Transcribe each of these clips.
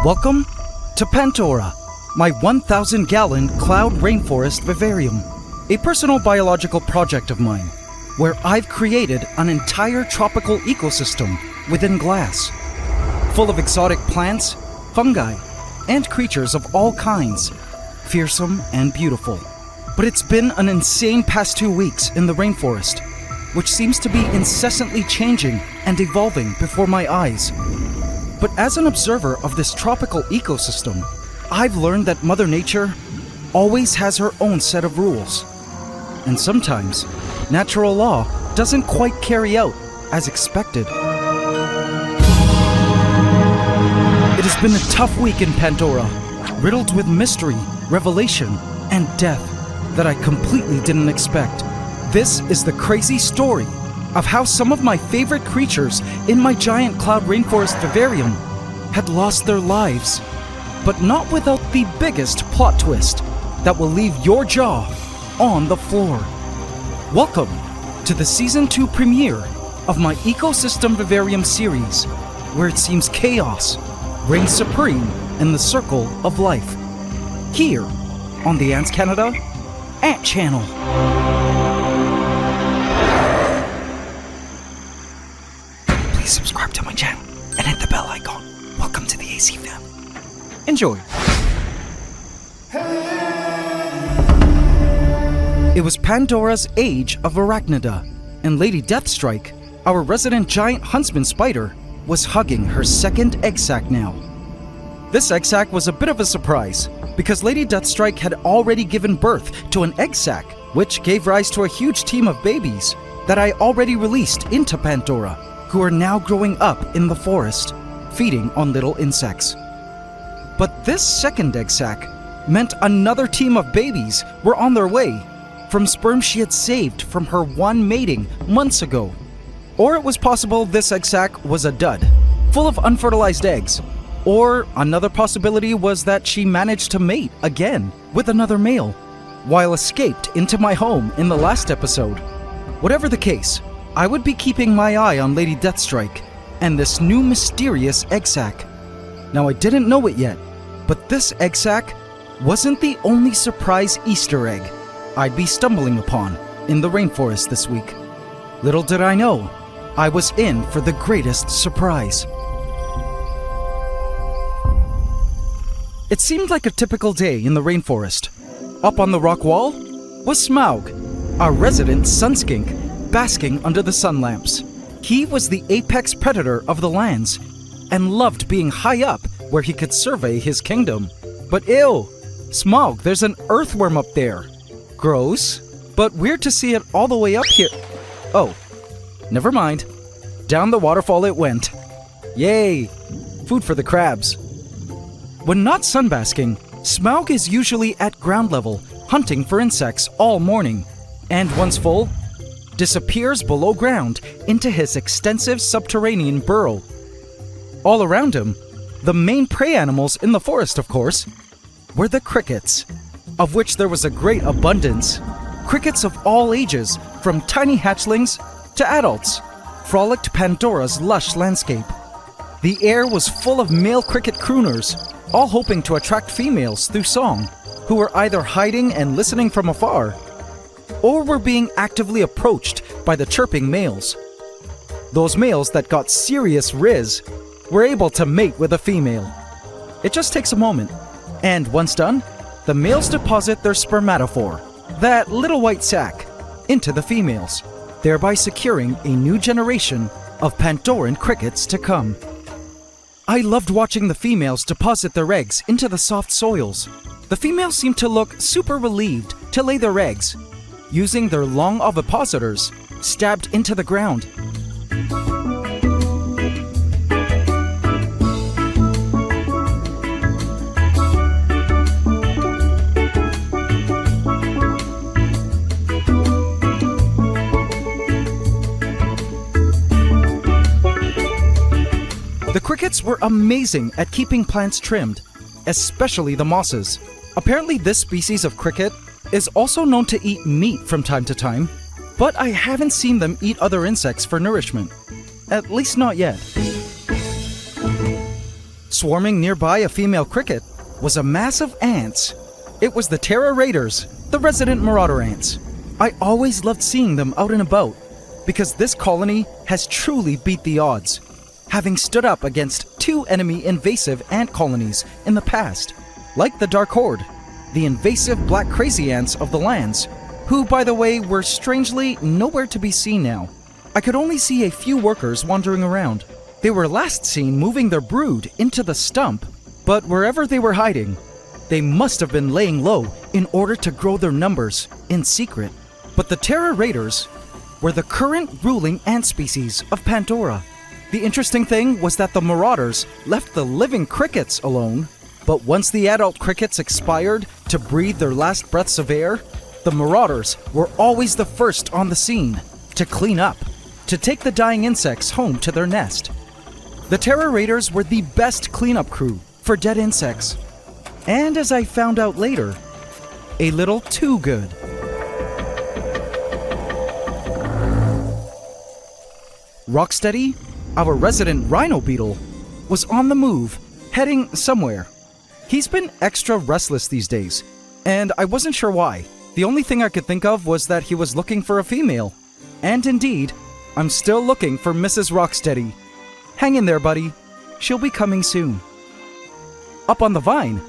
Welcome to Pandora, my 1,000-gallon cloud rainforest vivarium, a personal biological project of mine, where I've created an entire tropical ecosystem within glass, full of exotic plants, fungi, and creatures of all kinds, fearsome and beautiful. But it's been an insane past 2 weeks in the rainforest, which seems to be incessantly changing and evolving before my eyes. But as an observer of this tropical ecosystem, I've learned that Mother Nature always has her own set of rules. And sometimes, natural law doesn't quite carry out as expected. It has been a tough week in Pandora, riddled with mystery, revelation, and death that I completely didn't expect. This is the crazy story of how some of my favorite creatures in my giant cloud rainforest vivarium had lost their lives, but not without the biggest plot twist that will leave your jaw on the floor. Welcome to the Season 2 premiere of my Ecosystem Vivarium series, where it seems chaos reigns supreme in the circle of life, here on the AntsCanada Ant Channel. Please subscribe to my channel and hit the bell icon. Welcome to the AC fam. Enjoy. It was Pandora's age of Arachnida, and Lady Deathstrike, our resident giant huntsman spider, was hugging her second egg sac now. This egg sac was a bit of a surprise, because Lady Deathstrike had already given birth to an egg sac, which gave rise to a huge team of babies that I already released into Pandora, who are now growing up in the forest, feeding on little insects. But this second egg sac meant another team of babies were on their way, from sperm she had saved from her one mating months ago. Or it was possible this egg sac was a dud, full of unfertilized eggs. Or another possibility was that she managed to mate again with another male, while escaped into my home in the last episode. Whatever the case, I would be keeping my eye on Lady Deathstrike and this new mysterious egg sac. Now I didn't know it yet, but this egg sac wasn't the only surprise Easter egg I'd be stumbling upon in the rainforest this week. Little did I know, I was in for the greatest surprise. It seemed like a typical day in the rainforest. Up on the rock wall was Smaug, our resident sun skink, basking under the sun lamps. He was the apex predator of the lands and loved being high up where he could survey his kingdom. But ew, Smaug, there's an earthworm up there. Gross, but weird to see it all the way up here. Oh, never mind. Down the waterfall it went. Yay, food for the crabs. When not sunbasking, Smaug is usually at ground level, hunting for insects all morning, and once full, disappears below ground into his extensive subterranean burrow. All around him, the main prey animals in the forest, of course, were the crickets, of which there was a great abundance. Crickets of all ages, from tiny hatchlings to adults, frolicked Pandora's lush landscape. The air was full of male cricket crooners, all hoping to attract females through song, who were either hiding and listening from afar, or were being actively approached by the chirping males. Those males that got serious riz were able to mate with a female. It just takes a moment, and once done, the males deposit their spermatophore, that little white sac, into the females, thereby securing a new generation of Pandoran crickets to come. I loved watching the females deposit their eggs into the soft soils. The females seemed to look super relieved to lay their eggs, using their long ovipositors stabbed into the ground. The crickets were amazing at keeping plants trimmed, especially the mosses. Apparently this species of cricket is also known to eat meat from time to time, but I haven't seen them eat other insects for nourishment. At least not yet. Swarming nearby a female cricket was a mass of ants. It was the Terra Raiders, the resident marauder ants. I always loved seeing them out and about because this colony has truly beat the odds, having stood up against 2 enemy invasive ant colonies in the past, like the Dark Horde, the invasive black crazy ants of the lands, who, by the way, were strangely nowhere to be seen now. I could only see a few workers wandering around. They were last seen moving their brood into the stump, but wherever they were hiding, they must have been laying low in order to grow their numbers in secret. But the Terra Raiders were the current ruling ant species of Pandora. The interesting thing was that the marauders left the living crickets alone, but once the adult crickets expired to breathe their last breaths of air, the marauders were always the first on the scene to clean up, to take the dying insects home to their nest. The Terra Raiders were the best cleanup crew for dead insects, and as I found out later, a little too good. Rocksteady, our resident rhino beetle, was on the move, heading somewhere. He's been extra restless these days, and I wasn't sure why. The only thing I could think of was that he was looking for a female. And indeed, I'm still looking for Mrs. Rocksteady. Hang in there, buddy. She'll be coming soon. Up on the vine,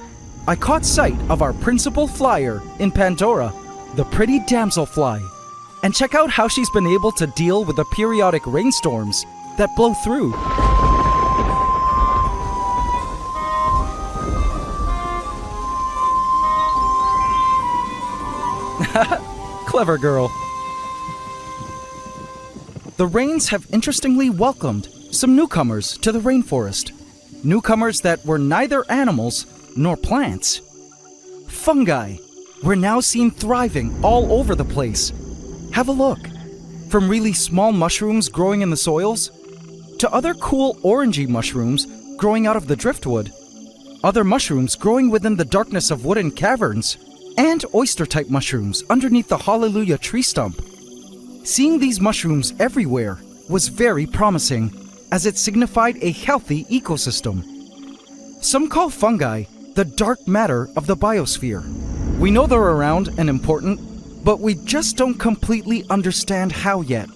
I caught sight of our principal flyer in Pandora, the pretty damselfly. And check out how she's been able to deal with the periodic rainstorms that blow through. Clever girl. The rains have interestingly welcomed some newcomers to the rainforest. Newcomers that were neither animals nor plants. Fungi were now seen thriving all over the place. Have a look. From really small mushrooms growing in the soils, to other cool orangey mushrooms growing out of the driftwood, other mushrooms growing within the darkness of wooden caverns, and oyster-type mushrooms underneath the Hallelujah tree stump. Seeing these mushrooms everywhere was very promising, as it signified a healthy ecosystem. Some call fungi the dark matter of the biosphere. We know they're around and important, but we just don't completely understand how yet.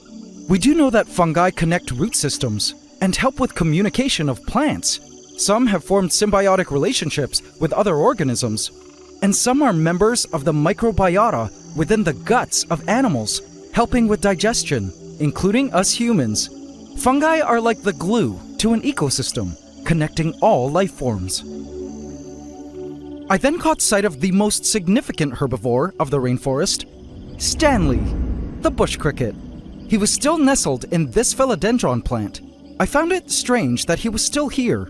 We do know that fungi connect root systems and help with communication of plants. Some have formed symbiotic relationships with other organisms, and some are members of the microbiota within the guts of animals, helping with digestion, including us humans. Fungi are like the glue to an ecosystem, connecting all life forms. I then caught sight of the most significant herbivore of the rainforest, Stanley, the bush cricket. He was still nestled in this philodendron plant. I found it strange that he was still here.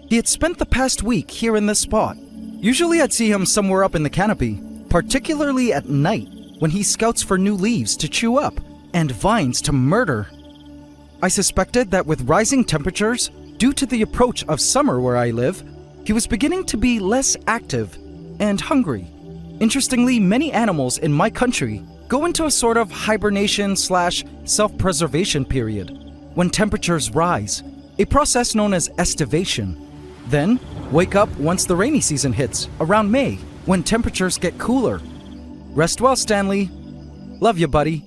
He had spent the past week here in this spot. Usually I'd see him somewhere up in the canopy, particularly at night when he scouts for new leaves to chew up and vines to murder. I suspected that with rising temperatures, due to the approach of summer where I live, he was beginning to be less active and hungry. Interestingly, many animals in my country go into a sort of hibernation/self-preservation period when temperatures rise, a process known as estivation. Then, wake up once the rainy season hits, around May, when temperatures get cooler. Rest well, Stanley. Love you, buddy.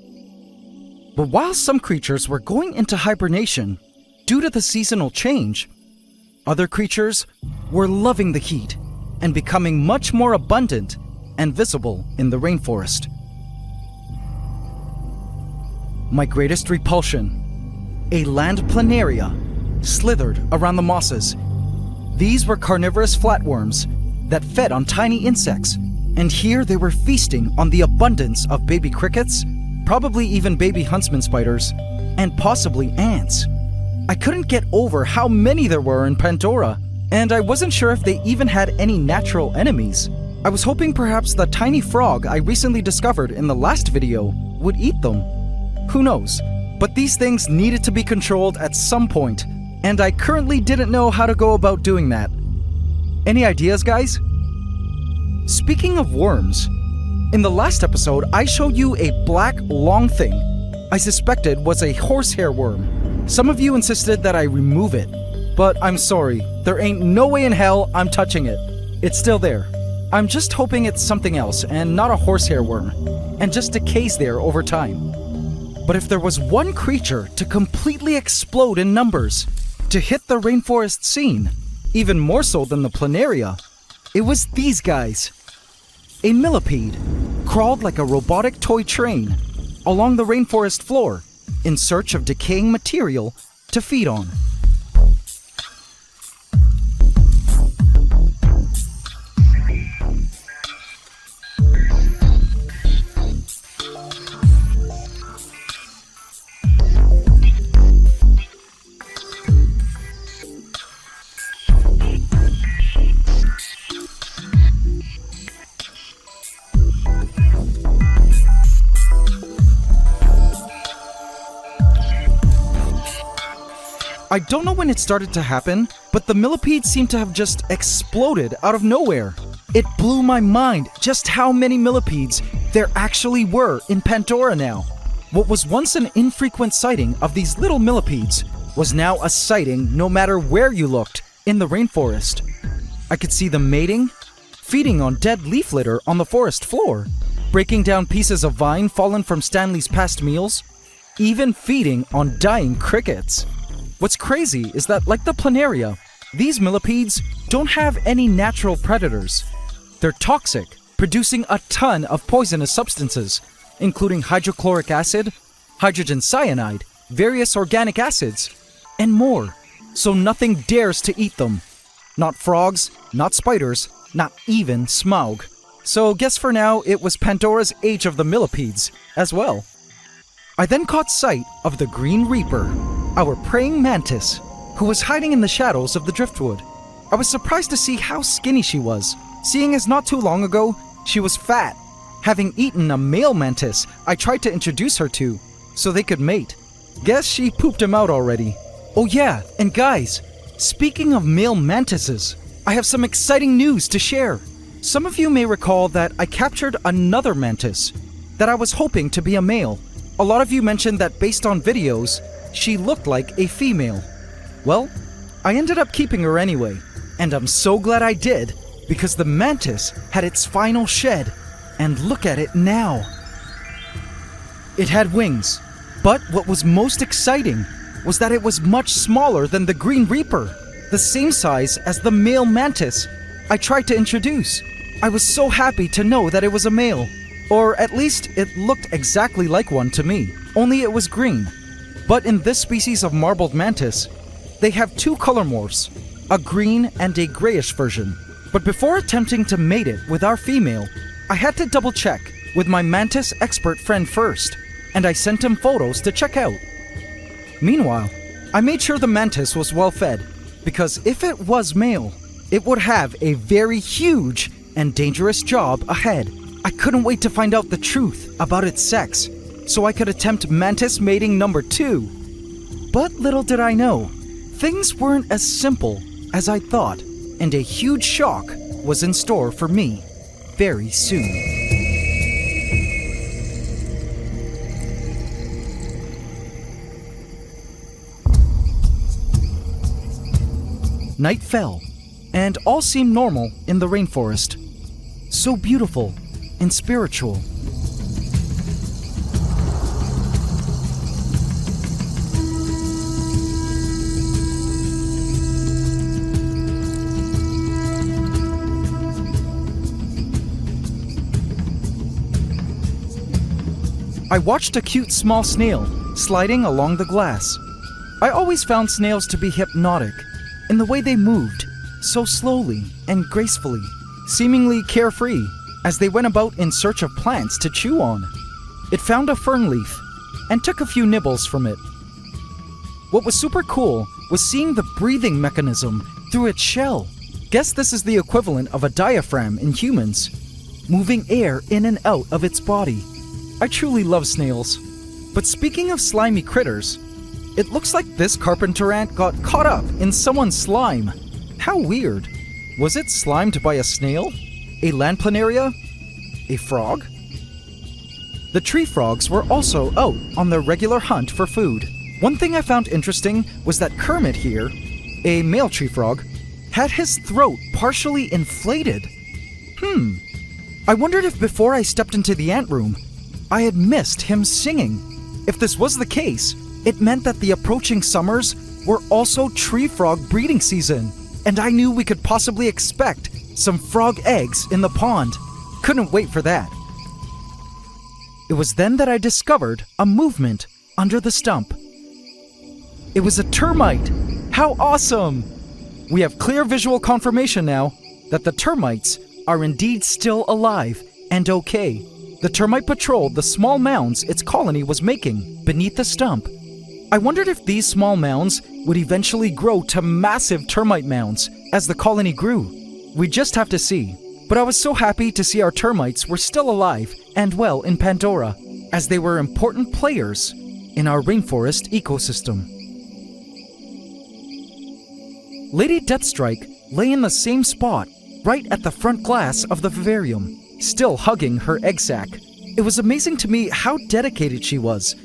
But while some creatures were going into hibernation due to the seasonal change, other creatures were loving the heat and becoming much more abundant and visible in the rainforest. My greatest repulsion, a land planaria, slithered around the mosses. These were carnivorous flatworms that fed on tiny insects, and here they were feasting on the abundance of baby crickets, probably even baby huntsman spiders, and possibly ants. I couldn't get over how many there were in Pandora, and I wasn't sure if they even had any natural enemies. I was hoping perhaps the tiny frog I recently discovered in the last video would eat them. Who knows? But these things needed to be controlled at some point, and I currently didn't know how to go about doing that. Any ideas, guys? Speaking of worms, in the last episode I showed you a black long thing I suspected was a horsehair worm. Some of you insisted that I remove it, but I'm sorry, There ain't no way in hell I'm touching it. It's still there. I'm just hoping it's something else and not a horsehair worm, and just decays there over time. But if there was one creature to completely explode in numbers, to hit the rainforest scene, even more so than the planaria, it was these guys. A millipede crawled like a robotic toy train along the rainforest floor in search of decaying material to feed on. I don't know when it started to happen, but the millipede seemed to have just exploded out of nowhere. It blew my mind just how many millipedes there actually were in Pandora now. What was once an infrequent sighting of these little millipedes was now a sighting no matter where you looked in the rainforest. I could see them mating, feeding on dead leaf litter on the forest floor, breaking down pieces of vine fallen from Stanley's past meals, even feeding on dying crickets. What's crazy is that, like the planaria, these millipedes don't have any natural predators. They're toxic, producing a ton of poisonous substances, including hydrochloric acid, hydrogen cyanide, various organic acids, and more. So nothing dares to eat them. Not frogs, not spiders, not even Smaug. So guess for now it was Pandora's Age of the Millipedes as well. I then caught sight of the Green Reaper, our praying mantis, who was hiding in the shadows of the driftwood. I was surprised to see how skinny she was, seeing as not too long ago, she was fat, having eaten a male mantis I tried to introduce her to, so they could mate. Guess she pooped him out already. Oh yeah, and guys, speaking of male mantises, I have some exciting news to share. Some of you may recall that I captured another mantis that I was hoping to be a male. A lot of you mentioned that based on videos, she looked like a female. Well, I ended up keeping her anyway, and I'm so glad I did, because the mantis had its final shed, and look at it now. It had wings, but what was most exciting was that it was much smaller than the Green Reaper, the same size as the male mantis I tried to introduce. I was so happy to know that it was a male, or at least it looked exactly like one to me, only it was green. But in this species of marbled mantis, they have two color morphs, a green and a grayish version. But before attempting to mate it with our female, I had to double check with my mantis expert friend first, and I sent him photos to check out. Meanwhile, I made sure the mantis was well fed, because if it was male, it would have a very huge and dangerous job ahead. I couldn't wait to find out the truth about its sex, so I could attempt mantis mating number 2. But little did I know, things weren't as simple as I thought, and a huge shock was in store for me very soon. Night fell, and all seemed normal in the rainforest. So beautiful and spiritual. I watched a cute small snail sliding along the glass. I always found snails to be hypnotic in the way they moved, so slowly and gracefully, seemingly carefree, as they went about in search of plants to chew on. It found a fern leaf and took a few nibbles from it. What was super cool was seeing the breathing mechanism through its shell. Guess this is the equivalent of a diaphragm in humans, moving air in and out of its body. I truly love snails. But speaking of slimy critters, it looks like this carpenter ant got caught up in someone's slime. How weird. Was it slimed by a snail? A land planaria? A frog? The tree frogs were also out on their regular hunt for food. One thing I found interesting was that Kermit here, a male tree frog, had his throat partially inflated. I wondered if before I stepped into the ant room, I had missed him singing. If this was the case, it meant that the approaching summers were also tree frog breeding season, and I knew we could possibly expect some frog eggs in the pond. Couldn't wait for that. It was then that I discovered a movement under the stump. It was a termite. How awesome! We have clear visual confirmation now that the termites are indeed still alive and okay. The termite patrolled the small mounds its colony was making beneath the stump. I wondered if these small mounds would eventually grow to massive termite mounds as the colony grew. We just have to see. But I was so happy to see our termites were still alive and well in Pandora, as they were important players in our rainforest ecosystem. Lady Deathstrike lay in the same spot, right at the front glass of the vivarium, still hugging her egg sac. It was amazing to me how dedicated she was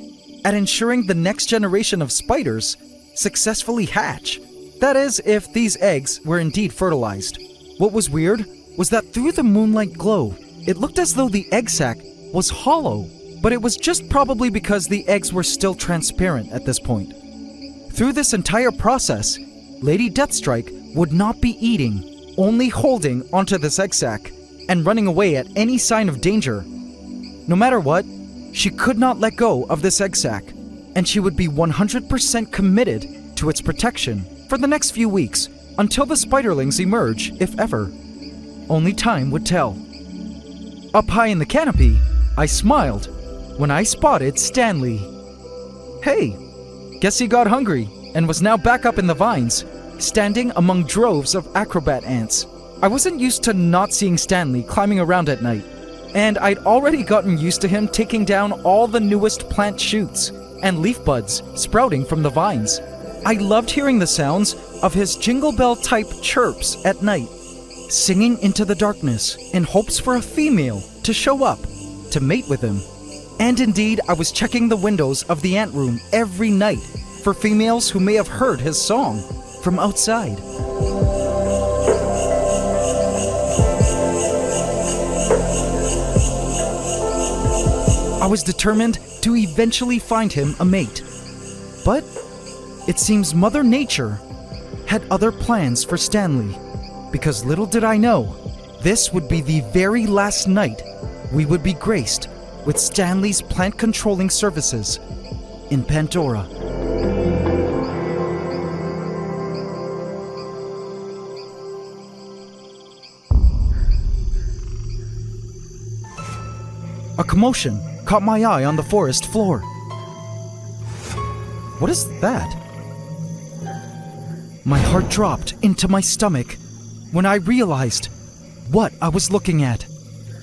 at ensuring the next generation of spiders successfully hatch. That is, if these eggs were indeed fertilized. What was weird was that through the moonlight glow, it looked as though the egg sac was hollow, but it was just probably because the eggs were still transparent at this point. Through this entire process, Lady Deathstrike would not be eating, only holding onto this egg sac and running away at any sign of danger. No matter what, she could not let go of this egg sac, and she would be 100% committed to its protection for the next few weeks until the spiderlings emerge, if ever. Only time would tell. Up high in the canopy, I smiled when I spotted Stanley. Hey, guess he got hungry and was now back up in the vines, standing among droves of acrobat ants. I wasn't used to not seeing Stanley climbing around at night, and I'd already gotten used to him taking down all the newest plant shoots and leaf buds sprouting from the vines. I loved hearing the sounds of his jingle bell type chirps at night, singing into the darkness in hopes for a female to show up to mate with him. And indeed, I was checking the windows of the ant room every night for females who may have heard his song from outside. I was determined to eventually find him a mate. But it seems Mother Nature had other plans for Stanley, because little did I know, this would be the very last night we would be graced with Stanley's plant controlling services in Pandora. A commotion caught my eye on the forest floor. What is that? My heart dropped into my stomach when I realized what I was looking at.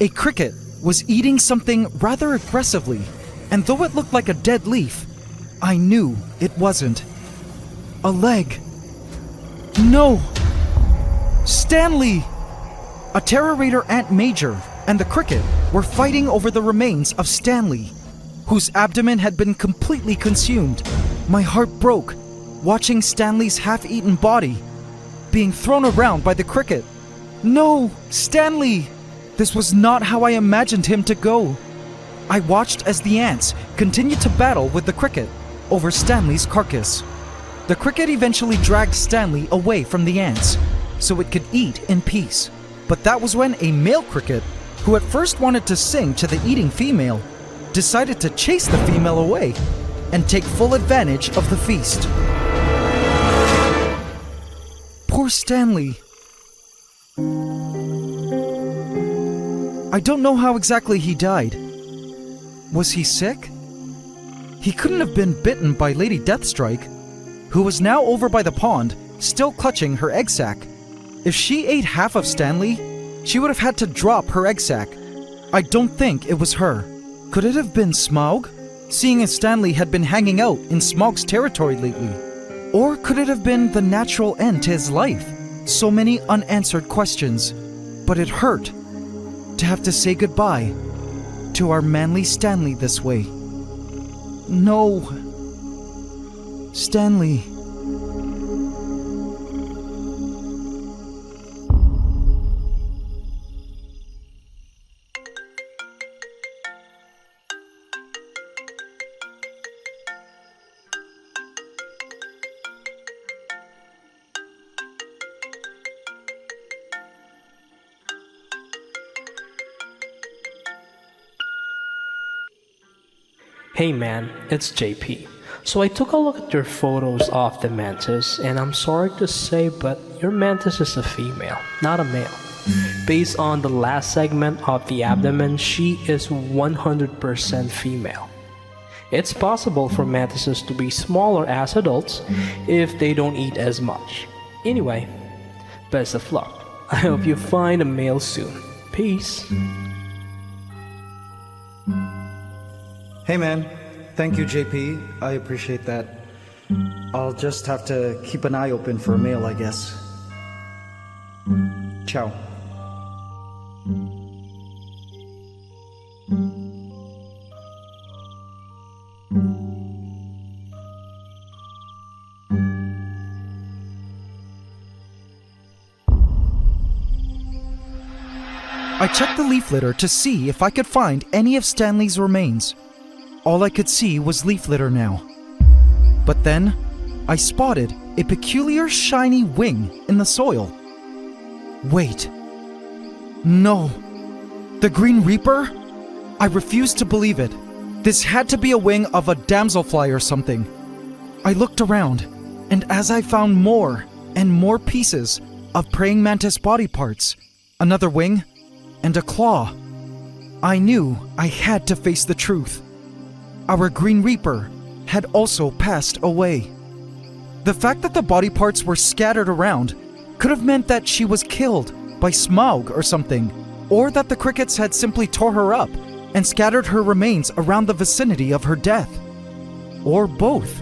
A cricket was eating something rather aggressively, and though it looked like a dead leaf, I knew it wasn't. A leg. No! Stanley! A Terrorator Ant Major and the cricket were fighting over the remains of Stanley, whose abdomen had been completely consumed. My heart broke, watching Stanley's half-eaten body being thrown around by the cricket. No, Stanley! This was not how I imagined him to go. I watched as the ants continued to battle with the cricket over Stanley's carcass. The cricket eventually dragged Stanley away from the ants so it could eat in peace. But that was when a male cricket, who at first wanted to sing to the eating female, decided to chase the female away and take full advantage of the feast. Poor Stanley. I don't know how exactly he died. Was he sick? He couldn't have been bitten by Lady Deathstrike, who was now over by the pond, still clutching her egg sac. If she ate half of Stanley, she would have had to drop her egg sac. I don't think it was her. Could it have been Smaug, seeing as Stanley had been hanging out in Smaug's territory lately? Or could it have been the natural end to his life? So many unanswered questions. But it hurt to have to say goodbye to our manly Stanley this way. No. Stanley. Hey man, it's JP. So I took a look at your photos of the mantis, and I'm sorry to say, but your mantis is a female, not a male. Based on the last segment of the abdomen, she is 100% female. It's possible for mantises to be smaller as adults if they don't eat as much. Anyway, best of luck. I hope you find a male soon. Peace. Hey man, thank you JP, I appreciate that. I'll just have to keep an eye open for a male, I guess. Ciao. I checked the leaf litter to see if I could find any of Stanley's remains. All I could see was leaf litter now. But then, I spotted a peculiar shiny wing in the soil. Wait. No. The Green Reaper? I refused to believe it. This had to be a wing of a damselfly or something. I looked around, and as I found more and more pieces of praying mantis body parts, another wing, and a claw, I knew I had to face the truth. Our Green Reaper had also passed away. The fact that the body parts were scattered around could have meant that she was killed by Smaug or something, or that the crickets had simply tore her up and scattered her remains around the vicinity of her death. Or both.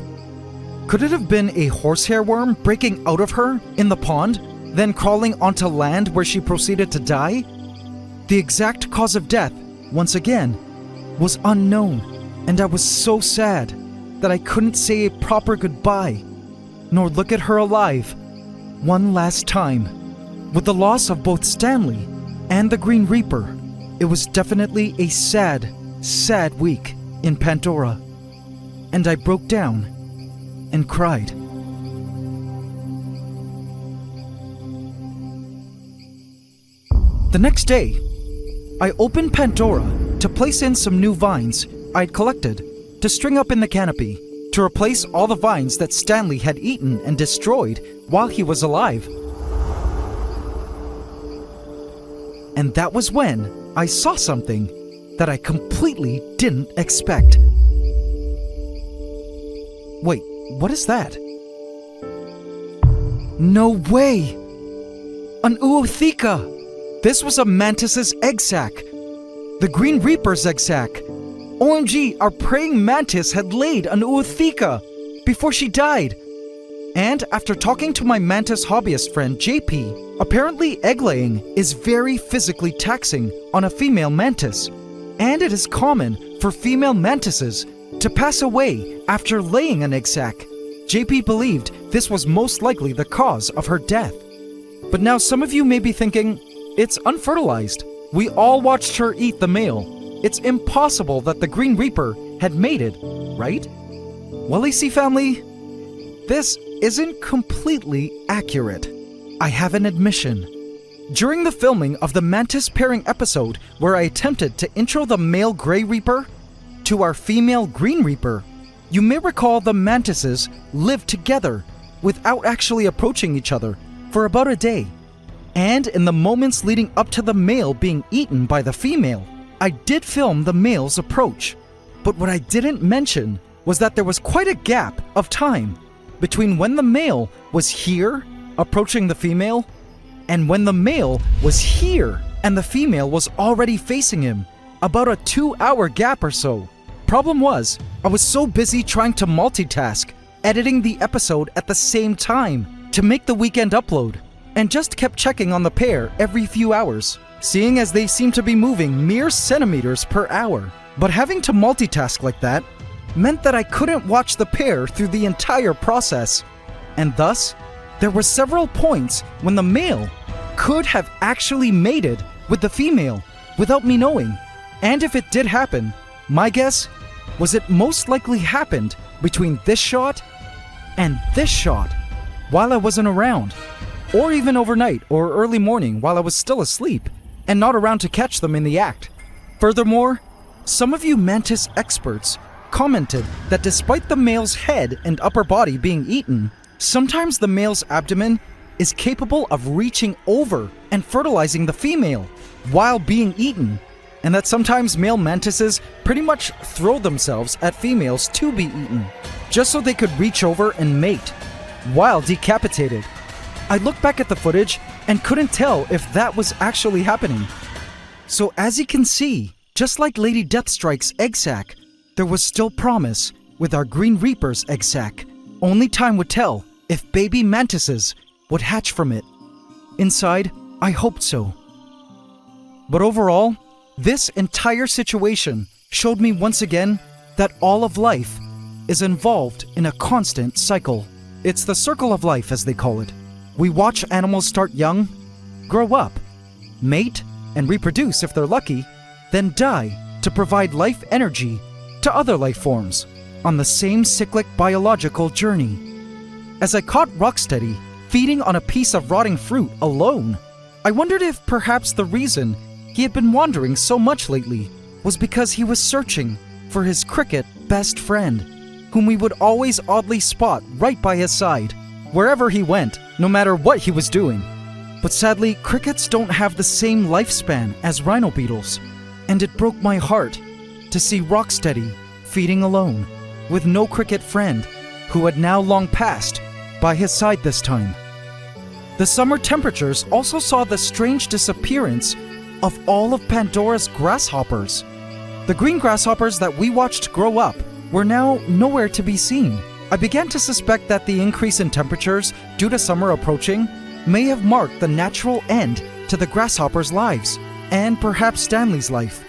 Could it have been a horsehair worm breaking out of her in the pond, then crawling onto land where she proceeded to die? The exact cause of death, once again, was unknown, and I was so sad that I couldn't say a proper goodbye, nor look at her alive one last time. With the loss of both Stanley and the Green Reaper, it was definitely a sad, sad week in Pandora, and I broke down and cried. The next day, I opened Pandora to place in some new vines I'd collected to string up in the canopy to replace all the vines that Stanley had eaten and destroyed while he was alive. And that was when I saw something that I completely didn't expect. Wait, what is that? No way! An Uotheka! This was a mantis's egg sac. The Green Reaper's egg sac. OMG, our praying mantis had laid an Uotheka before she died. And after talking to my mantis hobbyist friend JP, apparently egg laying is very physically taxing on a female mantis, and it is common for female mantises to pass away after laying an egg sac. JP believed this was most likely the cause of her death. But now some of you may be thinking, it's unfertilized. We all watched her eat the male. It's impossible that the Green Reaper had mated, right? Well, AC family, this isn't completely accurate. I have an admission. During the filming of the Mantis pairing episode where I attempted to intro the male Grey Reaper to our female Green Reaper, you may recall the mantises lived together without actually approaching each other for about a day. And in the moments leading up to the male being eaten by the female, I did film the male's approach. But what I didn't mention was that there was quite a gap of time between when the male was here, approaching the female, and when the male was here and the female was already facing him. About a 2-hour gap or so. Problem was, I was so busy trying to multitask, editing the episode at the same time to make the weekend upload, and just kept checking on the pair every few hours, seeing as they seemed to be moving mere centimeters per hour. But having to multitask like that meant that I couldn't watch the pair through the entire process, and thus, there were several points when the male could have actually mated with the female without me knowing. And if it did happen, my guess was it most likely happened between this shot and this shot while I wasn't around. Or even overnight or early morning while I was still asleep and not around to catch them in the act. Furthermore, some of you mantis experts commented that despite the male's head and upper body being eaten, sometimes the male's abdomen is capable of reaching over and fertilizing the female while being eaten, and that sometimes male mantises pretty much throw themselves at females to be eaten, just so they could reach over and mate, while decapitated. I looked back at the footage and couldn't tell if that was actually happening. So as you can see, just like Lady Deathstrike's egg sac, there was still promise with our Green Reaper's egg sac. Only time would tell if baby mantises would hatch from it. Inside, I hoped so. But overall, this entire situation showed me once again that all of life is involved in a constant cycle. It's the circle of life, as they call it. We watch animals start young, grow up, mate, and reproduce if they're lucky, then die to provide life energy to other life forms on the same cyclic biological journey. As I caught Rocksteady feeding on a piece of rotting fruit alone, I wondered if perhaps the reason he had been wandering so much lately was because he was searching for his cricket best friend, whom we would always oddly spot right by his side, wherever he went, no matter what he was doing. But sadly, crickets don't have the same lifespan as rhino beetles, and it broke my heart to see Rocksteady feeding alone, with no cricket friend, who had now long passed by his side this time. The summer temperatures also saw the strange disappearance of all of Pandora's grasshoppers. The green grasshoppers that we watched grow up were now nowhere to be seen. I began to suspect that the increase in temperatures due to summer approaching may have marked the natural end to the grasshoppers' lives, and perhaps Stanley's life,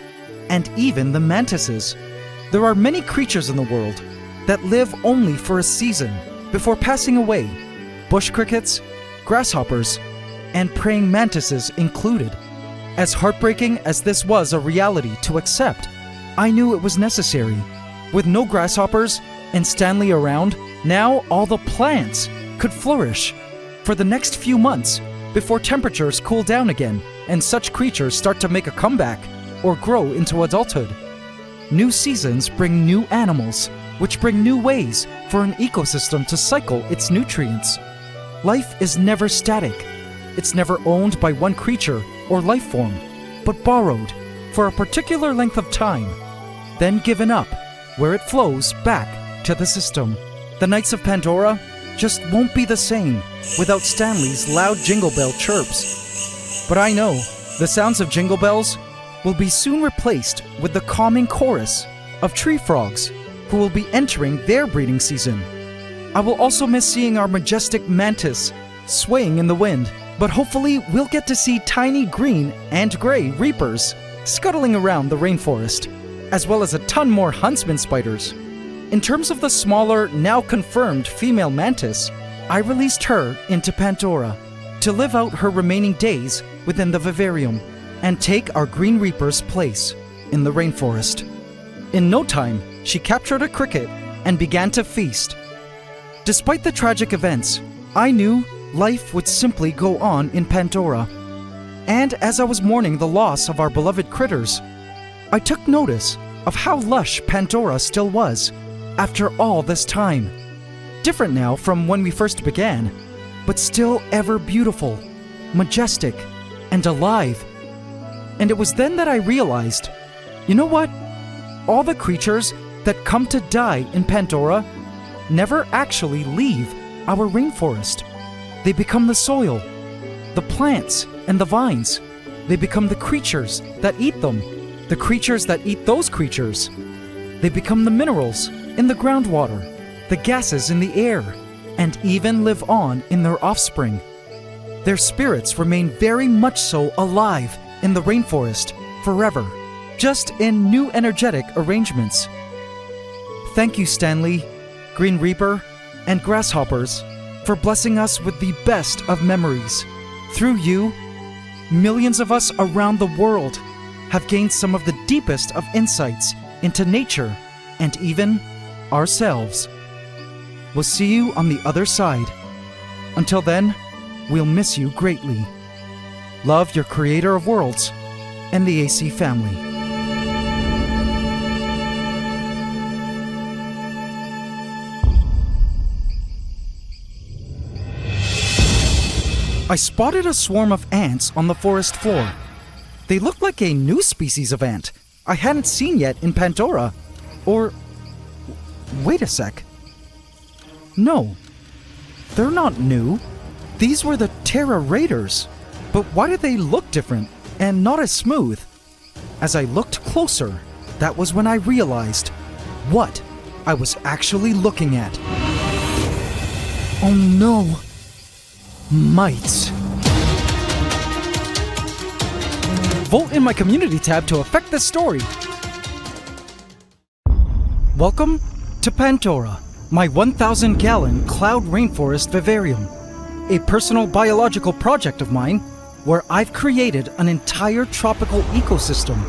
and even the mantises. There are many creatures in the world that live only for a season before passing away, bush crickets, grasshoppers, and praying mantises included. As heartbreaking as this was a reality to accept, I knew it was necessary. With no grasshoppers and Stanley around, now all the plants could flourish for the next few months before temperatures cool down again and such creatures start to make a comeback or grow into adulthood. New seasons bring new animals, which bring new ways for an ecosystem to cycle its nutrients. Life is never static. It's never owned by one creature or life form, but borrowed for a particular length of time, then given up where it flows back to the system. The Knights of Pandora just won't be the same without Stanley's loud jingle bell chirps. But I know the sounds of jingle bells will be soon replaced with the calming chorus of tree frogs who will be entering their breeding season. I will also miss seeing our majestic mantis swaying in the wind, but hopefully we'll get to see tiny green and gray reapers scuttling around the rainforest, as well as a ton more huntsman spiders. In terms of the smaller, now confirmed female mantis, I released her into Pandora to live out her remaining days within the Vivarium and take our Green Reaper's place in the rainforest. In no time, she captured a cricket and began to feast. Despite the tragic events, I knew life would simply go on in Pandora. And as I was mourning the loss of our beloved critters, I took notice of how lush Pandora still was after all this time. Different now from when we first began, but still ever beautiful, majestic, and alive. And it was then that I realized, you know what? All the creatures that come to die in Pandora never actually leave our rainforest. They become the soil, the plants, and the vines. They become the creatures that eat them, the creatures that eat those creatures. They become the minerals in the groundwater, the gases in the air, and even live on in their offspring. Their spirits remain very much so alive in the rainforest forever, just in new energetic arrangements. Thank you, Stanley, Green Reaper, and Grasshoppers, for blessing us with the best of memories. Through you, millions of us around the world have gained some of the deepest of insights into nature and even ourselves. We'll see you on the other side. Until then, we'll miss you greatly. Love, your creator of worlds and the AC family. I spotted a swarm of ants on the forest floor. They looked like a new species of ant I hadn't seen yet in Pandora. Or... wait a sec. No, they're not new. These were the Terra Raiders. But why did they look different and not as smooth? As I looked closer, that was when I realized what I was actually looking at. Oh no! Mites. Vote in my community tab to affect this story. Welcome to Pandora, my 1,000-gallon cloud rainforest vivarium, a personal biological project of mine where I've created an entire tropical ecosystem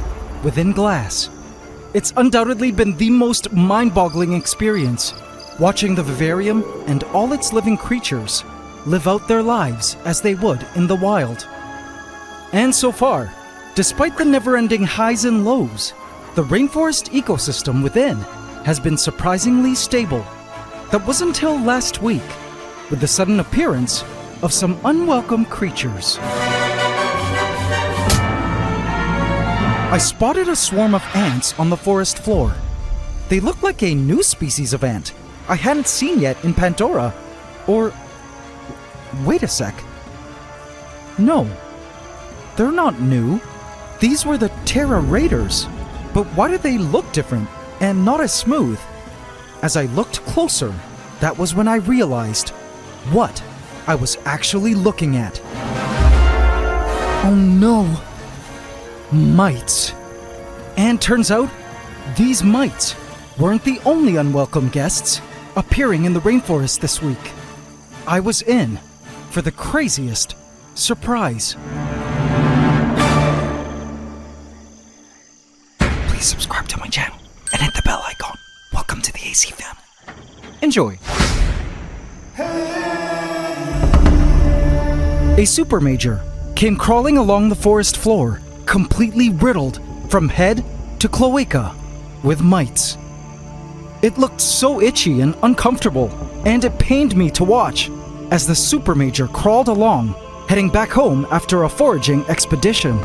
within glass. It's undoubtedly been the most mind-boggling experience, watching the vivarium and all its living creatures live out their lives as they would in the wild. And so far, despite the never-ending highs and lows, the rainforest ecosystem within has been surprisingly stable. That was until last week, with the sudden appearance of some unwelcome creatures. I spotted a swarm of ants on the forest floor. They looked like a new species of ant I hadn't seen yet in Pandora. Or... wait a sec. No, they're not new. These were the Terra Raiders. But why did they look different and not as smooth? As I looked closer, that was when I realized what I was actually looking at. Oh no! Mites. And turns out, these mites weren't the only unwelcome guests appearing in the rainforest this week. I was in for the craziest surprise. Please subscribe to my channel and hit the bell icon. Welcome to the AC family. Enjoy. A super major came crawling along the forest floor, completely riddled from head to cloaca with mites. It looked so itchy and uncomfortable, and it pained me to watch as the super major crawled along, heading back home after a foraging expedition.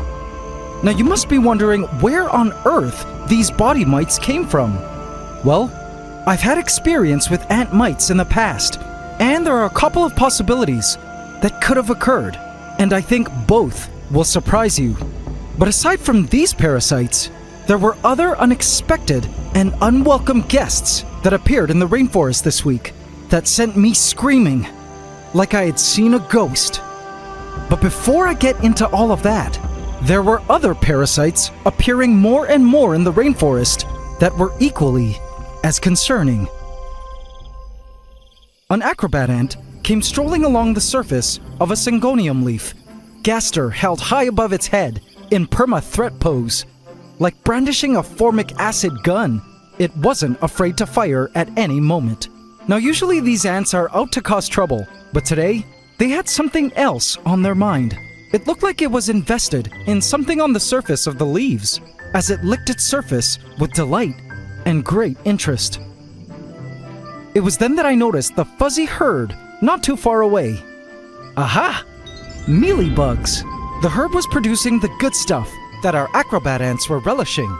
Now you must be wondering where on earth these body mites came from. Well, I've had experience with ant mites in the past, and there are a couple of possibilities that could have occurred, and I think both will surprise you. But aside from these parasites, there were other unexpected and unwelcome guests that appeared in the rainforest this week that sent me screaming like I had seen a ghost. But before I get into all of that, there were other parasites appearing more and more in the rainforest that were equally as concerning. An acrobat ant came strolling along the surface of a syngonium leaf, gaster held high above its head in perma-threat pose. Like brandishing a formic acid gun, it wasn't afraid to fire at any moment. Now usually these ants are out to cause trouble, but today they had something else on their mind. It looked like it was invested in something on the surface of the leaves, as it licked its surface with delight and great interest. It was then that I noticed the fuzzy herd not too far away. Aha! Mealybugs! The herd was producing the good stuff that our acrobat ants were relishing.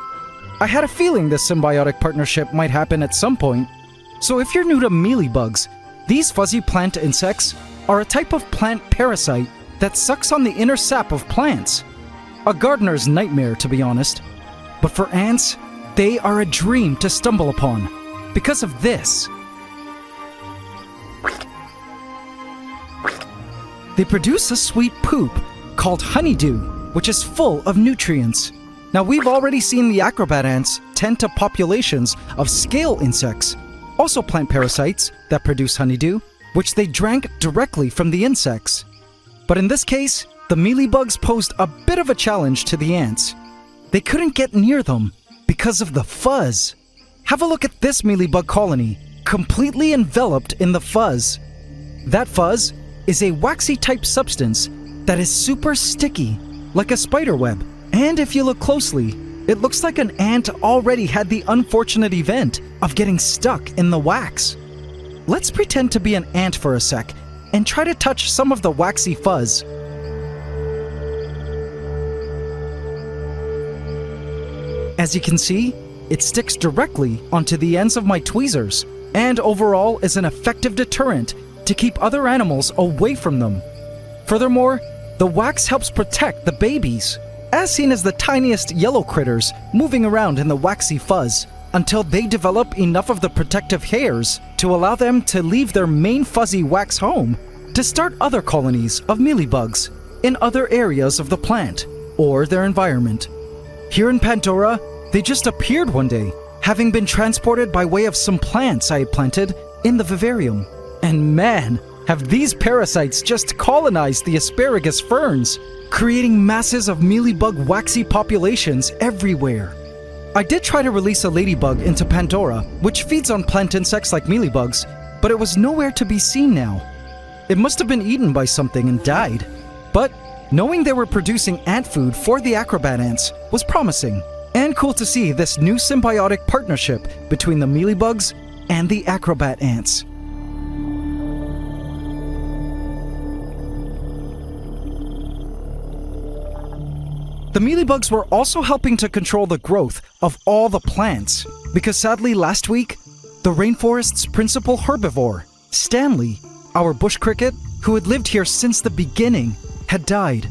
I had a feeling this symbiotic partnership might happen at some point. So if you're new to mealybugs, these fuzzy plant insects are a type of plant parasite that sucks on the inner sap of plants. A gardener's nightmare, to be honest. But for ants, they are a dream to stumble upon because of this. They produce a sweet poop called honeydew, which is full of nutrients. Now we've already seen the acrobat ants tend to populations of scale insects, also plant parasites that produce honeydew, which they drank directly from the insects. But in this case, the mealybugs posed a bit of a challenge to the ants. They couldn't get near them because of the fuzz. Have a look at this mealybug colony, completely enveloped in the fuzz. That fuzz is a waxy type substance that is super sticky, like a spider web. And if you look closely, it looks like an ant already had the unfortunate event of getting stuck in the wax. Let's pretend to be an ant for a sec and try to touch some of the waxy fuzz. As you can see, it sticks directly onto the ends of my tweezers, and overall is an effective deterrent to keep other animals away from them. Furthermore, the wax helps protect the babies, as seen as the tiniest yellow critters moving around in the waxy fuzz, until they develop enough of the protective hairs to allow them to leave their main fuzzy wax home to start other colonies of mealybugs in other areas of the plant or their environment. Here in Pandora, they just appeared one day, having been transported by way of some plants I had planted in the vivarium. And man, have these parasites just colonized the asparagus ferns, creating masses of mealybug waxy populations everywhere. I did try to release a ladybug into Pandora, which feeds on plant insects like mealybugs, but it was nowhere to be seen now. It must have been eaten by something and died. But knowing they were producing ant food for the acrobat ants was promising, and cool to see this new symbiotic partnership between the mealybugs and the acrobat ants. The mealybugs were also helping to control the growth of all the plants, because sadly last week, the rainforest's principal herbivore, Stanley, our bush cricket, who had lived here since the beginning, had died.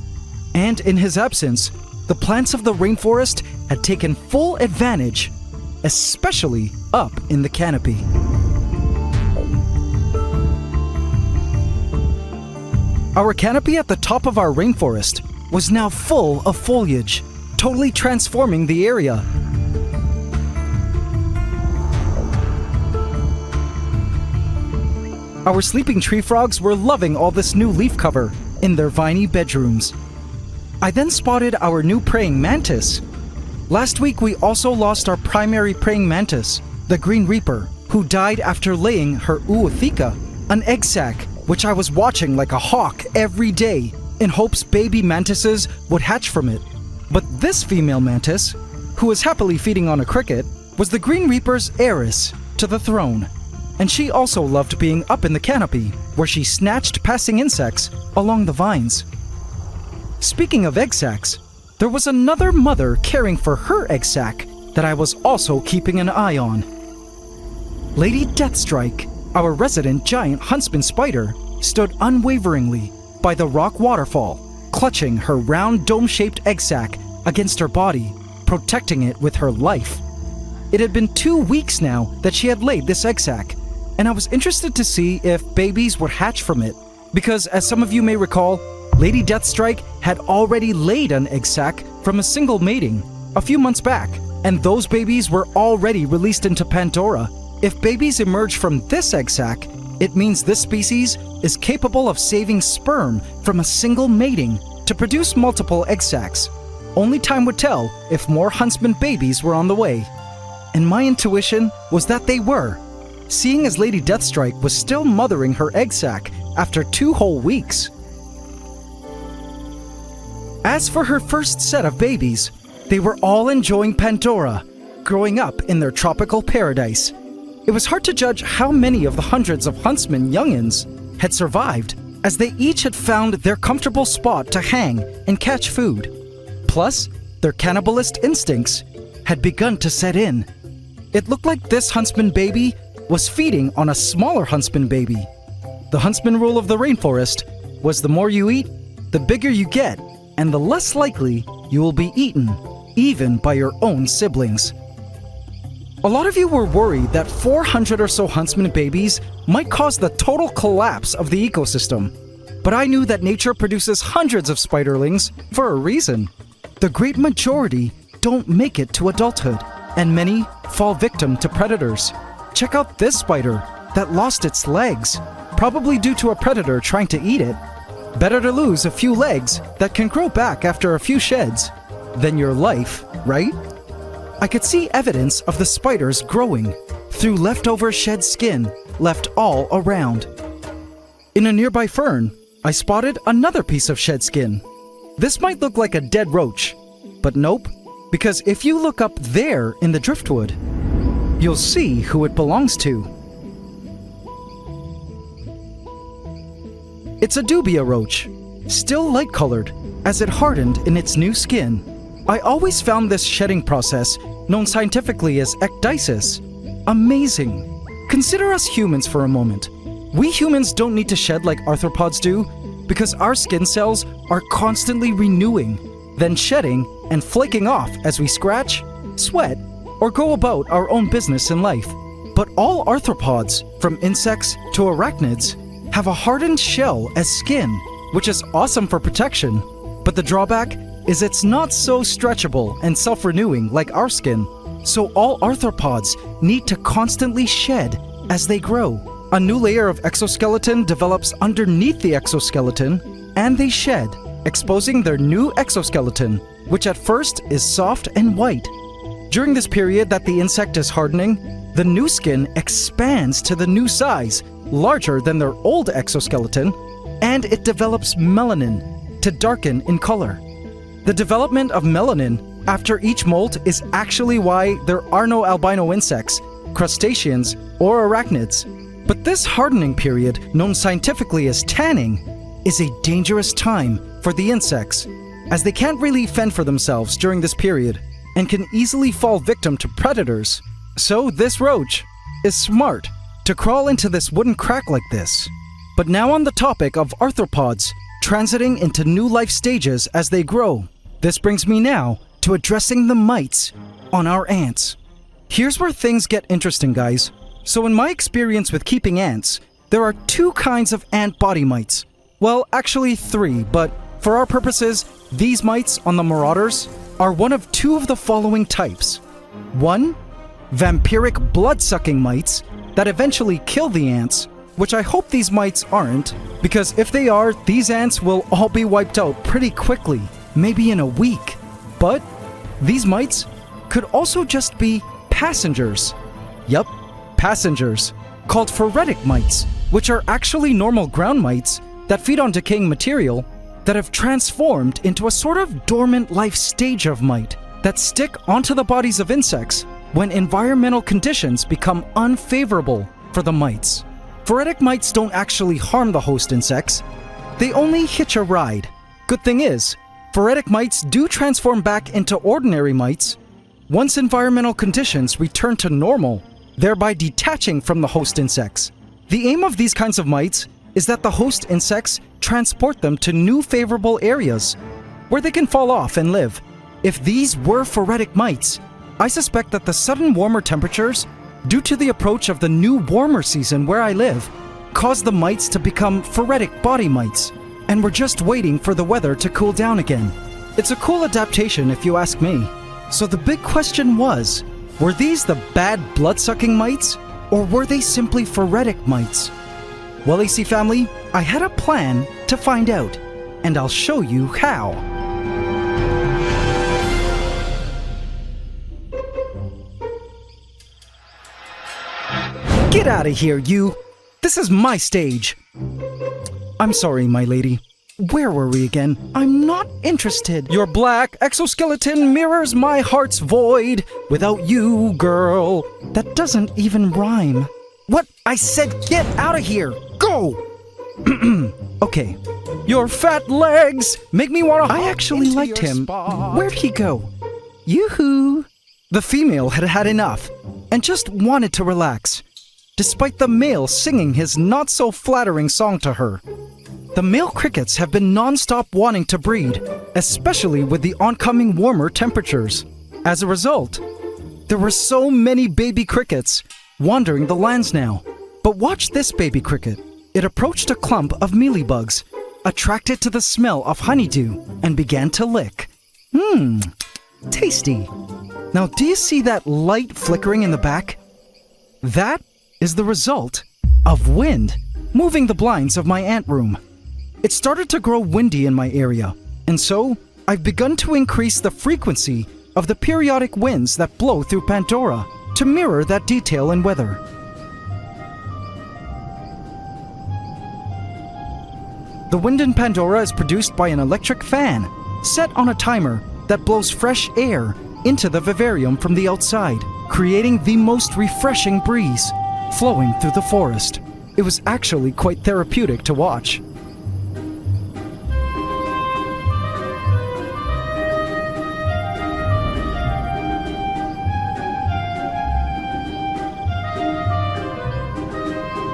And in his absence, the plants of the rainforest had taken full advantage, especially up in the canopy. Our canopy at the top of our rainforest was now full of foliage, totally transforming the area. Our sleeping tree frogs were loving all this new leaf cover in their viney bedrooms. I then spotted our new praying mantis. Last week we also lost our primary praying mantis, the green reaper, who died after laying her ootheca, an egg sac which I was watching like a hawk every day in hopes baby mantises would hatch from it. But this female mantis, who was happily feeding on a cricket, was the Green Reaper's heiress to the throne. And she also loved being up in the canopy, where she snatched passing insects along the vines. Speaking of egg sacs, there was another mother caring for her egg sac that I was also keeping an eye on. Lady Deathstrike, our resident giant huntsman spider, stood unwaveringly by the rock waterfall, clutching her round dome-shaped egg sac against her body, protecting it with her life. It had been 2 weeks now that she had laid this egg sac, and I was interested to see if babies would hatch from it, because as some of you may recall, Lady Deathstrike had already laid an egg sac from a single mating a few months back, and those babies were already released into Pandora. If babies emerge from this egg sac, it means this species is capable of saving sperm from a single mating to produce multiple egg sacs. Only time would tell if more huntsman babies were on the way. And my intuition was that they were, seeing as Lady Deathstrike was still mothering her egg sac after 2 whole weeks. As for her first set of babies, they were all enjoying Pandora, growing up in their tropical paradise. It was hard to judge how many of the hundreds of huntsman youngins had survived, as they each had found their comfortable spot to hang and catch food. Plus, their cannibalist instincts had begun to set in. It looked like this huntsman baby was feeding on a smaller huntsman baby. The huntsman rule of the rainforest was the more you eat, the bigger you get, and the less likely you will be eaten, even by your own siblings. A lot of you were worried that 400 or so huntsman babies might cause the total collapse of the ecosystem. But I knew that nature produces hundreds of spiderlings for a reason. The great majority don't make it to adulthood, and many fall victim to predators. Check out this spider that lost its legs, probably due to a predator trying to eat it. Better to lose a few legs that can grow back after a few sheds than your life, right? I could see evidence of the spiders growing through leftover shed skin left all around. In a nearby fern, I spotted another piece of shed skin. This might look like a dead roach, but nope, because if you look up there in the driftwood, you'll see who it belongs to. It's a dubia roach, still light-colored, as it hardened in its new skin. I always found this shedding process, known scientifically as ecdysis, amazing. Consider us humans for a moment. We humans don't need to shed like arthropods do because our skin cells are constantly renewing, then shedding and flaking off as we scratch, sweat, or go about our own business in life. But all arthropods, from insects to arachnids, have a hardened shell as skin, which is awesome for protection. But the drawback is it's not so stretchable and self-renewing like our skin. So all arthropods need to constantly shed as they grow. A new layer of exoskeleton develops underneath the exoskeleton, and they shed, exposing their new exoskeleton, which at first is soft and white. During this period that the insect is hardening, the new skin expands to the new size, larger than their old exoskeleton, and it develops melanin to darken in color. The development of melanin after each molt is actually why there are no albino insects, crustaceans, or arachnids. But this hardening period, known scientifically as tanning, is a dangerous time for the insects, as they can't really fend for themselves during this period and can easily fall victim to predators. So this roach is smart to crawl into this wooden crack like this. But now on the topic of arthropods transiting into new life stages as they grow, this brings me now to addressing the mites on our ants. Here's where things get interesting, guys. So in my experience with keeping ants, there are two kinds of ant body mites. Well, actually three, but for our purposes, these mites on the marauders are one of two of the following types. One, vampiric blood-sucking mites that eventually kill the ants, which I hope these mites aren't, because if they are, these ants will all be wiped out pretty quickly, maybe in a week. But these mites could also just be passengers. Yup, passengers, called phoretic mites, which are actually normal ground mites that feed on decaying material that have transformed into a sort of dormant life stage of mite that stick onto the bodies of insects when environmental conditions become unfavorable for the mites. Phoretic mites don't actually harm the host insects, they only hitch a ride. Good thing is, phoretic mites do transform back into ordinary mites once environmental conditions return to normal, thereby detaching from the host insects. The aim of these kinds of mites is that the host insects transport them to new favorable areas where they can fall off and live. If these were phoretic mites, I suspect that the sudden warmer temperatures, due to the approach of the new warmer season where I live, caused the mites to become phoretic body mites, and we're just waiting for the weather to cool down again. It's a cool adaptation if you ask me. So the big question was, were these the bad blood-sucking mites, or were they simply phoretic mites? Well, AC family, I had a plan to find out, and I'll show you how. Get out of here, you! This is my stage! I'm sorry, my lady. Where were we again? I'm not interested. Your black exoskeleton mirrors my heart's void. Without you, girl. That doesn't even rhyme. What? I said get out of here! Go! Okay. Your fat legs make me want to I actually liked him. Where'd he go? Yoo-hoo! The female had had enough and just wanted to relax, despite the male singing his not-so-flattering song to her. The male crickets have been non-stop wanting to breed, especially with the oncoming warmer temperatures. As a result, there were so many baby crickets wandering the lands now. But watch this baby cricket. It approached a clump of mealybugs, attracted to the smell of honeydew, and began to lick. Tasty. Now, do you see that light flickering in the back? That is the result of wind moving the blinds of my ant room. It started to grow windy in my area, and so I've begun to increase the frequency of the periodic winds that blow through Pandora to mirror that detail in weather. The wind in Pandora is produced by an electric fan set on a timer that blows fresh air into the vivarium from the outside, creating the most refreshing breeze flowing through the forest. It was actually quite therapeutic to watch.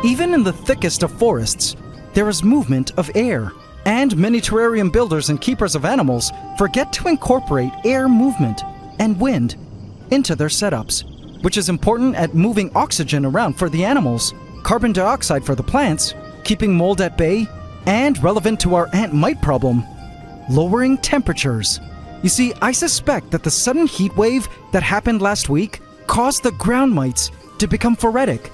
Even in the thickest of forests, there is movement of air, and many terrarium builders and keepers of animals forget to incorporate air movement and wind into their setups, which is important at moving oxygen around for the animals, carbon dioxide for the plants, keeping mold at bay, and relevant to our ant mite problem, lowering temperatures. You see, I suspect that the sudden heat wave that happened last week caused the ground mites to become phoretic.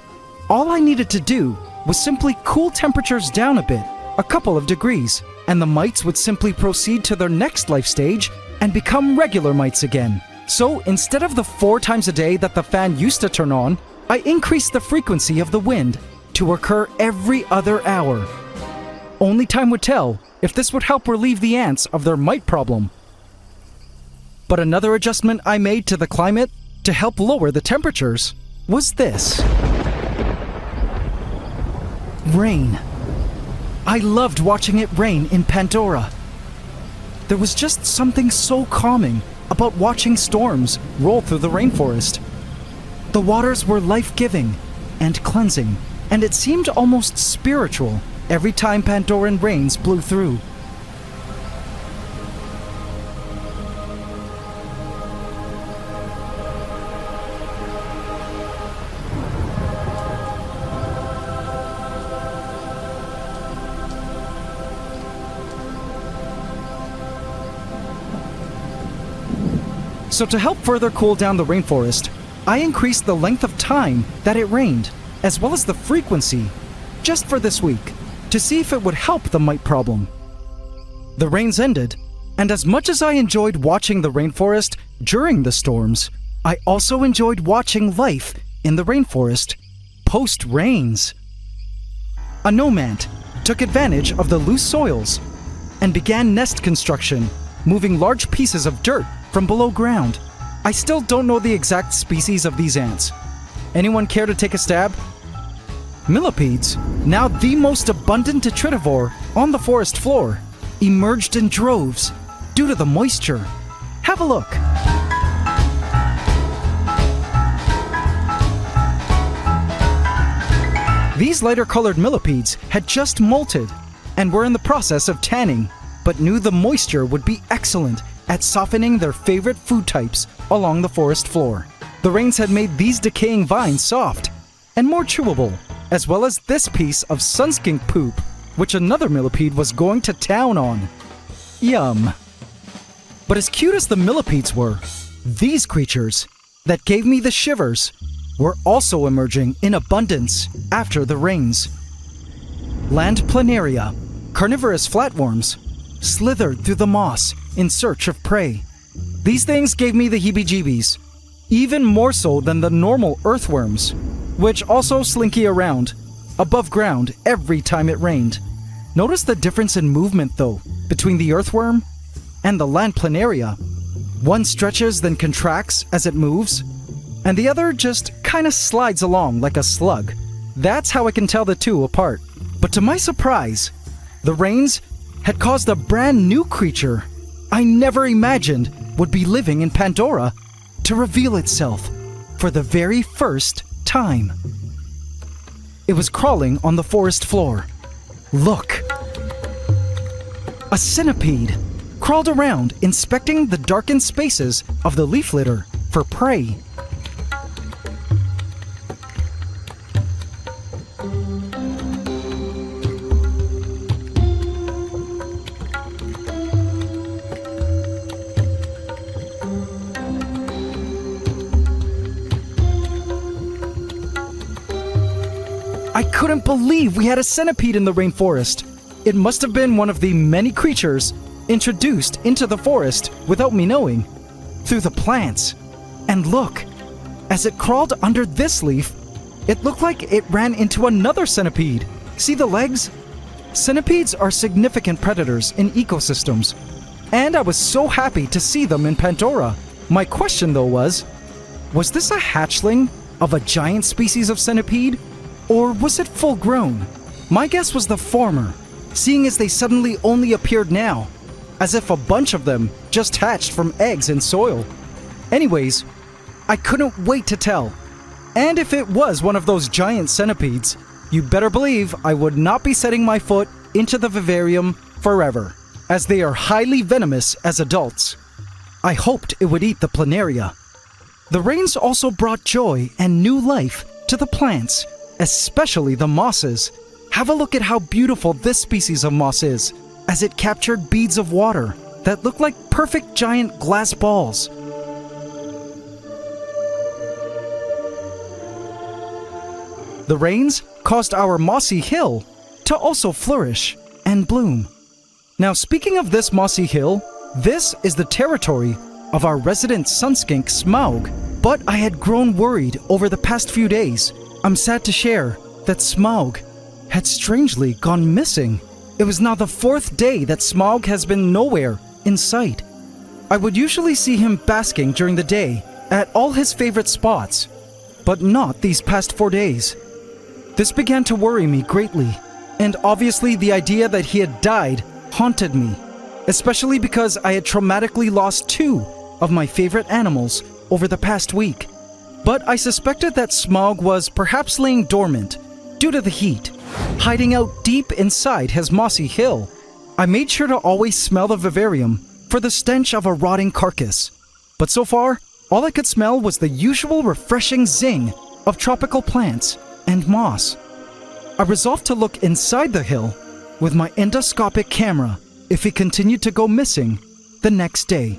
All I needed to do was simply cool temperatures down a bit, a couple of degrees, and the mites would simply proceed to their next life stage and become regular mites again. So instead of the 4 times a day that the fan used to turn on, I increased the frequency of the wind to occur every other hour. Only time would tell if this would help relieve the ants of their mite problem. But another adjustment I made to the climate to help lower the temperatures was this. Rain. I loved watching it rain in Pandora. There was just something so calming about watching storms roll through the rainforest. The waters were life-giving and cleansing, and it seemed almost spiritual every time Pandoran rains blew through. So to help further cool down the rainforest, I increased the length of time that it rained, as well as the frequency, just for this week, to see if it would help the mite problem. The rains ended, and as much as I enjoyed watching the rainforest during the storms, I also enjoyed watching life in the rainforest post-rains. A nomad took advantage of the loose soils and began nest construction, moving large pieces of dirt from below ground. I still don't know the exact species of these ants. Anyone care to take a stab? Millipedes, now the most abundant detritivore on the forest floor, emerged in droves due to the moisture. Have a look. These lighter colored millipedes had just molted and were in the process of tanning, but knew the moisture would be excellent at softening their favorite food types along the forest floor. The rains had made these decaying vines soft and more chewable, as well as this piece of sunskink poop, which another millipede was going to town on. Yum. But as cute as the millipedes were, these creatures that gave me the shivers were also emerging in abundance after the rains. Land planaria, carnivorous flatworms, slithered through the moss in search of prey. These things gave me the heebie-jeebies, even more so than the normal earthworms, which also slinky around above ground every time it rained. Notice the difference in movement, though, between the earthworm and the land planaria. One stretches then contracts as it moves, and the other just kinda slides along like a slug. That's how I can tell the two apart. But to my surprise, the rains had caused a brand new creature I never imagined would be living in Pandora to reveal itself for the very first time. It was crawling on the forest floor. Look! A centipede crawled around inspecting the darkened spaces of the leaf litter for prey. I couldn't believe we had a centipede in the rainforest. It must have been one of the many creatures introduced into the forest without me knowing, through the plants. And look, as it crawled under this leaf, it looked like it ran into another centipede. See the legs? Centipedes are significant predators in ecosystems, and I was so happy to see them in Pandora. My question though was this a hatchling of a giant species of centipede? Or was it full grown? My guess was the former, seeing as they suddenly only appeared now, as if a bunch of them just hatched from eggs in soil. Anyways, I couldn't wait to tell. And if it was one of those giant centipedes, You better believe I would not be setting my foot into the vivarium forever, as they are highly venomous as adults. I hoped it would eat the planaria. The rains also brought joy and new life to the plants, especially the mosses. Have a look at how beautiful this species of moss is, as it captured beads of water that look like perfect giant glass balls. The rains caused our mossy hill to also flourish and bloom. Now, speaking of this mossy hill, this is the territory of our resident sunskink Smaug. But I had grown worried over the past few days. I'm sad to share that Smaug had strangely gone missing. It was now the 4th day that Smaug has been nowhere in sight. I would usually see him basking during the day at all his favorite spots, but not these past 4 days. This began to worry me greatly, and obviously the idea that he had died haunted me, especially because I had traumatically lost 2 of my favorite animals over the past week. But I suspected that Smaug was perhaps laying dormant due to the heat, hiding out deep inside his mossy hill. I made sure to always smell the vivarium for the stench of a rotting carcass. But so far, all I could smell was the usual refreshing zing of tropical plants and moss. I resolved to look inside the hill with my endoscopic camera if he continued to go missing the next day.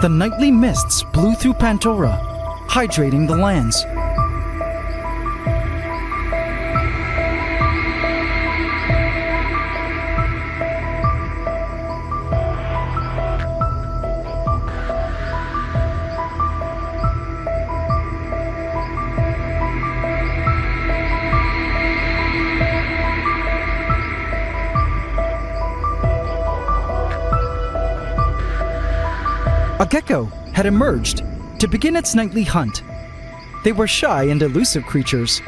The nightly mists blew through Pandora, hydrating the lands. A gecko had emerged to begin its nightly hunt. They were shy and elusive creatures.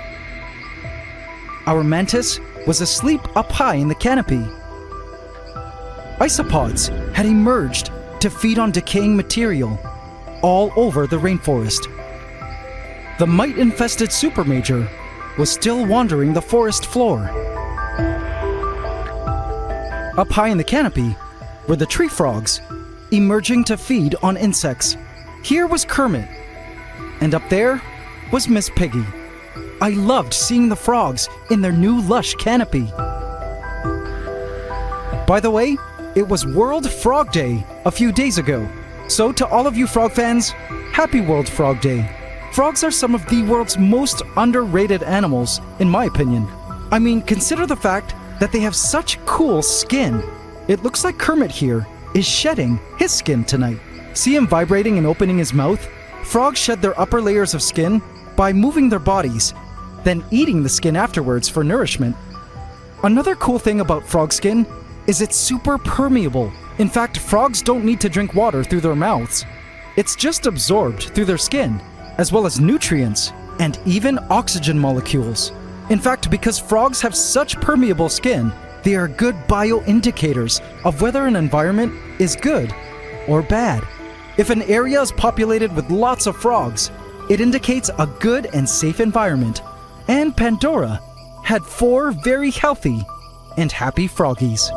Our mantis was asleep up high in the canopy. Isopods had emerged to feed on decaying material all over the rainforest. The mite-infested supermajor was still wandering the forest floor. Up high in the canopy were the tree frogs, emerging to feed on insects. Here was Kermit, and up there was Miss Piggy. I loved seeing the frogs in their new lush canopy. By the way, it was World Frog Day a few days ago, so to all of you frog fans, happy World Frog Day. Frogs are some of the world's most underrated animals, in my opinion. I mean, consider the fact that they have such cool skin. It looks like Kermit here is shedding his skin tonight. See him vibrating and opening his mouth? Frogs shed their upper layers of skin by moving their bodies, then eating the skin afterwards for nourishment. Another cool thing about frog skin is it's super permeable. In fact, frogs don't need to drink water through their mouths. It's just absorbed through their skin, as well as nutrients and even oxygen molecules. In fact, because frogs have such permeable skin, they are good bioindicators of whether an environment is good or bad. If an area is populated with lots of frogs, it indicates a good and safe environment. And Pandora had 4 very healthy and happy froggies.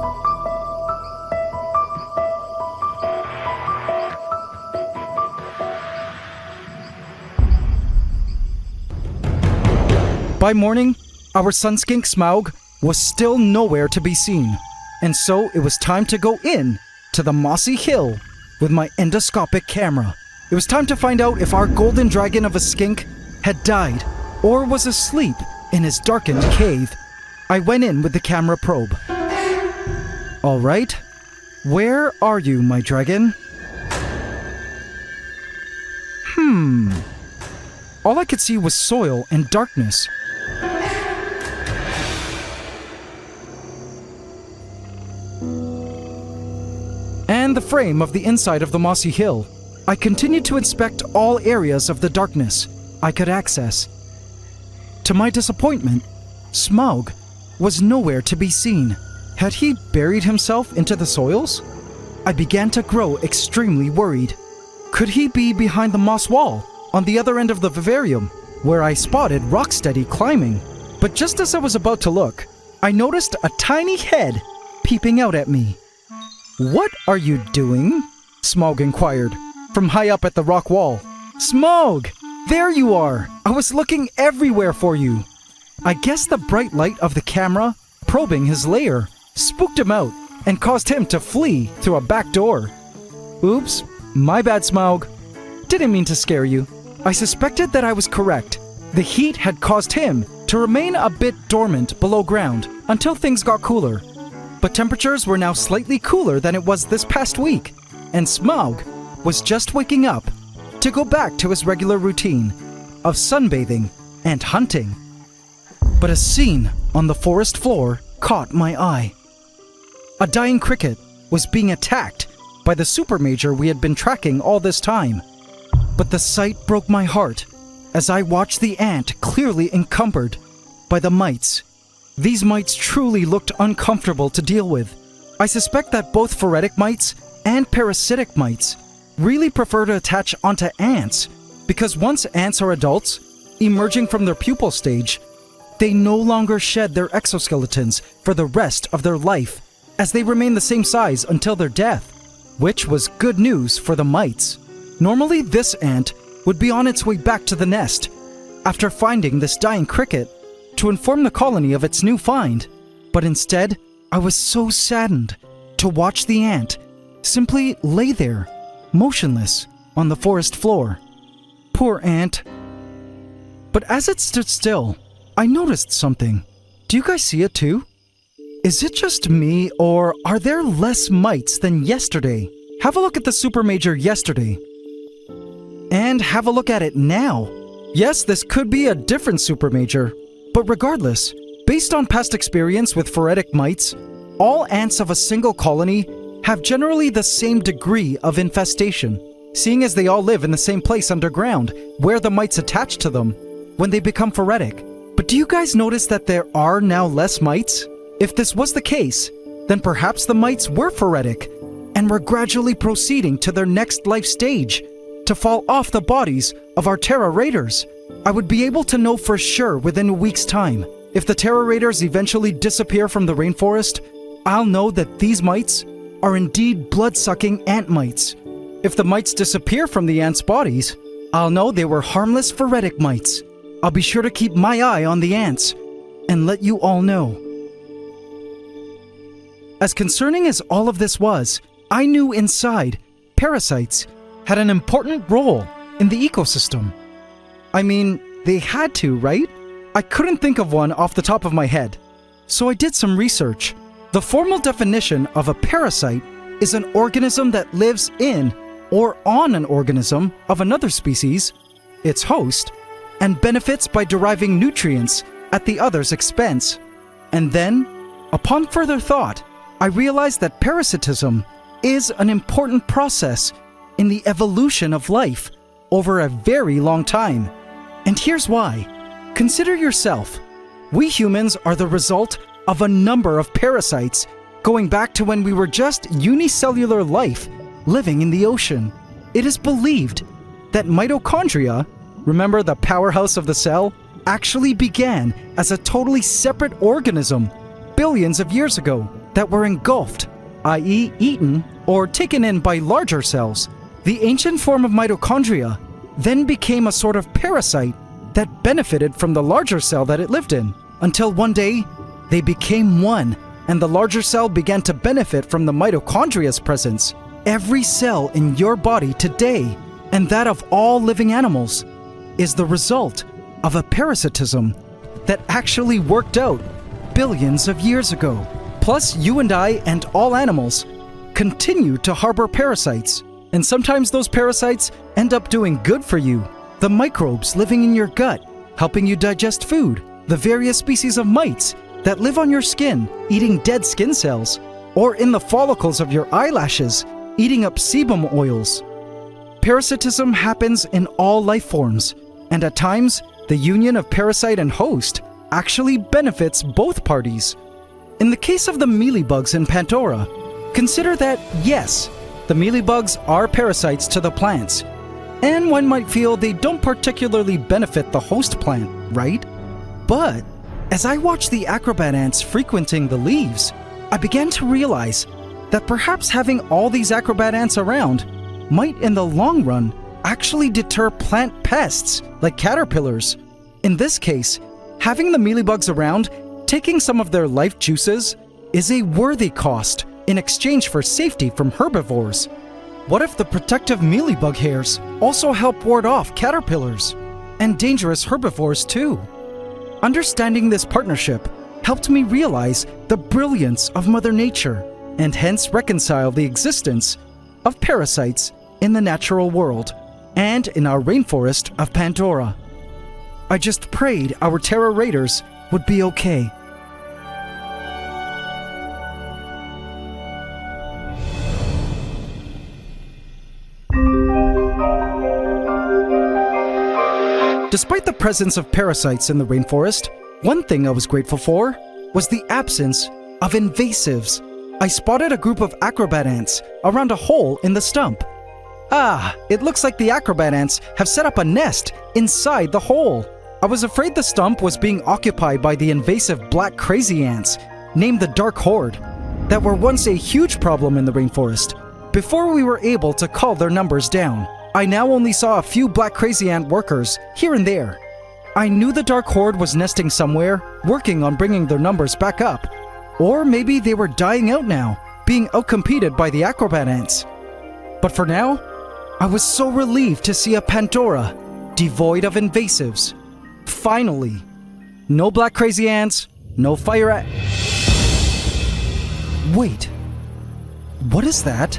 By morning, our sunskink Smaug was still nowhere to be seen, and so it was time to go in to the mossy hill with my endoscopic camera. It was time to find out if our golden dragon of a skink had died or was asleep in his darkened cave. I went in with the camera probe. All right, where are you, my dragon? All I could see was soil and darkness. And the frame of the inside of the mossy hill. I continued to inspect all areas of the darkness I could access. To my disappointment, Smaug was nowhere to be seen. Had he buried himself into the soils? I began to grow extremely worried. Could he be behind the moss wall on the other end of the vivarium, where I spotted Rocksteady climbing? But just as I was about to look, I noticed a tiny head peeping out at me. "What are you doing?" Smaug inquired, from high up at the rock wall. "Smaug! There you are! I was looking everywhere for you!" I guess the bright light of the camera, probing his lair, spooked him out and caused him to flee through a back door. Oops, my bad, Smaug. Didn't mean to scare you. I suspected that I was correct. The heat had caused him to remain a bit dormant below ground until things got cooler. But temperatures were now slightly cooler than it was this past week, and Smaug was just waking up to go back to his regular routine of sunbathing and hunting. But a scene on the forest floor caught my eye. A dying cricket was being attacked by the super major we had been tracking all this time. But the sight broke my heart as I watched the ant clearly encumbered by the mites. These mites truly looked uncomfortable to deal with. I suspect that both phoretic mites and parasitic mites really prefer to attach onto ants because once ants are adults, emerging from their pupal stage, they no longer shed their exoskeletons for the rest of their life, as they remain the same size until their death, which was good news for the mites. Normally, this ant would be on its way back to the nest after finding this dying cricket to inform the colony of its new find, but instead, I was so saddened to watch the ant simply lay there, motionless, on the forest floor. Poor ant. But as it stood still, I noticed something. Do you guys see it too? Is it just me, or are there less mites than yesterday? Have a look at the super major yesterday. And have a look at it now. Yes, this could be a different super major, but regardless, based on past experience with phoretic mites, all ants of a single colony have generally the same degree of infestation, seeing as they all live in the same place underground, where the mites attach to them when they become phoretic. But do you guys notice that there are now less mites? If this was the case, then perhaps the mites were phoretic and were gradually proceeding to their next life stage to fall off the bodies of our Terra Raiders. I would be able to know for sure within a week's time. If the Terra Raiders eventually disappear from the rainforest, I'll know that these mites are indeed blood-sucking ant mites. If the mites disappear from the ants' bodies, I'll know they were harmless phoretic mites. I'll be sure to keep my eye on the ants and let you all know. As concerning as all of this was, I knew inside, parasites had an important role in the ecosystem. I mean, they had to, right? I couldn't think of one off the top of my head, so I did some research. The formal definition of a parasite is an organism that lives in or on an organism of another species, its host, and benefits by deriving nutrients at the other's expense. And then, upon further thought, I realized that parasitism is an important process in the evolution of life over a very long time. And here's why. Consider yourself. We humans are the result of a number of parasites going back to when we were just unicellular life living in the ocean. It is believed that mitochondria, remember the powerhouse of the cell, actually began as a totally separate organism billions of years ago that were engulfed, i.e. eaten or taken in by larger cells. The ancient form of mitochondria then became a sort of parasite that benefited from the larger cell that it lived in, until one day they became one, and the larger cell began to benefit from the mitochondria's presence. Every cell in your body today, and that of all living animals, is the result of a parasitism that actually worked out billions of years ago. Plus, you and I and all animals continue to harbor parasites, and sometimes those parasites end up doing good for you. The microbes living in your gut, helping you digest food, the various species of mites that live on your skin, eating dead skin cells, or in the follicles of your eyelashes, eating up sebum oils. Parasitism happens in all life forms, and at times, the union of parasite and host actually benefits both parties. In the case of the mealybugs in Pandora, consider that, yes, The mealybugs are parasites to the plants, and one might feel they don't particularly benefit the host plant, right? But as I watched the acrobat ants frequenting the leaves, I began to realize that perhaps having all these acrobat ants around might in the long run actually deter plant pests like caterpillars. In this case, having the mealybugs around, taking some of their life juices, is a worthy cost in exchange for safety from herbivores. What if the protective mealybug hairs also help ward off caterpillars and dangerous herbivores too? Understanding this partnership helped me realize the brilliance of Mother Nature and hence reconcile the existence of parasites in the natural world and in our rainforest of Pandora. I just prayed our Terra Raiders would be okay. Despite the presence of parasites in the rainforest, one thing I was grateful for was the absence of invasives. I spotted a group of acrobat ants around a hole in the stump. Ah, it looks like the acrobat ants have set up a nest inside the hole. I was afraid the stump was being occupied by the invasive black crazy ants, named the Dark Horde, that were once a huge problem in the rainforest. Before we were able to cull their numbers down, I now only saw a few black crazy ant workers here and there. I knew the Dark Horde was nesting somewhere, working on bringing their numbers back up. Or maybe they were dying out now, being outcompeted by the acrobat ants. But for now, I was so relieved to see a Pandora devoid of invasives. Finally, no black crazy ants, no fire ant. Wait, what is that?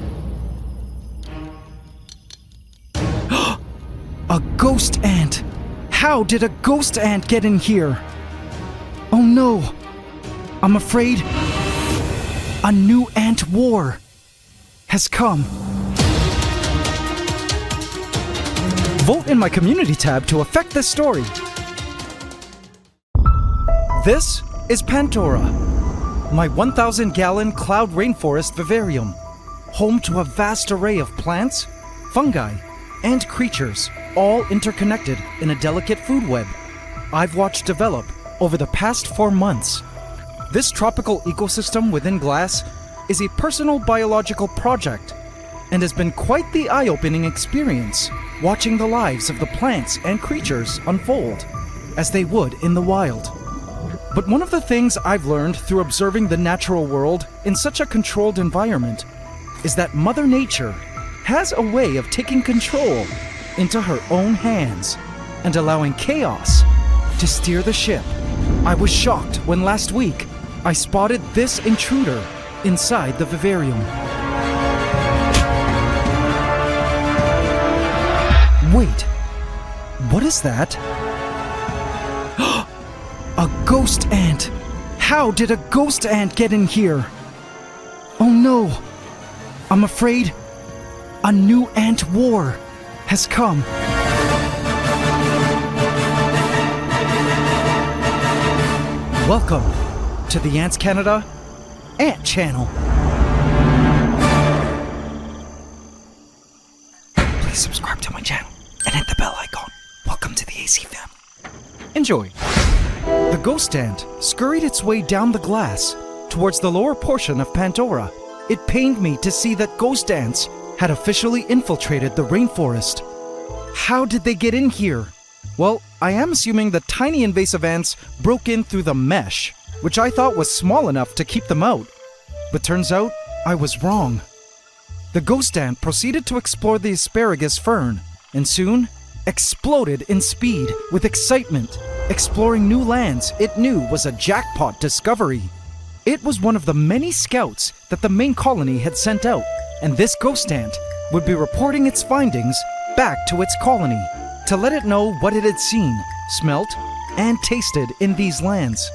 A ghost ant! How did a ghost ant get in here? Oh no! I'm afraid a new ant war has come. Vote in my community tab to affect this story. This is Pandora, my 1,000-gallon cloud rainforest vivarium, home to a vast array of plants, fungi, and creatures, all interconnected in a delicate food web I've watched develop over the past 4 months. This tropical ecosystem within glass is a personal biological project and has been quite the eye-opening experience watching the lives of the plants and creatures unfold as they would in the wild. But one of the things I've learned through observing the natural world in such a controlled environment is that Mother Nature has a way of taking control into her own hands and allowing chaos to steer the ship. I was shocked when last week I spotted this intruder inside the vivarium. Wait, what is that? A ghost ant! How did a ghost ant get in here? Oh no! I'm afraid a new ant war has come. Welcome to the AntsCanada Ant Channel. Please subscribe to my channel and hit the bell icon. Welcome to the AC family. Enjoy. The ghost ant scurried its way down the glass towards the lower portion of Pandora. It pained me to see that ghost ants had officially infiltrated the rainforest. How did they get in here? Well, I am assuming the tiny invasive ants broke in through the mesh, which I thought was small enough to keep them out. But turns out I was wrong. The ghost ant proceeded to explore the asparagus fern, and soon exploded in speed with excitement, exploring new lands it knew was a jackpot discovery. It was one of the many scouts that the main colony had sent out, and this ghost ant would be reporting its findings back to its colony to let it know what it had seen, smelt, and tasted in these lands.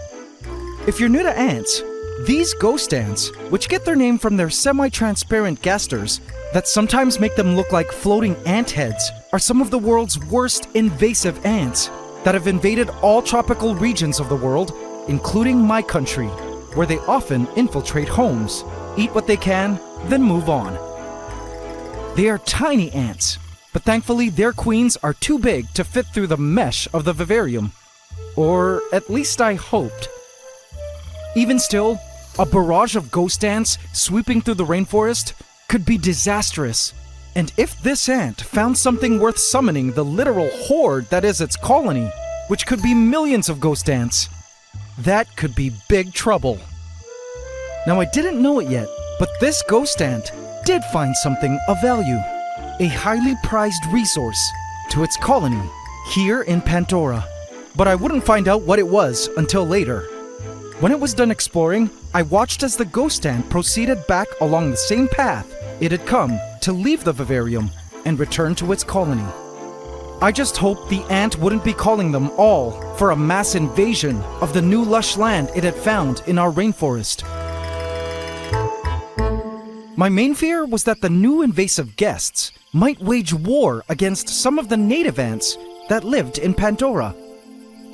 If you're new to ants, these ghost ants, which get their name from their semi-transparent gasters that sometimes make them look like floating ant heads, are some of the world's worst invasive ants that have invaded all tropical regions of the world, including my country, where they often infiltrate homes, eat what they can, then move on. They are tiny ants, but thankfully their queens are too big to fit through the mesh of the vivarium. Or at least I hoped. Even still, a barrage of ghost ants sweeping through the rainforest could be disastrous. And if this ant found something worth summoning the literal horde that is its colony, which could be millions of ghost ants, that could be big trouble. Now I didn't know it yet, but this ghost ant did find something of value, a highly prized resource to its colony here in Pandora. But I wouldn't find out what it was until later. When it was done exploring, I watched as the ghost ant proceeded back along the same path it had come to leave the vivarium and return to its colony. I just hoped the ant wouldn't be calling them all for a mass invasion of the new lush land it had found in our rainforest. My main fear was that the new invasive guests might wage war against some of the native ants that lived in Pandora.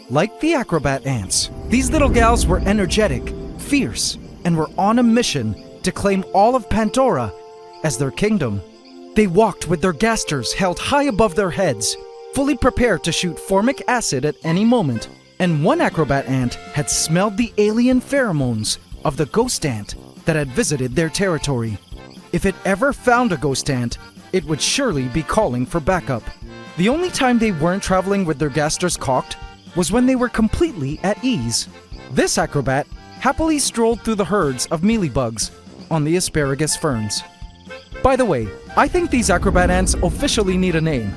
Like the acrobat ants, these little gals were energetic, fierce, and were on a mission to claim all of Pandora as their kingdom. They walked with their gasters held high above their heads, fully prepared to shoot formic acid at any moment. And one acrobat ant had smelled the alien pheromones of the ghost ant that had visited their territory. If it ever found a ghost ant, it would surely be calling for backup. The only time they weren't traveling with their gasters cocked was when they were completely at ease. This acrobat happily strolled through the herds of mealybugs on the asparagus ferns. By the way, I think these acrobat ants officially need a name.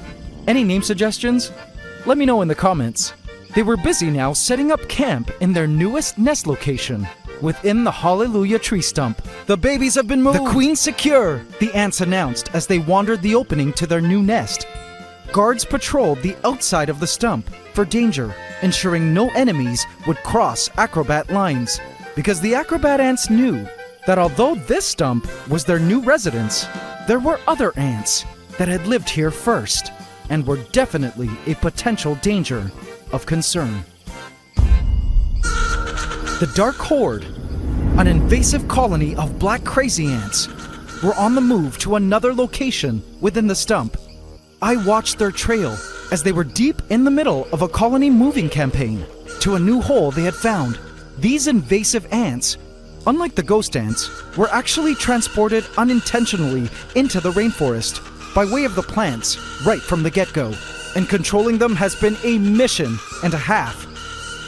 Any name suggestions? Let me know in the comments. They were busy now setting up camp in their newest nest location, within the Hallelujah tree stump. The babies have been moved! The queen's secure! The ants announced as they wandered the opening to their new nest. Guards patrolled the outside of the stump for danger, ensuring no enemies would cross acrobat lines. Because the acrobat ants knew that although this stump was their new residence, there were other ants that had lived here first and were definitely a potential danger of concern. The Dark Horde, an invasive colony of black crazy ants, were on the move to another location within the stump. I watched their trail as they were deep in the middle of a colony moving campaign to a new hole they had found. These invasive ants, unlike the ghost ants, were actually transported unintentionally into the rainforest by way of the plants right from the get-go, and controlling them has been a mission and a half.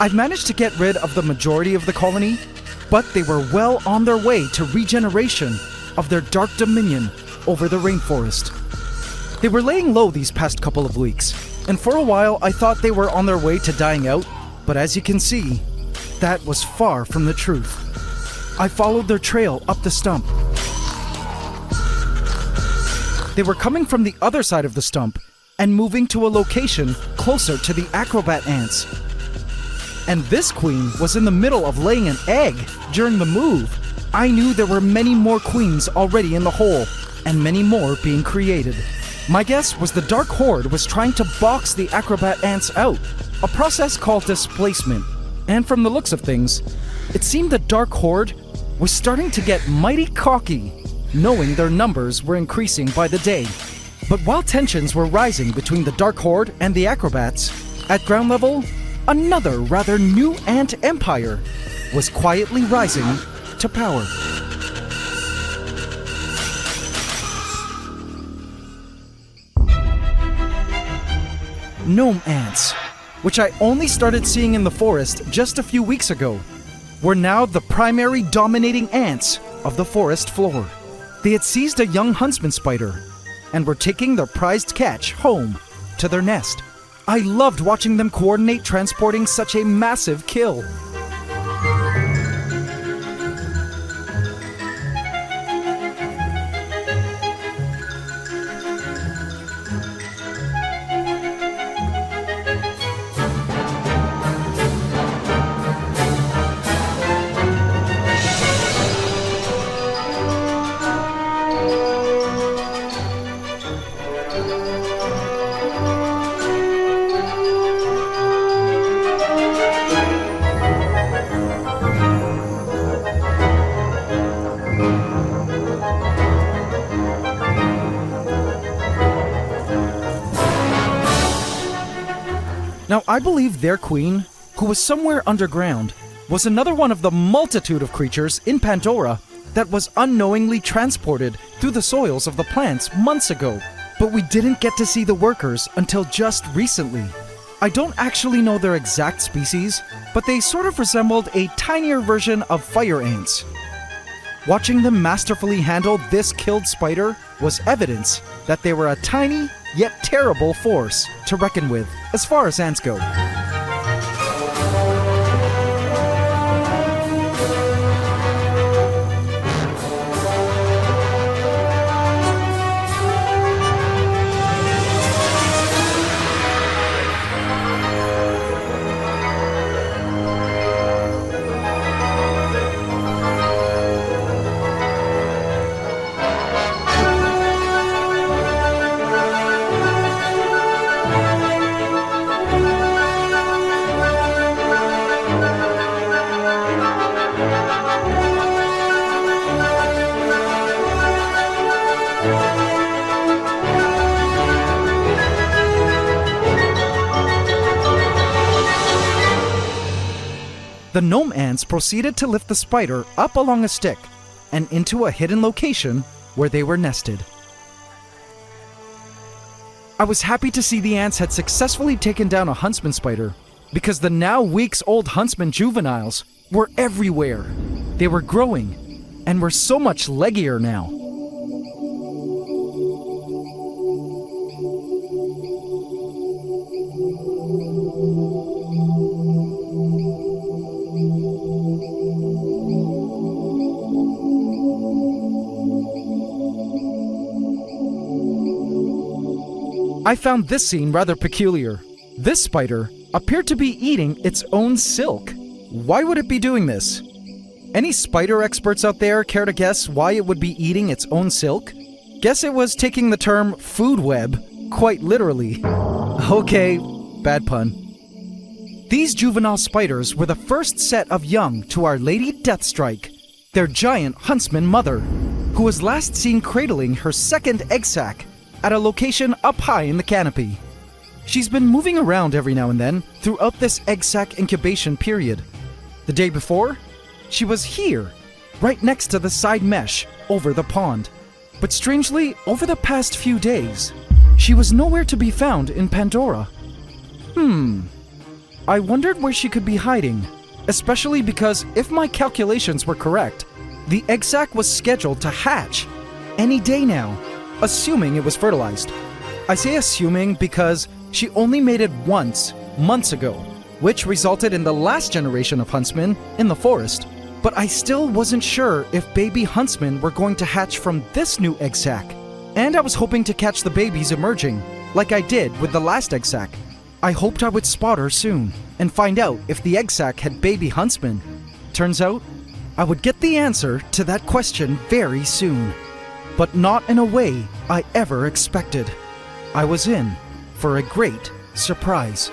I've managed to get rid of the majority of the colony, but they were well on their way to regeneration of their dark dominion over the rainforest. They were laying low these past couple of weeks, and for a while I thought they were on their way to dying out, but as you can see, that was far from the truth. I followed their trail up the stump. They were coming from the other side of the stump and moving to a location closer to the acrobat ants. And this queen was in the middle of laying an egg during the move. I knew there were many more queens already in the hole, and many more being created. My guess was the Dark Horde was trying to box the acrobat ants out, a process called displacement. And from the looks of things, it seemed the Dark Horde was starting to get mighty cocky, knowing their numbers were increasing by the day. But while tensions were rising between the Dark Horde and the acrobats, at ground level, another rather new ant empire was quietly rising to power. Gnome ants, which I only started seeing in the forest just a few weeks ago, were now the primary dominating ants of the forest floor. They had seized a young huntsman spider and were taking their prized catch home to their nest. I loved watching them coordinate transporting such a massive kill. Now, I believe their queen, who was somewhere underground, was another one of the multitude of creatures in Pandora that was unknowingly transported through the soils of the plants months ago. But we didn't get to see the workers until just recently. I don't actually know their exact species, but they sort of resembled a tinier version of fire ants. Watching them masterfully handle this killed spider was evidence that they were a tiny yet terrible force to reckon with as far as ants go. The gnome ants proceeded to lift the spider up along a stick and into a hidden location where they were nested. I was happy to see the ants had successfully taken down a huntsman spider, because the now weeks-old huntsman juveniles were everywhere. They were growing and were so much leggier now. I found this scene rather peculiar. This spider appeared to be eating its own silk. Why would it be doing this? Any spider experts out there care to guess why it would be eating its own silk? Guess it was taking the term food web quite literally. Okay, bad pun. These juvenile spiders were the first set of young to Our Lady Deathstrike, their giant huntsman mother, who was last seen cradling her second egg sac at a location up high in the canopy. She's been moving around every now and then throughout this egg sac incubation period. The day before, she was here, right next to the side mesh over the pond. But strangely, over the past few days, she was nowhere to be found in Pandora. I wondered where she could be hiding, especially because if my calculations were correct, the egg sac was scheduled to hatch any day now, assuming it was fertilized. I say assuming because she only mated once, months ago, which resulted in the last generation of huntsmen in the forest. But I still wasn't sure if baby huntsmen were going to hatch from this new egg sac. And I was hoping to catch the babies emerging, like I did with the last egg sac. I hoped I would spot her soon and find out if the egg sac had baby huntsmen. Turns out, I would get the answer to that question very soon. But not in a way I ever expected. I was in for a great surprise.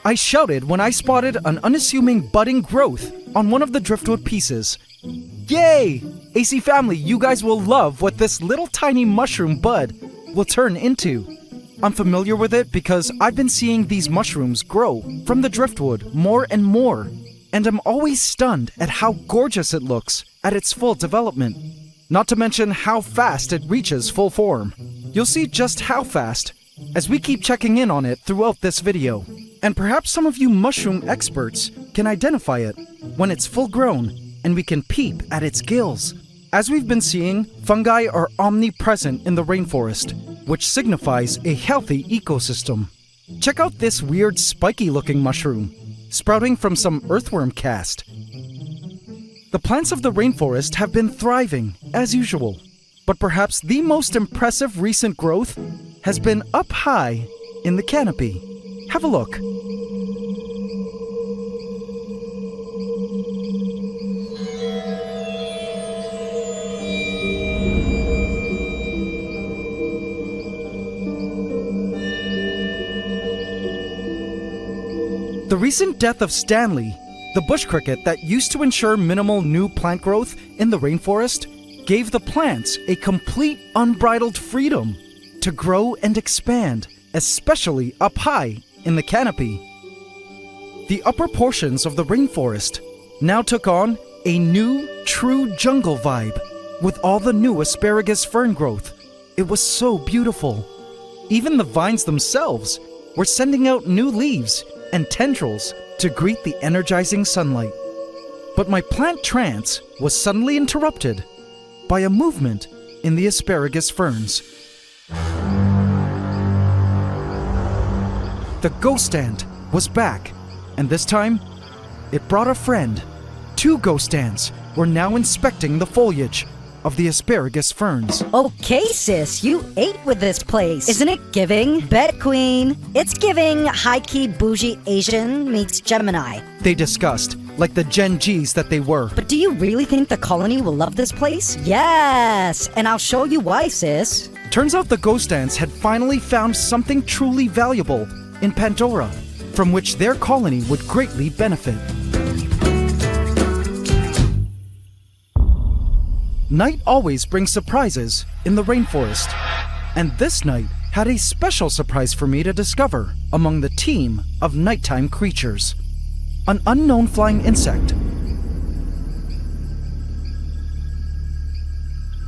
I shouted when I spotted an unassuming budding growth on one of the driftwood pieces. Yay! AC family, you guys will love what this little tiny mushroom bud will turn into. I'm familiar with it because I've been seeing these mushrooms grow from the driftwood more and more, and I'm always stunned at how gorgeous it looks at its full development. Not to mention how fast it reaches full form. You'll see just how fast as we keep checking in on it throughout this video. And perhaps some of you mushroom experts can identify it when it's full grown and we can peep at its gills. As we've been seeing, fungi are omnipresent in the rainforest, which signifies a healthy ecosystem. Check out this weird spiky looking mushroom, sprouting from some earthworm cast. The plants of the rainforest have been thriving, as usual, but perhaps the most impressive recent growth has been up high in the canopy. Have a look. The recent death of Stanley, the bush cricket that used to ensure minimal new plant growth in the rainforest, gave the plants a complete unbridled freedom to grow and expand especially up high in the canopy. The upper portions of the rainforest now took on a new, true jungle vibe with all the new asparagus fern growth. It was so beautiful. Even the vines themselves were sending out new leaves and tendrils to greet the energizing sunlight. But my plant trance was suddenly interrupted by a movement in the asparagus ferns. The ghost ant was back, and this time, it brought a friend. 2 ghost ants were now inspecting the foliage of the asparagus ferns. Okay, sis, you ate with this place. Isn't it giving? Bet Queen. It's giving high-key bougie Asian meets Gemini. They discussed, like the Gen Gs that they were. But do you really think the colony will love this place? Yes, and I'll show you why, sis. Turns out the ghost ants had finally found something truly valuable in Pandora, from which their colony would greatly benefit. Night always brings surprises in the rainforest, and this night had a special surprise for me to discover among the team of nighttime creatures. An unknown flying insect.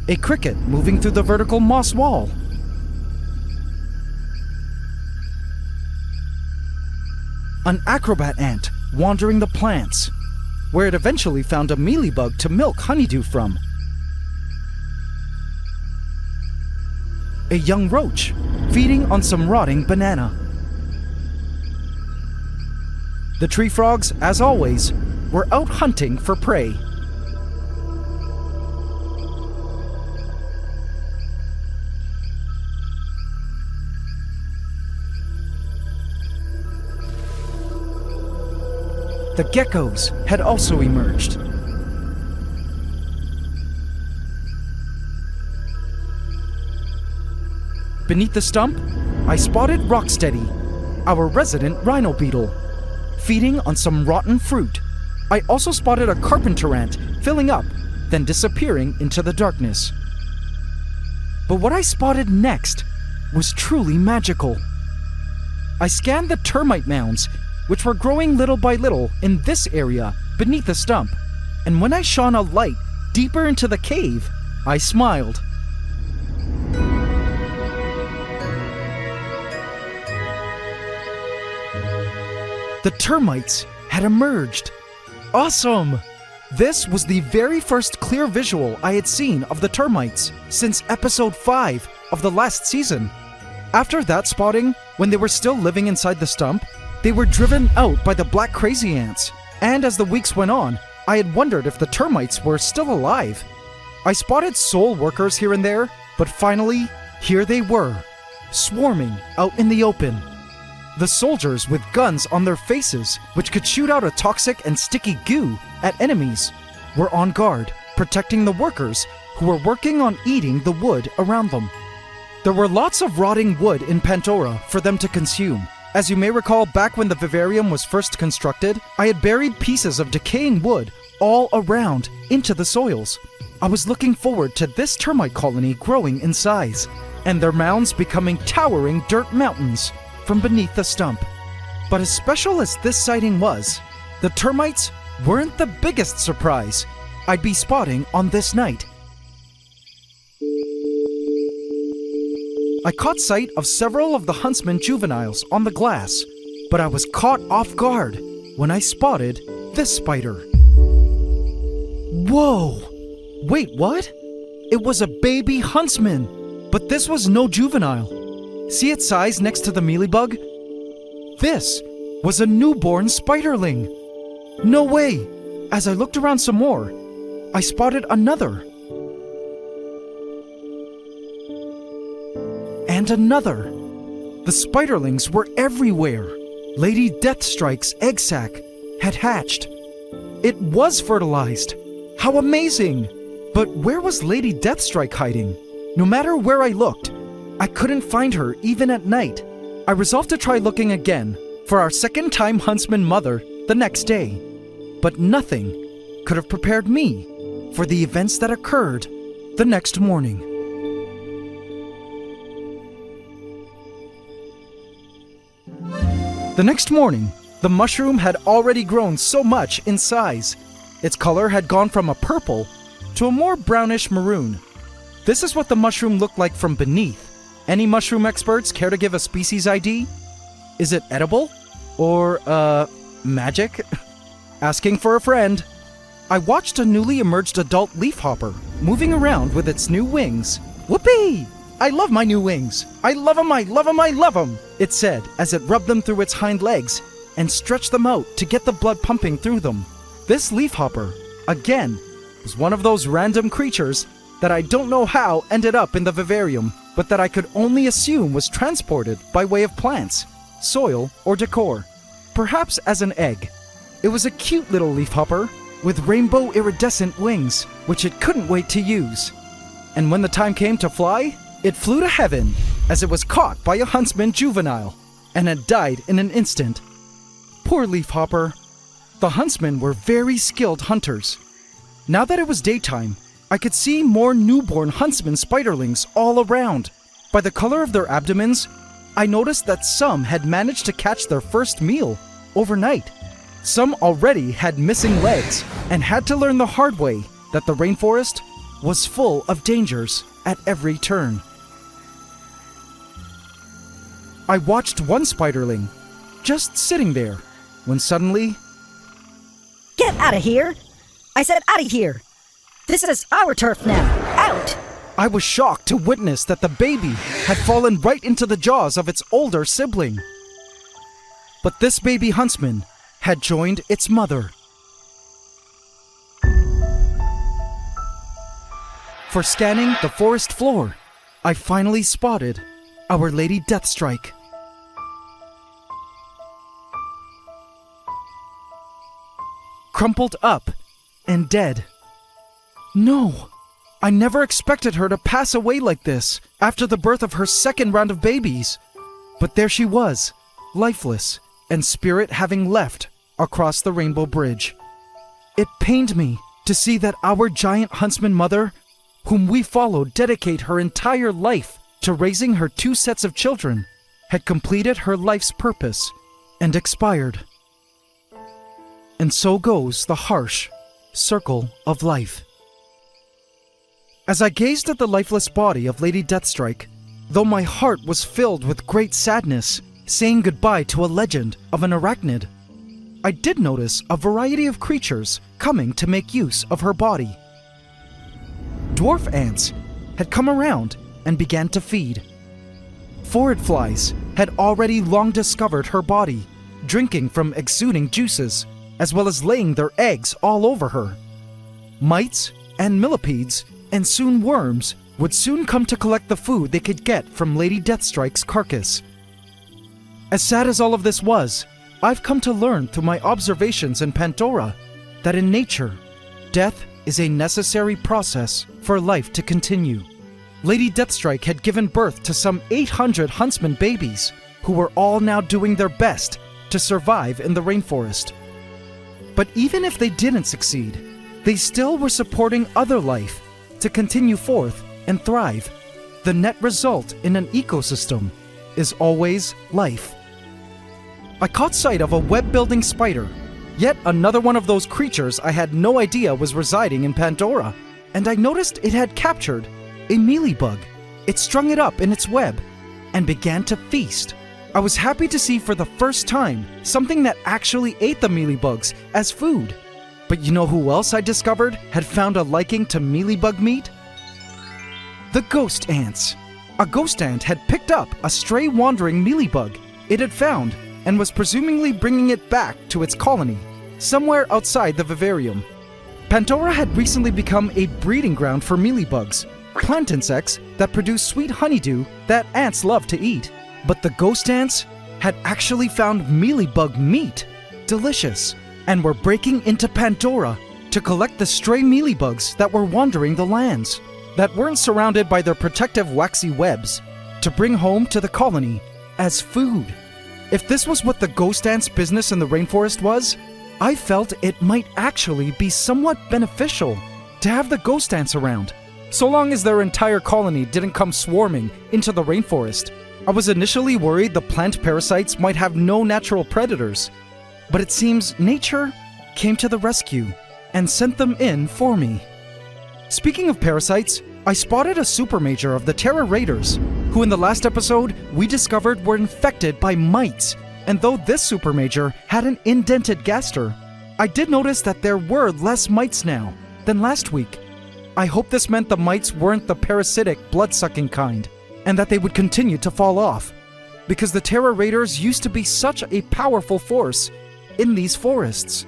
A cricket moving through the vertical moss wall. An acrobat ant wandering the plants, where it eventually found a mealybug to milk honeydew from. A young roach feeding on some rotting banana. The tree frogs, as always, were out hunting for prey. The geckos had also emerged. Beneath the stump, I spotted Rocksteady, our resident rhino beetle, feeding on some rotten fruit. I also spotted a carpenter ant filling up, then disappearing into the darkness. But what I spotted next was truly magical. I scanned the termite mounds, which were growing little by little in this area beneath the stump, and when I shone a light deeper into the cave, I smiled. The termites had emerged. Awesome! This was the very first clear visual I had seen of the termites since episode 5 of the last season. After that spotting, when they were still living inside the stump, they were driven out by the black crazy ants, and as the weeks went on, I had wondered if the termites were still alive. I spotted soul workers here and there, but finally, here they were, swarming out in the open. The soldiers with guns on their faces, which could shoot out a toxic and sticky goo at enemies, were on guard, protecting the workers who were working on eating the wood around them. There were lots of rotting wood in Pandora for them to consume. As you may recall, back when the Vivarium was first constructed, I had buried pieces of decaying wood all around into the soils. I was looking forward to this termite colony growing in size, and their mounds becoming towering dirt mountains from beneath the stump. But as special as this sighting was, the termites weren't the biggest surprise I'd be spotting on this night. I caught sight of several of the huntsman juveniles on the glass, but I was caught off guard when I spotted this spider. Whoa! Wait, what? It was a baby huntsman, but this was no juvenile. See its size next to the mealybug? This was a newborn spiderling. No way! As I looked around some more, I spotted another. And another. The spiderlings were everywhere. Lady Deathstrike's egg sac had hatched. It was fertilized. How amazing! But where was Lady Deathstrike hiding? No matter where I looked, I couldn't find her even at night. I resolved to try looking again for our second-time huntsman mother the next day. But nothing could have prepared me for the events that occurred the next morning. The next morning, the mushroom had already grown so much in size. Its color had gone from a purple to a more brownish maroon. This is what the mushroom looked like from beneath. Any mushroom experts care to give a species ID? Is it edible? Or, magic? Asking for a friend. I watched a newly emerged adult leafhopper moving around with its new wings. Whoopee! I love my new wings. I love 'em, I love 'em, I love 'em, it said as it rubbed them through its hind legs and stretched them out to get the blood pumping through them. This leafhopper, again, was one of those random creatures that I don't know how ended up in the vivarium, but that I could only assume was transported by way of plants, soil, or decor. Perhaps as an egg. It was a cute little leafhopper with rainbow iridescent wings, which it couldn't wait to use. And when the time came to fly, it flew to heaven as it was caught by a huntsman juvenile and had died in an instant. Poor leafhopper. The huntsmen were very skilled hunters. Now that it was daytime, I could see more newborn huntsman spiderlings all around. By the color of their abdomens, I noticed that some had managed to catch their first meal overnight. Some already had missing legs and had to learn the hard way that the rainforest was full of dangers at every turn. I watched one spiderling just sitting there when suddenly, Get out of here! I said out of here! This is our turf now! Out! I was shocked to witness that the baby had fallen right into the jaws of its older sibling. But this baby huntsman had joined its mother. For scanning the forest floor, I finally spotted Our Lady Deathstrike. Crumpled up and dead. No, I never expected her to pass away like this after the birth of her second round of babies. But there she was, lifeless, and spirit having left across the Rainbow Bridge. It pained me to see that our giant huntsman mother, whom we followed dedicate her entire life to raising her 2 sets of children, had completed her life's purpose and expired. And so goes the harsh circle of life. As I gazed at the lifeless body of Lady Deathstrike, though my heart was filled with great sadness, saying goodbye to a legend of an arachnid, I did notice a variety of creatures coming to make use of her body. Dwarf ants had come around and began to feed. Phorid flies had already long discovered her body, drinking from exuding juices, as well as laying their eggs all over her. Mites and millipedes and soon worms would soon come to collect the food they could get from Lady Deathstrike's carcass. As sad as all of this was, I've come to learn through my observations in Pandora that in nature, death is a necessary process for life to continue. Lady Deathstrike had given birth to some 800 huntsman babies who were all now doing their best to survive in the rainforest. But even if they didn't succeed, they still were supporting other life to continue forth and thrive. The net result in an ecosystem is always life. I caught sight of a web-building spider, yet another one of those creatures I had no idea was residing in Pandora, and I noticed it had captured a mealybug. It strung it up in its web and began to feast. I was happy to see for the first time something that actually ate the mealybugs as food. But you know who else I discovered had found a liking to mealybug meat? The ghost ants. A ghost ant had picked up a stray wandering mealybug it had found and was presumably bringing it back to its colony, somewhere outside the vivarium. Pandora had recently become a breeding ground for mealybugs, plant insects that produce sweet honeydew that ants love to eat. But the ghost ants had actually found mealybug meat delicious and were breaking into Pandora to collect the stray mealybugs that were wandering the lands, that weren't surrounded by their protective waxy webs, to bring home to the colony as food. If this was what the ghost ants' business in the rainforest was, I felt it might actually be somewhat beneficial to have the ghost ants around, so long as their entire colony didn't come swarming into the rainforest, I was initially worried the plant parasites might have no natural predators, but it seems nature came to the rescue and sent them in for me. Speaking of parasites, I spotted a super major of the Terra Raiders, who in the last episode we discovered were infected by mites, and though this super major had an indented gaster, I did notice that there were less mites now than last week. I hope this meant the mites weren't the parasitic, blood-sucking kind, and that they would continue to fall off, because the Terra Raiders used to be such a powerful force in these forests,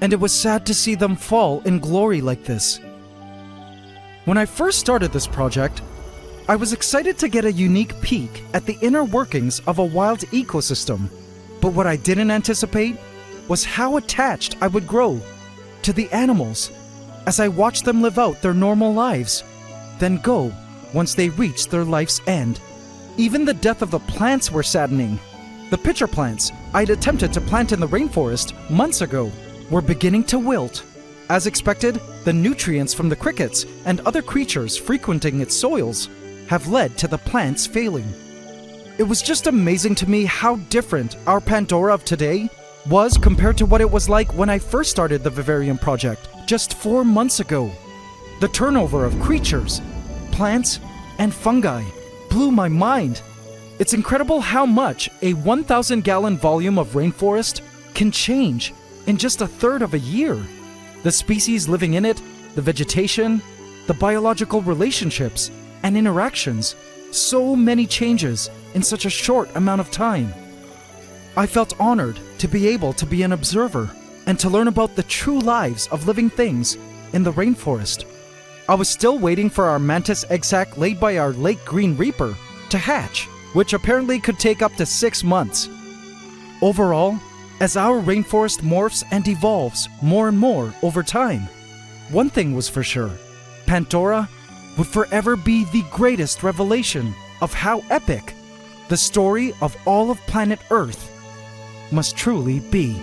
and it was sad to see them fall in glory like this. When I first started this project, I was excited to get a unique peek at the inner workings of a wild ecosystem, but what I didn't anticipate was how attached I would grow to the animals as I watched them live out their normal lives, then go once they reached their life's end. Even the death of the plants were saddening. The pitcher plants I'd attempted to plant in the rainforest months ago were beginning to wilt. As expected, the nutrients from the crickets and other creatures frequenting its soils have led to the plants failing. It was just amazing to me how different our Pandora of today was compared to what it was like when I first started the Vivarium project just 4 months ago. The turnover of creatures, plants, and fungi blew my mind. It's incredible how much a 1,000-gallon volume of rainforest can change in just a third of a year. The species living in it, the vegetation, the biological relationships and interactions, so many changes in such a short amount of time. I felt honored to be able to be an observer and to learn about the true lives of living things in the rainforest. I was still waiting for our mantis egg sac laid by our late green reaper to hatch, which apparently could take up to 6 months. Overall, as our rainforest morphs and evolves more and more over time, one thing was for sure: Pandora would forever be the greatest revelation of how epic the story of all of planet Earth must truly be.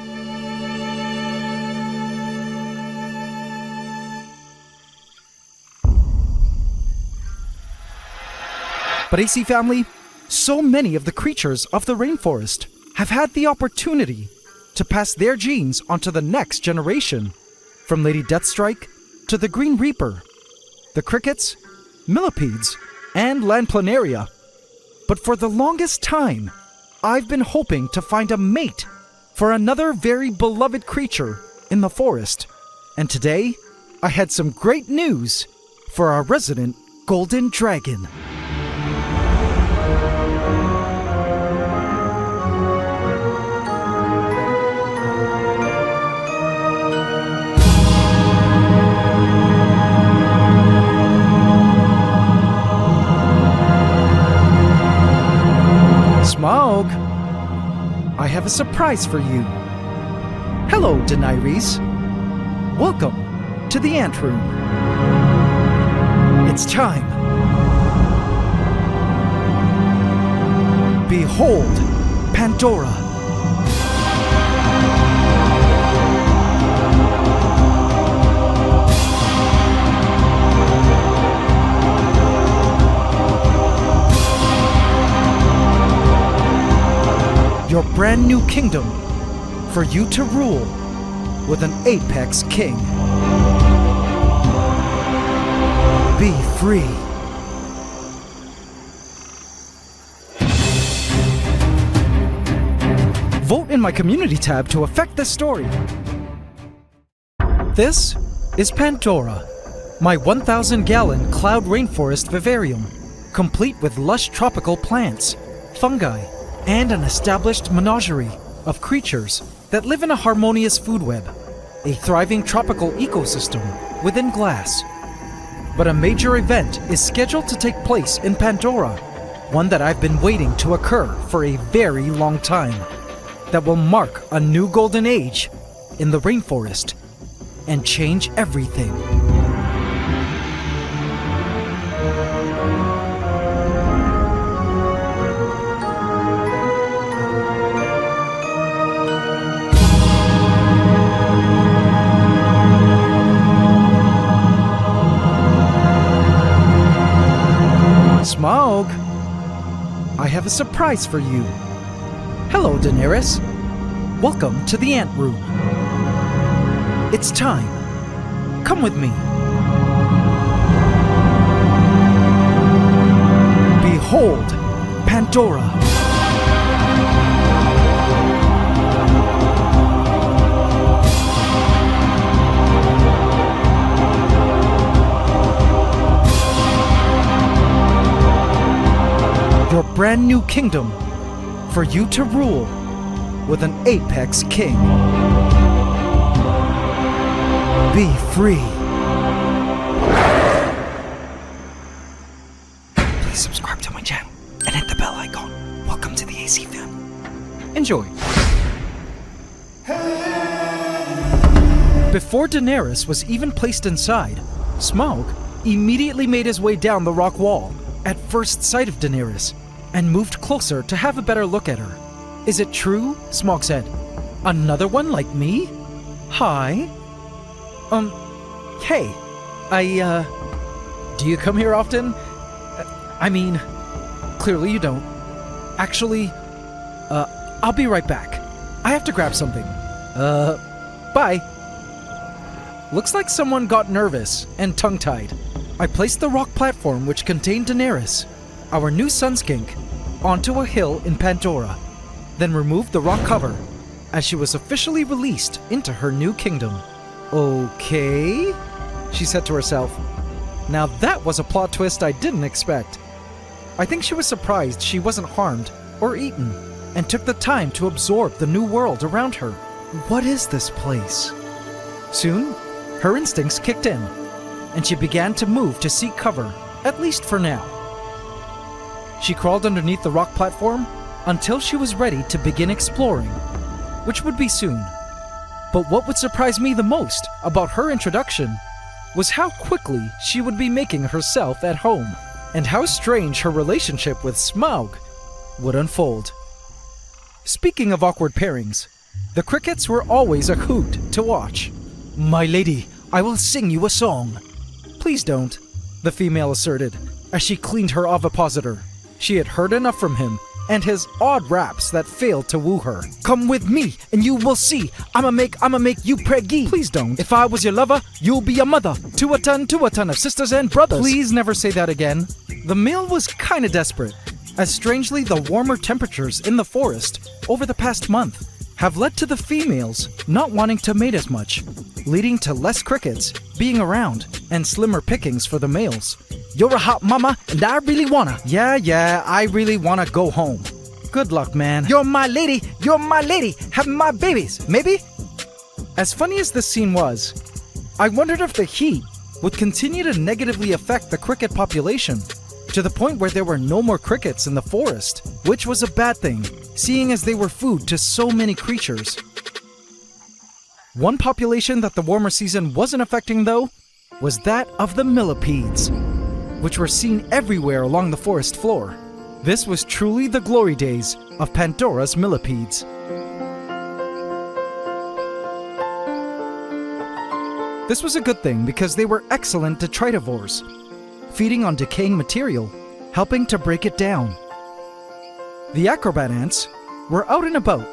But AC family, so many of the creatures of the rainforest have had the opportunity to pass their genes onto the next generation, from Lady Deathstrike to the Green Reaper, the crickets, millipedes, and land planaria. But for the longest time, I've been hoping to find a mate for another very beloved creature in the forest. And today, I had some great news for our resident golden dragon. Smaug, I have a surprise for you. Hello, Daenerys. Welcome to the Ant Room. It's time. Behold, Pandora. Your brand new kingdom for you to rule with an apex king. Be free. Vote in my community tab to affect this story. This is Pandora, my 1,000-gallon cloud rainforest vivarium, complete with lush tropical plants, fungi, and an established menagerie of creatures that live in a harmonious food web, a thriving tropical ecosystem within glass. But a major event is scheduled to take place in Pandora, one that I've been waiting to occur for a very long time, that will mark a new golden age in the rainforest and change everything. Smaug, I have have a surprise for you. Hello, Daenerys. Welcome to the Ant Room. It's time. Come with me. Behold, Pandora. Your brand new kingdom for you to rule with an apex king. Be free. Please subscribe to my channel and hit the bell icon. Welcome to the AC fam. Enjoy. Before Daenerys was even placed inside, Smaug immediately made his way down the rock wall at first sight of Daenerys and moved closer to have a better look at her. Is it true? Smaug said. Another one like me? Hi. Hey. Do you come here often? I mean, clearly you don't. Actually, I'll be right back. I have to grab something. Bye. Looks like someone got nervous and tongue-tied. I placed the rock platform which contained Daenerys, our new Sunskink, onto a hill in Pandora, then removed the rock cover as she was officially released into her new kingdom. Okay, she said to herself. Now that was a plot twist I didn't expect. I think she was surprised she wasn't harmed or eaten and took the time to absorb the new world around her. What is this place? Soon, her instincts kicked in, and she began to move to seek cover, at least for now. She crawled underneath the rock platform until she was ready to begin exploring, which would be soon. But what would surprise me the most about her introduction was how quickly she would be making herself at home, and how strange her relationship with Smaug would unfold. Speaking of awkward pairings, the crickets were always a hoot to watch. My lady, I will sing you a song. Please don't, the female asserted as she cleaned her ovipositor. She had heard enough from him and his odd raps that failed to woo her. Come with me and you will see. I'ma make you preggy. Please don't. If I was your lover, you'll be a mother to a ton of sisters and brothers. Please never say that again. The male was kinda desperate, as strangely the warmer temperatures in the forest over the past month have led to the females not wanting to mate as much, leading to less crickets being around and slimmer pickings for the males. You're a hot mama, and I really wanna. Yeah, I really wanna go home. Good luck, man. You're my lady, have my babies, maybe? As funny as this scene was, I wondered if the heat would continue to negatively affect the cricket population, to the point where there were no more crickets in the forest, which was a bad thing, seeing as they were food to so many creatures. One population that the warmer season wasn't affecting, though, was that of the millipedes, which were seen everywhere along the forest floor. This was truly the glory days of Pandora's millipedes. This was a good thing because they were excellent detritivores, feeding on decaying material, helping to break it down. The acrobat ants were out and about,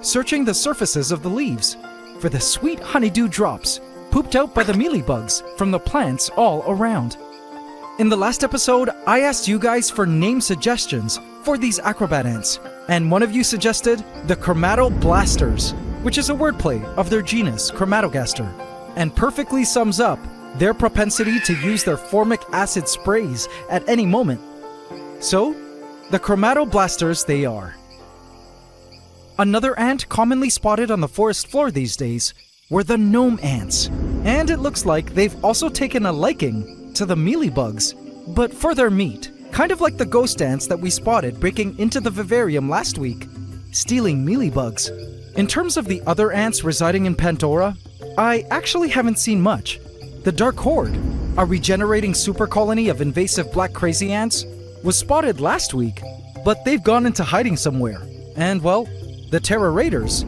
searching the surfaces of the leaves for the sweet honeydew drops pooped out by the mealybugs from the plants all around. In the last episode, I asked you guys for name suggestions for these acrobat ants, and one of you suggested the chromatoblasters, which is a wordplay of their genus Chromatogaster, and perfectly sums up their propensity to use their formic acid sprays at any moment. So, the chromatoblasters they are. Another ant commonly spotted on the forest floor these days were the gnome ants, and it looks like they've also taken a liking to the mealybugs, but for their meat, kind of like the ghost ants that we spotted breaking into the Vivarium last week, stealing mealybugs. In terms of the other ants residing in Pandora, I actually haven't seen much. The Dark Horde, a regenerating super colony of invasive black crazy ants, was spotted last week, but they've gone into hiding somewhere. And well, the Terror Raiders,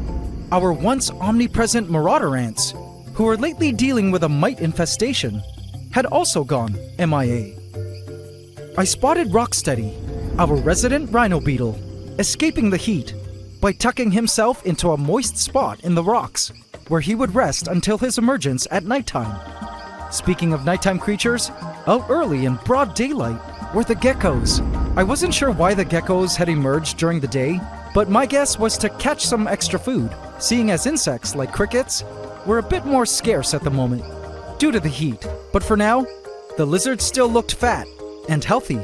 our once omnipresent marauder ants, who were lately dealing with a mite infestation, had also gone MIA. I spotted Rocksteady, our resident rhino beetle, escaping the heat by tucking himself into a moist spot in the rocks, where he would rest until his emergence at nighttime. Speaking of nighttime creatures, out early in broad daylight were the geckos. I wasn't sure why the geckos had emerged during the day, but my guess was to catch some extra food, seeing as insects like crickets were a bit more scarce at the moment due to the heat. But for now, the lizard still looked fat and healthy.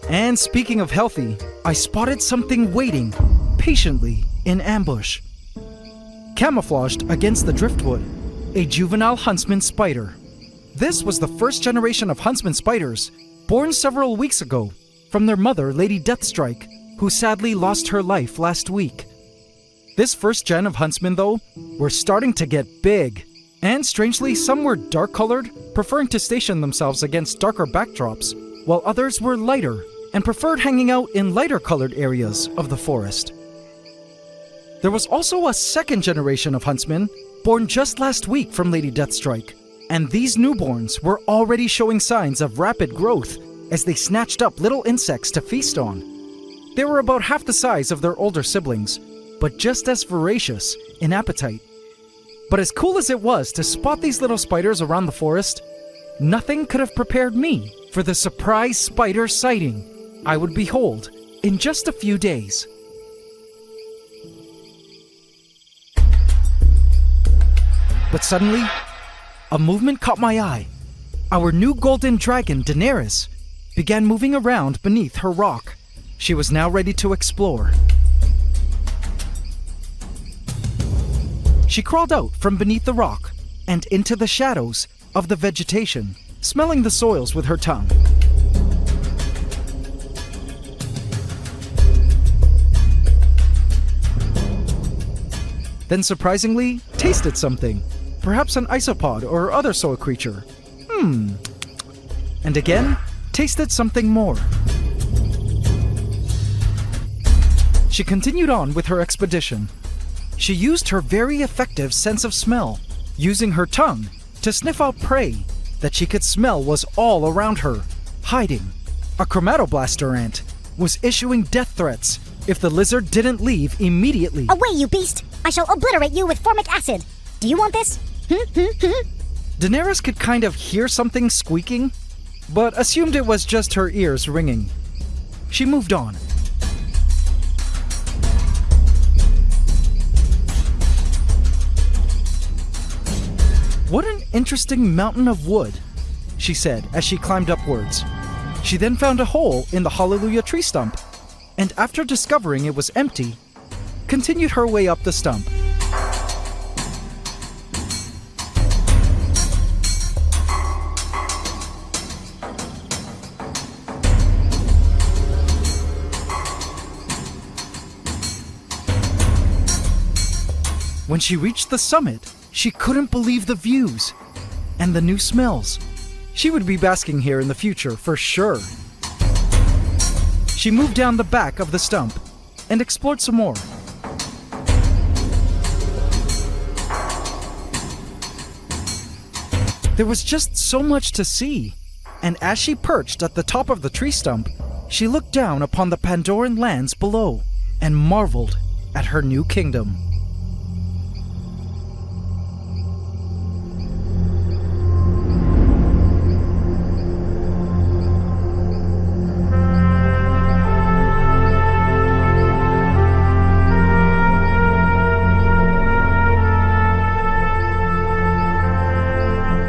And speaking of healthy, I spotted something waiting patiently in ambush. Camouflaged against the driftwood, a juvenile huntsman spider. This was the first generation of huntsman spiders, born several weeks ago from their mother, Lady Deathstrike, who sadly lost her life last week. This first gen of huntsmen, though, were starting to get big, and strangely, some were dark-colored, preferring to station themselves against darker backdrops, while others were lighter and preferred hanging out in lighter-colored areas of the forest. There was also a second generation of huntsmen, born just last week from Lady Deathstrike, and these newborns were already showing signs of rapid growth as they snatched up little insects to feast on. They were about half the size of their older siblings, but just as voracious in appetite. But as cool as it was to spot these little spiders around the forest, nothing could have prepared me for the surprise spider sighting I would behold in just a few days. But suddenly, a movement caught my eye. Our new golden dragon, Daenerys, began moving around beneath her rock. She was now ready to explore. She crawled out from beneath the rock and into the shadows of the vegetation, smelling the soils with her tongue. Then surprisingly, tasted something. Perhaps an isopod or other soil creature. And again, tasted something more. She continued on with her expedition. She used her very effective sense of smell, using her tongue to sniff out prey that she could smell was all around her, hiding. A chromatoblaster ant was issuing death threats if the lizard didn't leave immediately. Away, you beast! I shall obliterate you with formic acid! Do you want this? Daenerys could kind of hear something squeaking, but assumed it was just her ears ringing. She moved on. "What an interesting mountain of wood," she said as she climbed upwards. She then found a hole in the Hallelujah tree stump, and after discovering it was empty, continued her way up the stump. When she reached the summit, she couldn't believe the views and the new smells. She would be basking here in the future for sure. She moved down the back of the stump and explored some more. There was just so much to see, and as she perched at the top of the tree stump, she looked down upon the Pandoran lands below and marveled at her new kingdom.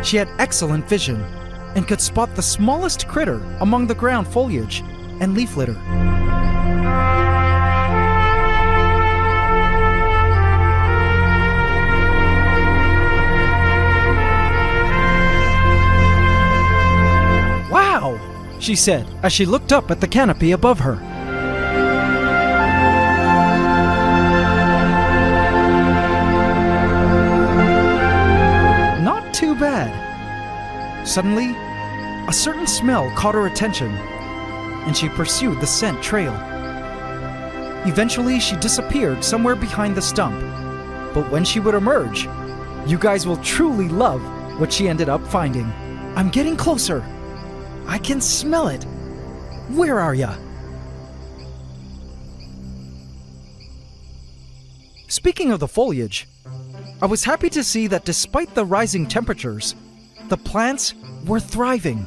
She had excellent vision and could spot the smallest critter among the ground foliage and leaf litter. "Wow!" she said as she looked up at the canopy above her. Not too bad. Suddenly, a certain smell caught her attention, and she pursued the scent trail. Eventually, she disappeared somewhere behind the stump, but when she would emerge, you guys will truly love what she ended up finding. "I'm getting closer. I can smell it. Where are ya?" Speaking of the foliage, I was happy to see that despite the rising temperatures, the plants were thriving.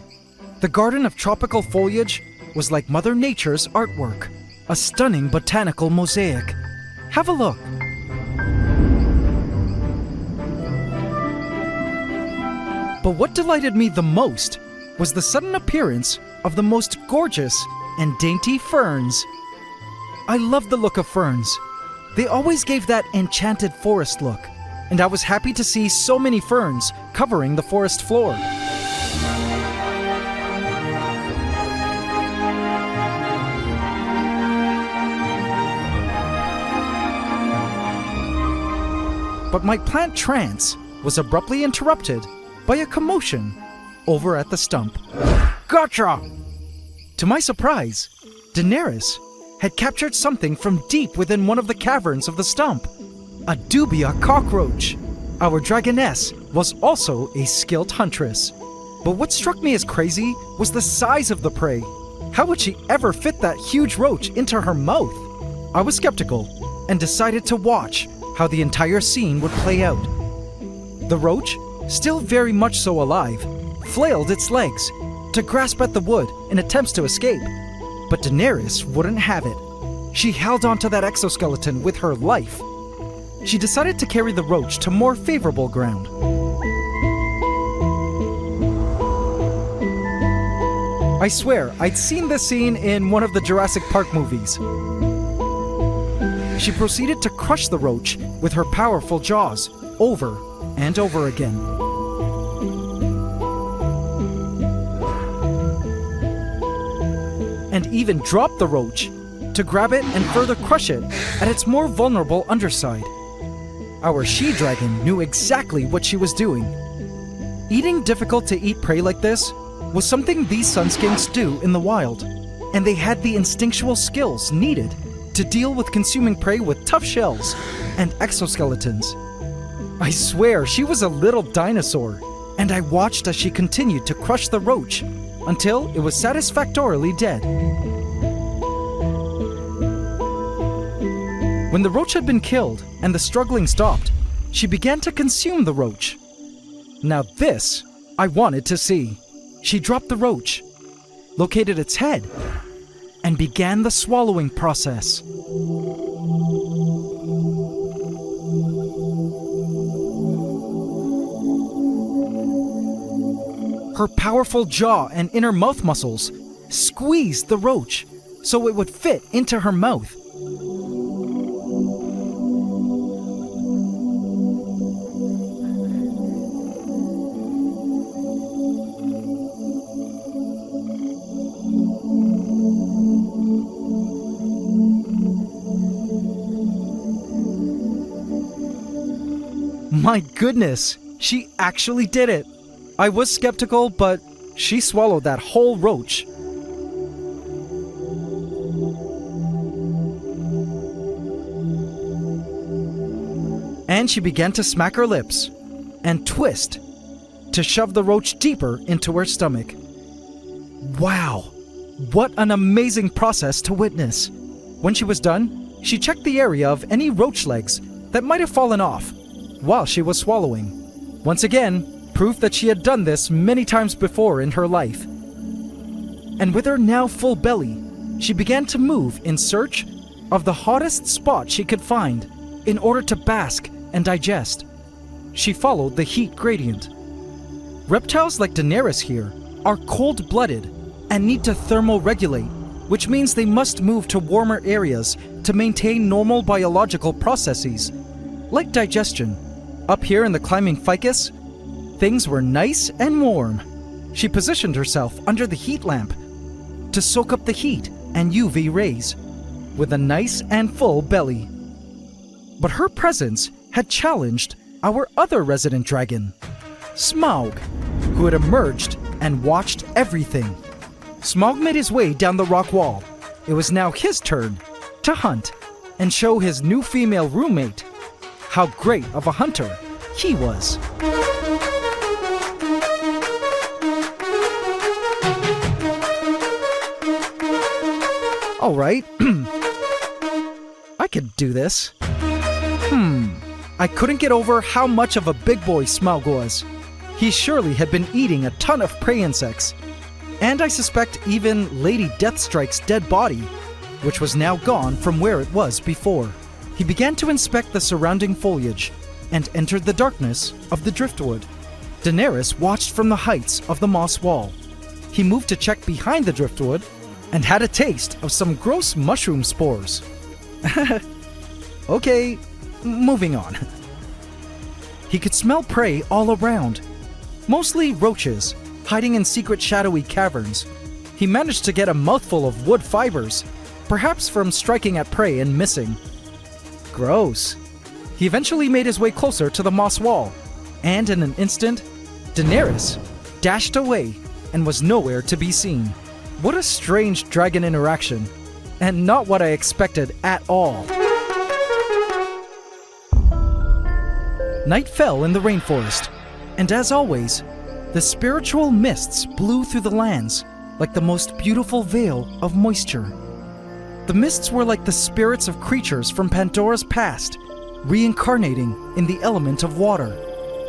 The garden of tropical foliage was like Mother Nature's artwork, a stunning botanical mosaic. Have a look. But what delighted me the most was the sudden appearance of the most gorgeous and dainty ferns. I love the look of ferns. They always gave that enchanted forest look, and I was happy to see so many ferns covering the forest floor. But my plant trance was abruptly interrupted by a commotion over at the stump. Gotcha! To my surprise, Daenerys had captured something from deep within one of the caverns of the stump. A dubia cockroach. Our dragoness was also a skilled huntress. But what struck me as crazy was the size of the prey. How would she ever fit that huge roach into her mouth? I was skeptical and decided to watch how the entire scene would play out. The roach, still very much so alive, flailed its legs to grasp at the wood in attempts to escape. But Daenerys wouldn't have it. She held onto that exoskeleton with her life. She decided to carry the roach to more favorable ground. I swear, I'd seen this scene in one of the Jurassic Park movies. She proceeded to crush the roach with her powerful jaws over and over again. And even dropped the roach to grab it and further crush it at its more vulnerable underside. Our she-dragon knew exactly what she was doing. Eating difficult-to-eat prey like this was something these sunskinks do in the wild, and they had the instinctual skills needed to deal with consuming prey with tough shells and exoskeletons. I swear she was a little dinosaur, and I watched as she continued to crush the roach until it was satisfactorily dead. When the roach had been killed and the struggling stopped, she began to consume the roach. Now this I wanted to see. She dropped the roach, located its head, and began the swallowing process. Her powerful jaw and inner mouth muscles squeezed the roach so it would fit into her mouth. My goodness, she actually did it. I was skeptical, but she swallowed that whole roach. And she began to smack her lips and twist to shove the roach deeper into her stomach. Wow, what an amazing process to witness. When she was done, she checked the area of any roach legs that might have fallen off while she was swallowing. Once again, proof that she had done this many times before in her life. And with her now full belly, she began to move in search of the hottest spot she could find in order to bask and digest. She followed the heat gradient. Reptiles like Daenerys here are cold-blooded and need to thermoregulate, which means they must move to warmer areas to maintain normal biological processes, like digestion. Up here in the climbing ficus, things were nice and warm. She positioned herself under the heat lamp to soak up the heat and UV rays with a nice and full belly. But her presence had challenged our other resident dragon, Smaug, who had emerged and watched everything. Smaug made his way down the rock wall. It was now his turn to hunt and show his new female roommate how great of a hunter he was. All right, I could do this. I couldn't get over how much of a big boy Smaug was. He surely had been eating a ton of prey insects. And I suspect even Lady Deathstrike's dead body, which was now gone from where it was before. He began to inspect the surrounding foliage and entered the darkness of the driftwood. Daenerys watched from the heights of the moss wall. He moved to check behind the driftwood and had a taste of some gross mushroom spores. Okay, moving on. He could smell prey all around, mostly roaches, hiding in secret shadowy caverns. He managed to get a mouthful of wood fibers, perhaps from striking at prey and missing. Gross. He eventually made his way closer to the moss wall, and in an instant, Daenerys dashed away and was nowhere to be seen. What a strange dragon interaction, and not what I expected at all. Night fell in the rainforest, and as always, the spiritual mists blew through the lands like the most beautiful veil of moisture. The mists were like the spirits of creatures from Pandora's past, reincarnating in the element of water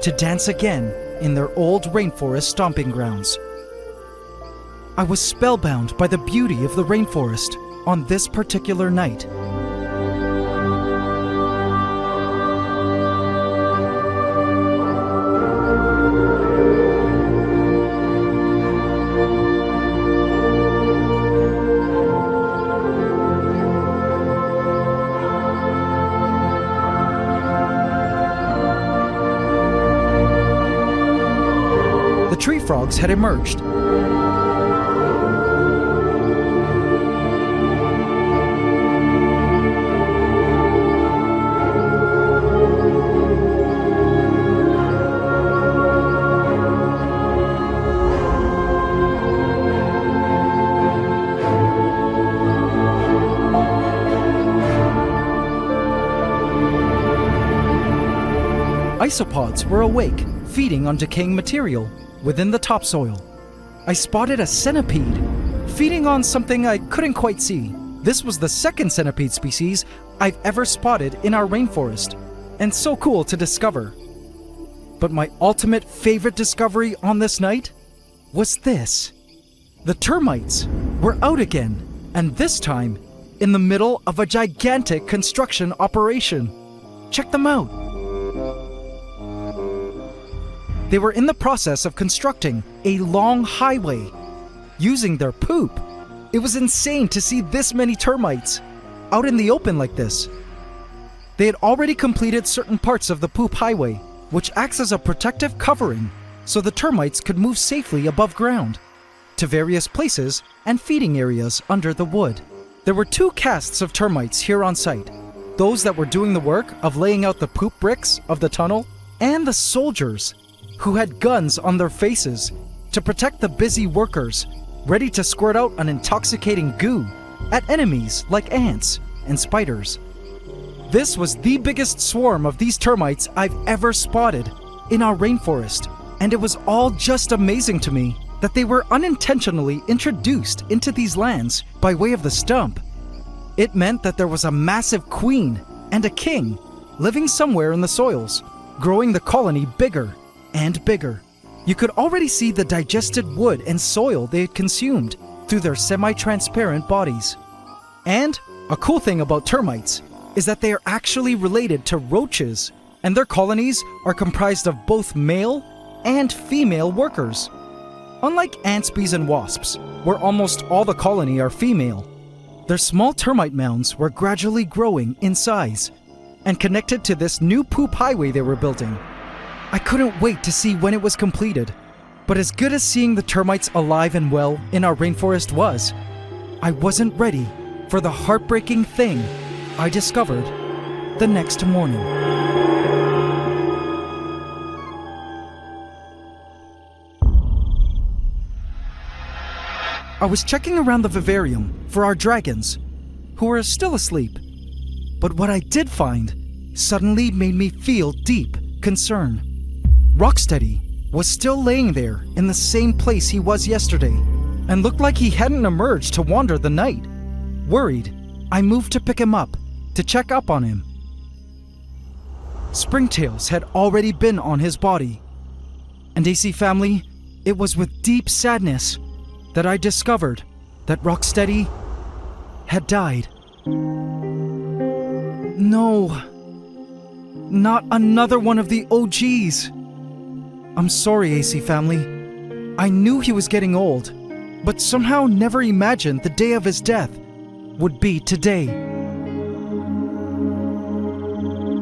to dance again in their old rainforest stomping grounds. I was spellbound by the beauty of the rainforest on this particular night. The tree frogs had emerged. Isopods were awake, feeding on decaying material within the topsoil. I spotted a centipede, feeding on something I couldn't quite see. This was the second centipede species I've ever spotted in our rainforest, and so cool to discover. But my ultimate favorite discovery on this night was this. The termites were out again, and this time in the middle of a gigantic construction operation. Check them out. They were in the process of constructing a long highway using their poop. It was insane to see this many termites out in the open like this. They had already completed certain parts of the poop highway, which acts as a protective covering so the termites could move safely above ground to various places and feeding areas under the wood. There were two castes of termites here on site, those that were doing the work of laying out the poop bricks of the tunnel, and the soldiers who had guns on their faces to protect the busy workers, ready to squirt out an intoxicating goo at enemies like ants and spiders. This was the biggest swarm of these termites I've ever spotted in our rainforest, and it was all just amazing to me that they were unintentionally introduced into these lands by way of the stump. It meant that there was a massive queen and a king living somewhere in the soils, growing the colony bigger and bigger. You could already see the digested wood and soil they had consumed through their semi-transparent bodies. And a cool thing about termites is that they are actually related to roaches, and their colonies are comprised of both male and female workers. Unlike ants, bees, and wasps, where almost all the colony are female, their small termite mounds were gradually growing in size and connected to this new poop highway they were building. I couldn't wait to see when it was completed, but as good as seeing the termites alive and well in our rainforest was, I wasn't ready for the heartbreaking thing I discovered the next morning. I was checking around the Vivarium for our dragons, who were still asleep, but what I did find suddenly made me feel deep concern. Rocksteady was still laying there in the same place he was yesterday, and looked like he hadn't emerged to wander the night. Worried, I moved to pick him up, to check up on him. springtails had already been on his body. And AC family, it was with deep sadness that I discovered that Rocksteady had died. No, not another one of the OGs. I'm sorry, AC family. I knew he was getting old, but somehow never imagined the day of his death would be today.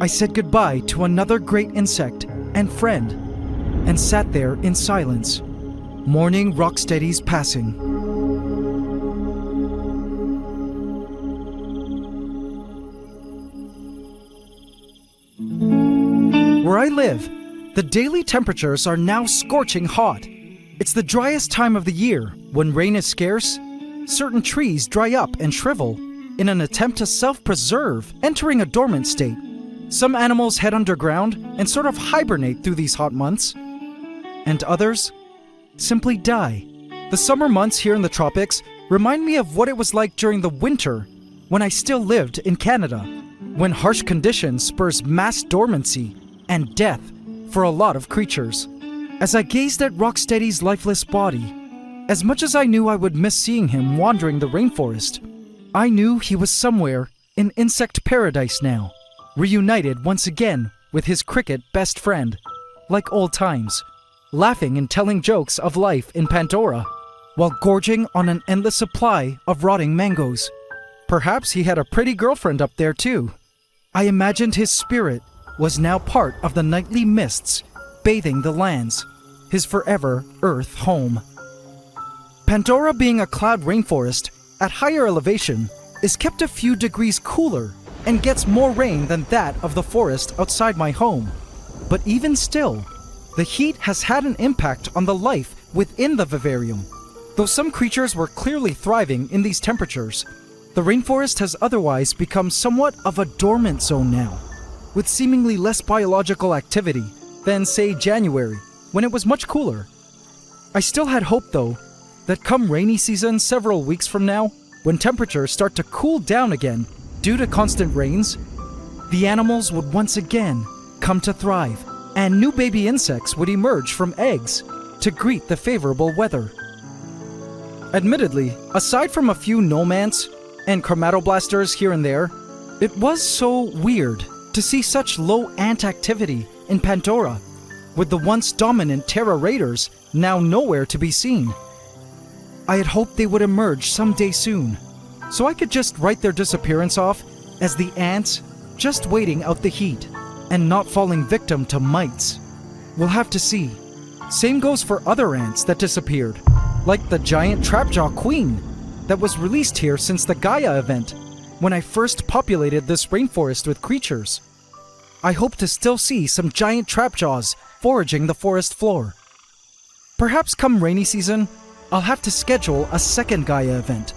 I said goodbye to another great insect and friend, and sat there in silence, mourning Rocksteady's passing. Where I live, the daily temperatures are now scorching hot. It's the driest time of the year. When rain is scarce, certain trees dry up and shrivel in an attempt to self-preserve, entering a dormant state. Some animals head underground and sort of hibernate through these hot months, and others simply die. The summer months here in the tropics remind me of what it was like during the winter when I still lived in Canada, when harsh conditions spurs mass dormancy and death for a lot of creatures. As I gazed at Rocksteady's lifeless body, as much as I knew I would miss seeing him wandering the rainforest, I knew he was somewhere in insect paradise now, reunited once again with his cricket best friend, like old times, laughing and telling jokes of life in Pandora, while gorging on an endless supply of rotting mangoes. Perhaps he had a pretty girlfriend up there too. I imagined his spirit was now part of the nightly mists bathing the lands, his forever Earth home. Pandora, being a cloud rainforest at higher elevation, is kept a few degrees cooler and gets more rain than that of the forest outside my home. But even still, the heat has had an impact on the life within the vivarium. Though some creatures were clearly thriving in these temperatures, the rainforest has otherwise become somewhat of a dormant zone now, with seemingly less biological activity than, say, January, when it was much cooler. I still had hope, though, that come rainy season several weeks from now, when temperatures start to cool down again due to constant rains, the animals would once again come to thrive, and new baby insects would emerge from eggs to greet the favorable weather. Admittedly, aside from a few nomants and chromatoblasters here and there, it was so weird to see such low ant activity in Pandora, with the once dominant Terra Raiders now nowhere to be seen. I had hoped they would emerge someday soon, so I could just write their disappearance off as the ants just waiting out the heat and not falling victim to mites. We'll have to see. Same goes for other ants that disappeared, like the giant trapjaw queen that was released here since the Gaia event, when I first populated this rainforest with creatures. I hope to still see some giant trapjaws foraging the forest floor. Perhaps come rainy season, I'll have to schedule a second Gaia event.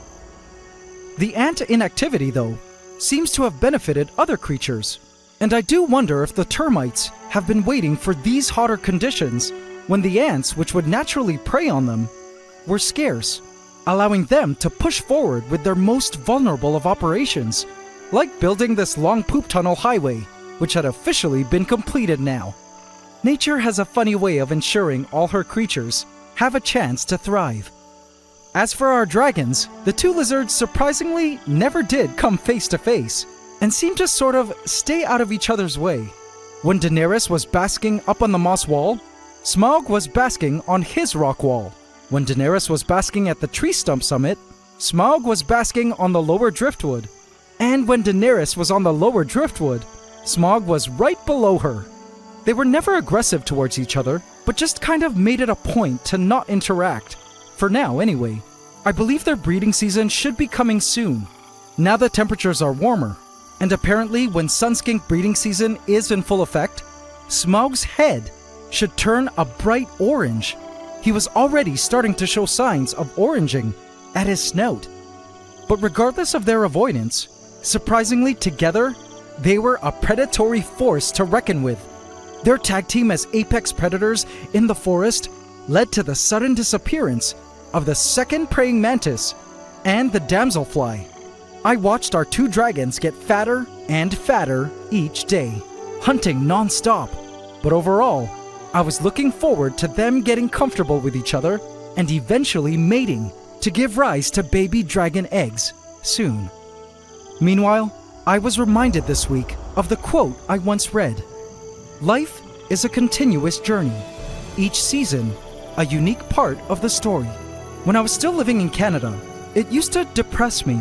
The ant inactivity, though, seems to have benefited other creatures, and I do wonder if the termites have been waiting for these hotter conditions when the ants which would naturally prey on them were scarce, allowing them to push forward with their most vulnerable of operations, like building this long poop tunnel highway, which had officially been completed now. Nature has a funny way of ensuring all her creatures have a chance to thrive. As for our dragons, the two lizards surprisingly never did come face to face, and seemed to sort of stay out of each other's way. When Daenerys was basking up on the moss wall, Smaug was basking on his rock wall. When Daenerys was basking at the tree stump summit, Smaug was basking on the lower driftwood. And when Daenerys was on the lower driftwood, Smaug was right below her. They were never aggressive towards each other, but just kind of made it a point to not interact. For now, anyway. I believe their breeding season should be coming soon, now that temperatures are warmer. And apparently when Sunskink breeding season is in full effect, Smaug's head should turn a bright orange. He was already starting to show signs of oranging at his snout. But regardless of their avoidance, surprisingly together, they were a predatory force to reckon with. Their tag team as apex predators in the forest led to the sudden disappearance of the second praying mantis and the damselfly. I watched our two dragons get fatter and fatter each day. hunting non-stop. But overall, I was looking forward to them getting comfortable with each other and eventually mating to give rise to baby dragon eggs soon. Meanwhile, I was reminded this week of the quote I once read. Life is a continuous journey, each season a unique part of the story. When I was still living in Canada, it used to depress me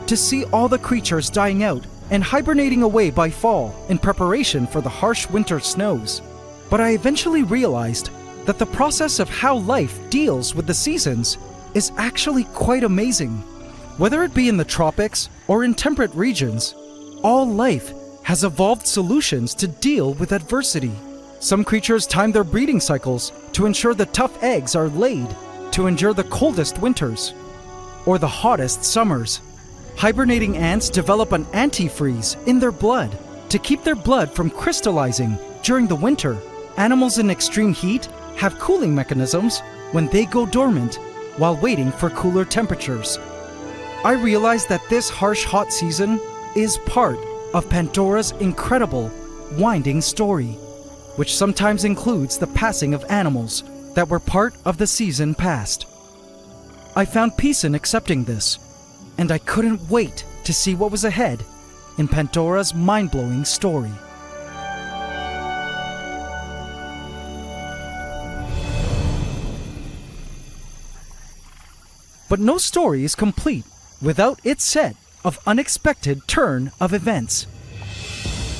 to see all the creatures dying out and hibernating away by fall in preparation for the harsh winter snows. But I eventually realized that the process of how life deals with the seasons is actually quite amazing. Whether it be in the tropics or in temperate regions, all life has evolved solutions to deal with adversity. Some creatures time their breeding cycles to ensure the tough eggs are laid to endure the coldest winters or the hottest summers. Hibernating ants develop an antifreeze in their blood to keep their blood from crystallizing during the winter. Animals in extreme heat have cooling mechanisms when they go dormant while waiting for cooler temperatures. I realized that this harsh hot season is part of Pandora's incredible, winding story, which sometimes includes the passing of animals that were part of the season past. I found peace in accepting this, and I couldn't wait to see what was ahead in Pandora's mind-blowing story. But no story is complete without its set of unexpected turn of events.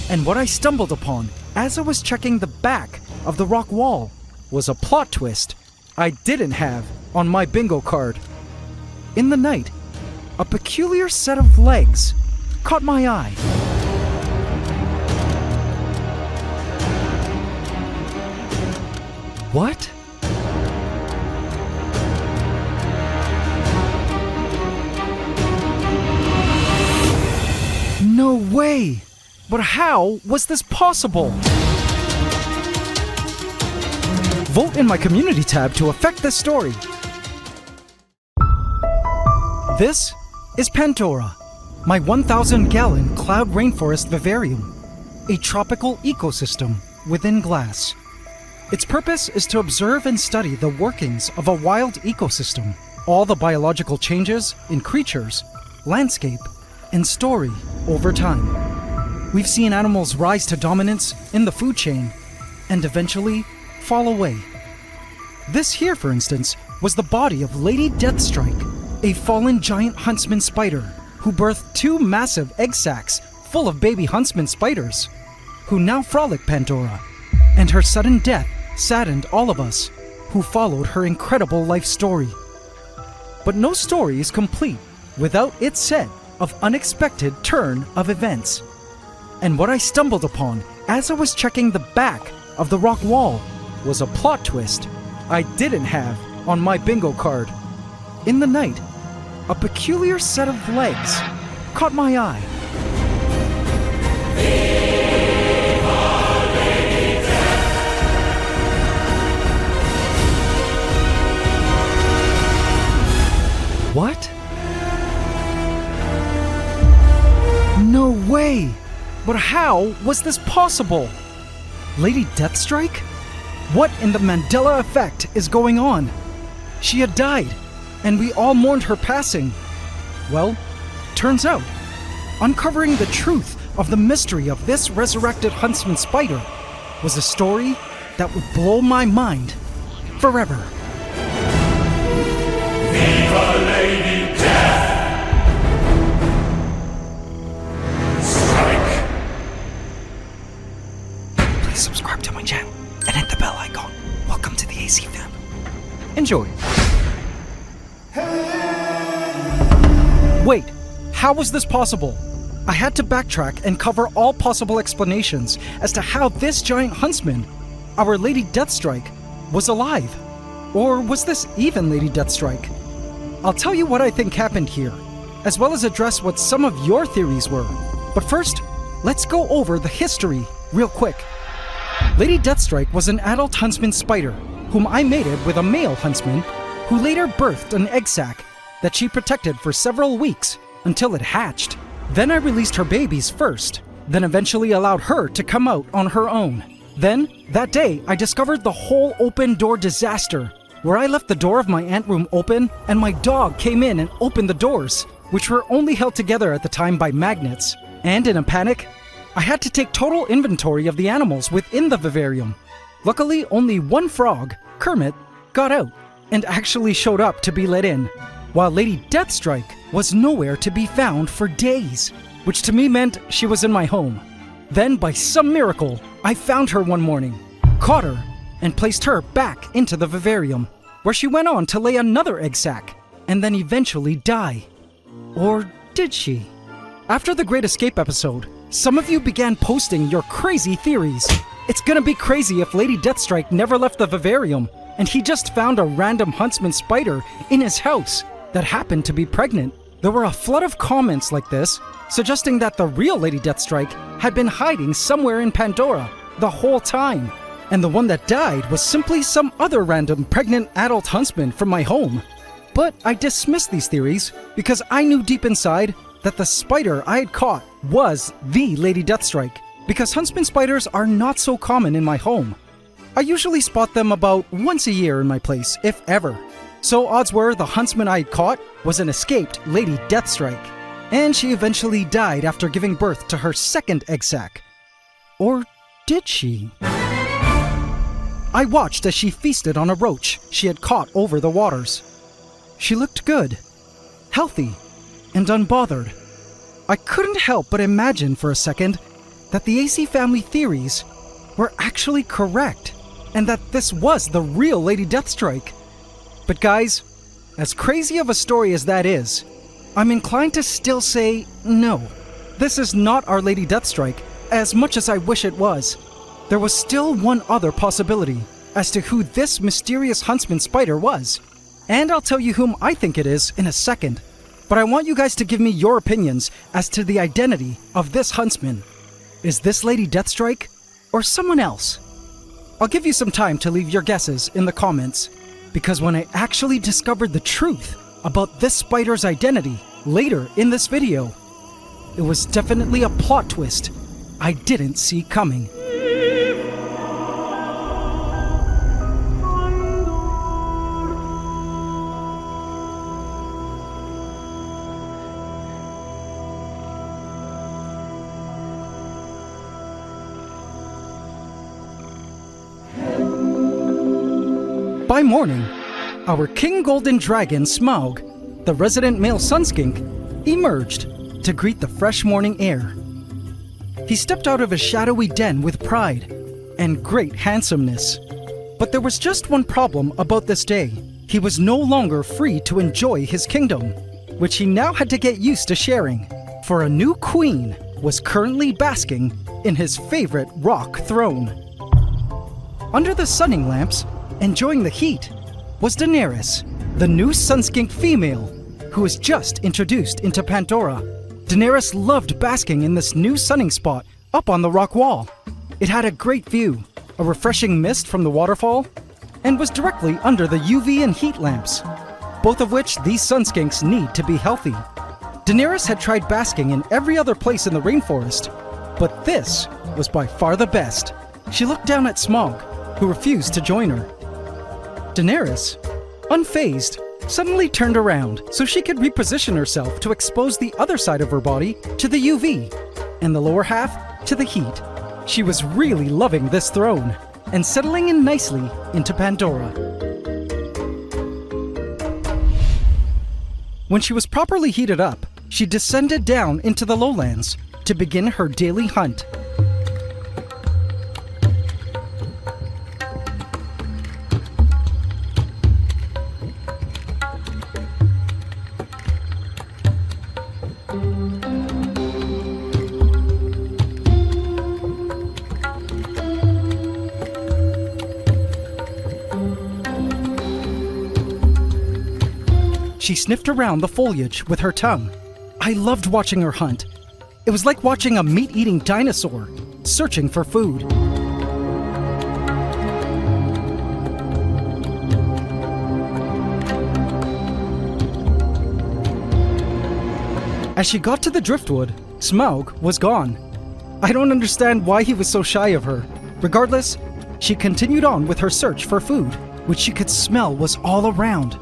And what I stumbled upon as I was checking the back of the rock wall was a plot twist I didn't have on my bingo card. In the night, a peculiar set of legs caught my eye. What? No way! But how was this possible? Vote in my community tab to affect this story. This is Pandora, my 1,000-gallon cloud rainforest vivarium, a tropical ecosystem within glass. Its purpose is to observe and study the workings of a wild ecosystem, all the biological changes in creatures, landscape, and story over time. We've seen animals rise to dominance in the food chain and eventually fall away. This here, for instance, was the body of Lady Deathstrike, a fallen giant huntsman spider who birthed 2 massive egg sacs full of baby huntsman spiders, who now frolic Pandora, and her sudden death saddened all of us who followed her incredible life story. But no story is complete without its set of unexpected turn of events. And what I stumbled upon as I was checking the back of the rock wall was a plot twist I didn't have on my bingo card. In the night, a peculiar set of legs caught my eye. What? No way! But how was this possible? Lady Deathstrike? What in the Mandela effect is going on? She had died, and we all mourned her passing. Well, turns out, uncovering the truth of the mystery of this resurrected huntsman spider was a story that would blow my mind forever. Viva Lady Death! Strike! Please subscribe to my channel and hit the bell icon. Welcome to the AC fam. Enjoy. Wait, how was this possible? I had to backtrack and cover all possible explanations as to how this giant huntsman, our Lady Deathstrike, was alive. Or was this even Lady Deathstrike? I'll tell you what I think happened here, as well as address what some of your theories were. But first, let's go over the history real quick. Lady Deathstrike was an adult huntsman spider, whom I mated with a male huntsman, who later birthed an egg sac that she protected for several weeks until it hatched. Then I released her babies first, then eventually allowed her to come out on her own. Then, that day, I discovered the whole open door disaster, where I left the door of my aunt room open and my dog came in and opened the doors, which were only held together at the time by magnets. And in a panic, I had to take total inventory of the animals within the vivarium. Luckily, only one frog, Kermit, got out and actually showed up to be let in, while Lady Deathstrike was nowhere to be found for days, which to me meant she was in my home. Then, by some miracle, I found her one morning, caught her, and placed her back into the vivarium, where she went on to lay another egg sac, and then eventually die. Or did she? After the Great Escape episode, some of you began posting your crazy theories. It's gonna be crazy if Lady Deathstrike never left the vivarium, and he just found a random huntsman spider in his house that happened to be pregnant. There were a flood of comments like this, suggesting that the real Lady Deathstrike had been hiding somewhere in Pandora the whole time, and the one that died was simply some other random pregnant adult huntsman from my home. But I dismissed these theories because I knew deep inside that the spider I had caught was the Lady Deathstrike, because huntsman spiders are not so common in my home. I usually spot them about once a year in my place, if ever. So odds were the huntsman I had caught was an escaped Lady Deathstrike, and she eventually died after giving birth to her second egg sac. Or did she? I watched as she feasted on a roach she had caught over the waters. She looked good, healthy, and unbothered. I couldn't help but imagine for a second that the AC family theories were actually correct, and that this was the real Lady Deathstrike. But guys, as crazy of a story as that is, I'm inclined to still say no. This is not our Lady Deathstrike, as much as I wish it was. There was still one other possibility as to who this mysterious huntsman spider was. And I'll tell you whom I think it is in a second. But I want you guys to give me your opinions as to the identity of this huntsman. Is this Lady Deathstrike or someone else? I'll give you some time to leave your guesses in the comments, because when I actually discovered the truth about this spider's identity later in this video, it was definitely a plot twist I didn't see coming. By morning, our King Golden Dragon Smaug, the resident male sunskink, emerged to greet the fresh morning air. He stepped out of his shadowy den with pride and great handsomeness. But there was just one problem about this day. He was no longer free to enjoy his kingdom, which he now had to get used to sharing, for a new queen was currently basking in his favorite rock throne. Under the sunning lamps, enjoying the heat, was Daenerys, the new sunskink female, who was just introduced into Pandora. Daenerys loved basking in this new sunning spot up on the rock wall. It had a great view, a refreshing mist from the waterfall, and was directly under the UV and heat lamps, both of which these sunskinks need to be healthy. Daenerys had tried basking in every other place in the rainforest, but this was by far the best. She looked down at Smaug, who refused to join her. Daenerys, unfazed, suddenly turned around so she could reposition herself to expose the other side of her body to the UV and the lower half to the heat. She was really loving this throne and settling in nicely into Pandora. When she was properly heated up, she descended down into the lowlands to begin her daily hunt. She sniffed around the foliage with her tongue. I loved watching her hunt. It was like watching a meat-eating dinosaur searching for food. As she got to the driftwood, Smaug was gone. I don't understand why he was so shy of her. Regardless, she continued on with her search for food, which she could smell was all around.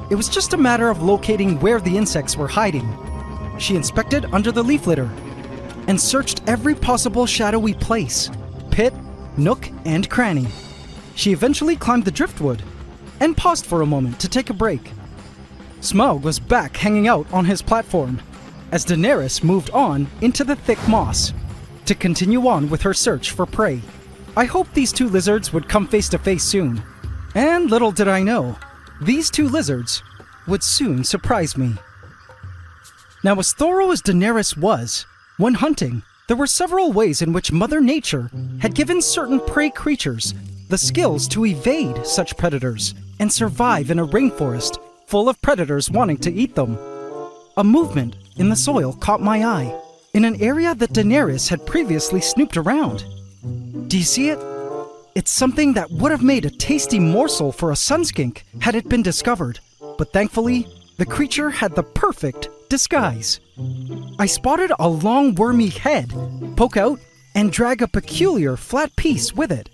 It was just a matter of locating where the insects were hiding. She inspected under the leaf litter and searched every possible shadowy place, pit, nook, and cranny. She eventually climbed the driftwood and paused for a moment to take a break. Smaug was back hanging out on his platform as Daenerys moved on into the thick moss to continue on with her search for prey. I hoped these two lizards would come face to face soon. And little did I know, these two lizards would soon surprise me. Now, as thorough as Daenerys was, when hunting, there were several ways in which Mother Nature had given certain prey creatures the skills to evade such predators and survive in a rainforest full of predators wanting to eat them. A movement in the soil caught my eye, in an area that Daenerys had previously snooped around. Do you see it? It's something that would have made a tasty morsel for a sunskink had it been discovered, but thankfully, the creature had the perfect disguise. I spotted a long wormy head poke out and drag a peculiar flat piece with it.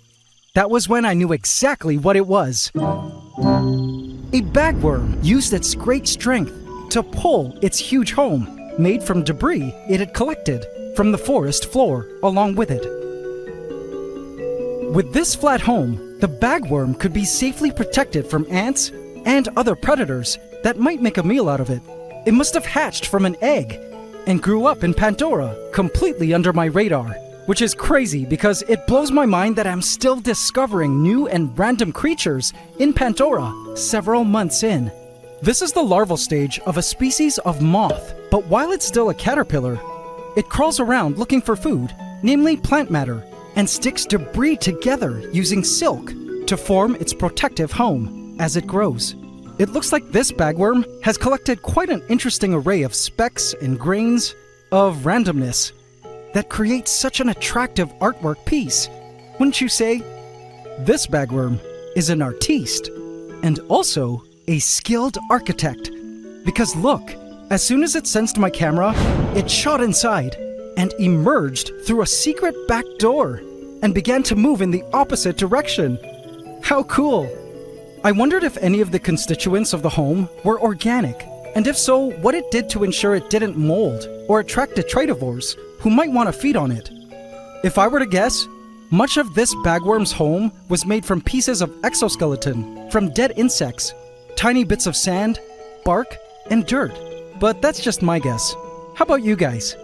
That was when I knew exactly what it was. A bagworm used its great strength to pull its huge home, made from debris it had collected from the forest floor along with it. With this flat home, the bagworm could be safely protected from ants and other predators that might make a meal out of it. It must have hatched from an egg and grew up in Pandora, completely under my radar, which is crazy because it blows my mind that I'm still discovering new and random creatures in Pandora several months in. This is the larval stage of a species of moth, but while it's still a caterpillar, it crawls around looking for food, namely plant matter, and sticks debris together using silk to form its protective home as it grows. It looks like this bagworm has collected quite an interesting array of specks and grains of randomness that creates such an attractive artwork piece, wouldn't you say? This bagworm is an artiste and also a skilled architect, because look, as soon as it sensed my camera, it shot inside and emerged through a secret back door and began to move in the opposite direction. How cool! I wondered if any of the constituents of the home were organic, and if so, what it did to ensure it didn't mold or attract detritivores who might want to feed on it. If I were to guess, much of this bagworm's home was made from pieces of exoskeleton, from dead insects, tiny bits of sand, bark, and dirt. But that's just my guess. How about you guys?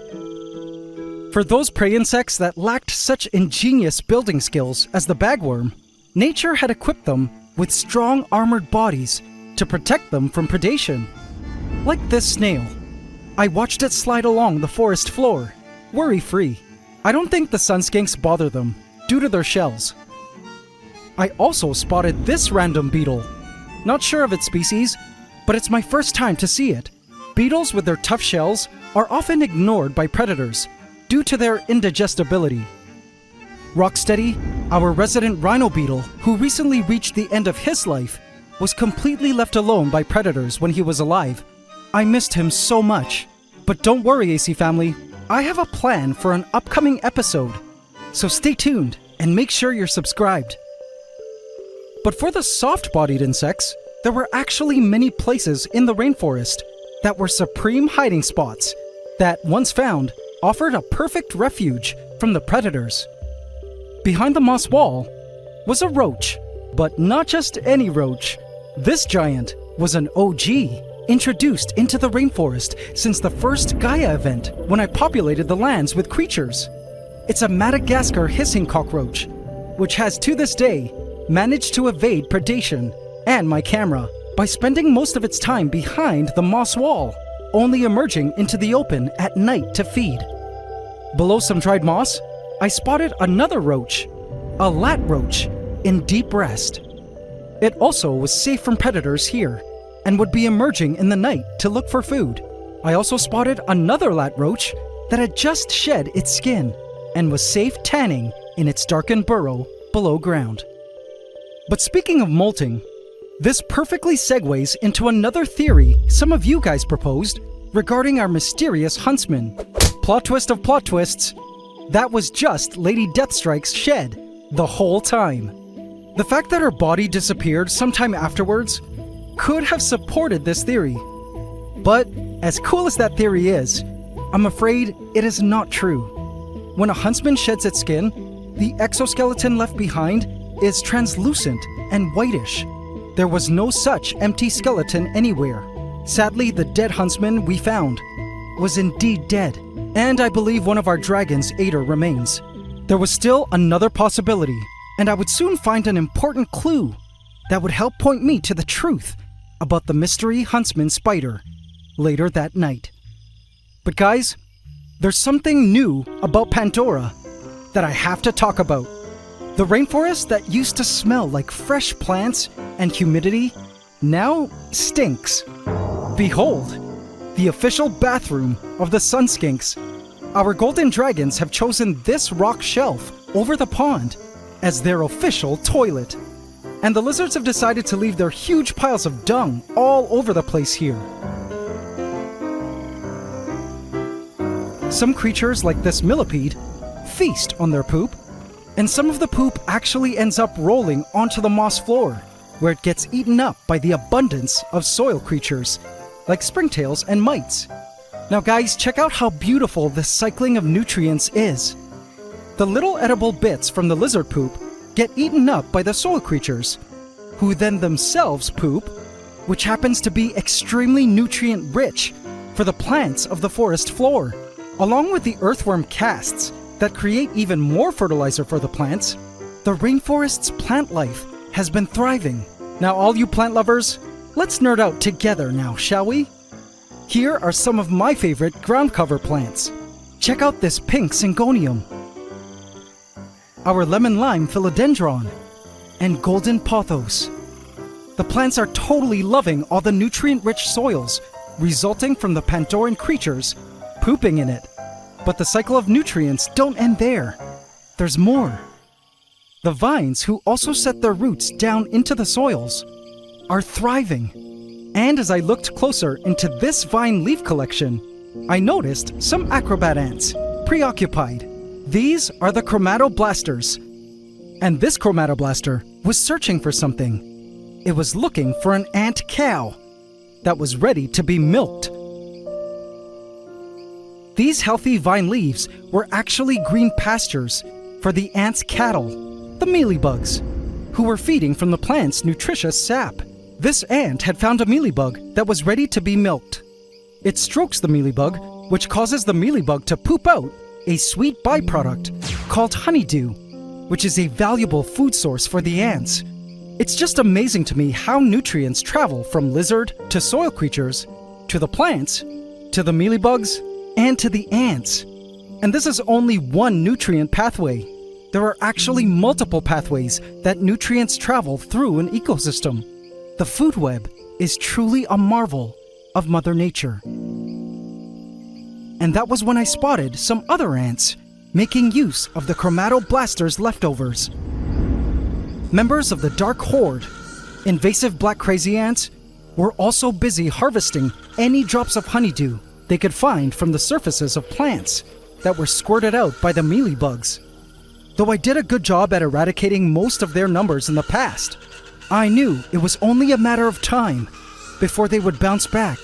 For those prey insects that lacked such ingenious building skills as the bagworm, nature had equipped them with strong armored bodies to protect them from predation. Like this snail. I watched it slide along the forest floor, worry-free. I don't think the sunskinks bother them, due to their shells. I also spotted this random beetle. Not sure of its species, but it's my first time to see it. Beetles with their tough shells are often ignored by predators due to their indigestibility. Rocksteady, our resident rhino beetle, who recently reached the end of his life, was completely left alone by predators when he was alive. I missed him so much. But don't worry, AC family, I have a plan for an upcoming episode. So stay tuned and make sure you're subscribed. But for the soft-bodied insects, there were actually many places in the rainforest that were supreme hiding spots that, once found, offered a perfect refuge from the predators. Behind the moss wall was a roach, but not just any roach. This giant was an OG, introduced into the rainforest since the first Gaia event when I populated the lands with creatures. It's a Madagascar hissing cockroach, which has to this day managed to evade predation and my camera by spending most of its time behind the moss wall, only emerging into the open at night to feed. Below some dried moss, I spotted another roach, a lat roach, in deep rest. It also was safe from predators here and would be emerging in the night to look for food. I also spotted another lat roach that had just shed its skin and was safe tanning in its darkened burrow below ground. But speaking of molting, this perfectly segues into another theory some of you guys proposed regarding our mysterious huntsman. Plot twist of plot twists. that was just Lady Deathstrike's shed the whole time. The fact that her body disappeared sometime afterwards could have supported this theory. But as cool as that theory is, I'm afraid it is not true. When a huntsman sheds its skin, the exoskeleton left behind is translucent and whitish. There was no such empty skeleton anywhere. Sadly, the dead huntsman we found was indeed dead, and I believe one of our dragons ate her remains. There was still another possibility, and I would soon find an important clue that would help point me to the truth about the mystery huntsman spider later that night. But guys, there's something new about Pandora that I have to talk about. The rainforest that used to smell like fresh plants and humidity now stinks. Behold, the official bathroom of the Sun Skinks. Our golden dragons have chosen this rock shelf over the pond as their official toilet. And the lizards have decided to leave their huge piles of dung all over the place here. Some creatures, like this millipede, feast on their poop, and some of the poop actually ends up rolling onto the moss floor, where it gets eaten up by the abundance of soil creatures, like springtails and mites. Now guys, check out how beautiful this cycling of nutrients is. The little edible bits from the lizard poop get eaten up by the soil creatures, who then themselves poop, which happens to be extremely nutrient-rich for the plants of the forest floor. Along with the earthworm casts that create even more fertilizer for the plants, the rainforest's plant life has been thriving. Now all you plant lovers, let's nerd out together now, shall we? Here are some of my favorite ground cover plants. Check out this pink syngonium, our lemon lime philodendron, and golden pothos. The plants are totally loving all the nutrient-rich soils resulting from the Pandoran creatures pooping in it. But the cycle of nutrients don't end there. There's more. The vines, who also set their roots down into the soils, are thriving. And as I looked closer into this vine leaf collection, I noticed some acrobat ants, preoccupied. These are the chromatoblasters. And this chromatoblaster was searching for something. It was looking for an ant cow that was ready to be milked. These healthy vine leaves were actually green pastures for the ants' cattle, the mealybugs, who were feeding from the plant's nutritious sap. This ant had found a mealybug that was ready to be milked. It strokes the mealybug, which causes the mealybug to poop out a sweet byproduct called honeydew, which is a valuable food source for the ants. It's just amazing to me how nutrients travel from lizard to soil creatures, to the plants, to the mealybugs, and to the ants. And this is only one nutrient pathway. There are actually multiple pathways that nutrients travel through an ecosystem. The food web is truly a marvel of Mother Nature. And that was when I spotted some other ants making use of the chromatoblasters' leftovers. Members of the Dark Horde, invasive black crazy ants, were also busy harvesting any drops of honeydew they could find from the surfaces of plants that were squirted out by the mealybugs. Though I did a good job at eradicating most of their numbers in the past, I knew it was only a matter of time before they would bounce back.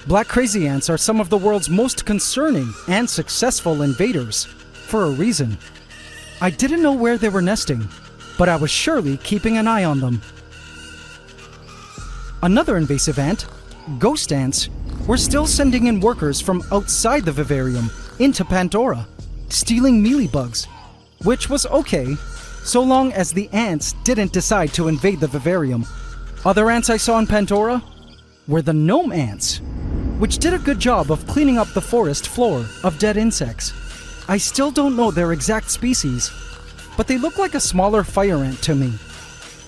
Black crazy ants are some of the world's most concerning and successful invaders, for a reason. I didn't know where they were nesting, but I was surely keeping an eye on them. Another invasive ant, ghost ants, were still sending in workers from outside the vivarium into Pandora, stealing mealybugs, which was okay, so long as the ants didn't decide to invade the vivarium. Other ants I saw in Pandora were the gnome ants, which did a good job of cleaning up the forest floor of dead insects. I still don't know their exact species, but they look like a smaller fire ant to me.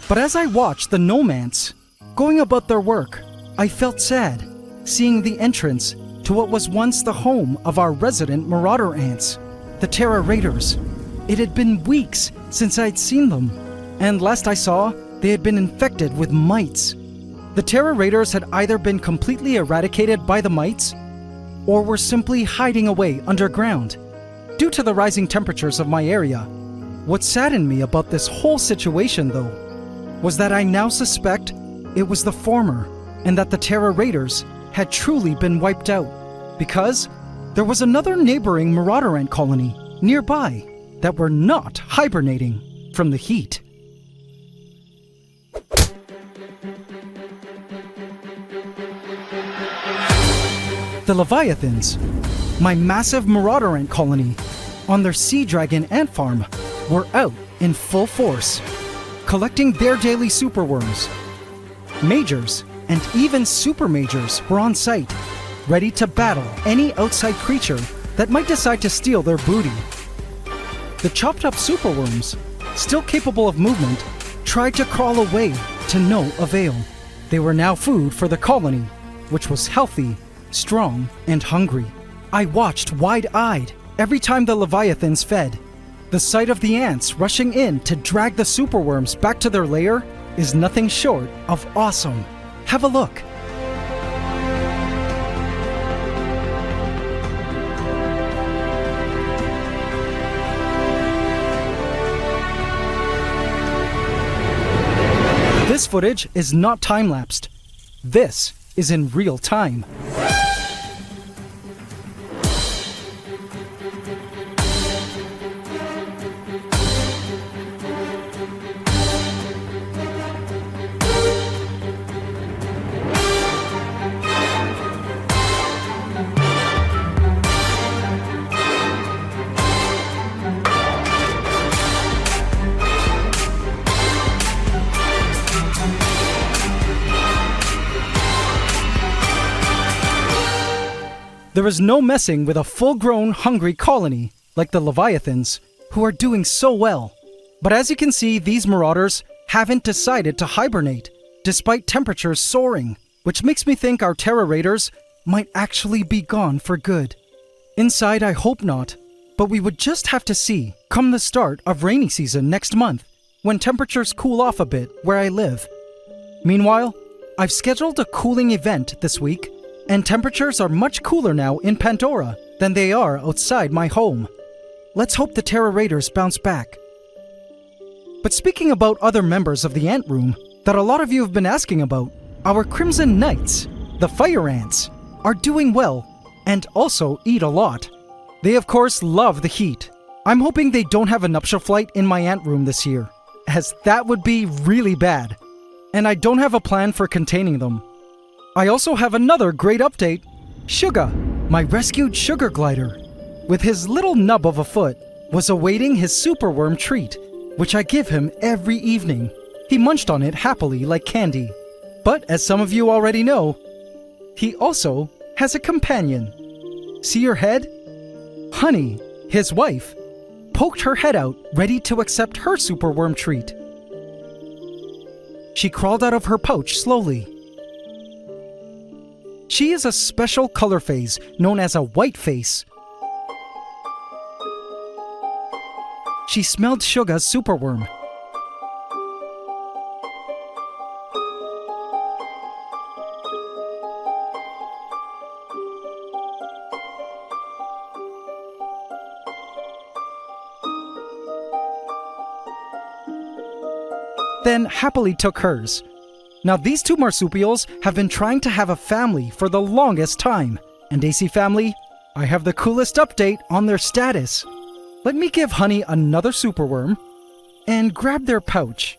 But as I watched the gnome ants going about their work, I felt sad, seeing the entrance to what was once the home of our resident marauder ants, the Terra Raiders. It had been weeks since I'd seen them, and last I saw, they had been infected with mites. The Terra Raiders had either been completely eradicated by the mites, or were simply hiding away underground. due to the rising temperatures of my area. What saddened me about this whole situation, though, was that I now suspect it was the former, and that the Terra Raiders had truly been wiped out, because there was another neighboring marauder ant colony nearby that were not hibernating from the heat. The Leviathans, my massive marauder ant colony, on their sea dragon ant farm, were out in full force, collecting their daily superworms. Majors and even super majors were on site, ready to battle any outside creature that might decide to steal their booty. The chopped up superworms, still capable of movement, tried to crawl away to no avail. They were now food for the colony, which was healthy, strong, and hungry. I watched wide-eyed every time the Leviathans fed. The sight of the ants rushing in to drag the superworms back to their lair is nothing short of awesome. Have a look. This footage is not time-lapsed. This is in real time. There is no messing with a full-grown, hungry colony like the Leviathans, who are doing so well. But as you can see, these marauders haven't decided to hibernate, despite temperatures soaring, which makes me think our Terra Raiders might actually be gone for good. Inside, I hope not, but we would just have to see come the start of rainy season next month, when temperatures cool off a bit where I live. Meanwhile, I've scheduled a cooling event this week, and temperatures are much cooler now in Pandora than they are outside my home. Let's hope the Terra Raiders bounce back. But speaking about other members of the ant room that a lot of you have been asking about, our Crimson Knights, the fire ants, are doing well and also eat a lot. They of course love the heat. I'm hoping they don't have a nuptial flight in my ant room this year, as that would be really bad. And I don't have a plan for containing them. I also have another great update. Sugar, my rescued sugar glider, with his little nub of a foot, was awaiting his superworm treat, which I give him every evening. He munched on it happily like candy. But as some of you already know, he also has a companion. See her head? Honey, his wife, poked her head out, ready to accept her superworm treat. She crawled out of her pouch slowly. She is a special color phase known as a white face. She smelled Suga's superworm. Then happily took hers. Now these two marsupials have been trying to have a family for the longest time. And AC family, I have the coolest update on their status. Let me give Honey another superworm and grab their pouch.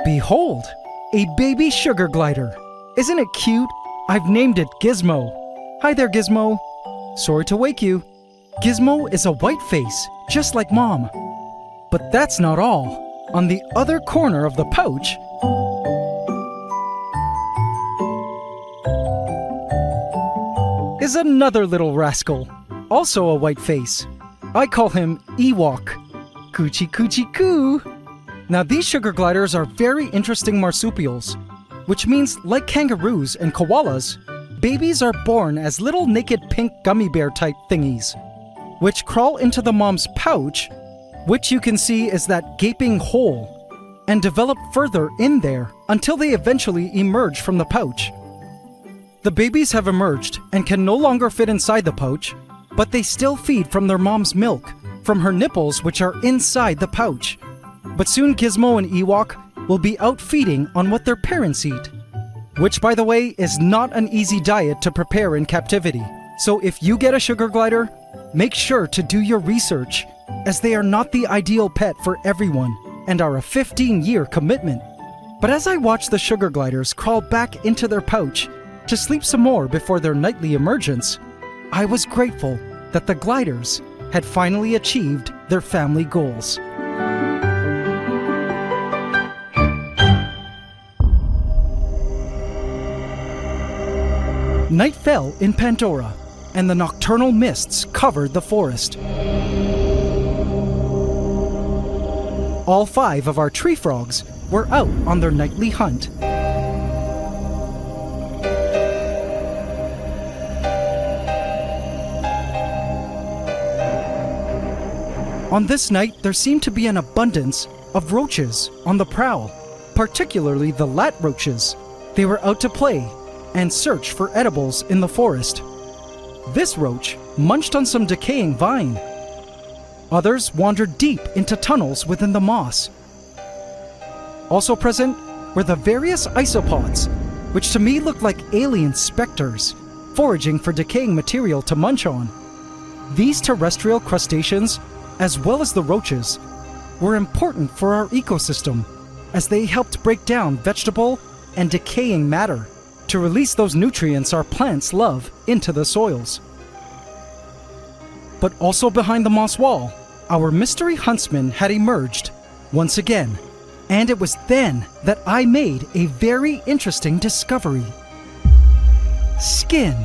Behold, a baby sugar glider. Isn't it cute? I've named it Gizmo. Hi there, Gizmo. Sorry to wake you. Gizmo is a white face, just like Mom. But that's not all. On the other corner of the pouch, is another little rascal, also a white face. I call him Ewok. Coochie coochie coo. Now these sugar gliders are very interesting marsupials, which means like kangaroos and koalas, babies are born as little naked pink gummy bear type thingies, which crawl into the mom's pouch, which you can see is that gaping hole, and develop further in there until they eventually emerge from the pouch. The babies have emerged and can no longer fit inside the pouch, but they still feed from their mom's milk, from her nipples which are inside the pouch. But soon Gizmo and Ewok will be out feeding on what their parents eat, which by the way is not an easy diet to prepare in captivity. So if you get a sugar glider, make sure to do your research, as they are not the ideal pet for everyone and are a 15-year commitment. But as I watched the sugar gliders crawl back into their pouch to sleep some more before their nightly emergence, I was grateful that the gliders had finally achieved their family goals. Night fell in Pandora, and the nocturnal mists covered the forest. All 5 of our tree frogs were out on their nightly hunt. On this night, there seemed to be an abundance of roaches on the prowl, particularly the lat roaches. They were out to play and search for edibles in the forest. This roach munched on some decaying vine. Others wandered deep into tunnels within the moss. Also present were the various isopods, which to me looked like alien specters, foraging for decaying material to munch on. These terrestrial crustaceans, as well as the roaches, were important for our ecosystem, as they helped break down vegetable and decaying matter to release those nutrients our plants love into the soils. But also behind the moss wall, our mystery huntsman had emerged once again, and it was then that I made a very interesting discovery. Skin.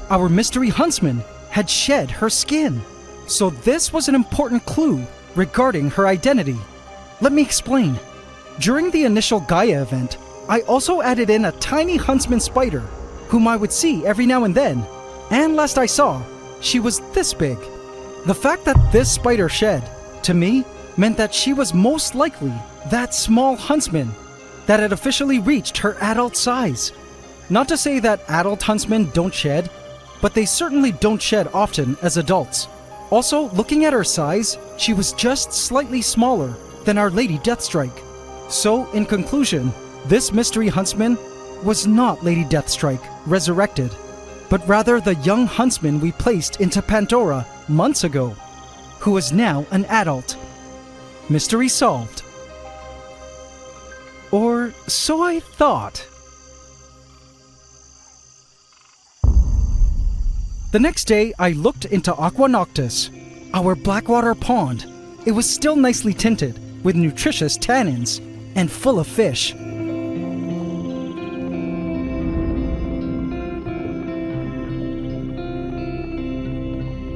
Our mystery huntsman had shed her skin, so this was an important clue regarding her identity. Let me explain. During the initial Gaia event, I also added in a tiny huntsman spider, whom I would see every now and then, and last I saw, she was this big. The fact that this spider shed, to me, meant that she was most likely that small huntsman that had officially reached her adult size. Not to say that adult huntsmen don't shed, but they certainly don't shed often as adults. Also, looking at her size, she was just slightly smaller than our Lady Deathstrike. So, in conclusion, this mystery huntsman was not Lady Deathstrike resurrected, but rather the young huntsman we placed into Pandora months ago, who is now an adult. Mystery solved. Or so I thought. The next day, I looked into Aqua Noctis, our blackwater pond. It was still nicely tinted, with nutritious tannins, and full of fish.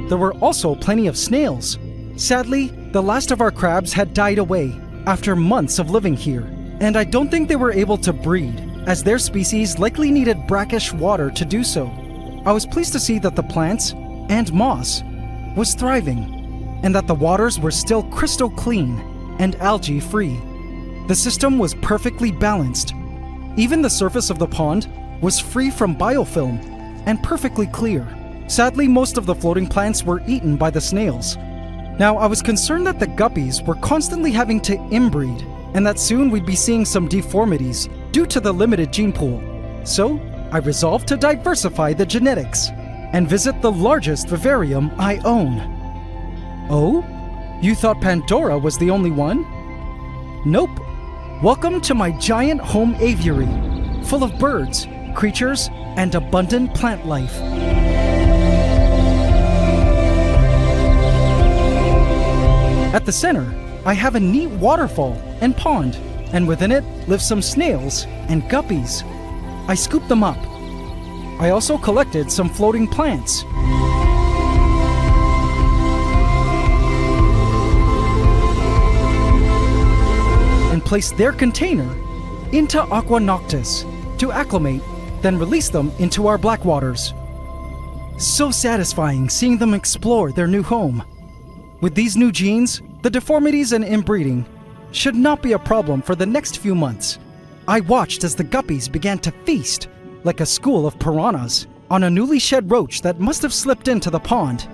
There were also plenty of snails. Sadly, the last of our crabs had died away after months of living here, and I don't think they were able to breed, as their species likely needed brackish water to do so. I was pleased to see that the plants and moss was thriving, and that the waters were still crystal clean and algae free. The system was perfectly balanced. Even the surface of the pond was free from biofilm and perfectly clear. Sadly, most of the floating plants were eaten by the snails. Now, I was concerned that the guppies were constantly having to inbreed, and that soon we'd be seeing some deformities due to the limited gene pool. So, I resolved to diversify the genetics and visit the largest vivarium I own. Oh? You thought Pandora was the only one? Nope. Welcome to my giant home aviary, full of birds, creatures, and abundant plant life. At the center, I have a neat waterfall and pond, and within it live some snails and guppies. I scooped them up. I also collected some floating plants. And placed their container into Aqua Noctis to acclimate, then release them into our blackwaters. So satisfying seeing them explore their new home. With these new genes, The deformities and inbreeding should not be a problem for the next few months. I watched as the guppies began to feast, like a school of piranhas, on a newly shed roach that must have slipped into the pond.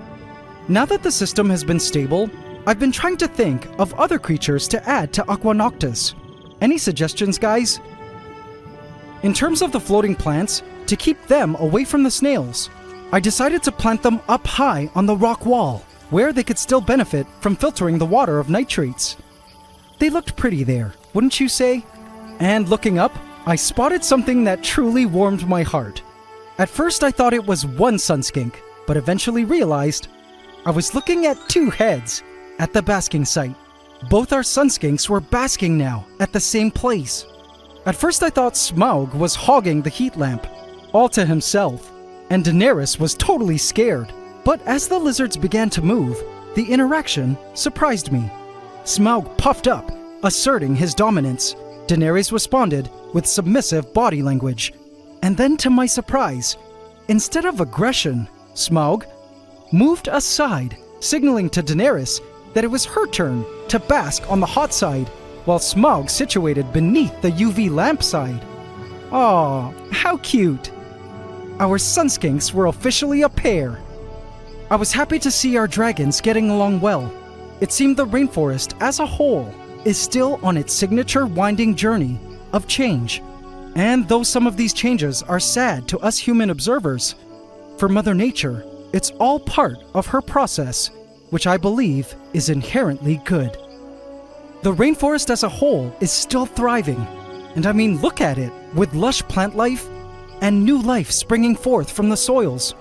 Now that the system has been stable, I've been trying to think of other creatures to add to Aqua Noctis. Any suggestions, guys? In terms of the floating plants, to keep them away from the snails, I decided to plant them up high on the rock wall, where they could still benefit from filtering the water of nitrates. They looked pretty there, wouldn't you say? And looking up, I spotted something that truly warmed my heart. At first I thought it was one sunskink, but eventually realized I was looking at two heads at the basking site. Both our sunskinks were basking now at the same place. At first I thought Smaug was hogging the heat lamp, all to himself, and Daenerys was totally scared. But as the lizards began to move, the interaction surprised me. Smaug puffed up, asserting his dominance. Daenerys responded with submissive body language. And then to my surprise, instead of aggression, Smaug moved aside, signaling to Daenerys that it was her turn to bask on the hot side, while Smaug situated beneath the UV lamp side. Aw, how cute! Our sunskinks were officially a pair. I was happy to see our dragons getting along well. It seemed the rainforest as a whole is still on its signature winding journey of change. And though some of these changes are sad to us human observers, for Mother Nature, it's all part of her process, which I believe is inherently good. The rainforest as a whole is still thriving, and I mean, look at it, with lush plant life and new life springing forth from the soils,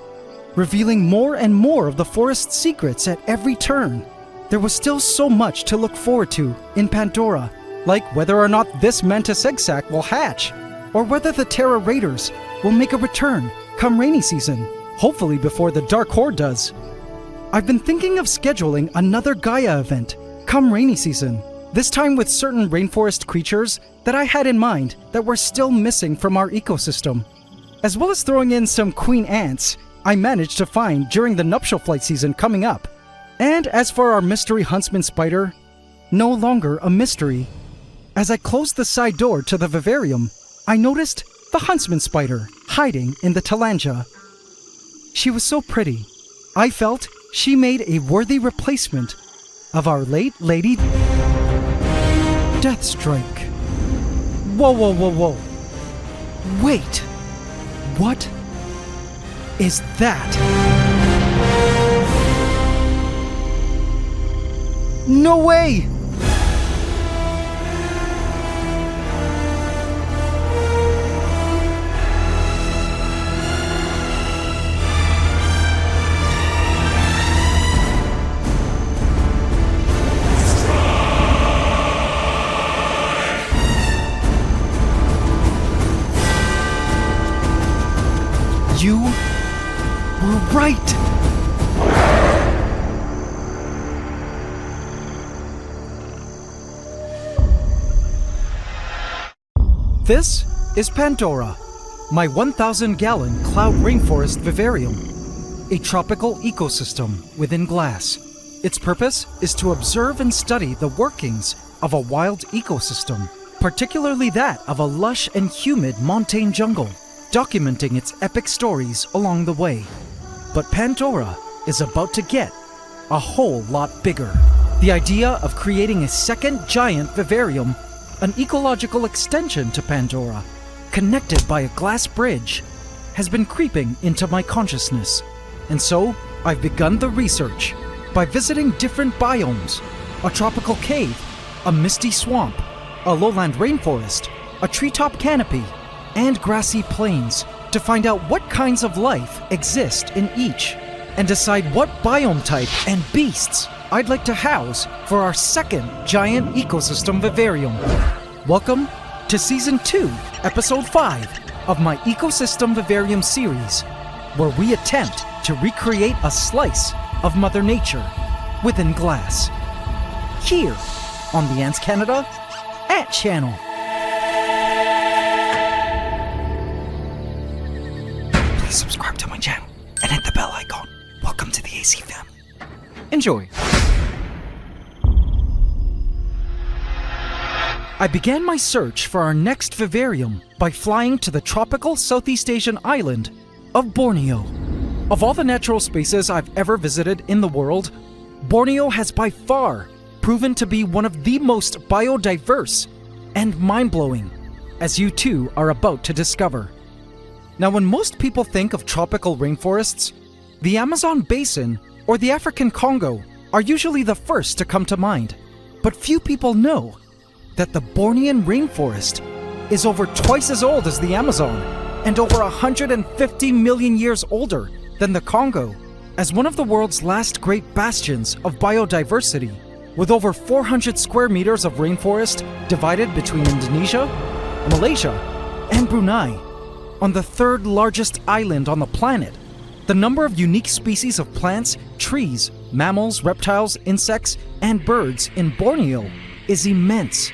revealing more and more of the forest's secrets at every turn. There was still so much to look forward to in Pandora, like whether or not this mantis egg sac will hatch, or whether the Terra Raiders will make a return come rainy season, hopefully before the Dark Horde does. I've been thinking of scheduling another Gaia event come rainy season, this time with certain rainforest creatures that I had in mind that were still missing from our ecosystem, as well as throwing in some queen ants I managed to find during the nuptial flight season coming up. And as for our mystery huntsman spider, no longer a mystery. As I closed the side door to the vivarium, I noticed the huntsman spider hiding in the talangia. She was so pretty. I felt she made a worthy replacement of our late Lady Deathstrike. Whoa, whoa, whoa, whoa. Wait. What is that? No way! You were right! This is Pandora, my 1,000-gallon cloud rainforest vivarium, a tropical ecosystem within glass. Its purpose is to observe and study the workings of a wild ecosystem, particularly that of a lush and humid montane jungle, documenting its epic stories along the way. But Pandora is about to get a whole lot bigger. The idea of creating a second giant vivarium, an ecological extension to Pandora, connected by a glass bridge, has been creeping into my consciousness. And so, I've begun the research by visiting different biomes, a tropical cave, a misty swamp, a lowland rainforest, a treetop canopy, and grassy plains to find out what kinds of life exist in each, and decide what biome type and beasts I'd like to house for our second giant ecosystem vivarium. Welcome to Season 2, Episode 5 of my Ecosystem Vivarium series, where we attempt to recreate a slice of Mother Nature within glass. Here on the AntsCanada Ant Channel. Please subscribe to my channel and hit the bell icon. Welcome to the AC fam. Enjoy. I began my search for our next vivarium by flying to the tropical Southeast Asian island of Borneo. Of all the natural spaces I've ever visited in the world, Borneo has by far proven to be one of the most biodiverse and mind-blowing, as you too are about to discover. Now, when most people think of tropical rainforests, the Amazon basin or the African Congo are usually the first to come to mind. But few people know that the Bornean rainforest is over twice as old as the Amazon and over 150 million years older than the Congo. As one of the world's last great bastions of biodiversity, with over 400 square meters of rainforest divided between Indonesia, Malaysia, and Brunei, on the third largest island on the planet, the number of unique species of plants, trees, mammals, reptiles, insects, and birds in Borneo is immense.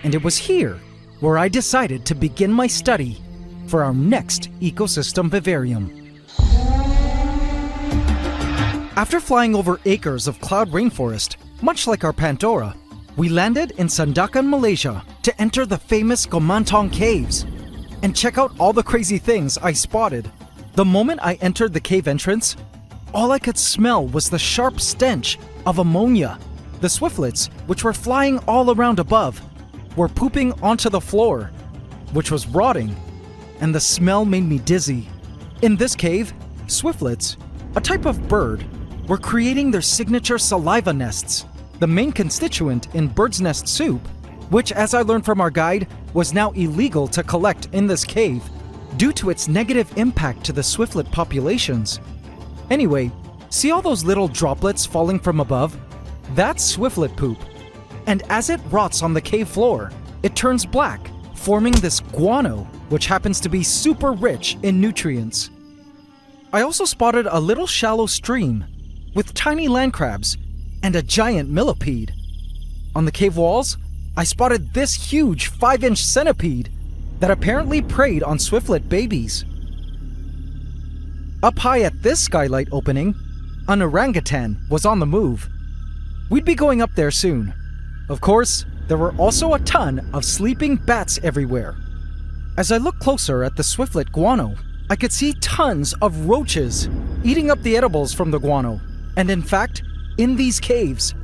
And it was here where I decided to begin my study for our next ecosystem vivarium. After flying over acres of cloud rainforest, much like our Pandora, we landed in Sandakan, Malaysia to enter the famous Gomantong Caves and check out all the crazy things I spotted. The moment I entered the cave entrance, all I could smell was the sharp stench of ammonia. The swiftlets, which were flying all around above, were pooping onto the floor, which was rotting, and the smell made me dizzy. In this cave, swiftlets, a type of bird, were creating their signature saliva nests, the main constituent in bird's nest soup, which, as I learned from our guide, was now illegal to collect in this cave due to its negative impact to the swiftlet populations. Anyway, see all those little droplets falling from above? That's swiftlet poop. And as it rots on the cave floor, it turns black, forming this guano, which happens to be super rich in nutrients. I also spotted a little shallow stream with tiny land crabs and a giant millipede. On the cave walls, I spotted this huge 5-inch centipede that apparently preyed on swiftlet babies. Up high at this skylight opening, an orangutan was on the move. We'd be going up there soon. Of course, there were also a ton of sleeping bats everywhere. As I looked closer at the swiftlet guano, I could see tons of roaches eating up the edibles from the guano. And in fact, in these caves,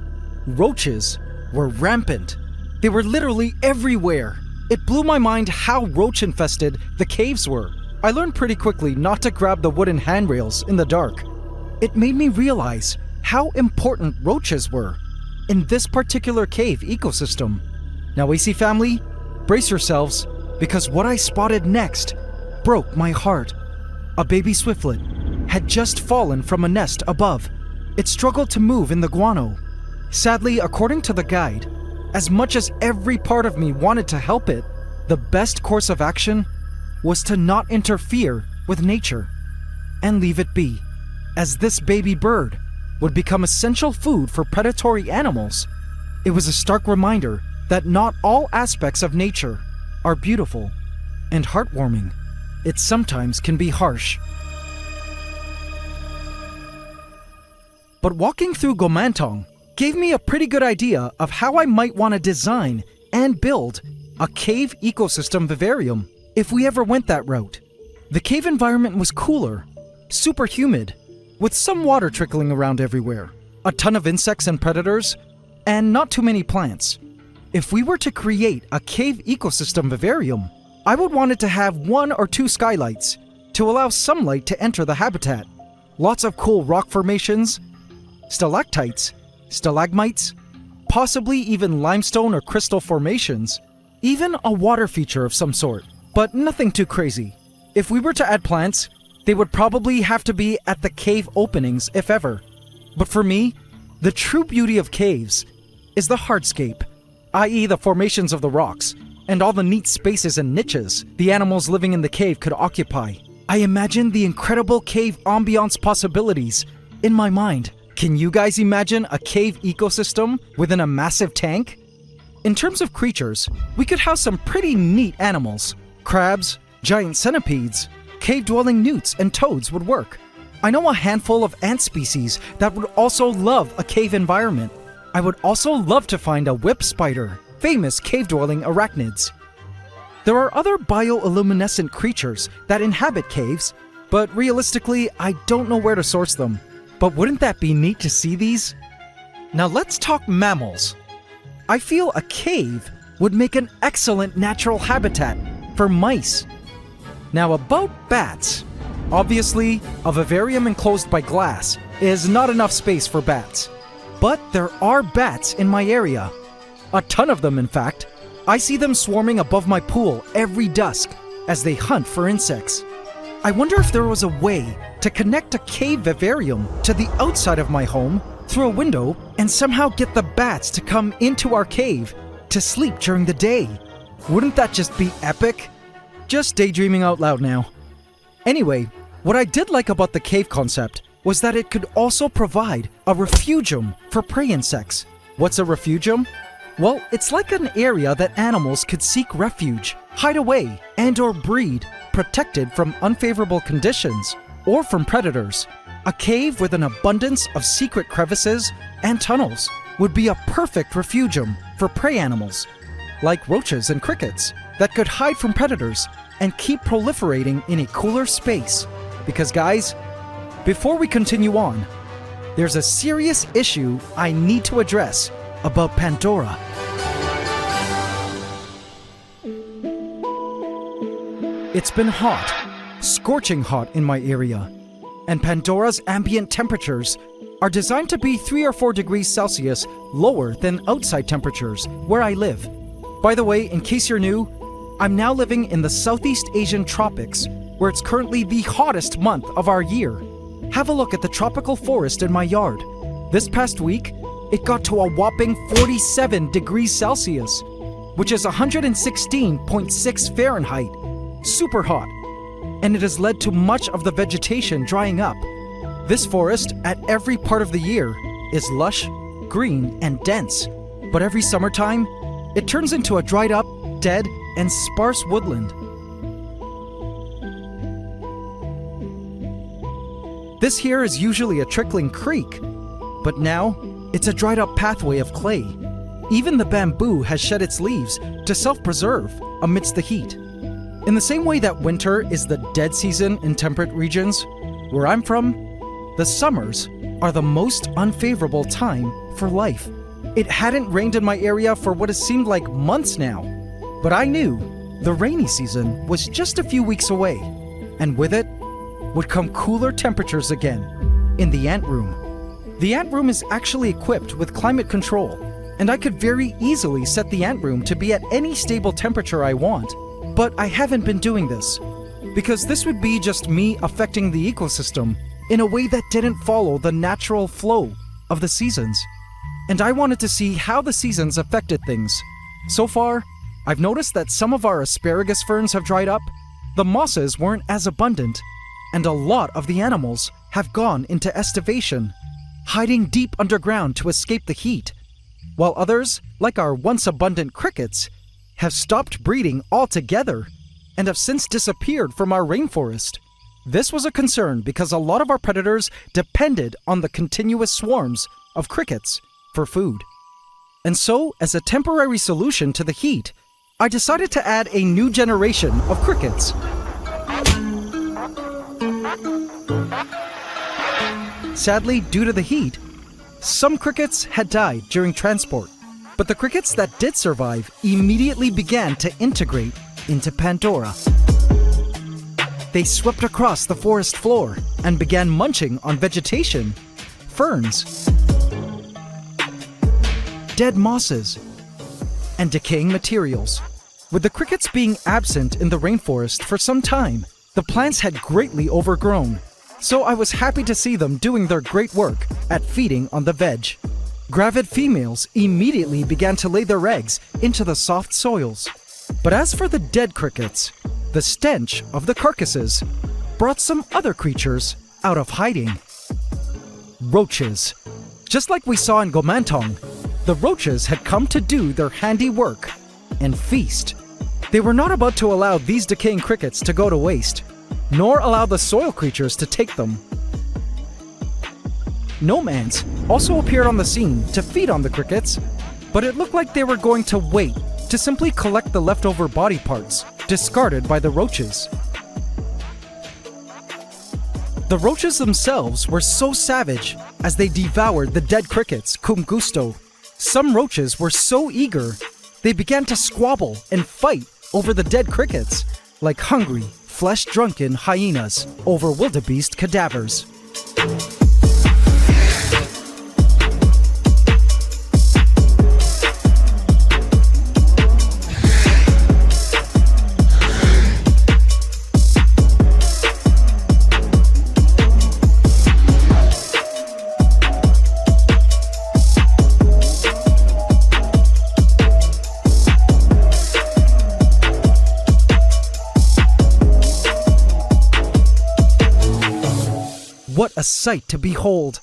roaches were rampant. They were literally everywhere. It blew my mind how roach-infested the caves were. I learned pretty quickly not to grab the wooden handrails in the dark. It made me realize how important roaches were in this particular cave ecosystem. Now, AC family, brace yourselves, because what I spotted next broke my heart. A baby swiftlet had just fallen from a nest above. It struggled to move in the guano. Sadly, according to the guide, as much as every part of me wanted to help it, the best course of action was to not interfere with nature and leave it be, as this baby bird would become essential food for predatory animals. It was a stark reminder that not all aspects of nature are beautiful and heartwarming. It sometimes can be harsh. But walking through Gomantong gave me a pretty good idea of how I might want to design and build a cave ecosystem vivarium if we ever went that route. The cave environment was cooler, super humid, with some water trickling around everywhere, a ton of insects and predators, and not too many plants. If we were to create a cave ecosystem vivarium, I would want it to have 1 or 2 skylights to allow sunlight to enter the habitat, lots of cool rock formations, stalactites, stalagmites, possibly even limestone or crystal formations, even a water feature of some sort, but nothing too crazy. If we were to add plants, they would probably have to be at the cave openings, if ever. But for me, the true beauty of caves is the hardscape, i.e. the formations of the rocks, and all the neat spaces and niches the animals living in the cave could occupy. I imagine the incredible cave ambiance possibilities in my mind. Can you guys imagine a cave ecosystem within a massive tank? In terms of creatures, we could house some pretty neat animals. Crabs, giant centipedes, cave-dwelling newts, and toads would work. I know a handful of ant species that would also love a cave environment. I would also love to find a whip spider, famous cave-dwelling arachnids. There are other bioluminescent creatures that inhabit caves, but realistically, I don't know where to source them. But wouldn't that be neat to see these? Now let's talk mammals. I feel a cave would make an excellent natural habitat for mice. Now about bats. Obviously, a vivarium enclosed by glass is not enough space for bats. But there are bats in my area. A ton of them, in fact. I see them swarming above my pool every dusk as they hunt for insects. I wonder if there was a way to connect a cave vivarium to the outside of my home through a window and somehow get the bats to come into our cave to sleep during the day. Wouldn't that just be epic? Just daydreaming out loud now. Anyway, what I did like about the cave concept was that it could also provide a refugium for prey insects. What's a refugium? Well, it's like an area that animals could seek refuge, hide away, and/or breed, protected from unfavorable conditions or from predators. A cave with an abundance of secret crevices and tunnels would be a perfect refugium for prey animals, like roaches and crickets, that could hide from predators and keep proliferating in a cooler space. Because guys, before we continue on, there's a serious issue I need to address about Pandora. It's been hot, scorching hot in my area, and Pandora's ambient temperatures are designed to be 3 or 4 degrees Celsius lower than outside temperatures where I live. By the way, in case you're new, I'm now living in the Southeast Asian tropics, where it's currently the hottest month of our year. Have a look at the tropical forest in my yard. This past week, it got to a whopping 47 degrees Celsius, which is 116.6 Fahrenheit. Super hot. And it has led to much of the vegetation drying up. This forest, at every part of the year, is lush, green, and dense. But every summertime, it turns into a dried up, dead, and sparse woodland. This here is usually a trickling creek, but now it's a dried up pathway of clay. Even the bamboo has shed its leaves to self-preserve amidst the heat. In the same way that winter is the dead season in temperate regions, where I'm from, the summers are the most unfavorable time for life. It hadn't rained in my area for what has seemed like months now, but I knew the rainy season was just a few weeks away, and with it would come cooler temperatures again in the ant room. The ant room is actually equipped with climate control, and I could very easily set the ant room to be at any stable temperature I want. But I haven't been doing this, because this would be just me affecting the ecosystem in a way that didn't follow the natural flow of the seasons. And I wanted to see how the seasons affected things. So far, I've noticed that some of our asparagus ferns have dried up, the mosses weren't as abundant, and a lot of the animals have gone into estivation, hiding deep underground to escape the heat, while others, like our once abundant crickets, have stopped breeding altogether and have since disappeared from our rainforest. This was a concern because a lot of our predators depended on the continuous swarms of crickets for food. And so, as a temporary solution to the heat, I decided to add a new generation of crickets. Sadly, due to the heat, some crickets had died during transport. But the crickets that did survive immediately began to integrate into Pandora. They swept across the forest floor and began munching on vegetation, ferns, dead mosses, and decaying materials. With the crickets being absent in the rainforest for some time, the plants had greatly overgrown, so I was happy to see them doing their great work at feeding on the veg. Gravid females immediately began to lay their eggs into the soft soils. But as for the dead crickets, the stench of the carcasses brought some other creatures out of hiding. Roaches. Just like we saw in Gomantong, the roaches had come to do their handy work and feast. They were not about to allow these decaying crickets to go to waste, nor allow the soil creatures to take them. Nomads also appeared on the scene to feed on the crickets, but it looked like they were going to wait to simply collect the leftover body parts discarded by the roaches. The roaches themselves were so savage as they devoured the dead crickets cum gusto. Some roaches were so eager, they began to squabble and fight over the dead crickets, like hungry, flesh-drunken hyenas over wildebeest cadavers. What a sight to behold!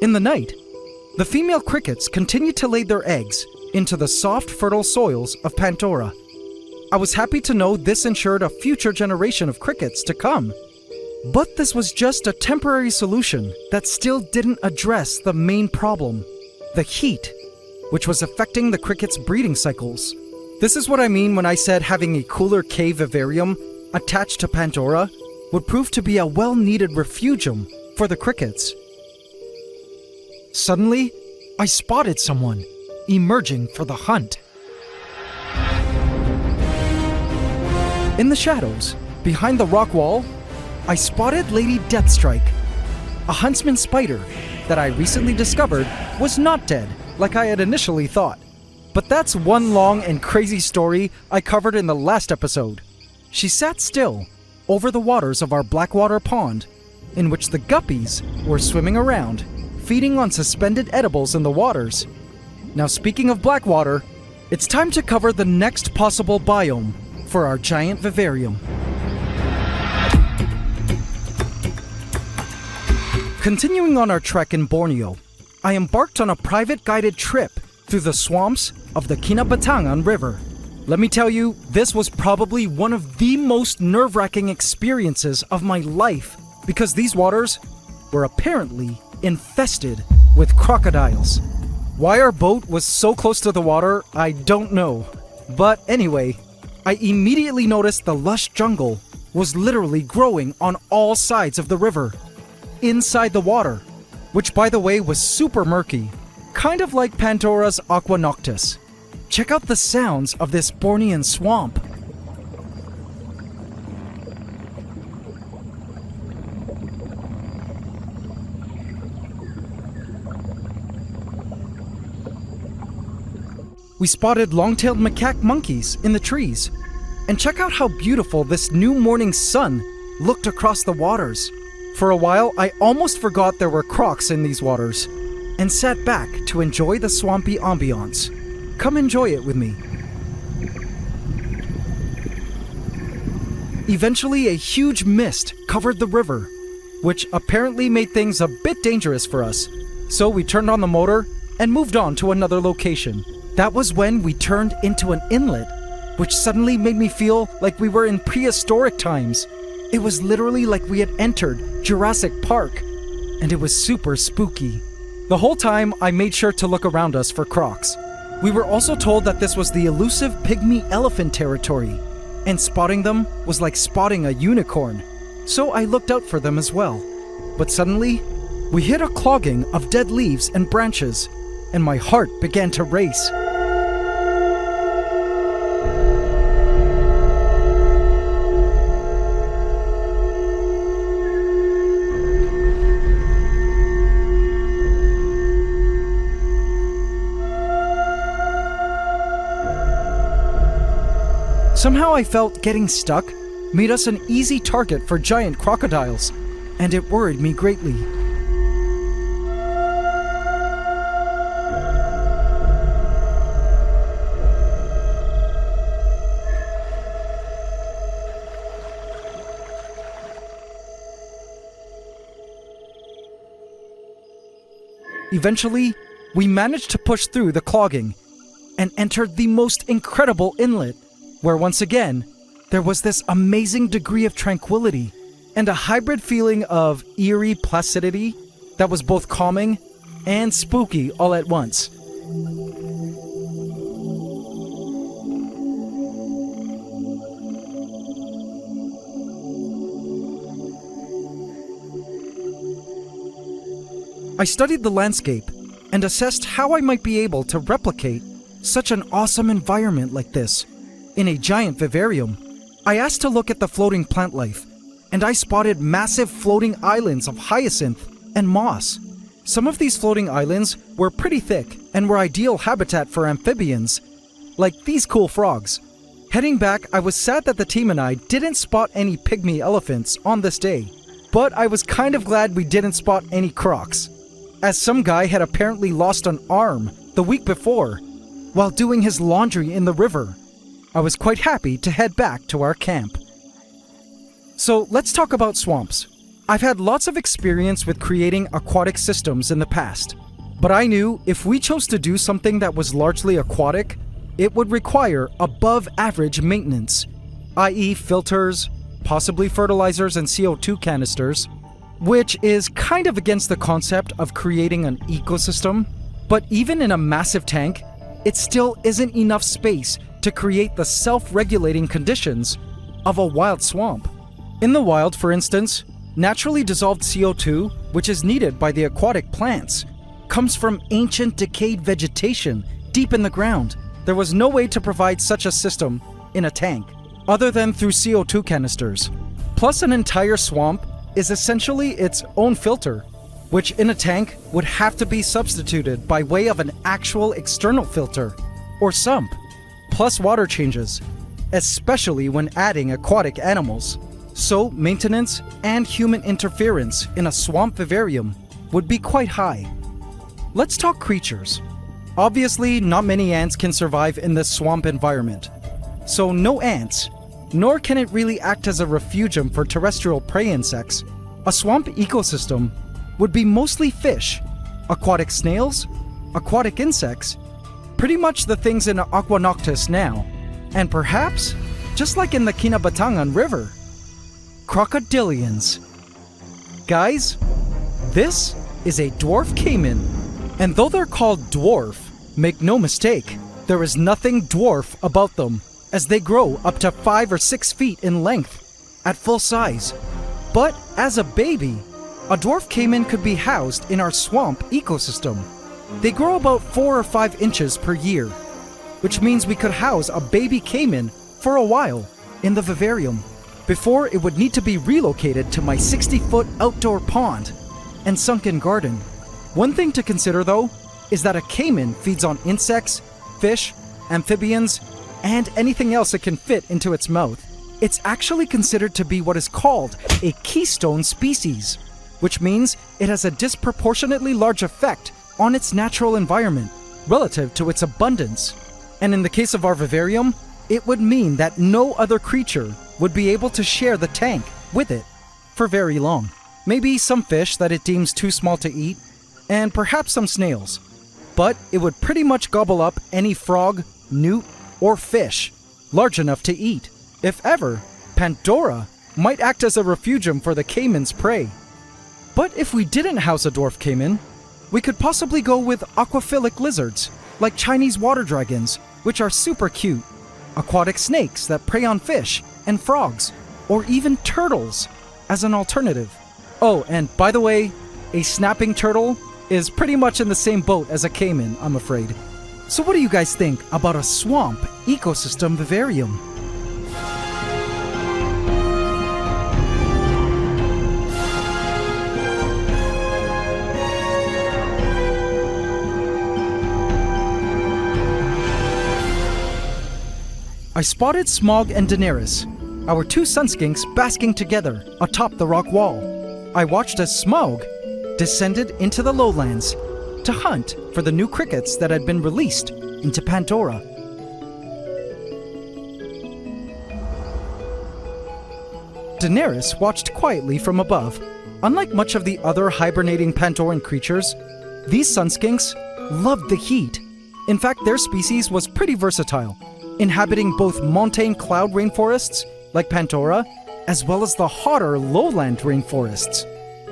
In the night, the female crickets continued to lay their eggs into the soft, fertile soils of Pandora. I was happy to know this ensured a future generation of crickets to come. But this was just a temporary solution that still didn't address the main problem, the heat, which was affecting the crickets' breeding cycles. This is what I mean when I said having a cooler cave vivarium attached to Pandora would prove to be a well-needed refugium for the crickets. Suddenly, I spotted someone emerging for the hunt. In the shadows, behind the rock wall, I spotted Lady Deathstrike, a huntsman spider that I recently discovered was not dead like I had initially thought. But that's one long and crazy story I covered in the last episode. She sat still over the waters of our Blackwater pond, in which the guppies were swimming around, feeding on suspended edibles in the waters. Now, speaking of Blackwater, it's time to cover the next possible biome for our giant vivarium. Continuing on our trek in Borneo, I embarked on a private guided trip through the swamps of the Kinabatangan River. Let me tell you, this was probably one of the most nerve-wracking experiences of my life because these waters were apparently infested with crocodiles. Why our boat was so close to the water, I don't know. But anyway, I immediately noticed the lush jungle was literally growing on all sides of the river, inside the water, which by the way was super murky, kind of like Pandora's Aqua Noctis. Check out the sounds of this Bornean swamp. We spotted long-tailed macaque monkeys in the trees. And check out how beautiful this new morning sun looked across the waters. For a while, I almost forgot there were crocs in these waters and sat back to enjoy the swampy ambiance. Come enjoy it with me. Eventually, a huge mist covered the river, which apparently made things a bit dangerous for us. So we turned on the motor and moved on to another location. That was when we turned into an inlet, which suddenly made me feel like we were in prehistoric times. It was literally like we had entered Jurassic Park, and it was super spooky. The whole time, I made sure to look around us for crocs. We were also told that this was the elusive pygmy elephant territory, and spotting them was like spotting a unicorn. So I looked out for them as well. But suddenly, we hit a clogging of dead leaves and branches, and my heart began to race. Somehow I felt getting stuck made us an easy target for giant crocodiles, and it worried me greatly. Eventually, we managed to push through the clogging and entered the most incredible inlet, where once again, there was this amazing degree of tranquility and a hybrid feeling of eerie placidity that was both calming and spooky all at once. I studied the landscape and assessed how I might be able to replicate such an awesome environment like this in a giant vivarium. I asked to look at the floating plant life, and I spotted massive floating islands of hyacinth and moss. Some of these floating islands were pretty thick and were ideal habitat for amphibians, like these cool frogs. Heading back, I was sad that the team and I didn't spot any pygmy elephants on this day, but I was kind of glad we didn't spot any crocs, as some guy had apparently lost an arm the week before while doing his laundry in the river. I was quite happy to head back to our camp. So let's talk about swamps. I've had lots of experience with creating aquatic systems in the past, but I knew if we chose to do something that was largely aquatic, it would require above average maintenance, i.e. filters, possibly fertilizers and CO2 canisters, which is kind of against the concept of creating an ecosystem. But even in a massive tank, it still isn't enough space to create the self-regulating conditions of a wild swamp. In the wild, for instance, naturally dissolved CO2, which is needed by the aquatic plants, comes from ancient decayed vegetation deep in the ground. There was no way to provide such a system in a tank, other than through CO2 canisters. Plus, an entire swamp is essentially its own filter, which in a tank would have to be substituted by way of an actual external filter, or sump, plus water changes, especially when adding aquatic animals. So maintenance and human interference in a swamp vivarium would be quite high. Let's talk creatures. Obviously, not many ants can survive in this swamp environment. So no ants, nor can it really act as a refugium for terrestrial prey insects. A swamp ecosystem would be mostly fish, aquatic snails, aquatic insects, pretty much the things in Aqua Noctis now, and perhaps, just like in the Kinabatangan River, crocodilians. Guys, this is a dwarf caiman, and though they're called dwarf, make no mistake, there is nothing dwarf about them, as they grow up to 5 or 6 feet in length at full size. But as a baby, a dwarf caiman could be housed in our swamp ecosystem. They grow about 4 or 5 inches per year, which means we could house a baby caiman for a while in the vivarium before it would need to be relocated to my 60-foot outdoor pond and sunken garden. One thing to consider though is that a caiman feeds on insects, fish, amphibians, and anything else it can fit into its mouth. It's actually considered to be what is called a keystone species, which means it has a disproportionately large effect on its natural environment relative to its abundance. And in the case of our vivarium, it would mean that no other creature would be able to share the tank with it for very long. Maybe some fish that it deems too small to eat, and perhaps some snails. But it would pretty much gobble up any frog, newt, or fish large enough to eat. If ever, Pandora might act as a refugium for the caiman's prey. But if we didn't house a dwarf caiman, we could possibly go with aquaphilic lizards, like Chinese water dragons, which are super cute, aquatic snakes that prey on fish and frogs, or even turtles as an alternative. Oh, and by the way, a snapping turtle is pretty much in the same boat as a caiman, I'm afraid. So what do you guys think about a swamp ecosystem vivarium? I spotted Smog and Daenerys, our 2 sunskinks basking together atop the rock wall. I watched as Smog descended into the lowlands to hunt for the new crickets that had been released into Pandora. Daenerys watched quietly from above. Unlike much of the other hibernating Pandoran creatures, these sunskinks loved the heat. In fact, their species was pretty versatile, inhabiting both montane cloud rainforests, like Pandora, as well as the hotter lowland rainforests.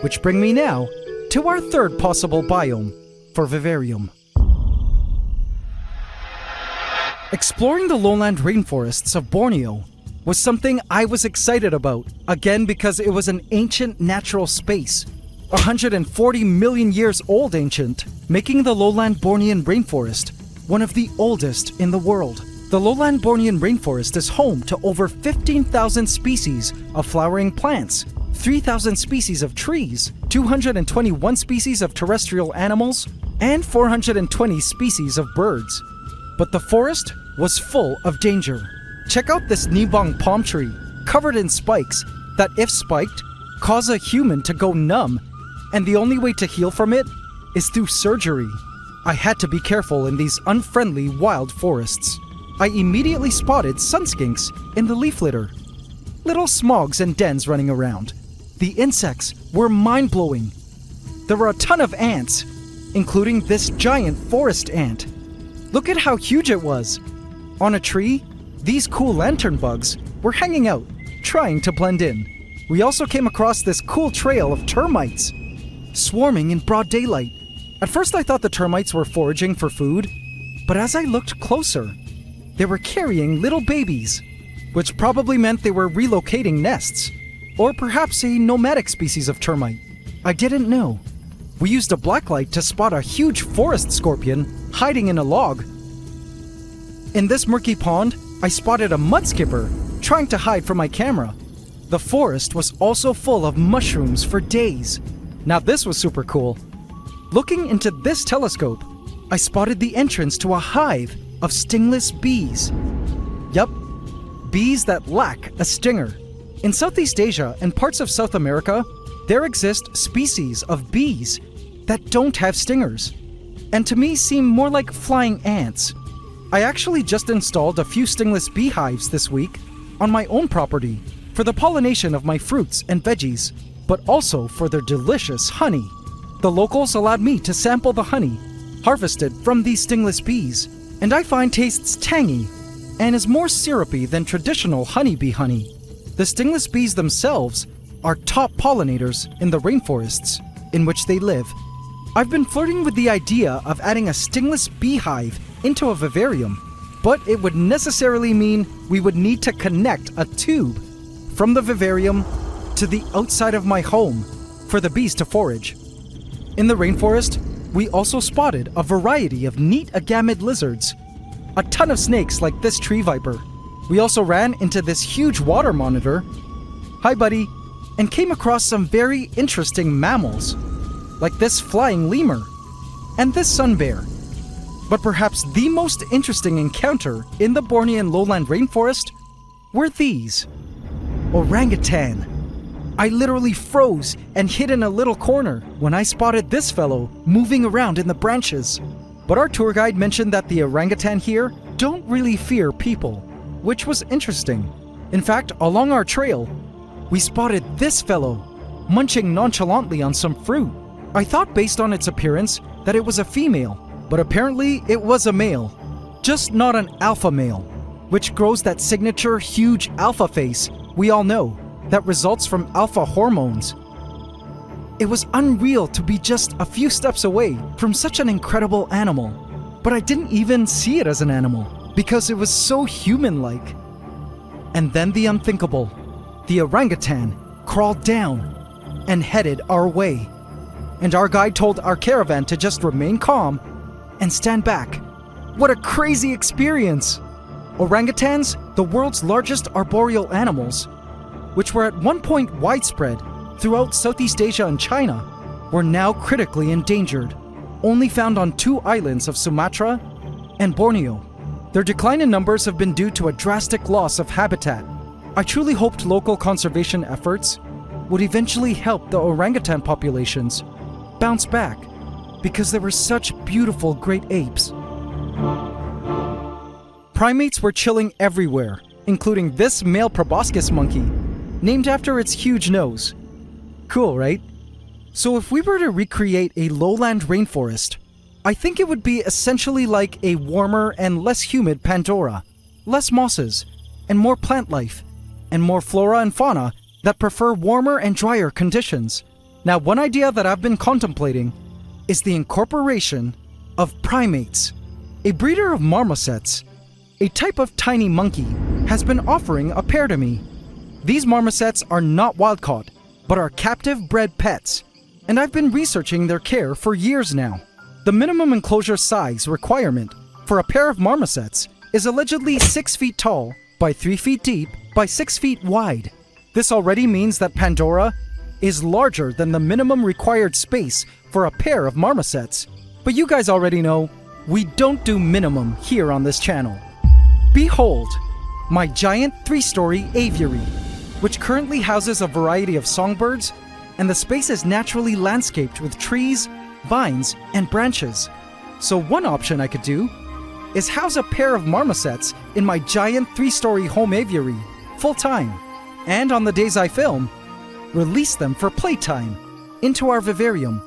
Which bring me now to our third possible biome for Vivarium. Exploring the lowland rainforests of Borneo was something I was excited about, again because it was an ancient natural space, 140 million years old ancient, making the lowland Bornean rainforest one of the oldest in the world. The lowland Bornean rainforest is home to over 15,000 species of flowering plants, 3,000 species of trees, 221 species of terrestrial animals, and 420 species of birds. But the forest was full of danger. Check out this Nibong palm tree, covered in spikes that, if spiked, cause a human to go numb, and the only way to heal from it is through surgery. I had to be careful in these unfriendly wild forests. I immediately spotted sunskinks in the leaf litter. Little smogs and dens running around. The insects were mind-blowing. There were a ton of ants, including this giant forest ant. Look at how huge it was. On a tree, these cool lantern bugs were hanging out, trying to blend in. We also came across this cool trail of termites, swarming in broad daylight. At first I thought the termites were foraging for food, but as I looked closer, they were carrying little babies, which probably meant they were relocating nests, or perhaps a nomadic species of termite. I didn't know. We used a blacklight to spot a huge forest scorpion hiding in a log. In this murky pond, I spotted a mudskipper trying to hide from my camera. The forest was also full of mushrooms for days. Now this was super cool. Looking into this telescope, I spotted the entrance to a hive of stingless bees. Yup, bees that lack a stinger. In Southeast Asia and parts of South America, there exist species of bees that don't have stingers, and to me seem more like flying ants. I actually just installed a few stingless beehives this week on my own property for the pollination of my fruits and veggies, but also for their delicious honey. The locals allowed me to sample the honey harvested from these stingless bees, and I find tastes tangy and is more syrupy than traditional honeybee honey. The stingless bees themselves are top pollinators in the rainforests in which they live. I've been flirting with the idea of adding a stingless beehive into a vivarium, but it would necessarily mean we would need to connect a tube from the vivarium to the outside of my home for the bees to forage. In the rainforest, we also spotted a variety of neat agamid lizards, a ton of snakes like this tree viper. We also ran into this huge water monitor, hi buddy, and came across some very interesting mammals, like this flying lemur and this sun bear. But perhaps the most interesting encounter in the Bornean lowland rainforest were these. Orangutan. I literally froze and hid in a little corner when I spotted this fellow moving around in the branches. But our tour guide mentioned that the orangutan here don't really fear people, which was interesting. In fact, along our trail, we spotted this fellow munching nonchalantly on some fruit. I thought based on its appearance that it was a female, but apparently it was a male. Just not an alpha male, which grows that signature huge alpha face we all know that results from alpha hormones. It was unreal to be just a few steps away from such an incredible animal, but I didn't even see it as an animal because it was so human-like. And then the unthinkable. The orangutan crawled down and headed our way. And our guide told our caravan to just remain calm and stand back. What a crazy experience! Orangutans, the world's largest arboreal animals, which were at one point widespread throughout Southeast Asia and China, were now critically endangered, only found on 2 islands of Sumatra and Borneo. Their decline in numbers have been due to a drastic loss of habitat. I truly hoped local conservation efforts would eventually help the orangutan populations bounce back, because there were such beautiful great apes. Primates were chilling everywhere, including this male proboscis monkey, named after its huge nose. Cool, right? So if we were to recreate a lowland rainforest, I think it would be essentially like a warmer and less humid Pandora, less mosses, and more plant life, and more flora and fauna that prefer warmer and drier conditions. Now, one idea that I've been contemplating is the incorporation of primates. A breeder of marmosets, a type of tiny monkey, has been offering a pair to me. These marmosets are not wild-caught, but are captive-bred pets, and I've been researching their care for years now. The minimum enclosure size requirement for a pair of marmosets is allegedly 6 feet tall by 3 feet deep by 6 feet wide. This already means that Pandora is larger than the minimum required space for a pair of marmosets. But you guys already know, we don't do minimum here on this channel. Behold, my giant 3-story aviary, which currently houses a variety of songbirds, and the space is naturally landscaped with trees, vines, and branches. So one option I could do is house a pair of marmosets in my giant 3-story home aviary, full-time, and on the days I film, release them for playtime into our vivarium.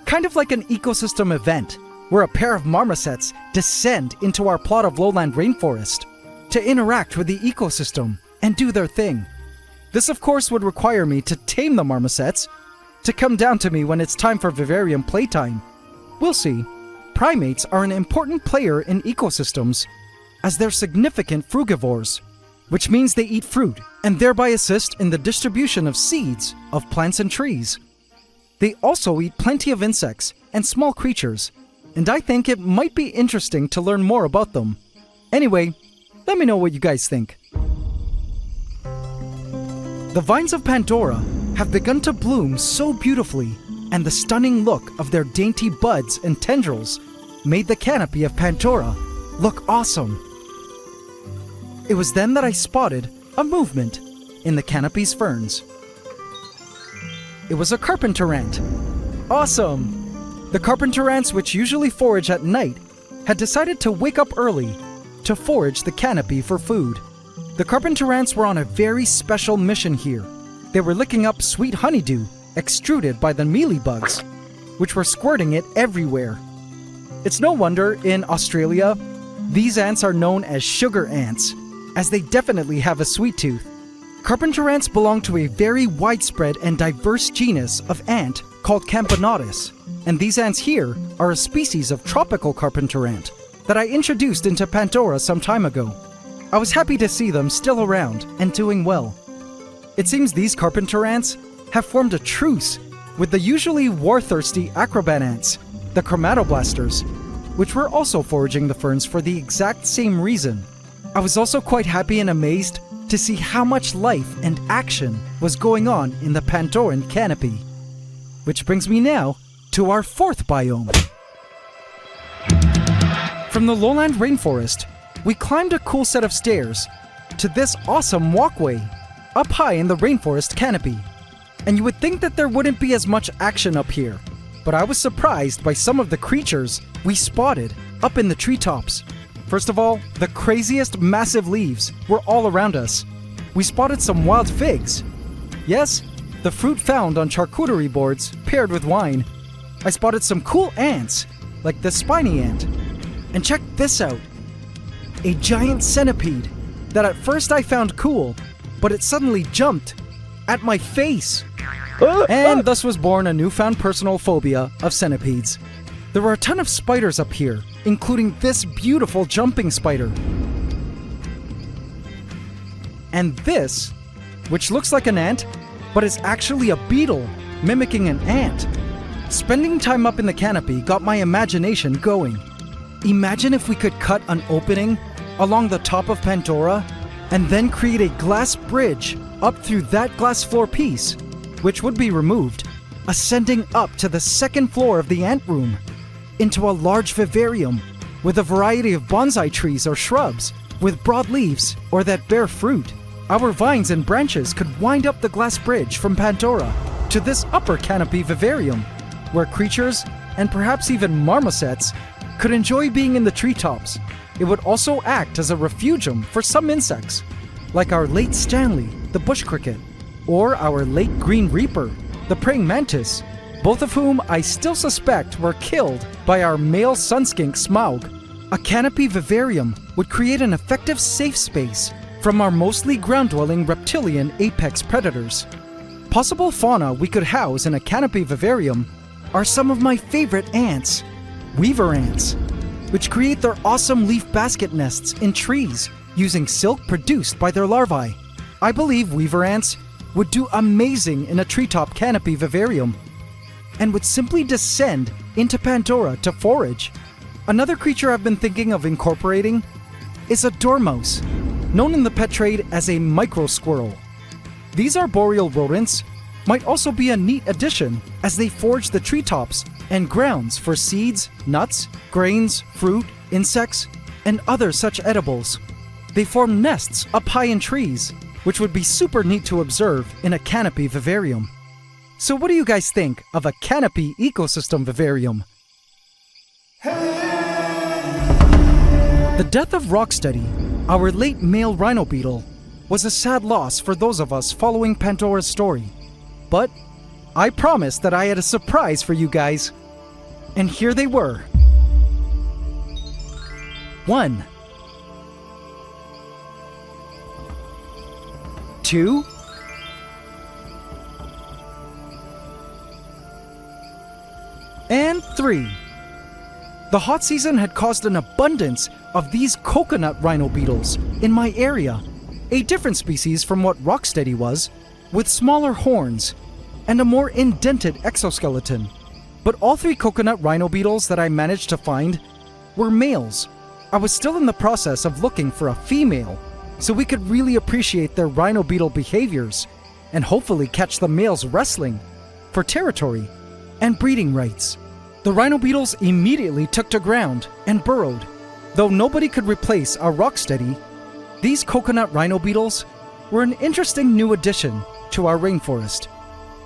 Kind of like an ecosystem event, where a pair of marmosets descend into our plot of lowland rainforest to interact with the ecosystem and do their thing. This of course would require me to tame the marmosets to come down to me when it's time for vivarium playtime. We'll see. Primates are an important player in ecosystems as they're significant frugivores, which means they eat fruit and thereby assist in the distribution of seeds of plants and trees. They also eat plenty of insects and small creatures, and I think it might be interesting to learn more about them. Anyway, let me know what you guys think. The vines of Pandora have begun to bloom so beautifully, and the stunning look of their dainty buds and tendrils made the canopy of Pandora look awesome. It was then that I spotted a movement in the canopy's ferns. It was a carpenter ant. Awesome! The carpenter ants, which usually forage at night, had decided to wake up early to forage the canopy for food. The carpenter ants were on a very special mission here. They were licking up sweet honeydew extruded by the mealybugs, which were squirting it everywhere. It's no wonder in Australia, these ants are known as sugar ants, as they definitely have a sweet tooth. Carpenter ants belong to a very widespread and diverse genus of ant called Camponotus, and these ants here are a species of tropical carpenter ant that I introduced into Pandora some time ago. I was happy to see them still around and doing well. It seems these carpenter ants have formed a truce with the usually war-thirsty acrobat ants, the chromatoblasters, which were also foraging the ferns for the exact same reason. I was also quite happy and amazed to see how much life and action was going on in the Pandoran canopy. Which brings me now to our 4th biome. From the lowland rainforest, we climbed a cool set of stairs to this awesome walkway up high in the rainforest canopy. And you would think that there wouldn't be as much action up here, but I was surprised by some of the creatures we spotted up in the treetops. First of all, the craziest massive leaves were all around us. We spotted some wild figs. Yes, the fruit found on charcuterie boards paired with wine. I spotted some cool ants, like the spiny ant. And check this out. A giant centipede that at first I found cool, but it suddenly jumped at my face. And thus was born a newfound personal phobia of centipedes. There were a ton of spiders up here, including this beautiful jumping spider. And this, which looks like an ant, but is actually a beetle, mimicking an ant. Spending time up in the canopy got my imagination going. Imagine if we could cut an opening along the top of Pandora and then create a glass bridge up through that glass floor piece, which would be removed, ascending up to the 2nd floor of the ant room, into a large vivarium with a variety of bonsai trees or shrubs with broad leaves or that bear fruit. Our vines and branches could wind up the glass bridge from Pandora to this upper canopy vivarium, where creatures, and perhaps even marmosets, could enjoy being in the treetops. It would also act as a refugium for some insects, like our late Stanley, the bush cricket, or our late green reaper, the praying mantis, both of whom I still suspect were killed by our male sunskink Smaug. A canopy vivarium would create an effective safe space from our mostly ground-dwelling reptilian apex predators. Possible fauna we could house in a canopy vivarium are some of my favorite ants, weaver ants, which create their awesome leaf basket nests in trees using silk produced by their larvae. I believe weaver ants would do amazing in a treetop canopy vivarium and would simply descend into Pandora to forage. Another creature I've been thinking of incorporating is a dormouse, known in the pet trade as a micro squirrel. These arboreal rodents might also be a neat addition as they forage the treetops and grounds for seeds, nuts, grains, fruit, insects, and other such edibles. They form nests up high in trees, which would be super neat to observe in a canopy vivarium. So what do you guys think of a canopy ecosystem vivarium? The death of Rocksteady, our late male rhino beetle, was a sad loss for those of us following Pandora's story. But I promised that I had a surprise for you guys. And here they were. 1, 2, and 3. The hot season had caused an abundance of these coconut rhino beetles in my area, a different species from what Rocksteady was, with smaller horns and a more indented exoskeleton. But all 3 coconut rhino beetles that I managed to find were males. I was still in the process of looking for a female, so we could really appreciate their rhino beetle behaviors and hopefully catch the males wrestling for territory and breeding rights. The rhino beetles immediately took to ground and burrowed. Though nobody could replace our Rocksteady, these coconut rhino beetles were an interesting new addition to our rainforest.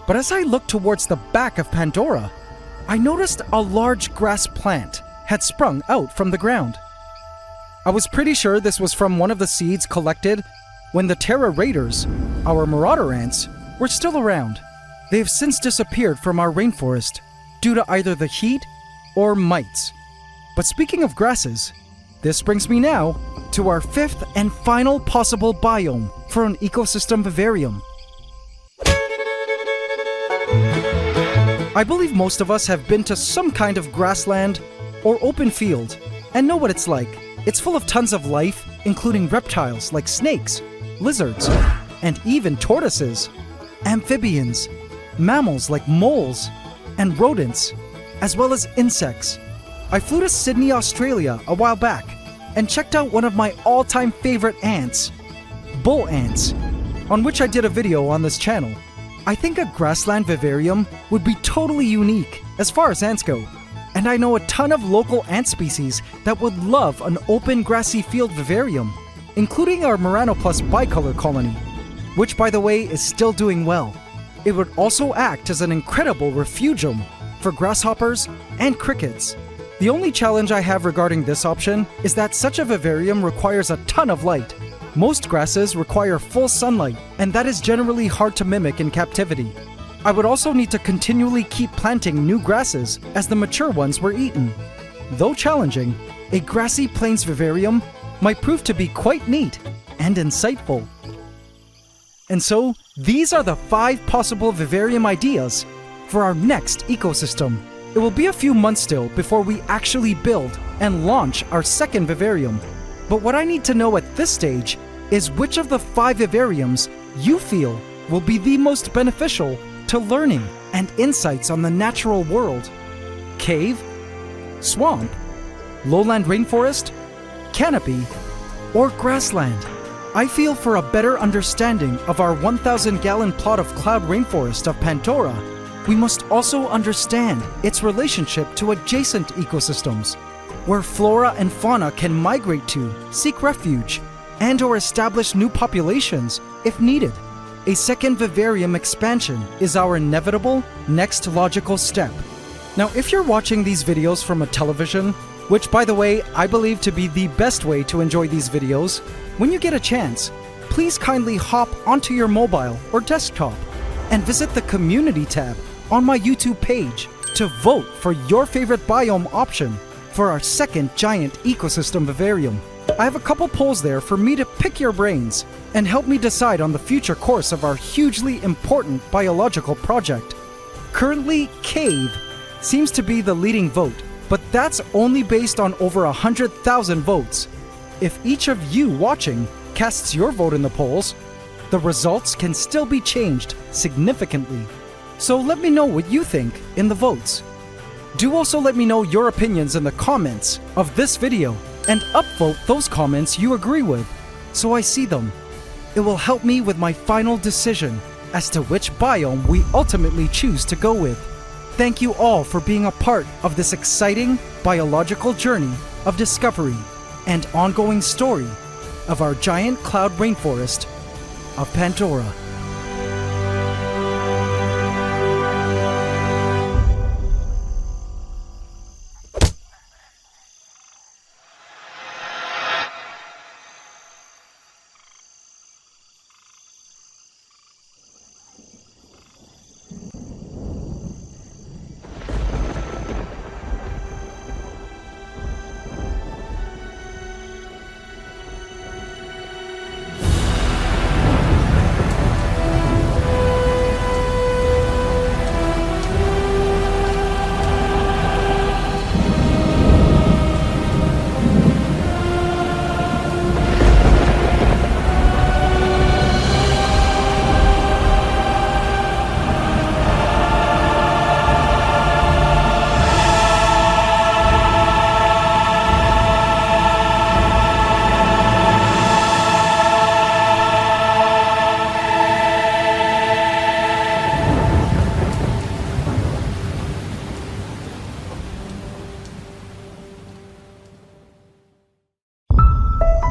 But as I looked towards the back of Pandora, I noticed a large grass plant had sprung out from the ground. I was pretty sure this was from one of the seeds collected when the Terra Raiders, our marauder ants, were still around. They have since disappeared from our rainforest due to either the heat or mites. But speaking of grasses, this brings me now to our 5th and final possible biome for an ecosystem vivarium. I believe most of us have been to some kind of grassland or open field and know what it's like. It's full of tons of life, including reptiles like snakes, lizards, and even tortoises, amphibians, mammals like moles, and rodents, as well as insects. I flew to Sydney, Australia a while back and checked out one of my all-time favorite ants, bull ants, on which I did a video on this channel. I think a grassland vivarium would be totally unique as far as ants go, and I know a ton of local ant species that would love an open grassy field vivarium, including our Murano Plus bicolor colony, which by the way is still doing well. It would also act as an incredible refugium for grasshoppers and crickets. The only challenge I have regarding this option is that such a vivarium requires a ton of light. Most grasses require full sunlight, and that is generally hard to mimic in captivity. I would also need to continually keep planting new grasses as the mature ones were eaten. Though challenging, a grassy plains vivarium might prove to be quite neat and insightful. And so, these are the 5 possible vivarium ideas for our next ecosystem. It will be a few months still before we actually build and launch our 2nd vivarium. But what I need to know at this stage is which of the 5 vivariums you feel will be the most beneficial to learning and insights on the natural world. Cave, swamp, lowland rainforest, canopy, or grassland. I feel for a better understanding of our 1,000-gallon plot of cloud rainforest of Pandora, we must also understand its relationship to adjacent ecosystems, where flora and fauna can migrate to, seek refuge, and or establish new populations if needed. A 2nd vivarium expansion is our inevitable next logical step. Now, if you're watching these videos from a television, which by the way, I believe to be the best way to enjoy these videos, when you get a chance, please kindly hop onto your mobile or desktop and visit the community tab on my YouTube page to vote for your favorite biome option for our 2nd giant ecosystem vivarium. I have a couple polls there for me to pick your brains and help me decide on the future course of our hugely important biological project. Currently, cave seems to be the leading vote, but that's only based on over 100,000 votes. If each of you watching casts your vote in the polls, the results can still be changed significantly. So let me know what you think in the votes. Do also let me know your opinions in the comments of this video and upvote those comments you agree with so I see them. It will help me with my final decision as to which biome we ultimately choose to go with. Thank you all for being a part of this exciting biological journey of discovery and ongoing story of our giant cloud rainforest of Pandora.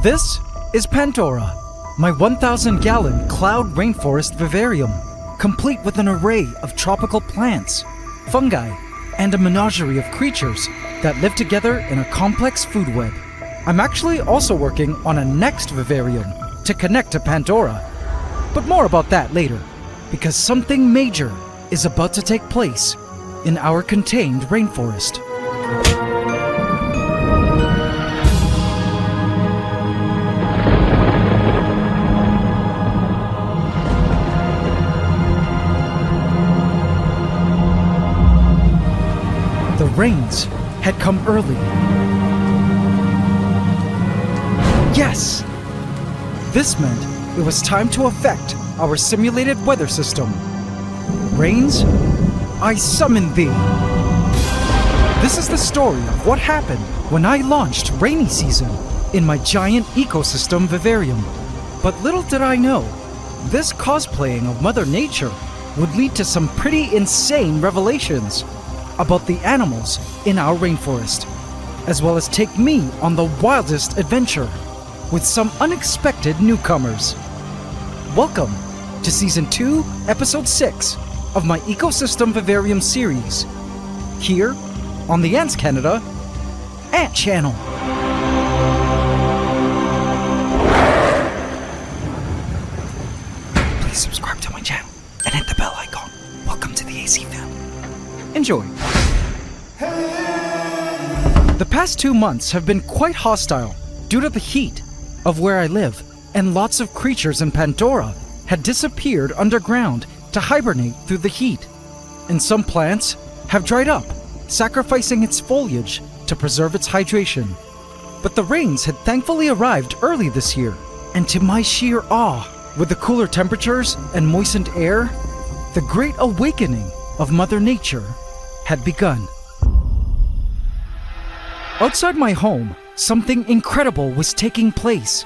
This is Pandora, my 1,000-gallon cloud rainforest vivarium, complete with an array of tropical plants, fungi, and a menagerie of creatures that live together in a complex food web. I'm actually also working on a next vivarium to connect to Pandora, but more about that later, because something major is about to take place in our contained rainforest. The rains had come early. Yes! This meant it was time to affect our simulated weather system. Rains, I summon thee. This is the story of what happened when I launched rainy season in my giant ecosystem vivarium. But little did I know, this cosplaying of Mother Nature would lead to some pretty insane revelations about the animals in our rainforest, as well as take me on the wildest adventure with some unexpected newcomers. Welcome to Season 2, Episode 6 of my Ecosystem Vivarium series, here on the AntsCanada Ant Channel. Please subscribe to my channel and hit the bell icon. Welcome to the AC family. Enjoy. The past 2 months have been quite hostile due to the heat of where I live, and lots of creatures in Pandora had disappeared underground to hibernate through the heat. And some plants have dried up, sacrificing its foliage to preserve its hydration. But the rains had thankfully arrived early this year, and to my sheer awe, with the cooler temperatures and moistened air, the great awakening of Mother Nature had begun. Outside my home, something incredible was taking place.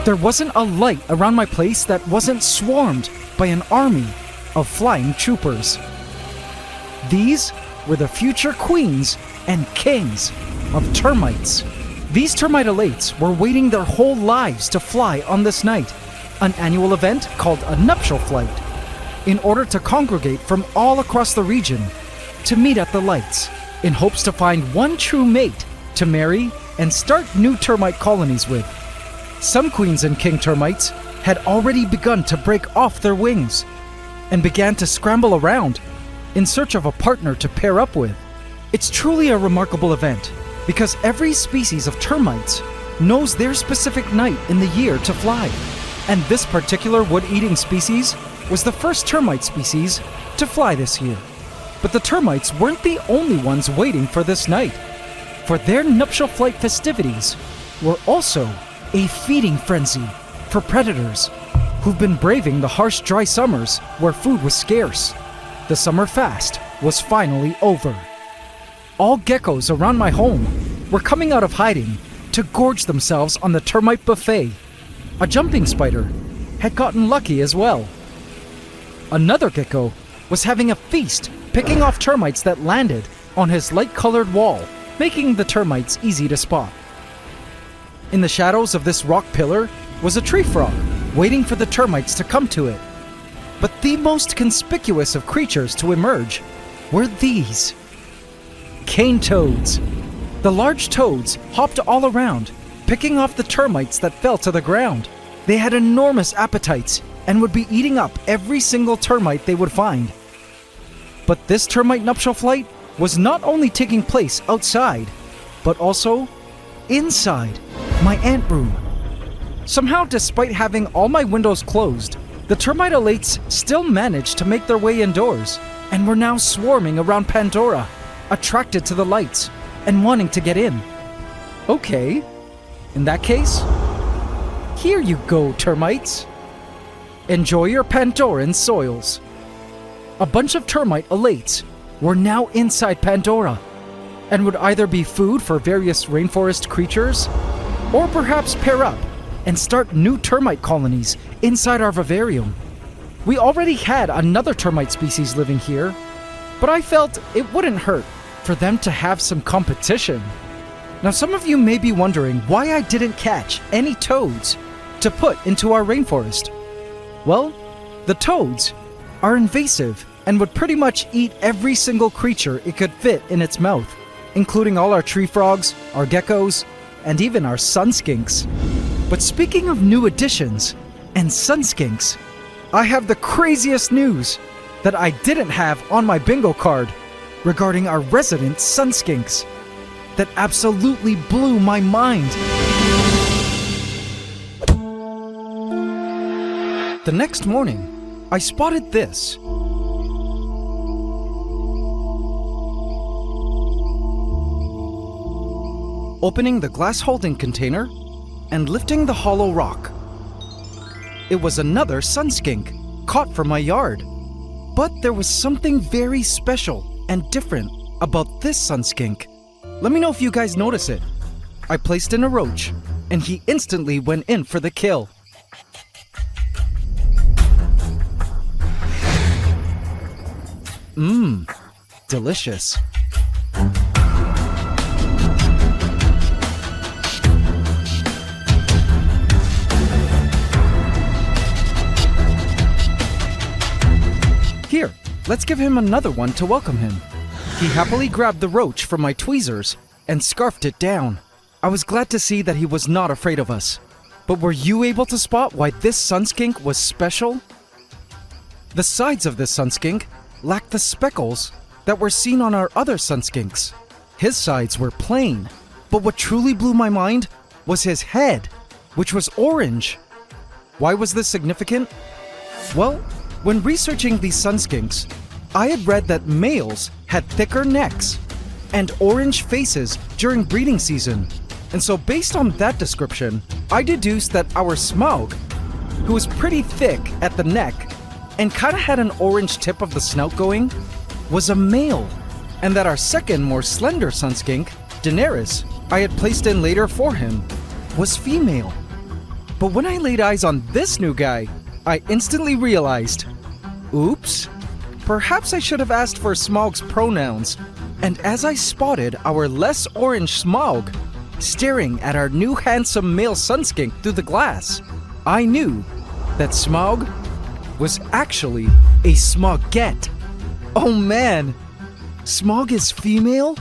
There wasn't a light around my place that wasn't swarmed by an army of flying troopers. These were the future queens and kings of termites. These termite elites were waiting their whole lives to fly on this night, an annual event called a nuptial flight, in order to congregate from all across the region to meet at the lights, in hopes to find one true mate to marry and start new termite colonies with. Some queens and king termites had already begun to break off their wings and began to scramble around in search of a partner to pair up with. It's truly a remarkable event because every species of termites knows their specific night in the year to fly. And this particular wood-eating species was the first termite species to fly this year. But the termites weren't the only ones waiting for this night, for their nuptial flight festivities were also a feeding frenzy for predators who've been braving the harsh, dry summers where food was scarce. The summer fast was finally over. All geckos around my home were coming out of hiding to gorge themselves on the termite buffet. A jumping spider had gotten lucky as well. Another gecko was having a feast, picking off termites that landed on his light-colored wall, making the termites easy to spot. In the shadows of this rock pillar was a tree frog, waiting for the termites to come to it. But the most conspicuous of creatures to emerge were these cane toads. The large toads hopped all around, picking off the termites that fell to the ground. They had enormous appetites and would be eating up every single termite they would find. But this termite nuptial flight was not only taking place outside, but also inside my ant room. Somehow, despite having all my windows closed, the termite elates still managed to make their way indoors and were now swarming around Pandora, attracted to the lights and wanting to get in. Okay, in that case, here you go, termites. Enjoy your Pandoran soils. A bunch of termite elates were now inside Pandora and would either be food for various rainforest creatures or perhaps pair up and start new termite colonies inside our vivarium. We already had another termite species living here, but I felt it wouldn't hurt for them to have some competition. Now, some of you may be wondering why I didn't catch any toads to put into our rainforest. Well, the toads are invasive and would pretty much eat every single creature it could fit in its mouth, including all our tree frogs, our geckos, and even our sun skinks. But speaking of new additions and sun skinks, I have the craziest news that I didn't have on my bingo card regarding our resident sun skinks that absolutely blew my mind. The next morning, I spotted this. Opening the glass holding container and lifting the hollow rock. It was another sun skink caught from my yard. But there was something very special and different about this sun skink. Let me know if you guys notice it. I placed in a roach, and he instantly went in for the kill. Delicious. Here, let's give him another one to welcome him. He happily grabbed the roach from my tweezers and scarfed it down. I was glad to see that he was not afraid of us. But were you able to spot why this sun skink was special? The sides of this sun skink lacked the speckles that were seen on our other sun skinks. His sides were plain, but what truly blew my mind was his head, which was orange. Why was this significant? Well, when researching these sun skinks, I had read that males had thicker necks and orange faces during breeding season. And so based on that description, I deduced that our Smaug, who was pretty thick at the neck and kind of had an orange tip of the snout going, was a male. And that our second, more slender sun skink, Daenerys, I had placed in later for him, was female. But when I laid eyes on this new guy, I instantly realized, oops, perhaps I should have asked for Smaug's pronouns. And as I spotted our less orange Smaug staring at our new handsome male sunskink through the glass, I knew that Smaug was actually a Smaugette. Oh man, Smaug is female?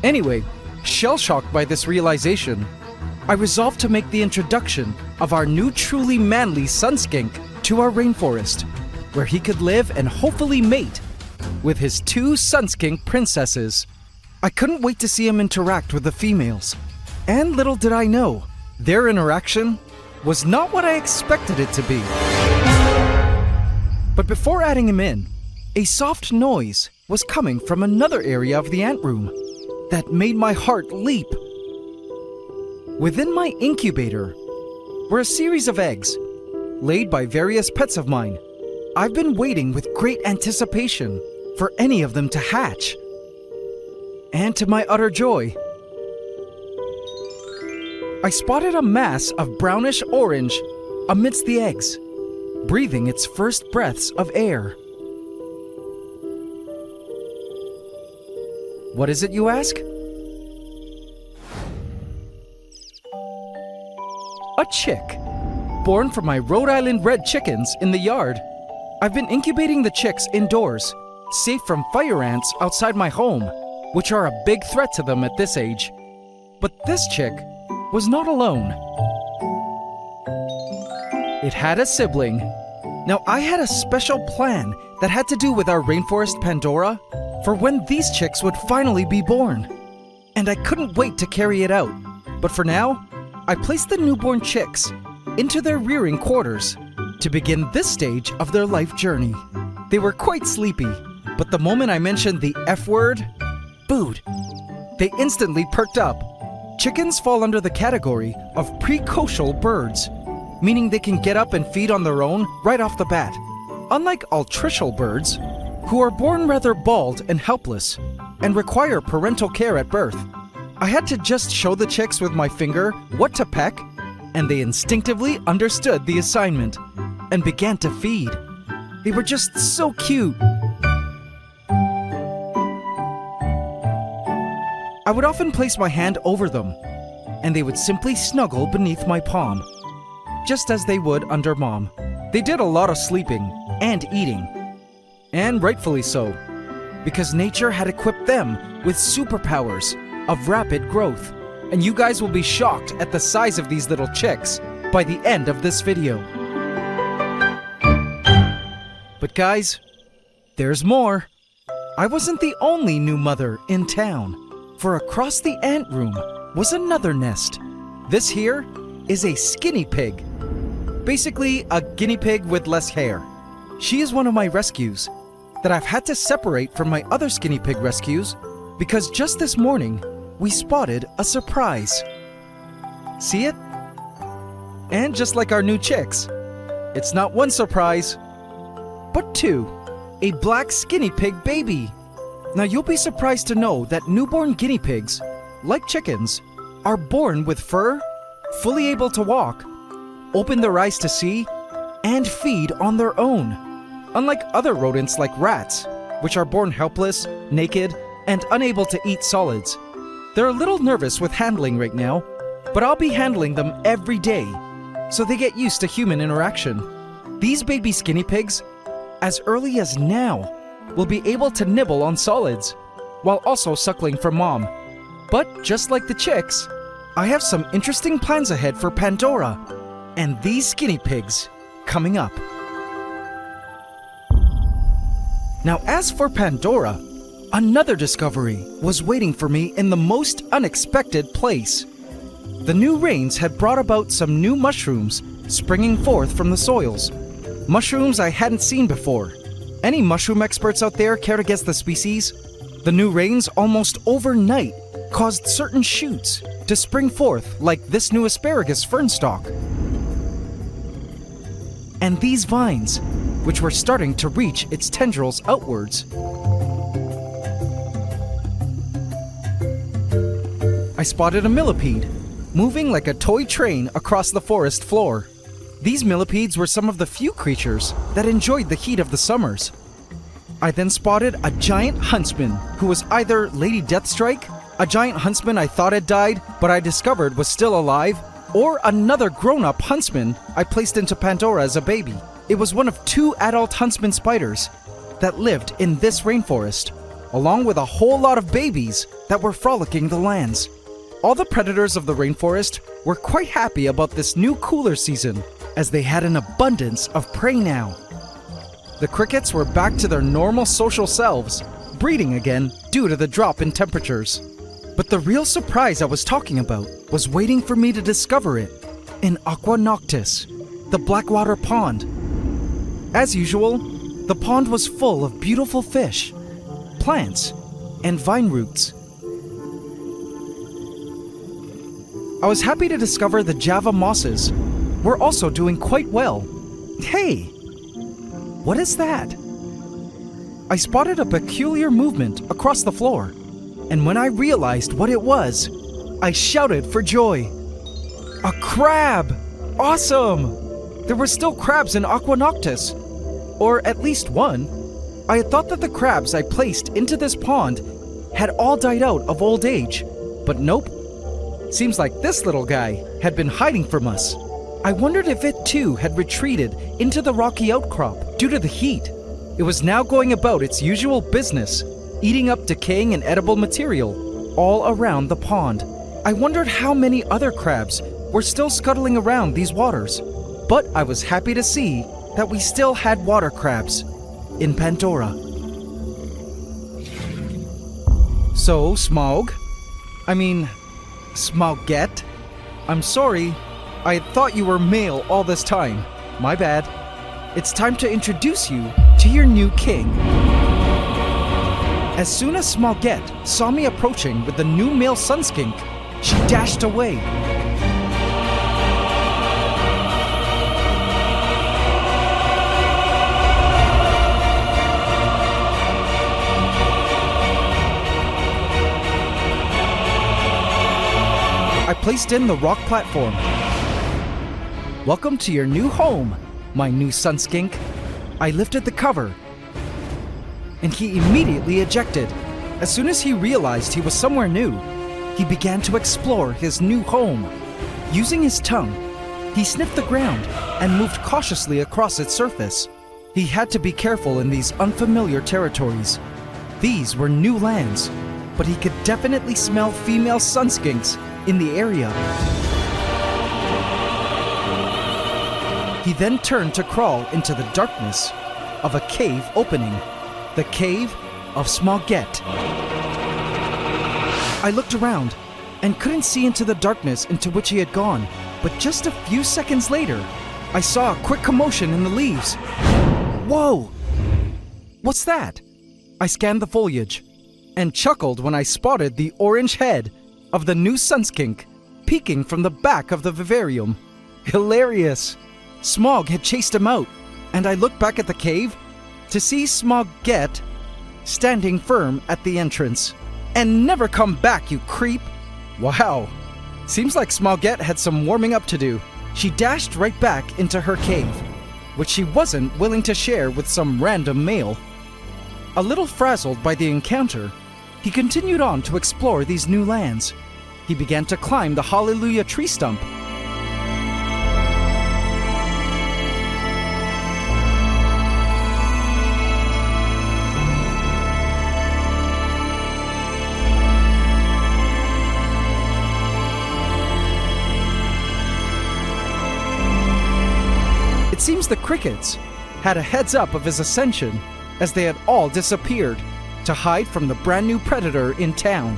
Anyway, shell-shocked by this realization, I resolved to make the introduction of our new truly manly sun skink to our rainforest, where he could live and hopefully mate with his 2 sun skink princesses. I couldn't wait to see him interact with the females, and little did I know, their interaction was not what I expected it to be. But before adding him in, a soft noise was coming from another area of the ant room that made my heart leap. Within my incubator were a series of eggs laid by various pets of mine. I've been waiting with great anticipation for any of them to hatch. And to my utter joy, I spotted a mass of brownish orange amidst the eggs, breathing its first breaths of air. What is it, you ask? A chick, born from my Rhode Island red chickens in the yard. I've been incubating the chicks indoors, safe from fire ants outside my home, which are a big threat to them at this age. But this chick was not alone. It had a sibling. Now, I had a special plan that had to do with our rainforest Pandora for when these chicks would finally be born. And I couldn't wait to carry it out. But for now, I placed the newborn chicks into their rearing quarters to begin this stage of their life journey. They were quite sleepy, but the moment I mentioned the F word, food, they instantly perked up. Chickens fall under the category of precocial birds, meaning they can get up and feed on their own right off the bat. Unlike altricial birds, who are born rather bald and helpless and require parental care at birth, I had to just show the chicks with my finger what to peck, and they instinctively understood the assignment and began to feed. They were just so cute. I would often place my hand over them, and they would simply snuggle beneath my palm, just as they would under Mom. They did a lot of sleeping and eating, and rightfully so, because nature had equipped them with superpowers of rapid growth, and you guys will be shocked at the size of these little chicks by the end of this video. But guys, there's more. I wasn't the only new mother in town, for across the ant room was another nest. This here is a skinny pig. Basically, a guinea pig with less hair. She is one of my rescues that I've had to separate from my other skinny pig rescues because just this morning, we spotted a surprise. See it? And just like our new chicks, it's not one surprise, but 2. A black skinny pig baby. Now you'll be surprised to know that newborn guinea pigs, like chickens, are born with fur, fully able to walk, open their eyes to see, and feed on their own. Unlike other rodents like rats, which are born helpless, naked, and unable to eat solids. They're a little nervous with handling right now, but I'll be handling them every day, so they get used to human interaction. These baby skinny pigs, as early as now, will be able to nibble on solids, while also suckling from Mom. But just like the chicks, I have some interesting plans ahead for Pandora and these skinny pigs coming up. Now, as for Pandora, another discovery was waiting for me in the most unexpected place. The new rains had brought about some new mushrooms springing forth from the soils. Mushrooms I hadn't seen before. Any mushroom experts out there care to guess the species? The new rains almost overnight caused certain shoots to spring forth like this new asparagus fern stalk. And these vines, which were starting to reach its tendrils outwards. I spotted a millipede, moving like a toy train across the forest floor. These millipedes were some of the few creatures that enjoyed the heat of the summers. I then spotted a giant huntsman who was either Lady Deathstrike, a giant huntsman I thought had died but I discovered was still alive, or another grown-up huntsman I placed into Pandora as a baby. It was one of 2 adult huntsman spiders that lived in this rainforest, along with a whole lot of babies that were frolicking the lands. All the predators of the rainforest were quite happy about this new cooler season, as they had an abundance of prey now. The crickets were back to their normal social selves, breeding again due to the drop in temperatures. But the real surprise I was talking about was waiting for me to discover it in Aqua Noctis, the Blackwater Pond. As usual, the pond was full of beautiful fish, plants, and vine roots. I was happy to discover the Java mosses were also doing quite well. Hey! What is that? I spotted a peculiar movement across the floor, and when I realized what it was, I shouted for joy. A crab! Awesome! There were still crabs in Aqua Noctis, or at least one. I had thought that the crabs I placed into this pond had all died out of old age, but nope. Seems like this little guy had been hiding from us. I wondered if it too had retreated into the rocky outcrop due to the heat. It was now going about its usual business, eating up decaying and edible material all around the pond. I wondered how many other crabs were still scuttling around these waters, but I was happy to see that we still had water crabs in Pandora. So, Smaug? Smaugette? I'm sorry, I had thought you were male all this time. My bad. It's time to introduce you to your new king. As soon as Smaugette saw me approaching with the new male sunskink, she dashed away. I placed in the rock platform. Welcome to your new home, my new sunskink. I lifted the cover, and he immediately ejected. As soon as he realized he was somewhere new, he began to explore his new home. Using his tongue, he sniffed the ground and moved cautiously across its surface. He had to be careful in these unfamiliar territories. These were new lands, but he could definitely smell female sunskinks in the area. He then turned to crawl into the darkness of a cave opening, the Cave of Smaugette. I looked around and couldn't see into the darkness into which he had gone, but just a few seconds later, I saw a quick commotion in the leaves. Whoa! What's that? I scanned the foliage and chuckled when I spotted the orange head of the new sunskink peeking from the back of the vivarium. Hilarious! Smaug had chased him out, and I looked back at the cave to see Smaugette standing firm at the entrance. And never come back, you creep! Wow! Seems like Smaugette had some warming up to do. She dashed right back into her cave, which she wasn't willing to share with some random male. A little frazzled by the encounter, he continued on to explore these new lands. He began to climb the Hallelujah tree stump. It seems the crickets had a heads up of his ascension, as they had all disappeared to hide from the brand new predator in town.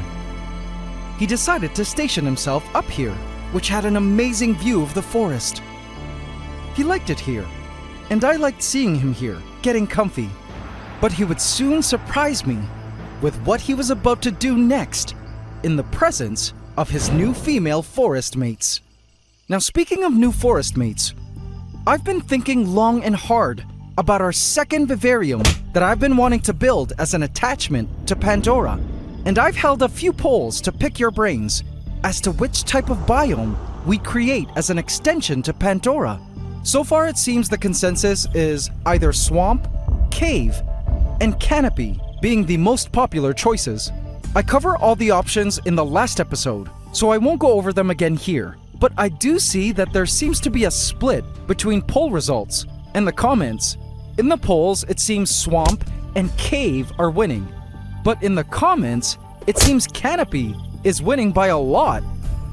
He decided to station himself up here, which had an amazing view of the forest. He liked it here, and I liked seeing him here, getting comfy. But he would soon surprise me with what he was about to do next, in the presence of his new female forest mates. Now, speaking of new forest mates, I've been thinking long and hard about our second vivarium that I've been wanting to build as an attachment to Pandora, and I've held a few polls to pick your brains as to which type of biome we create as an extension to Pandora. So far it seems the consensus is either swamp, cave, and canopy being the most popular choices. I cover all the options in the last episode, so I won't go over them again here, but I do see that there seems to be a split between poll results and the comments. In the polls, it seems swamp and cave are winning, but in the comments, it seems canopy is winning by a lot.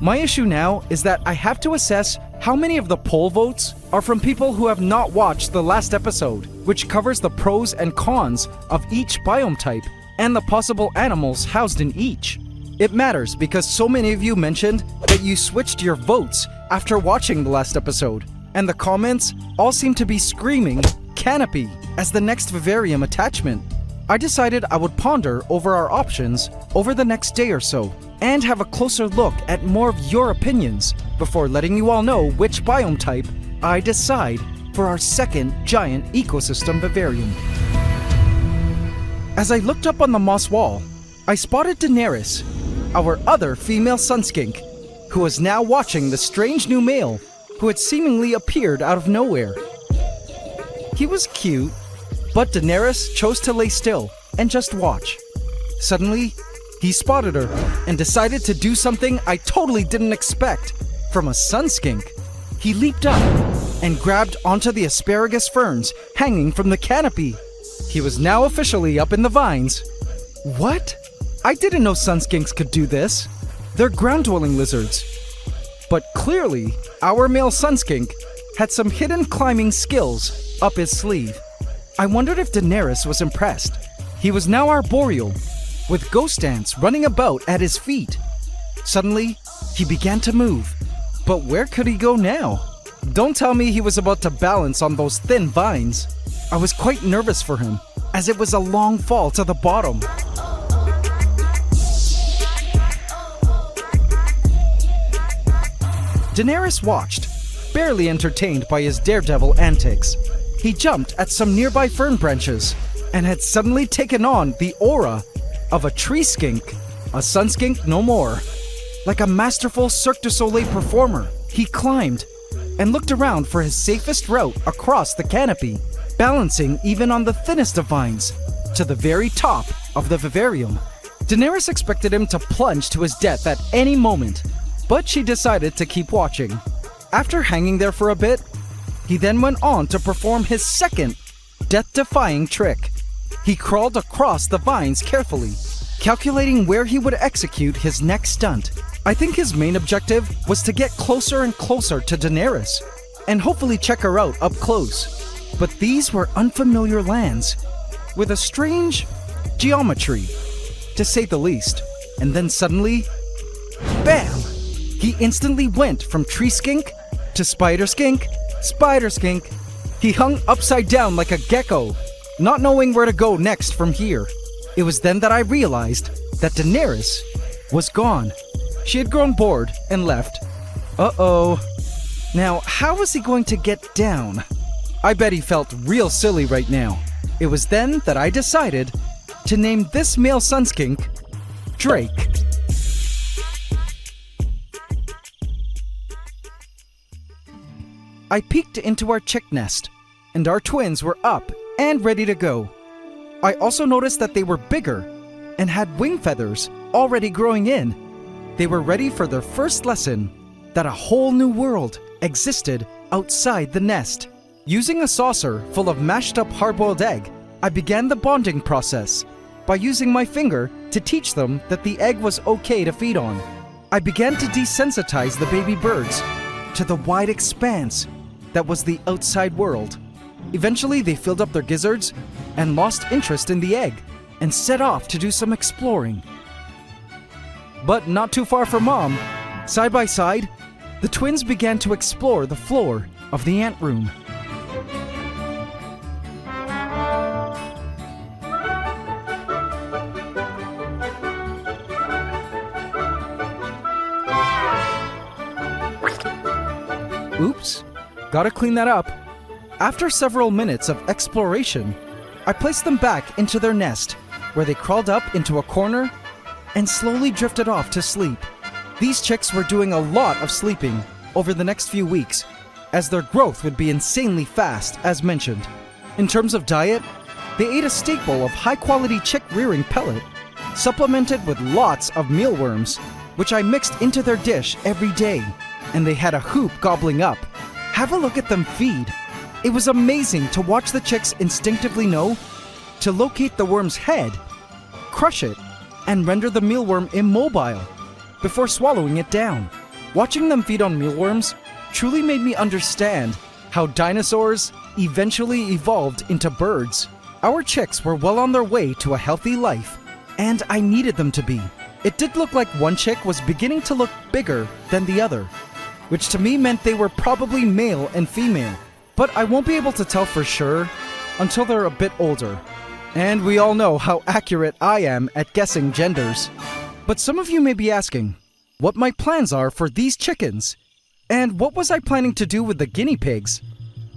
My issue now is that I have to assess how many of the poll votes are from people who have not watched the last episode, which covers the pros and cons of each biome type and the possible animals housed in each. It matters because so many of you mentioned that you switched your votes after watching the last episode, and the comments all seem to be screaming canopy as the next Vivarium attachment. I decided I would ponder over our options over the next day or so and have a closer look at more of your opinions before letting you all know which biome type I decide for our second giant ecosystem vivarium. As I looked up on the moss wall, I spotted Daenerys, our other female sunskink, who was now watching the strange new male who had seemingly appeared out of nowhere. He was cute, but Daenerys chose to lay still and just watch. Suddenly, he spotted her and decided to do something I totally didn't expect from a sunskink. He leaped up and grabbed onto the asparagus ferns hanging from the canopy. He was now officially up in the vines. What? I didn't know sunskinks could do this. They're ground-dwelling lizards. But clearly, our male sunskink had some hidden climbing skills up his sleeve. I wondered if Daenerys was impressed. He was now arboreal, with ghost ants running about at his feet. Suddenly, he began to move. But where could he go now? Don't tell me he was about to balance on those thin vines. I was quite nervous for him, as it was a long fall to the bottom. Daenerys watched, barely entertained by his daredevil antics. He jumped at some nearby fern branches and had suddenly taken on the aura of a tree skink, a sunskink no more. Like a masterful Cirque du Soleil performer, he climbed and looked around for his safest route across the canopy, balancing even on the thinnest of vines to the very top of the vivarium. Daenerys expected him to plunge to his death at any moment, but she decided to keep watching. After hanging there for a bit, he then went on to perform his second death-defying trick. He crawled across the vines carefully, calculating where he would execute his next stunt. I think his main objective was to get closer and closer to Daenerys, and hopefully check her out up close. But these were unfamiliar lands, with a strange geometry, to say the least. And then suddenly, bam! He instantly went from tree skink to spider skink, spider skink. He hung upside down like a gecko, not knowing where to go next from here. It was then that I realized that Daenerys was gone. She had grown bored and left. Uh-oh. Now, how was he going to get down? I bet he felt real silly right now. It was then that I decided to name this male sunskink Drake. I peeked into our chick nest, and our twins were up and ready to go. I also noticed that they were bigger and had wing feathers already growing in. They were ready for their first lesson that a whole new world existed outside the nest. Using a saucer full of mashed up hard-boiled egg, I began the bonding process by using my finger to teach them that the egg was okay to feed on. I began to desensitize the baby birds to the wide expanse that was the outside world. Eventually, they filled up their gizzards and lost interest in the egg and set off to do some exploring. But not too far from Mom, side by side, the twins began to explore the floor of the ant room. Oops, gotta clean that up. After several minutes of exploration, I placed them back into their nest, where they crawled up into a corner and slowly drifted off to sleep. These chicks were doing a lot of sleeping over the next few weeks, as their growth would be insanely fast, as mentioned. In terms of diet, they ate a staple of high-quality chick rearing pellet, supplemented with lots of mealworms, which I mixed into their dish every day, and they had a hoop gobbling up. Have a look at them feed. It was amazing to watch the chicks instinctively know to locate the worm's head, crush it, and render the mealworm immobile before swallowing it down. Watching them feed on mealworms truly made me understand how dinosaurs eventually evolved into birds. Our chicks were well on their way to a healthy life, and I needed them to be. It did look like one chick was beginning to look bigger than the other, which to me meant they were probably male and female, but I won't be able to tell for sure until they're a bit older. And we all know how accurate I am at guessing genders. But some of you may be asking, what my plans are for these chickens, and what was I planning to do with the guinea pigs?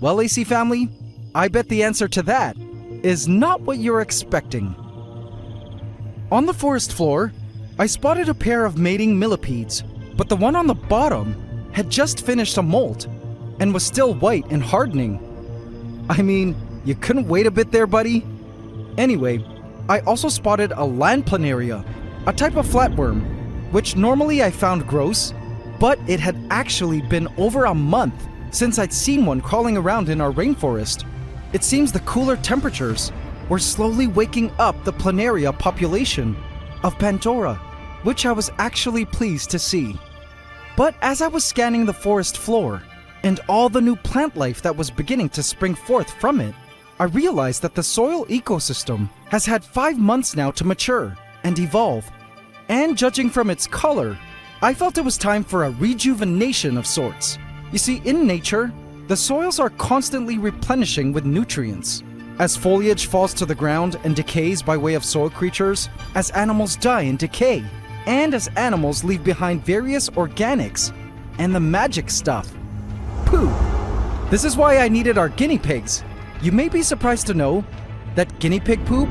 Well, AC family, I bet the answer to that is not what you're expecting. On the forest floor, I spotted a pair of mating millipedes, but the one on the bottom had just finished a molt and was still white and hardening. I mean, you couldn't wait a bit there, buddy? Anyway, I also spotted a land planaria, a type of flatworm, which normally I found gross, but it had actually been over a month since I'd seen one crawling around in our rainforest. It seems the cooler temperatures were slowly waking up the planaria population of Pandora, which I was actually pleased to see. But as I was scanning the forest floor and all the new plant life that was beginning to spring forth from it, I realized that the soil ecosystem has had 5 months now to mature and evolve. And judging from its color, I felt it was time for a rejuvenation of sorts. You see, in nature, the soils are constantly replenishing with nutrients. As foliage falls to the ground and decays by way of soil creatures, as animals die and decay, and as animals leave behind various organics and the magic stuff, poop. This is why I needed our guinea pigs. You may be surprised to know that guinea pig poop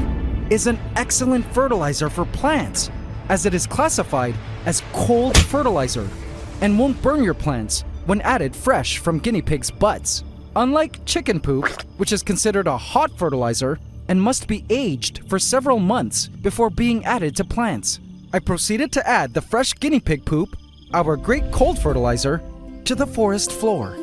is an excellent fertilizer for plants, as it is classified as cold fertilizer and won't burn your plants when added fresh from guinea pigs' butts. Unlike chicken poop, which is considered a hot fertilizer and must be aged for several months before being added to plants, I proceeded to add the fresh guinea pig poop, our great cold fertilizer, to the forest floor.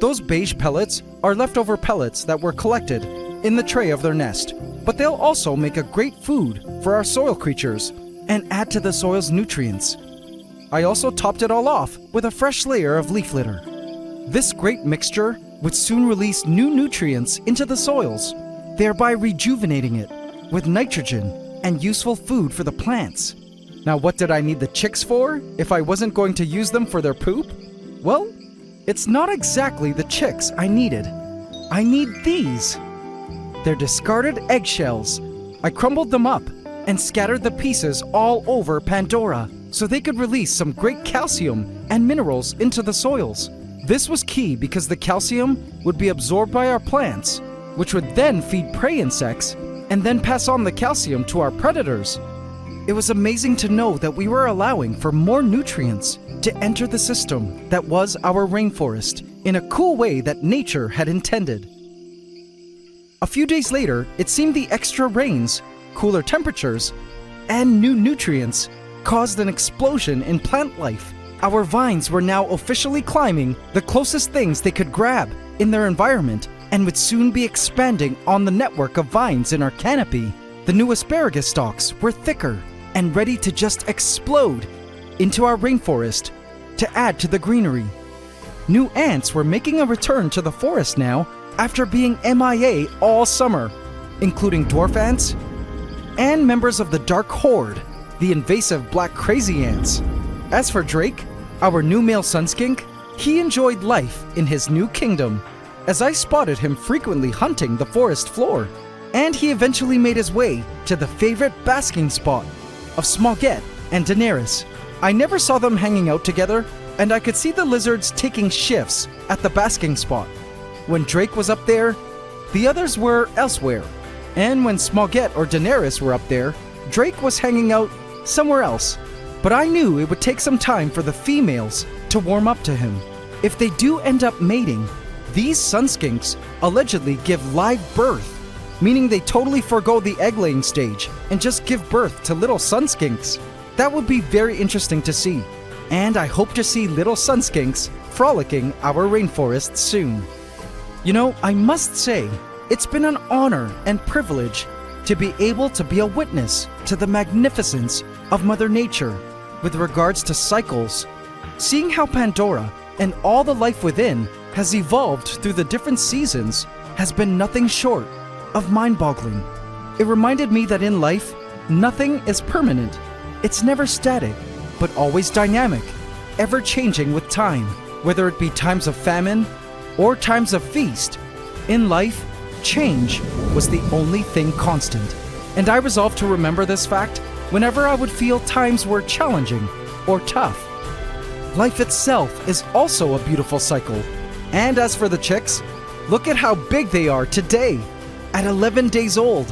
Those beige pellets are leftover pellets that were collected in the tray of their nest, but they'll also make a great food for our soil creatures and add to the soil's nutrients. I also topped it all off with a fresh layer of leaf litter. This great mixture would soon release new nutrients into the soils, thereby rejuvenating it with nitrogen and useful food for the plants. Now, what did I need the chicks for if I wasn't going to use them for their poop? Well, it's not exactly the chicks I needed. I need these. They're discarded eggshells. I crumbled them up and scattered the pieces all over Pandora so they could release some great calcium and minerals into the soils. This was key because the calcium would be absorbed by our plants, which would then feed prey insects and then pass on the calcium to our predators. It was amazing to know that we were allowing for more nutrients to enter the system that was our rainforest in a cool way that nature had intended. A few days later, it seemed the extra rains, cooler temperatures, and new nutrients caused an explosion in plant life. Our vines were now officially climbing the closest things they could grab in their environment and would soon be expanding on the network of vines in our canopy. The new asparagus stalks were thicker and ready to just explode into our rainforest to add to the greenery. New ants were making a return to the forest now after being MIA all summer, including dwarf ants and members of the dark horde, the invasive black crazy ants. As for Drake, our new male sunskink, he enjoyed life in his new kingdom, as I spotted him frequently hunting the forest floor, and he eventually made his way to the favorite basking spot of Smoggette and Daenerys. I never saw them hanging out together, and I could see the lizards taking shifts at the basking spot. When Drake was up there, the others were elsewhere, and when Smoggette or Daenerys were up there, Drake was hanging out somewhere else. But I knew it would take some time for the females to warm up to him. If they do end up mating, these sunskinks allegedly give live birth, meaning they totally forgo the egg-laying stage and just give birth to little sunskinks. That would be very interesting to see, and I hope to see little sunskinks frolicking our rainforest soon. You know, I must say, it's been an honor and privilege to be able to be a witness to the magnificence of Mother Nature with regards to cycles, Seeing how Pandora and all the life within has evolved through the different seasons has been nothing short of mind-boggling. It reminded me that in life, nothing is permanent. It's never static, but always dynamic, ever changing with time. Whether it be times of famine or times of feast, in life, change was the only thing constant. And I resolved to remember this fact whenever I would feel times were challenging or tough. Life itself is also a beautiful cycle. And as for the chicks, look at how big they are today. At 11 days old,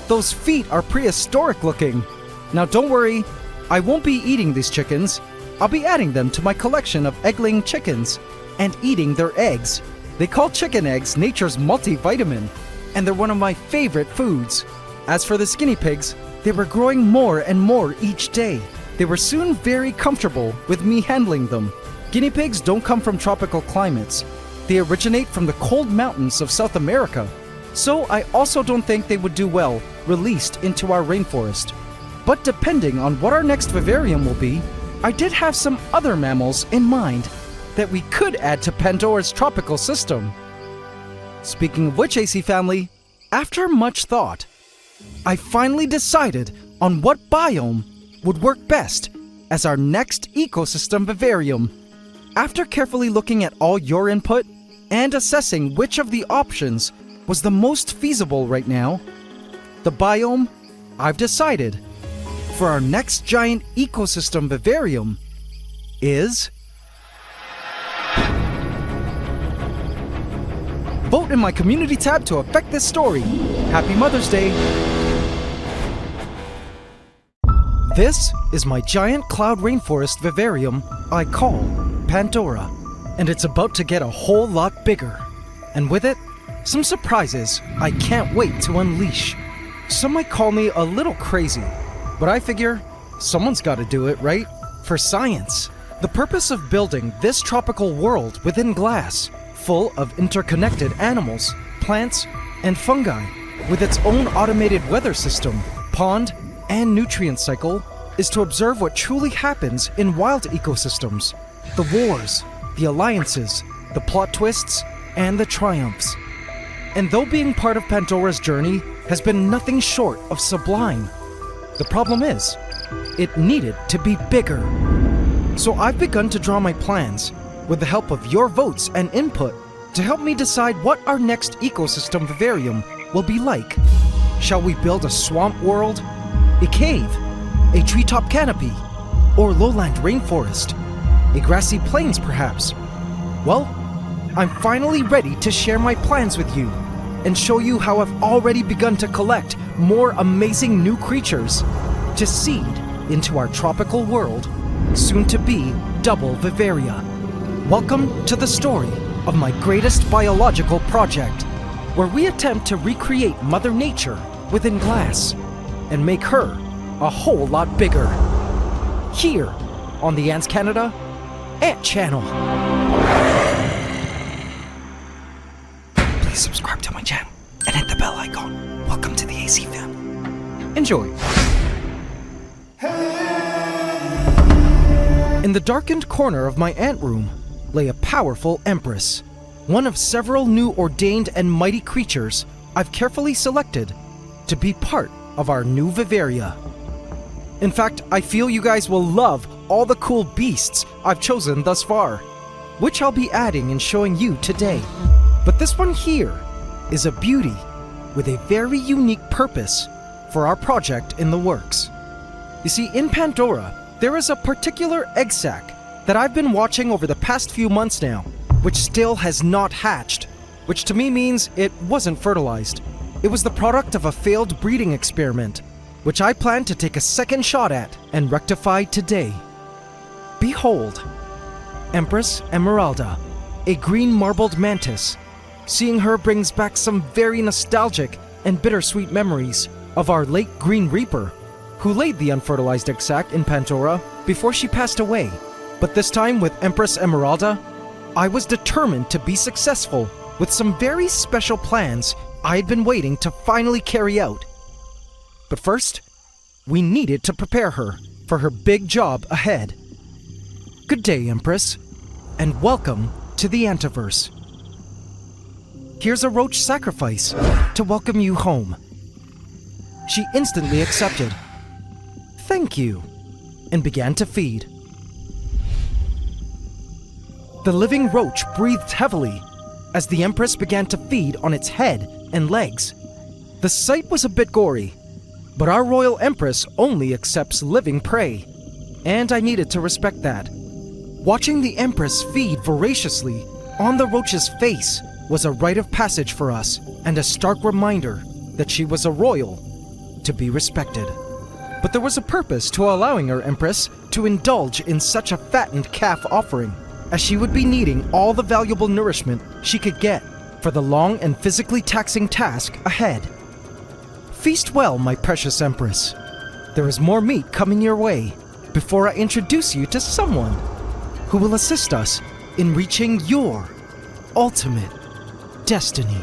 those feet are prehistoric looking. Now don't worry, I won't be eating these chickens. I'll be adding them to my collection of egg-laying chickens and eating their eggs. They call chicken eggs nature's multivitamin, and they're one of my favorite foods. As for the skinny pigs, they were growing more and more each day. They were soon very comfortable with me handling them. Guinea pigs don't come from tropical climates. They originate from the cold mountains of South America. So I also don't think they would do well released into our rainforest. But depending on what our next vivarium will be, I did have some other mammals in mind that we could add to Pandora's tropical system. Speaking of which, AC family, after much thought, I finally decided on what biome would work best as our next ecosystem vivarium. After carefully looking at all your input and assessing which of the options was the most feasible right now, the biome I've decided for our next giant ecosystem vivarium is... Vote in my community tab to affect this story. Happy Mother's Day! This is my giant cloud rainforest vivarium I call Pandora, and it's about to get a whole lot bigger. And with it, some surprises I can't wait to unleash. Some might call me a little crazy, but I figure someone's got to do it, right? For science. The purpose of building this tropical world within glass, full of interconnected animals, plants, and fungi, with its own automated weather system, pond, and nutrient cycle, is to observe what truly happens in wild ecosystems. The wars, the alliances, the plot twists, and the triumphs. And though being part of Pandora's journey has been nothing short of sublime, the problem is, it needed to be bigger. So I've begun to draw my plans with the help of your votes and input to help me decide what our next ecosystem vivarium will be like. Shall we build a swamp world, a cave, a treetop canopy, or lowland rainforest, a grassy plains perhaps? Well, I'm finally ready to share my plans with you and show you how I've already begun to collect more amazing new creatures to seed into our tropical world, soon to be Double Vivaria. Welcome to the story of my greatest biological project, where we attempt to recreate Mother Nature within glass and make her a whole lot bigger. Here on the AntsCanada Ant Channel. Please subscribe to my channel and hit the bell icon. Welcome to the AC fam. Enjoy. In the darkened corner of my ant room lay a powerful empress, one of several new ordained and mighty creatures I've carefully selected to be part of our new Vivaria. In fact, I feel you guys will love all the cool beasts I've chosen thus far, which I'll be adding and showing you today. But this one here is a beauty with a very unique purpose for our project in the works. You see, in Pandora, there is a particular egg sac that I've been watching over the past few months now, which still has not hatched, which to me means it wasn't fertilized. It was the product of a failed breeding experiment, which I plan to take a second shot at and rectify today. Behold, Empress Emeralda, a green marbled mantis. Seeing her brings back some very nostalgic and bittersweet memories of our late Green Reaper, who laid the unfertilized egg sac in Pandora before she passed away. But this time with Empress Emeralda, I was determined to be successful with some very special plans I had been waiting to finally carry out. But first, we needed to prepare her for her big job ahead. Good day, Empress, and welcome to the Antiverse. Here's a roach sacrifice to welcome you home. She instantly accepted. Thank you, and began to feed. The living roach breathed heavily as the Empress began to feed on its head and legs. The sight was a bit gory, but our royal Empress only accepts living prey, and I needed to respect that. Watching the Empress feed voraciously on the roach's face was a rite of passage for us and a stark reminder that she was a royal to be respected. But there was a purpose to allowing her Empress to indulge in such a fattened calf offering, as she would be needing all the valuable nourishment she could get for the long and physically taxing task ahead. Feast well, my precious Empress. There is more meat coming your way before I introduce you to someone who will assist us in reaching your ultimate destiny.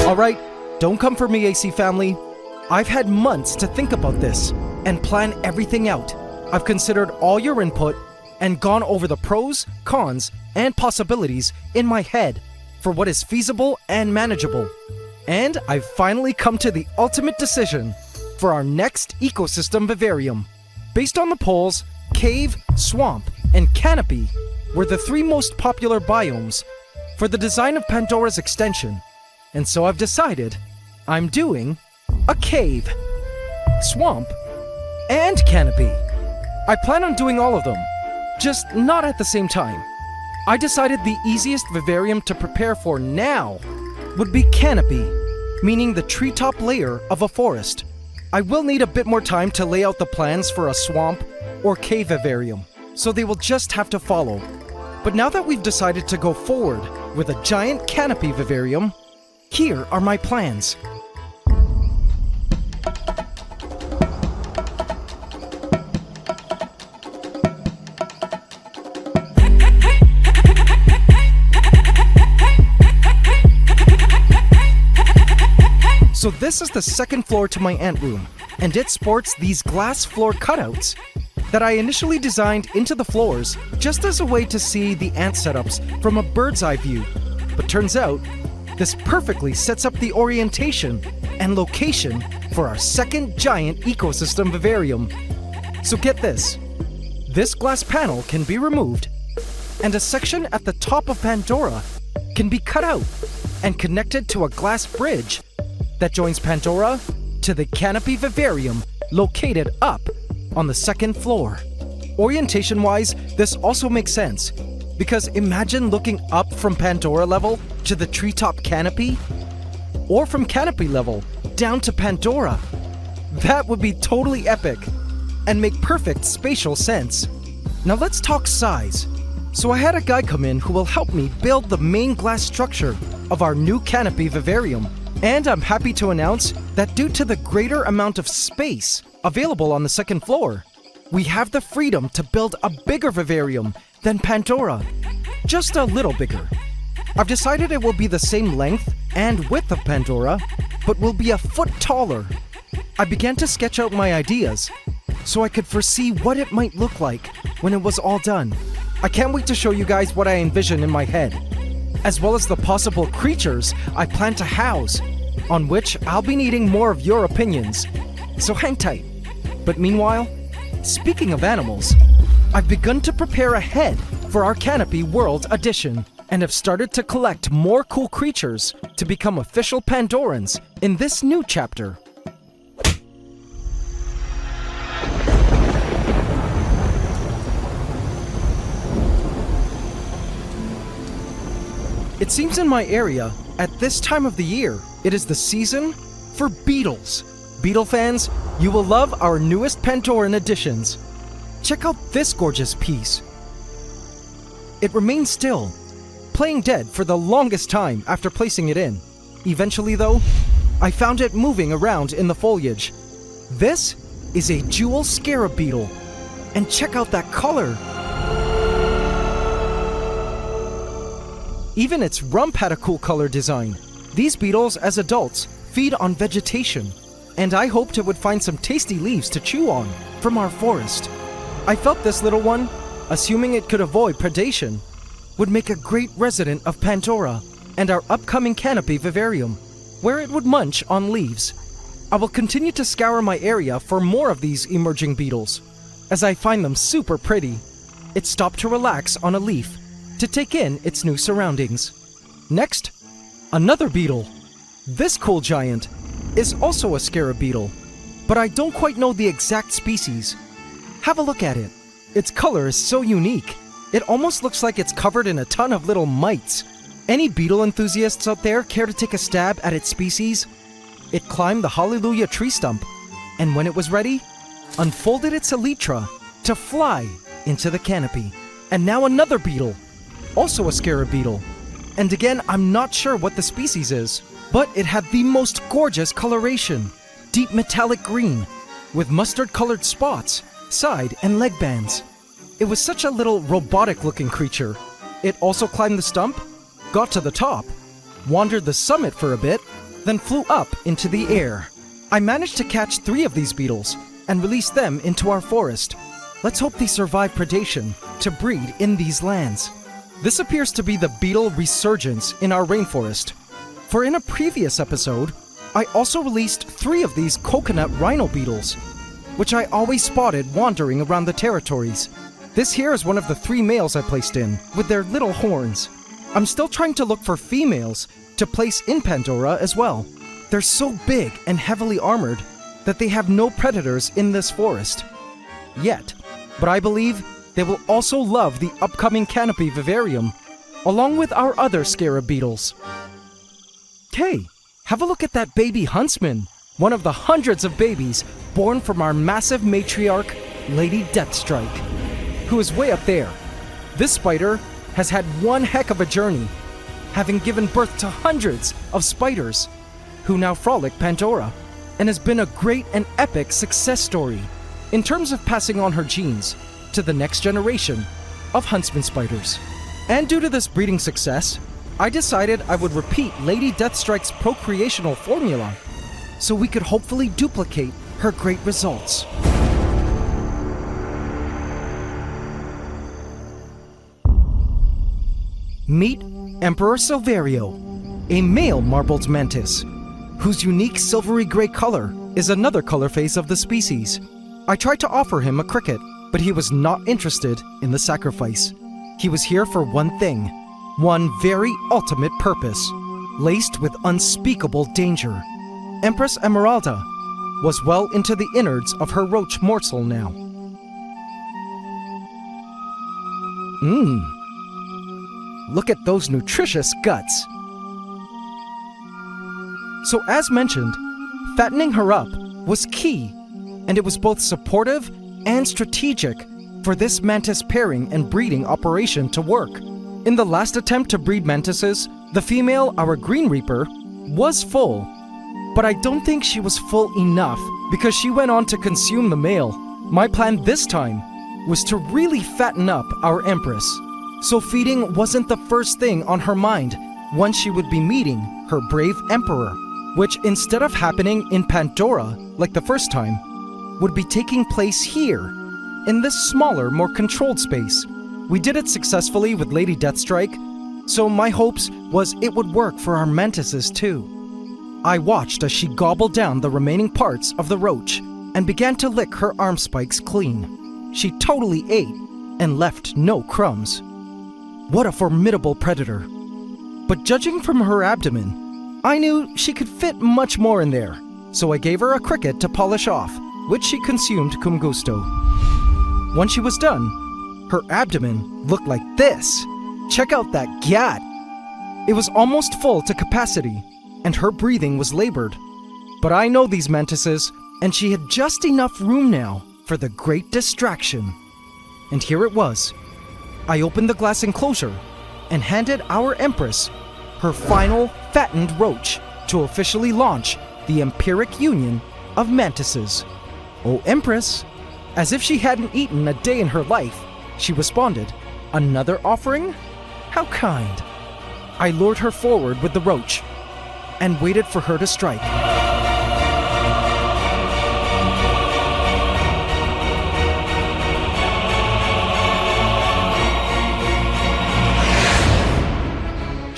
Alright, don't come for me, AC family. I've had months to think about this and plan everything out. I've considered all your input and gone over the pros, cons, and possibilities in my head for what is feasible and manageable. And I've finally come to the ultimate decision for our next ecosystem vivarium. Based on the polls, cave, swamp, and canopy were the three most popular biomes for the design of Pandora's extension. And so I've decided I'm doing a cave, swamp, and canopy. I plan on doing all of them, just not at the same time. I decided the easiest vivarium to prepare for now would be canopy, meaning the treetop layer of a forest. I will need a bit more time to lay out the plans for a swamp or cave vivarium, so they will just have to follow. But now that we've decided to go forward with a giant canopy vivarium, here are my plans. So this is the second floor to my ant room, and it sports these glass floor cutouts that I initially designed into the floors just as a way to see the ant setups from a bird's eye view. But turns out, this perfectly sets up the orientation and location for our second giant ecosystem vivarium. So get this, this glass panel can be removed, and a section at the top of Pandora can be cut out and connected to a glass bridge that joins Pandora to the canopy vivarium located up on the second floor. Orientation-wise, this also makes sense, because imagine looking up from Pandora level to the treetop canopy, or from canopy level down to Pandora. That would be totally epic and make perfect spatial sense. Now let's talk size. So I had a guy come in who will help me build the main glass structure of our new canopy vivarium. And I'm happy to announce that due to the greater amount of space available on the second floor, we have the freedom to build a bigger vivarium than Pandora. Just a little bigger. I've decided it will be the same length and width of Pandora, but will be a foot taller. I began to sketch out my ideas so I could foresee what it might look like when it was all done. I can't wait to show you guys what I envision in my head, as well as the possible creatures I plan to house, on which I'll be needing more of your opinions. So hang tight. But meanwhile, speaking of animals, I've begun to prepare ahead for our Canopy World Edition, and have started to collect more cool creatures to become official Pandorans in this new chapter. It seems in my area, at this time of the year, it is the season for beetles. Beetle fans, you will love our newest Pandoran additions. Check out this gorgeous piece. It remained still, playing dead for the longest time after placing it in. Eventually though, I found it moving around in the foliage. This is a jewel scarab beetle, and check out that color. Even its rump had a cool color design. These beetles, as adults, feed on vegetation, and I hoped it would find some tasty leaves to chew on from our forest. I felt this little one, assuming it could avoid predation, would make a great resident of Pandora and our upcoming canopy Vivarium, where it would munch on leaves. I will continue to scour my area for more of these emerging beetles, as I find them super pretty. It stopped to relax on a leaf, to take in its new surroundings. Next, another beetle. This cool giant is also a scarab beetle, but I don't quite know the exact species. Have a look at it. Its color is so unique. It almost looks like it's covered in a ton of little mites. Any beetle enthusiasts out there care to take a stab at its species? It climbed the Hallelujah tree stump, and when it was ready, unfolded its elytra to fly into the canopy. And now another beetle, also a scarab beetle. And again, I'm not sure what the species is, but it had the most gorgeous coloration, deep metallic green, with mustard-colored spots, side and leg bands. It was such a little robotic-looking creature. It also climbed the stump, got to the top, wandered the summit for a bit, then flew up into the air. I managed to catch 3 of these beetles and release them into our forest. Let's hope they survive predation to breed in these lands. This appears to be the beetle resurgence in our rainforest. For in a previous episode, I also released 3 of these coconut rhino beetles, which I always spotted wandering around the territories. This here is one of the 3 males I placed in, with their little horns. I'm still trying to look for females to place in Pandora as well. They're so big and heavily armored that they have no predators in this forest yet, but I believe they will also love the upcoming canopy Vivarium, along with our other scarab beetles. Hey, have a look at that baby huntsman, one of the hundreds of babies born from our massive matriarch, Lady Deathstrike, who is way up there. This spider has had one heck of a journey, having given birth to hundreds of spiders, who now frolic Pandora, and has been a great and epic success story in terms of passing on her genes to the next generation of huntsman spiders. And due to this breeding success, I decided I would repeat Lady Deathstrike's procreational formula so we could hopefully duplicate her great results. Meet Emperor Silverio, a male marbled mantis, whose unique silvery gray color is another color phase of the species. I tried to offer him a cricket, but he was not interested in the sacrifice. He was here for one thing, one very ultimate purpose, laced with unspeakable danger. Empress Emeralda was well into the innards of her roach morsel now. Look at those nutritious guts. So as mentioned, fattening her up was key, and it was both supportive and strategic for this mantis pairing and breeding operation to work. In the last attempt to breed mantises, the female, our Green Reaper, was full, but I don't think she was full enough because she went on to consume the male. My plan this time was to really fatten up our Empress, so feeding wasn't the first thing on her mind once she would be meeting her brave Emperor, which instead of happening in Pandora like the first time, would be taking place here, in this smaller, more controlled space. We did it successfully with Lady Deathstrike, so my hopes was it would work for our mantises too. I watched as she gobbled down the remaining parts of the roach and began to lick her arm spikes clean. She totally ate and left no crumbs. What a formidable predator. But judging from her abdomen, I knew she could fit much more in there, so I gave her a cricket to polish off, which she consumed cum gusto. When she was done, her abdomen looked like this. Check out that gat. It was almost full to capacity, and her breathing was labored. But I know these mantises, and she had just enough room now for the great distraction. And here it was. I opened the glass enclosure and handed our Empress her final fattened roach to officially launch the empiric union of mantises. Oh, Empress, as if she hadn't eaten a day in her life, she responded, "Another offering? How kind." I lured her forward with the roach. and waited for her to strike.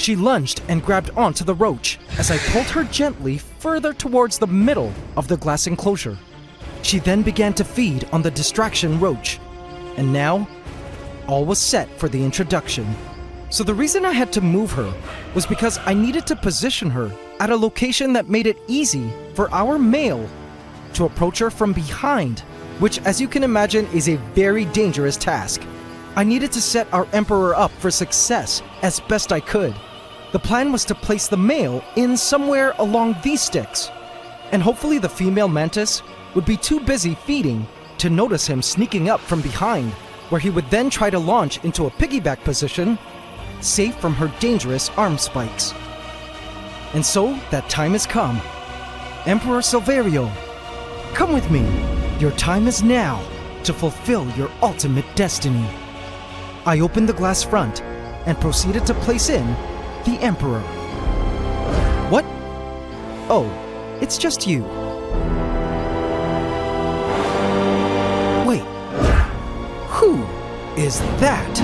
She lunged and grabbed onto the roach as I pulled her gently further towards the middle of the glass enclosure. She then began to feed on the distraction roach. And now, all was set for the introduction. So the reason I had to move her was because I needed to position her at a location that made it easy for our male to approach her from behind, which, as you can imagine, is a very dangerous task. I needed to set our emperor up for success as best I could. The plan was to place the male in somewhere along these sticks, and hopefully the female mantis would be too busy feeding to notice him sneaking up from behind, where he would then try to launch into a piggyback position, safe from her dangerous arm spikes. And so that time has come. Emperor Silverio, come with me. Your time is now to fulfill your ultimate destiny. I opened the glass front and proceeded to place in the Emperor. What? Oh, it's just you. Wait, who is that?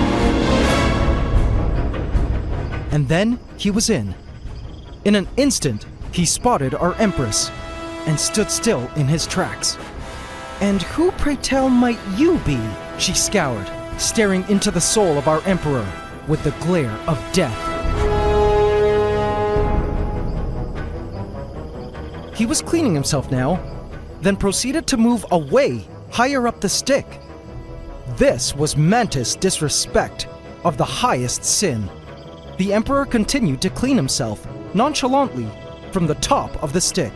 And then he was in. In an instant, he spotted our Empress and stood still in his tracks. And who, pray tell, might you be? She scoured, staring into the soul of our Emperor with the glare of death. He was cleaning himself now, then proceeded to move away, higher up the stick. This was mantis disrespect of the highest sin. The Emperor continued to clean himself, nonchalantly, from the top of the stick.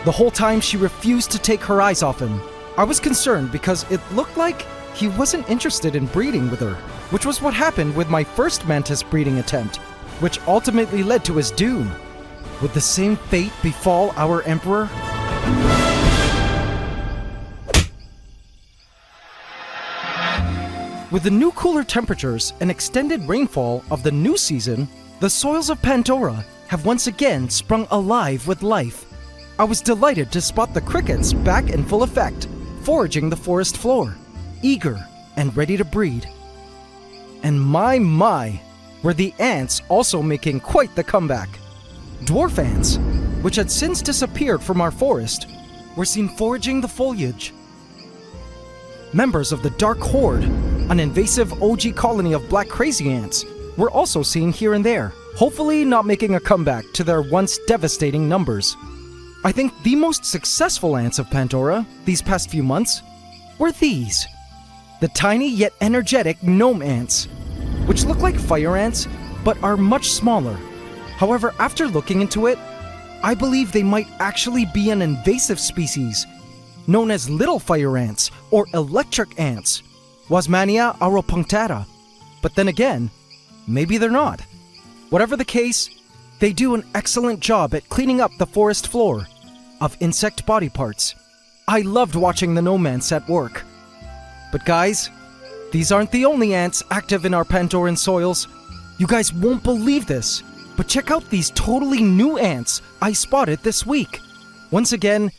The whole time she refused to take her eyes off him. I was concerned because it looked like he wasn't interested in breeding with her, which was what happened with my first mantis breeding attempt, which ultimately led to his doom. Would the same fate befall our Emperor? With the new cooler temperatures and extended rainfall of the new season, the soils of Pandora have once again sprung alive with life. I was delighted to spot the crickets back in full effect, foraging the forest floor, eager and ready to breed. And my, were the ants also making quite the comeback. Dwarf ants, which had since disappeared from our forest, were seen foraging the foliage. Members of the Dark Horde, an invasive OG colony of black crazy ants, were also seen here and there, hopefully not making a comeback to their once devastating numbers. I think the most successful ants of Pandora these past few months were these, the tiny yet energetic gnome ants, which look like fire ants but are much smaller. However, after looking into it, I believe they might actually be an invasive species known as little fire ants or electric ants, Wasmannia auropunctata. But then again, maybe they're not. Whatever the case, they do an excellent job at cleaning up the forest floor of insect body parts. I loved watching the gnome ants at work. But guys, these aren't the only ants active in our Pandoran soils. You guys won't believe this, but check out these totally new ants I spotted this week. Once again,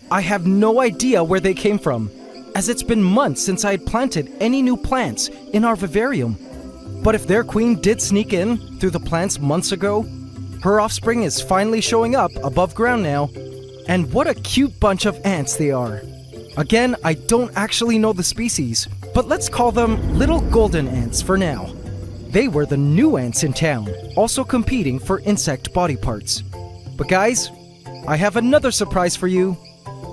I have no idea where they came from, as it's been months since I had planted any new plants in our vivarium. But if their queen did sneak in through the plants months ago, her offspring is finally showing up above ground now. And what a cute bunch of ants they are. Again, I don't actually know the species, but let's call them little golden ants for now. They were the new ants in town, also competing for insect body parts. But guys, I have another surprise for you.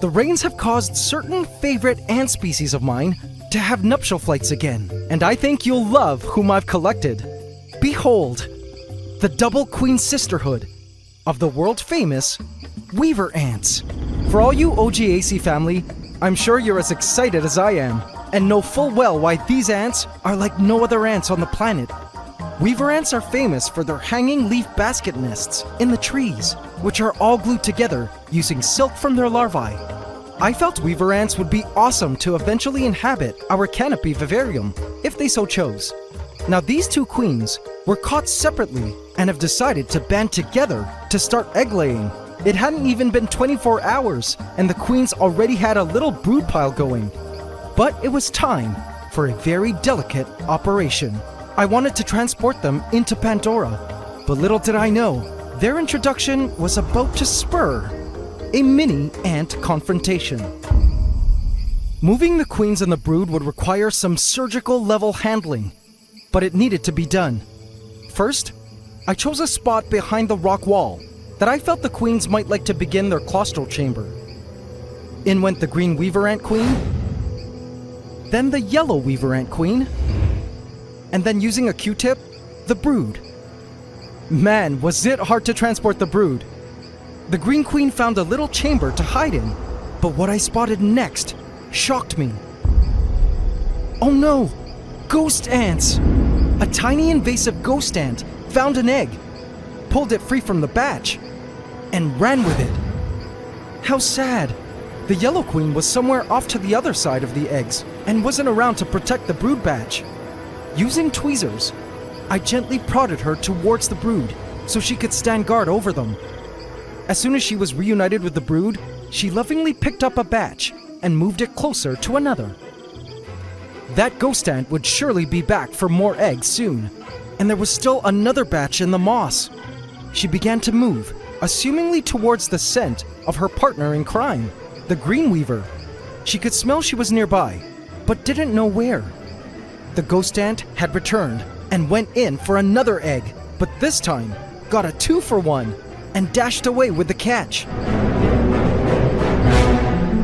The rains have caused certain favorite ant species of mine to have nuptial flights again, and I think you'll love whom I've collected. Behold, the double queen sisterhood of the world-famous weaver ants. For all you OGAC family, I'm sure you're as excited as I am, and know full well why these ants are like no other ants on the planet. Weaver ants are famous for their hanging leaf basket nests in the trees, which are all glued together using silk from their larvae. I felt weaver ants would be awesome to eventually inhabit our canopy vivarium, if they so chose. Now these two queens were caught separately and have decided to band together to start egg laying. It hadn't even been 24 hours, and the queens already had a little brood pile going. But it was time for a very delicate operation. I wanted to transport them into Pandora, but little did I know, their introduction was about to spur a mini ant confrontation. Moving the queens and the brood would require some surgical level handling, but it needed to be done. First, I chose a spot behind the rock wall that I felt the queens might like to begin their claustral chamber. In went the green weaver ant queen, then the yellow weaver ant queen, and then using a Q-tip, the brood. Man, was it hard to transport the brood. The green queen found a little chamber to hide in, but what I spotted next shocked me. Oh no! Ghost ants! A tiny invasive ghost ant found an egg, pulled it free from the batch, and ran with it. How sad! The yellow queen was somewhere off to the other side of the eggs and wasn't around to protect the brood batch. Using tweezers, I gently prodded her towards the brood so she could stand guard over them. As soon as she was reunited with the brood, she lovingly picked up a batch and moved it closer to another. That ghost ant would surely be back for more eggs soon, and there was still another batch in the moss. She began to move, assumingly towards the scent of her partner in crime, the green weaver. She could smell she was nearby, but didn't know where. The ghost ant had returned and went in for another egg, but this time got a 2-for-1 and dashed away with the catch.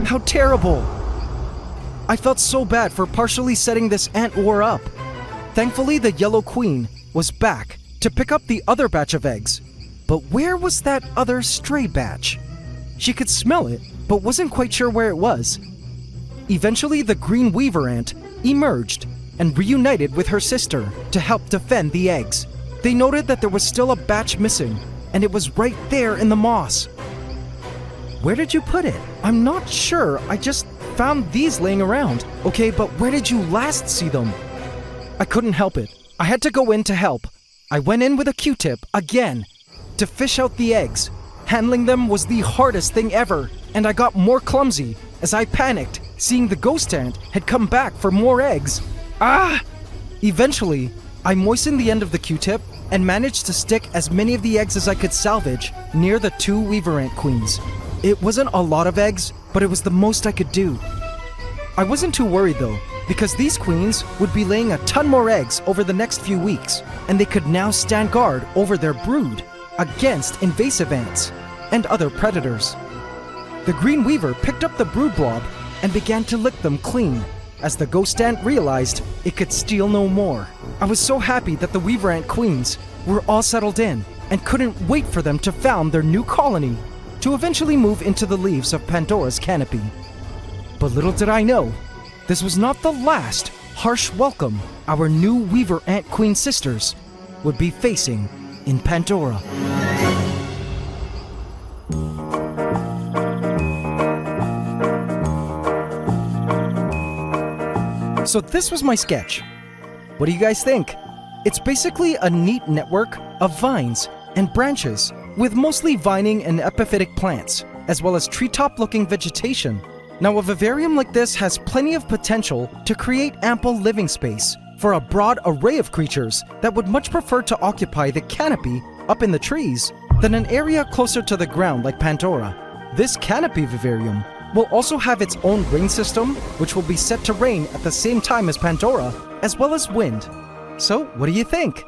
How terrible! I felt so bad for partially setting this ant war up. Thankfully, the yellow queen was back to pick up the other batch of eggs. But where was that other stray batch? She could smell it, but wasn't quite sure where it was. Eventually, the green weaver ant emerged and reunited with her sister to help defend the eggs. They noted that there was still a batch missing, and it was right there in the moss. Where did you put it? I'm not sure. I just found these laying around. Okay, but where did you last see them? I couldn't help it. I had to go in to help. I went in with a Q-tip again to fish out the eggs. Handling them was the hardest thing ever, and I got more clumsy as I panicked, seeing the ghost ant had come back for more eggs. Ah! Eventually, I moistened the end of the Q-tip and managed to stick as many of the eggs as I could salvage near the 2 weaver ant queens. It wasn't a lot of eggs, but it was the most I could do. I wasn't too worried though, because these queens would be laying a ton more eggs over the next few weeks, and they could now stand guard over their brood against invasive ants and other predators. The green weaver picked up the brood blob and began to lick them clean, as the ghost ant realized it could steal no more. I was so happy that the weaver ant queens were all settled in and couldn't wait for them to found their new colony to eventually move into the leaves of Pandora's canopy. But little did I know, this was not the last harsh welcome our new weaver ant queen sisters would be facing in Pandora. So this was my sketch. What do you guys think? It's basically a neat network of vines and branches with mostly vining and epiphytic plants, as well as treetop-looking vegetation. Now, a vivarium like this has plenty of potential to create ample living space for a broad array of creatures that would much prefer to occupy the canopy up in the trees than an area closer to the ground like Pandora. This canopy vivarium will also have its own rain system, which will be set to rain at the same time as Pandora, as well as wind. So, what do you think?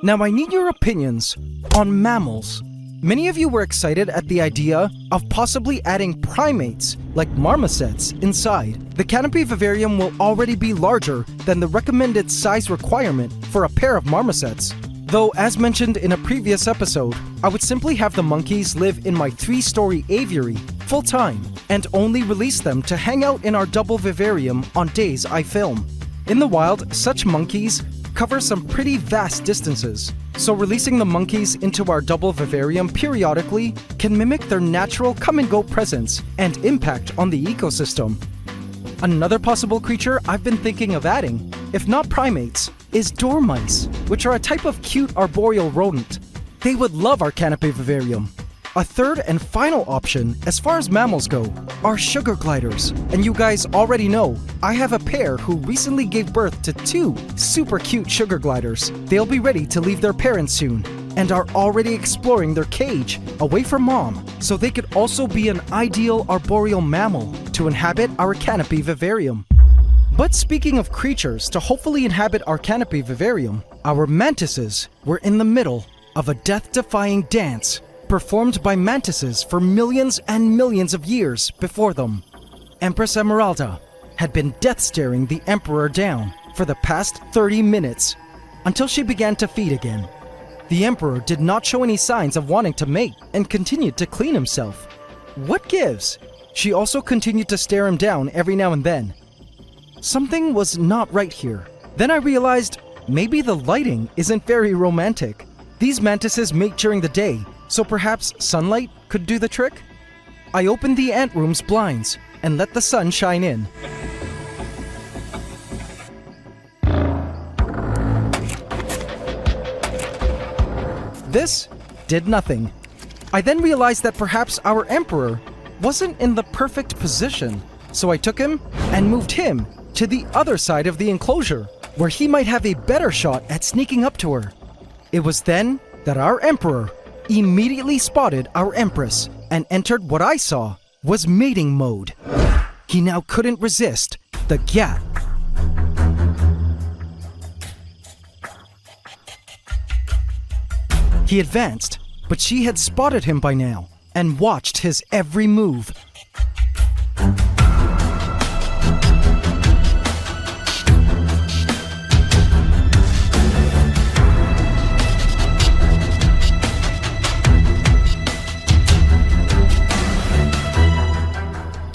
Now, I need your opinions on mammals. Many of you were excited at the idea of possibly adding primates, like marmosets, inside. The canopy vivarium will already be larger than the recommended size requirement for a pair of marmosets. Though, as mentioned in a previous episode, I would simply have the monkeys live in my 3-story aviary full-time and only release them to hang out in our double vivarium on days I film. In the wild, such monkeys cover some pretty vast distances, so releasing the monkeys into our double vivarium periodically can mimic their natural come-and-go presence and impact on the ecosystem. Another possible creature I've been thinking of adding, if not primates, is dormice, which are a type of cute arboreal rodent They would love our canopy vivarium. A third and final option, as far as mammals go, are sugar gliders. And you guys already know, I have a pair who recently gave birth to 2 super cute sugar gliders. They'll be ready to leave their parents soon, and are already exploring their cage away from mom, so they could also be an ideal arboreal mammal to inhabit our canopy vivarium. But speaking of creatures to hopefully inhabit our canopy vivarium, our mantises were in the middle of a death-defying dance performed by mantises for millions and millions of years before them. Empress Emeralda had been death-staring the Emperor down for the past 30 minutes until she began to feed again. The Emperor did not show any signs of wanting to mate and continued to clean himself. What gives? She also continued to stare him down every now and then. Something was not right here. Then I realized maybe the lighting isn't very romantic. These mantises mate during the day, so perhaps sunlight could do the trick? I opened the ant room's blinds and let the sun shine in. This did nothing. I then realized that perhaps our emperor wasn't in the perfect position, so I took him and moved him to the other side of the enclosure, where he might have a better shot at sneaking up to her. It was then that our emperor immediately spotted our empress and entered what I saw was mating mode. He now couldn't resist the gat. He advanced, but she had spotted him by now and watched his every move.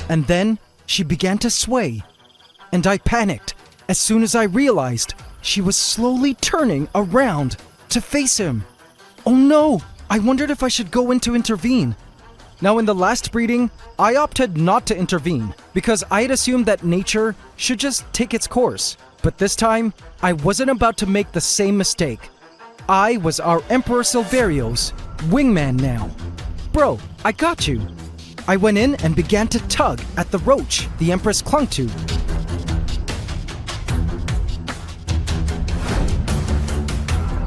And then she began to sway, and I panicked as soon as I realized she was slowly turning around to face him. Oh no! I wondered if I should go in to intervene. Now, in the last breeding, I opted not to intervene because I had assumed that nature should just take its course. But this time, I wasn't about to make the same mistake. I was our Emperor Silverio's wingman now. Bro, I got you. I went in and began to tug at the roach the Empress clung to.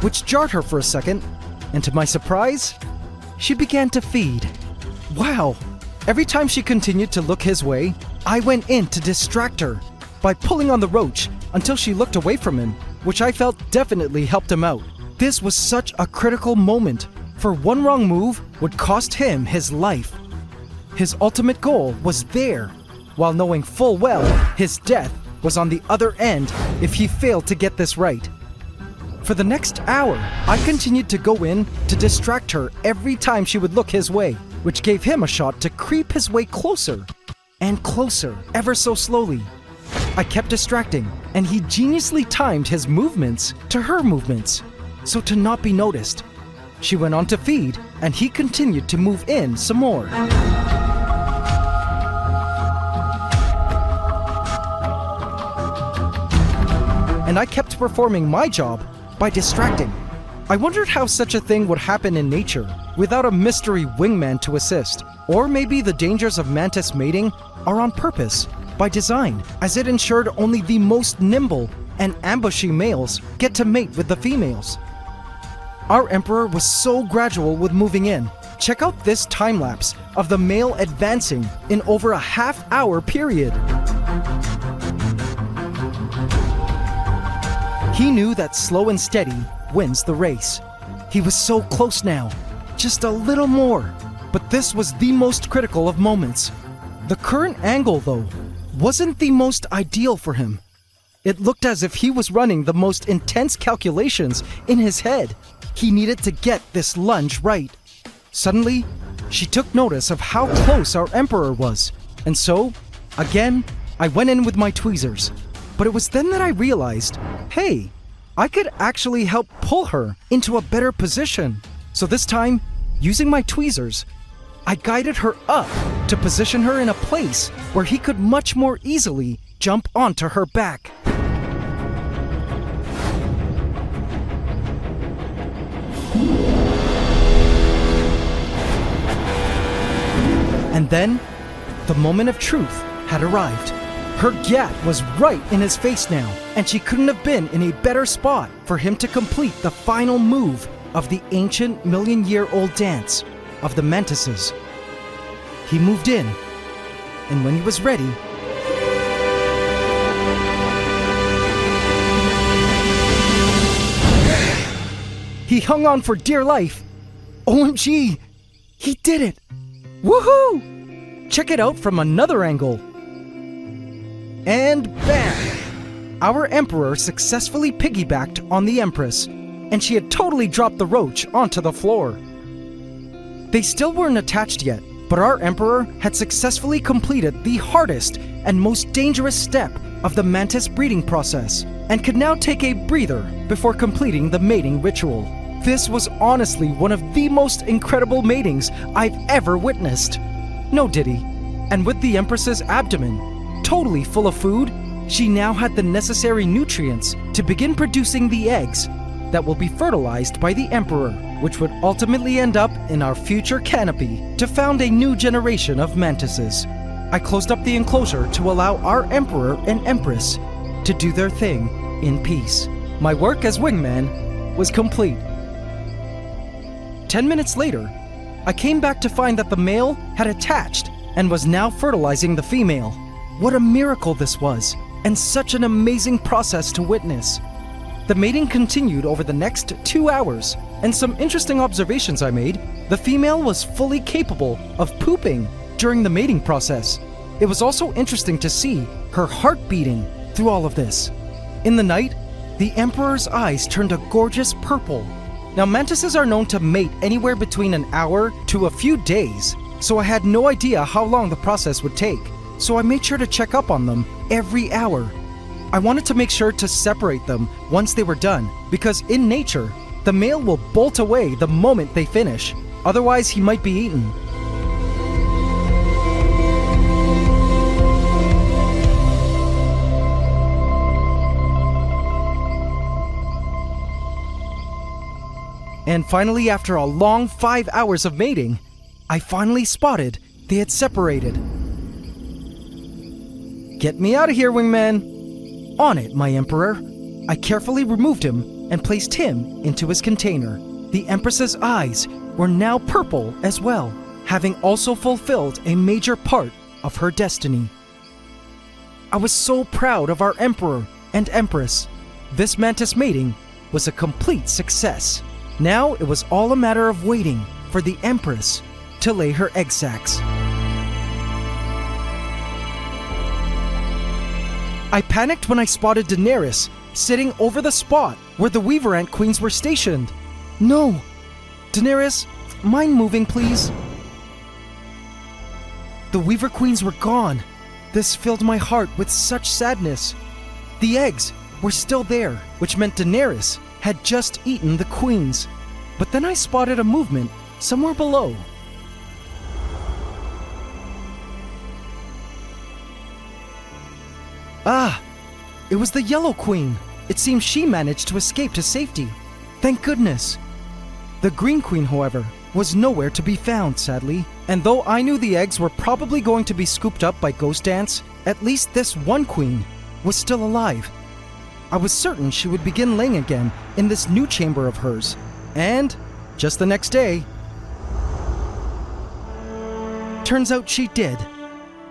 Which jarred her for a second, and to my surprise, she began to feed. Wow! Every time she continued to look his way, I went in to distract her by pulling on the roach until she looked away from him, which I felt definitely helped him out. This was such a critical moment, for one wrong move would cost him his life. His ultimate goal was there, while knowing full well his death was on the other end if he failed to get this right. For the next hour, I continued to go in to distract her every time she would look his way, which gave him a shot to creep his way closer and closer, ever so slowly. I kept distracting, and he geniusly timed his movements to her movements, so to not be noticed. She went on to feed, and he continued to move in some more. And I kept performing my job by distracting. I wondered how such a thing would happen in nature without a mystery wingman to assist. Or maybe the dangers of mantis mating are on purpose, by design, as it ensured only the most nimble and ambushy males get to mate with the females. Our emperor was so gradual with moving in. Check out this time-lapse of the male advancing in over a half-hour period. He knew that slow and steady wins the race. He was so close now, just a little more. But this was the most critical of moments. The current angle, though, wasn't the most ideal for him. It looked as if he was running the most intense calculations in his head. He needed to get this lunge right. Suddenly, she took notice of how close our emperor was. And so, again, I went in with my tweezers. But it was then that I realized, hey, I could actually help pull her into a better position. So this time, using my tweezers, I guided her up to position her in a place where he could much more easily jump onto her back. And then, the moment of truth had arrived. Her gat was right in his face now, and she couldn't have been in a better spot for him to complete the final move of the ancient million-year-old dance of the mantises. He moved in, and when he was ready, he hung on for dear life. OMG! He did it! Woohoo! Check it out from another angle. And bam! Our Emperor successfully piggybacked on the Empress, and she had totally dropped the roach onto the floor. They still weren't attached yet, but our Emperor had successfully completed the hardest and most dangerous step of the mantis breeding process, and could now take a breather before completing the mating ritual. This was honestly one of the most incredible matings I've ever witnessed. No diddy. And with the Empress's abdomen totally full of food, she now had the necessary nutrients to begin producing the eggs that will be fertilized by the Emperor, which would ultimately end up in our future canopy to found a new generation of mantises. I closed up the enclosure to allow our Emperor and Empress to do their thing in peace. My work as wingman was complete. 10 minutes later, I came back to find that the male had attached and was now fertilizing the female. What a miracle this was, and such an amazing process to witness. The mating continued over the next 2 hours, and some interesting observations I made. The female was fully capable of pooping during the mating process. It was also interesting to see her heart beating through all of this. In the night, the Emperor's eyes turned a gorgeous purple. Now, mantises are known to mate anywhere between an hour to a few days, so I had no idea how long the process would take. So I made sure to check up on them every hour. I wanted to make sure to separate them once they were done, because in nature, the male will bolt away the moment they finish. Otherwise, he might be eaten. And finally, after a long 5 hours of mating, I finally spotted they had separated. Get me out of here, wingman! On it, my Emperor. I carefully removed him and placed him into his container. The Empress's eyes were now purple as well, having also fulfilled a major part of her destiny. I was so proud of our Emperor and Empress. This mantis mating was a complete success. Now it was all a matter of waiting for the Empress to lay her egg sacs. I panicked when I spotted Daenerys sitting over the spot where the Weaver Ant Queens were stationed. No! Daenerys, mind moving, please? The Weaver Queens were gone. This filled my heart with such sadness. The eggs were still there, which meant Daenerys had just eaten the queens. But then I spotted a movement somewhere below. Ah! It was the Yellow Queen. It seems she managed to escape to safety. Thank goodness. The Green Queen, however, was nowhere to be found, sadly. And though I knew the eggs were probably going to be scooped up by ghost ants, at least this one queen was still alive. I was certain she would begin laying again in this new chamber of hers. And just the next day, turns out she did.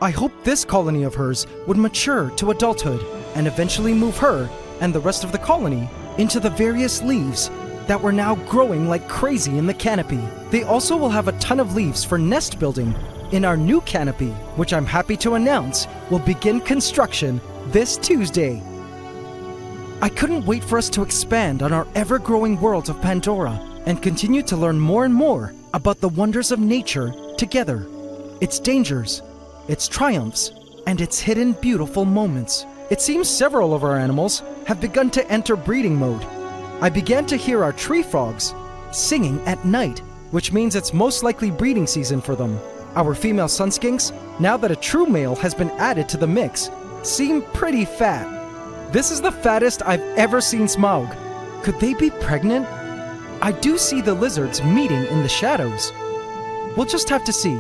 I hoped this colony of hers would mature to adulthood and eventually move her and the rest of the colony into the various leaves that were now growing like crazy in the canopy. They also will have a ton of leaves for nest building in our new canopy, which I'm happy to announce will begin construction this Tuesday. I couldn't wait for us to expand on our ever-growing world of Pandora and continue to learn more and more about the wonders of nature together, its dangers, its triumphs, and its hidden beautiful moments. It seems several of our animals have begun to enter breeding mode. I began to hear our tree frogs singing at night, which means it's most likely breeding season for them. Our female sunskinks, now that a true male has been added to the mix, seem pretty fat. This is the fattest I've ever seen Smaug. Could they be pregnant? I do see the lizards meeting in the shadows. We'll just have to see.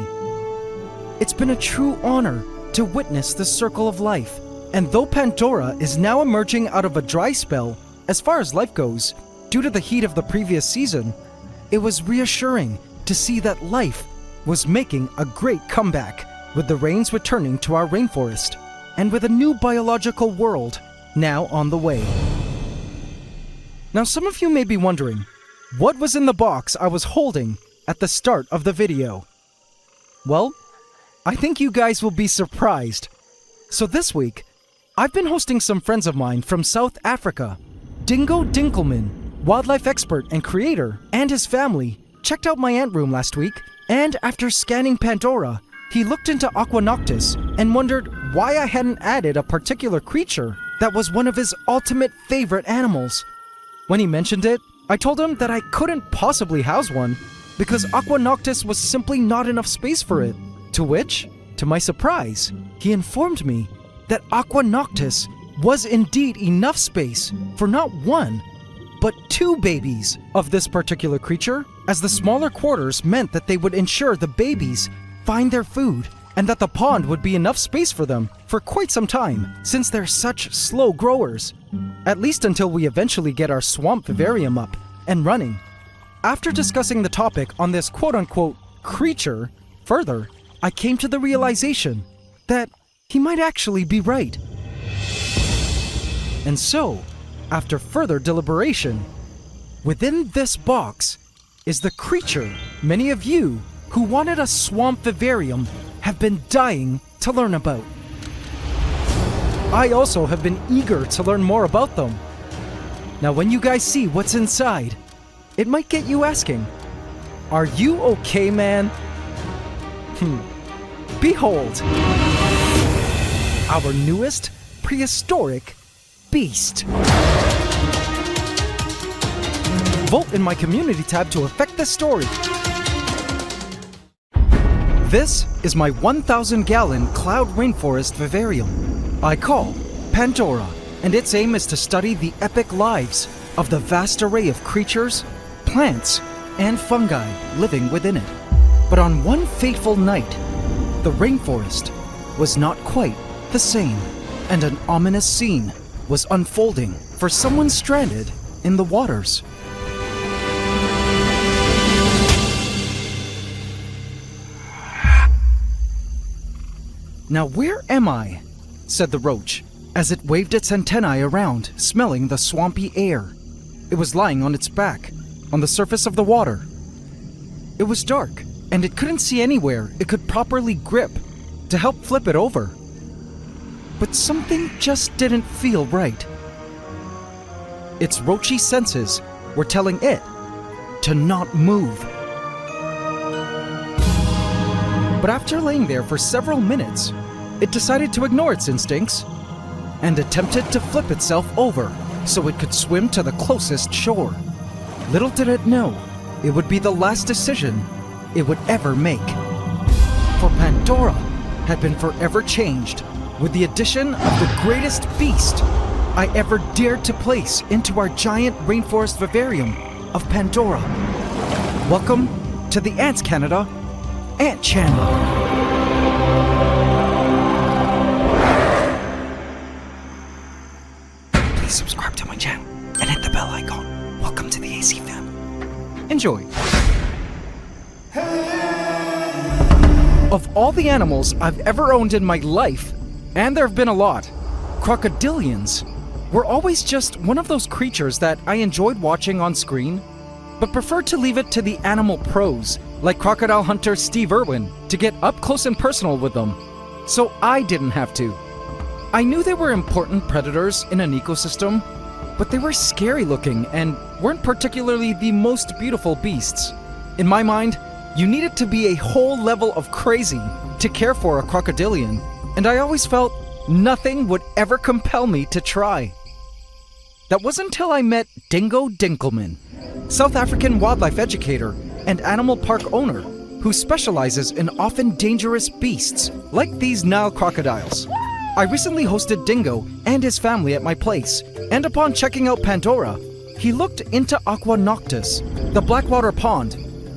It's been a true honor to witness the circle of life. And though Pandora is now emerging out of a dry spell, as far as life goes, due to the heat of the previous season, it was reassuring to see that life was making a great comeback, with the rains returning to our rainforest, and with a new biological world now on the way. Now some of you may be wondering, what was in the box I was holding at the start of the video? Well, I think you guys will be surprised. So this week, I've been hosting some friends of mine from South Africa. Dingo Dinkelman, wildlife expert and creator, and his family checked out my ant room last week, and after scanning Pandora, he looked into Aqua Noctis and wondered why I hadn't added a particular creature that was one of his ultimate favorite animals. When he mentioned it, I told him that I couldn't possibly house one because Aqua Noctis was simply not enough space for it. To which, to my surprise, he informed me that Aqua Noctis was indeed enough space for not one, but two babies of this particular creature, as the smaller quarters meant that they would ensure the babies find their food and that the pond would be enough space for them for quite some time, since they're such slow growers, at least until we eventually get our swamp vivarium up and running. After discussing the topic on this quote-unquote creature further, I came to the realization that he might actually be right. And so, after further deliberation, within this box is the creature many of you who wanted a swamp vivarium have been dying to learn about. I also have been eager to learn more about them. Now when you guys see what's inside, it might get you asking, are you okay, man? Behold, our newest prehistoric beast. Vote in my community tab to affect this story. This is my 1,000-gallon cloud rainforest vivarium. I call Pandora, and its aim is to study the epic lives of the vast array of creatures, plants, and fungi living within it. But on one fateful night, the rainforest was not quite the same, and an ominous scene was unfolding for someone stranded in the waters. Now where am I? Said the roach, as it waved its antennae around, smelling the swampy air. It was lying on its back, on the surface of the water. It was dark, and it couldn't see anywhere it could properly grip to help flip it over. But something just didn't feel right. Its roachy senses were telling it to not move. But after laying there for several minutes, it decided to ignore its instincts and attempted to flip itself over so it could swim to the closest shore. Little did it know, it would be the last decision it would ever make. For Pandora had been forever changed with the addition of the greatest beast I ever dared to place into our giant rainforest vivarium of Pandora. Welcome to the AntsCanada Ant Channel. Please subscribe to my channel and hit the bell icon. Welcome to the AC fam. Enjoy. Of all the animals I've ever owned in my life, and there have been a lot, crocodilians were always just one of those creatures that I enjoyed watching on screen, but preferred to leave it to the animal pros like crocodile hunter Steve Irwin to get up close and personal with them, so I didn't have to. I knew they were important predators in an ecosystem, but they were scary looking and weren't particularly the most beautiful beasts. In my mind, you needed to be a whole level of crazy to care for a crocodilian, and I always felt nothing would ever compel me to try. That wasn't until I met Dingo Dinkelman, South African wildlife educator and animal park owner who specializes in often dangerous beasts like these Nile crocodiles. I recently hosted Dingo and his family at my place, and upon checking out Pandora, he looked into Aqua Noctis, the Blackwater Pond,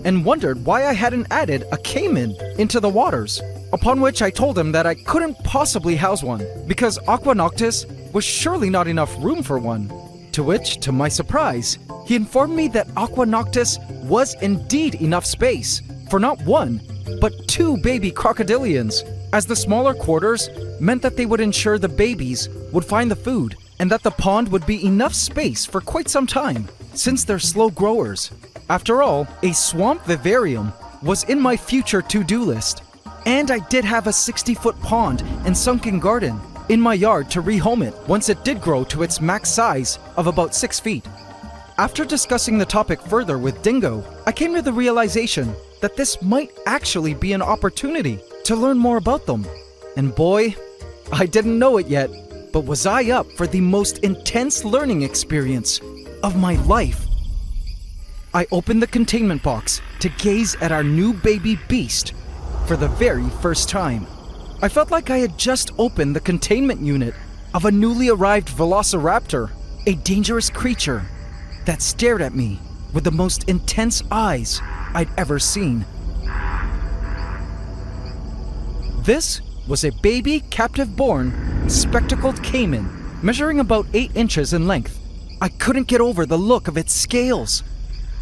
and wondered why I hadn't added a caiman into the waters, upon which I told him that I couldn't possibly house one, because Aqua Noctis was surely not enough room for one. To which, to my surprise, he informed me that Aqua Noctis was indeed enough space for not one, but 2 baby crocodilians, as the smaller quarters meant that they would ensure the babies would find the food, and that the pond would be enough space for quite some time, since they're slow growers. After all, a swamp vivarium was in my future to-do list, and I did have a 60-foot pond and sunken garden in my yard to rehome it once it did grow to its max size of about 6 feet. After discussing the topic further with Dingo, I came to the realization that this might actually be an opportunity to learn more about them. And boy, I didn't know it yet, but was I up for the most intense learning experience of my life. I opened the containment box to gaze at our new baby beast for the very first time. I felt like I had just opened the containment unit of a newly arrived velociraptor, a dangerous creature that stared at me with the most intense eyes I'd ever seen. This was a baby captive-born spectacled caiman, measuring about 8 inches in length. I couldn't get over the look of its scales,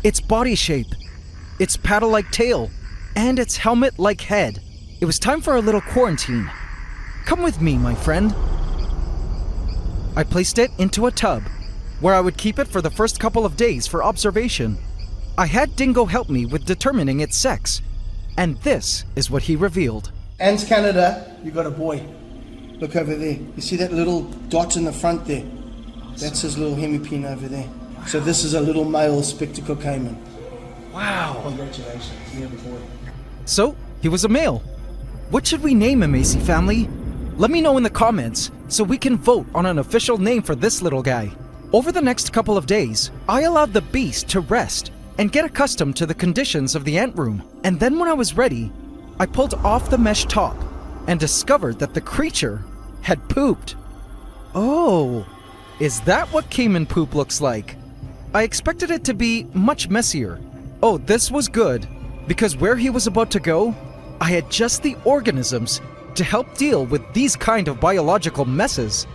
its body shape, its paddle-like tail, and its helmet-like head. It was time for a little quarantine. Come with me, my friend. I placed it into a tub, where I would keep it for the first couple of days for observation. I had Dingo help me with determining its sex, and this is what he revealed. AntsCanada, you got a boy. Look over there. You see that little dot in the front there? That's his little hemipene over there. So this is a little male spectacle caiman. Wow. Congratulations, you have a boy. So, he was a male. What should we name him, AC family? Let me know in the comments so we can vote on an official name for this little guy. Over the next couple of days, I allowed the beast to rest and get accustomed to the conditions of the ant room. And then when I was ready, I pulled off the mesh top and discovered that the creature had pooped. Oh, is that what caiman poop looks like? I expected it to be much messier. Oh, this was good, because where he was about to go, I had just the organisms to help deal with these kind of biological messes.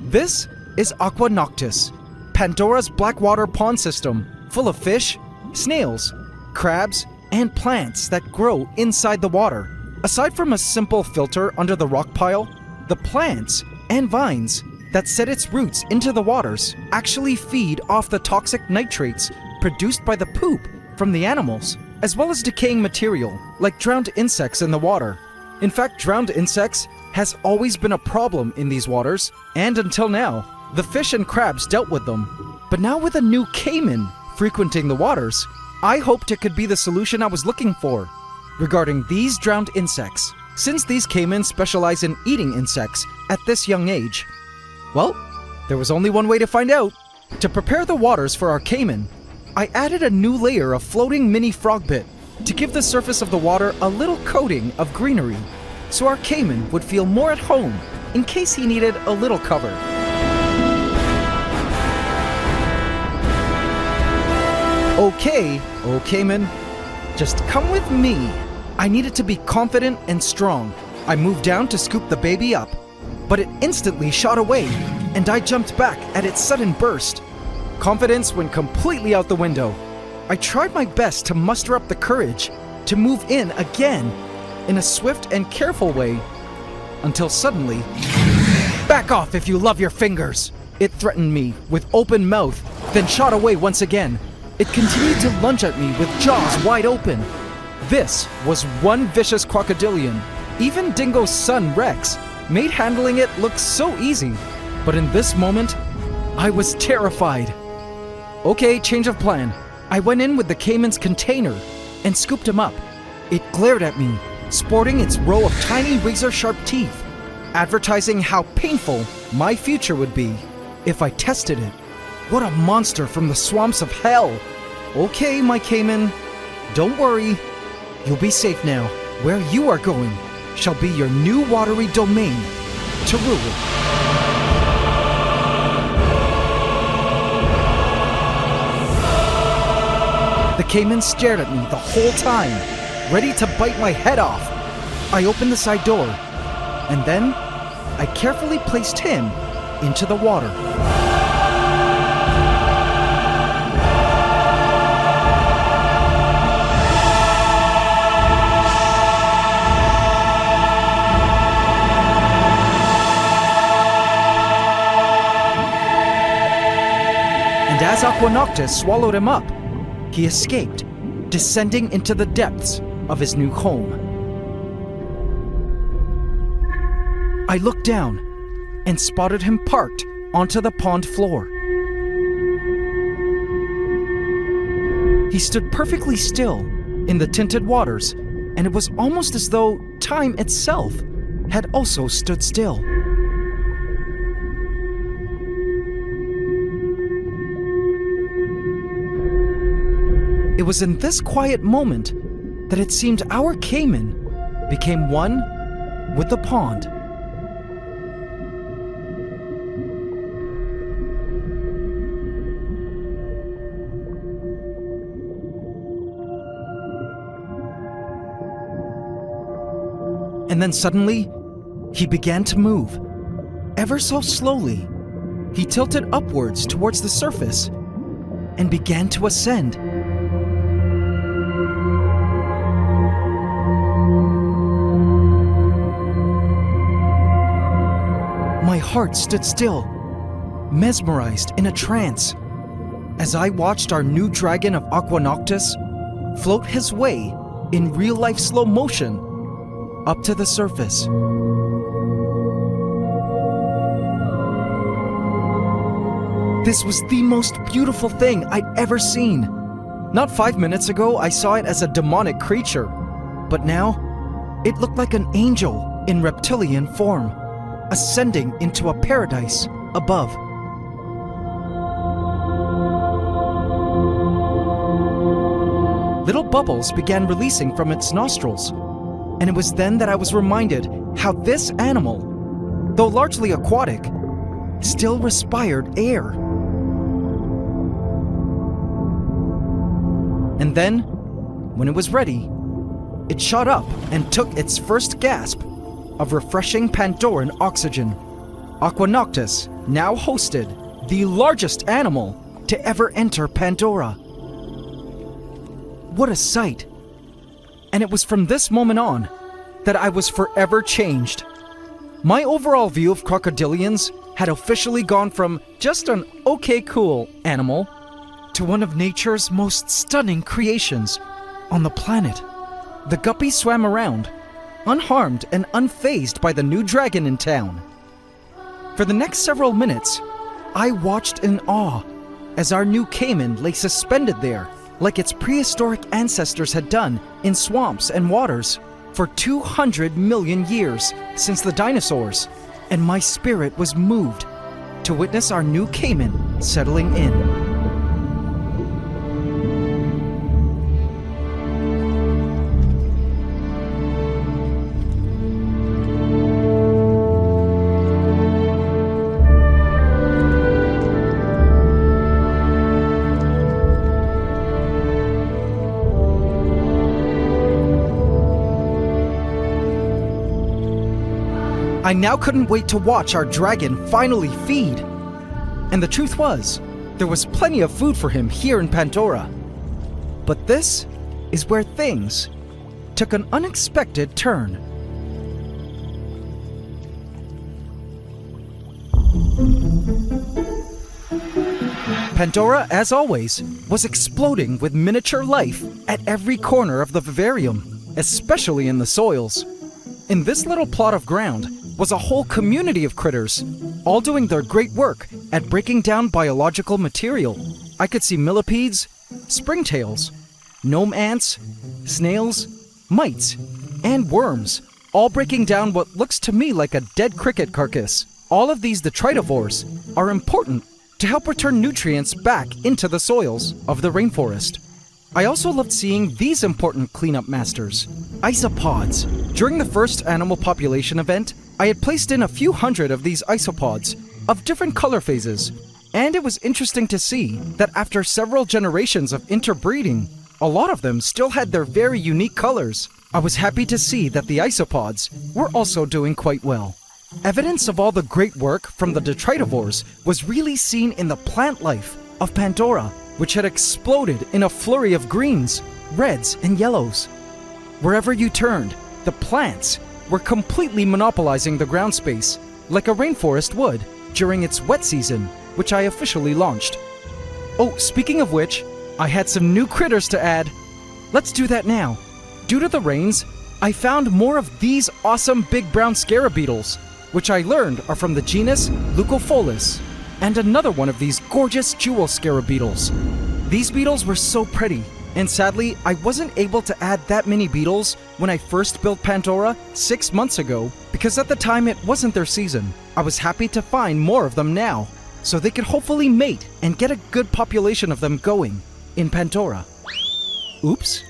This is Aqua Noctis, Pandora's blackwater pond system, full of fish, snails, crabs, and plants that grow inside the water. Aside from a simple filter under the rock pile, the plants and vines that set its roots into the waters actually feed off the toxic nitrates produced by the poop from the animals, as well as decaying material like drowned insects in the water. In fact, drowned insects has always been a problem in these waters, and until now, the fish and crabs dealt with them. But now with a new caiman frequenting the waters, I hoped it could be the solution I was looking for regarding these drowned insects, since these caimans specialize in eating insects at this young age. Well, there was only one way to find out. To prepare the waters for our caiman, I added a new layer of floating mini frogbit to give the surface of the water a little coating of greenery, so our caiman would feel more at home in case he needed a little cover. Okay, caiman, just come with me. I needed to be confident and strong. I moved down to scoop the baby up, but it instantly shot away, and I jumped back at its sudden burst. Confidence went completely out the window. I tried my best to muster up the courage to move in again in a swift and careful way, until suddenly, "Back off if you love your fingers!" It threatened me with open mouth, then shot away once again. It continued to lunge at me with jaws wide open. This was one vicious crocodilian. Even Dingo's son, Rex, made handling it look so easy. But in this moment, I was terrified. Okay, change of plan. I went in with the caiman's container and scooped him up. It glared at me, sporting its row of tiny razor-sharp teeth, advertising how painful my future would be if I tested it. What a monster from the swamps of hell! Okay, my caiman, don't worry. You'll be safe now. Where you are going shall be your new watery domain to rule. The caiman stared at me the whole time, ready to bite my head off. I opened the side door, and then I carefully placed him into the water. And as Aquanoctus swallowed him up, he escaped, descending into the depths of his new home. I looked down and spotted him parked onto the pond floor. He stood perfectly still in the tinted waters, and it was almost as though time itself had also stood still. It was in this quiet moment that it seemed our caiman became one with the pond. And then suddenly, he began to move. Ever so slowly, he tilted upwards towards the surface and began to ascend. My heart stood still, mesmerized in a trance, as I watched our new dragon of Aquanoctus float his way in real-life slow motion up to the surface. This was the most beautiful thing I'd ever seen. Not 5 minutes ago, I saw it as a demonic creature, but now it looked like an angel in reptilian form, ascending into a paradise above. Little bubbles began releasing from its nostrils, and it was then that I was reminded how this animal, though largely aquatic, still respired air. And then, when it was ready, it shot up and took its first gasp of refreshing Pandoran oxygen. Aquanoctus now hosted the largest animal to ever enter Pandora. What a sight! And it was from this moment on that I was forever changed. My overall view of crocodilians had officially gone from just an okay cool animal to one of nature's most stunning creations on the planet. The guppy swam around, unharmed and unfazed by the new dragon in town. For the next several minutes, I watched in awe as our new caiman lay suspended there like its prehistoric ancestors had done in swamps and waters for 200 million years since the dinosaurs, and my spirit was moved to witness our new caiman settling in. I now couldn't wait to watch our dragon finally feed. And the truth was, there was plenty of food for him here in Pandora. But this is where things took an unexpected turn. Pandora, as always, was exploding with miniature life at every corner of the Vivarium, especially in the soils. In this little plot of ground was a whole community of critters, all doing their great work at breaking down biological material. I could see millipedes, springtails, gnome ants, snails, mites, and worms, all breaking down what looks to me like a dead cricket carcass. All of these detritivores are important to help return nutrients back into the soils of the rainforest. I also loved seeing these important cleanup masters, isopods. During the first animal population event, I had placed in a few hundred of these isopods of different color phases, and it was interesting to see that after several generations of interbreeding, a lot of them still had their very unique colors. I was happy to see that the isopods were also doing quite well. Evidence of all the great work from the detritivores was really seen in the plant life of Pandora, which had exploded in a flurry of greens, reds, and yellows. Wherever you turned, the plants were completely monopolizing the ground space, like a rainforest would during its wet season, which I officially launched. Oh, speaking of which, I had some new critters to add. Let's do that now. Due to the rains, I found more of these awesome big brown scarab beetles, which I learned are from the genus Leucopholus, and another one of these gorgeous jewel scarab beetles. These beetles were so pretty, and sadly, I wasn't able to add that many beetles when I first built Pandora 6 months ago, because at the time it wasn't their season. I was happy to find more of them now, so they could hopefully mate and get a good population of them going in Pandora. Oops.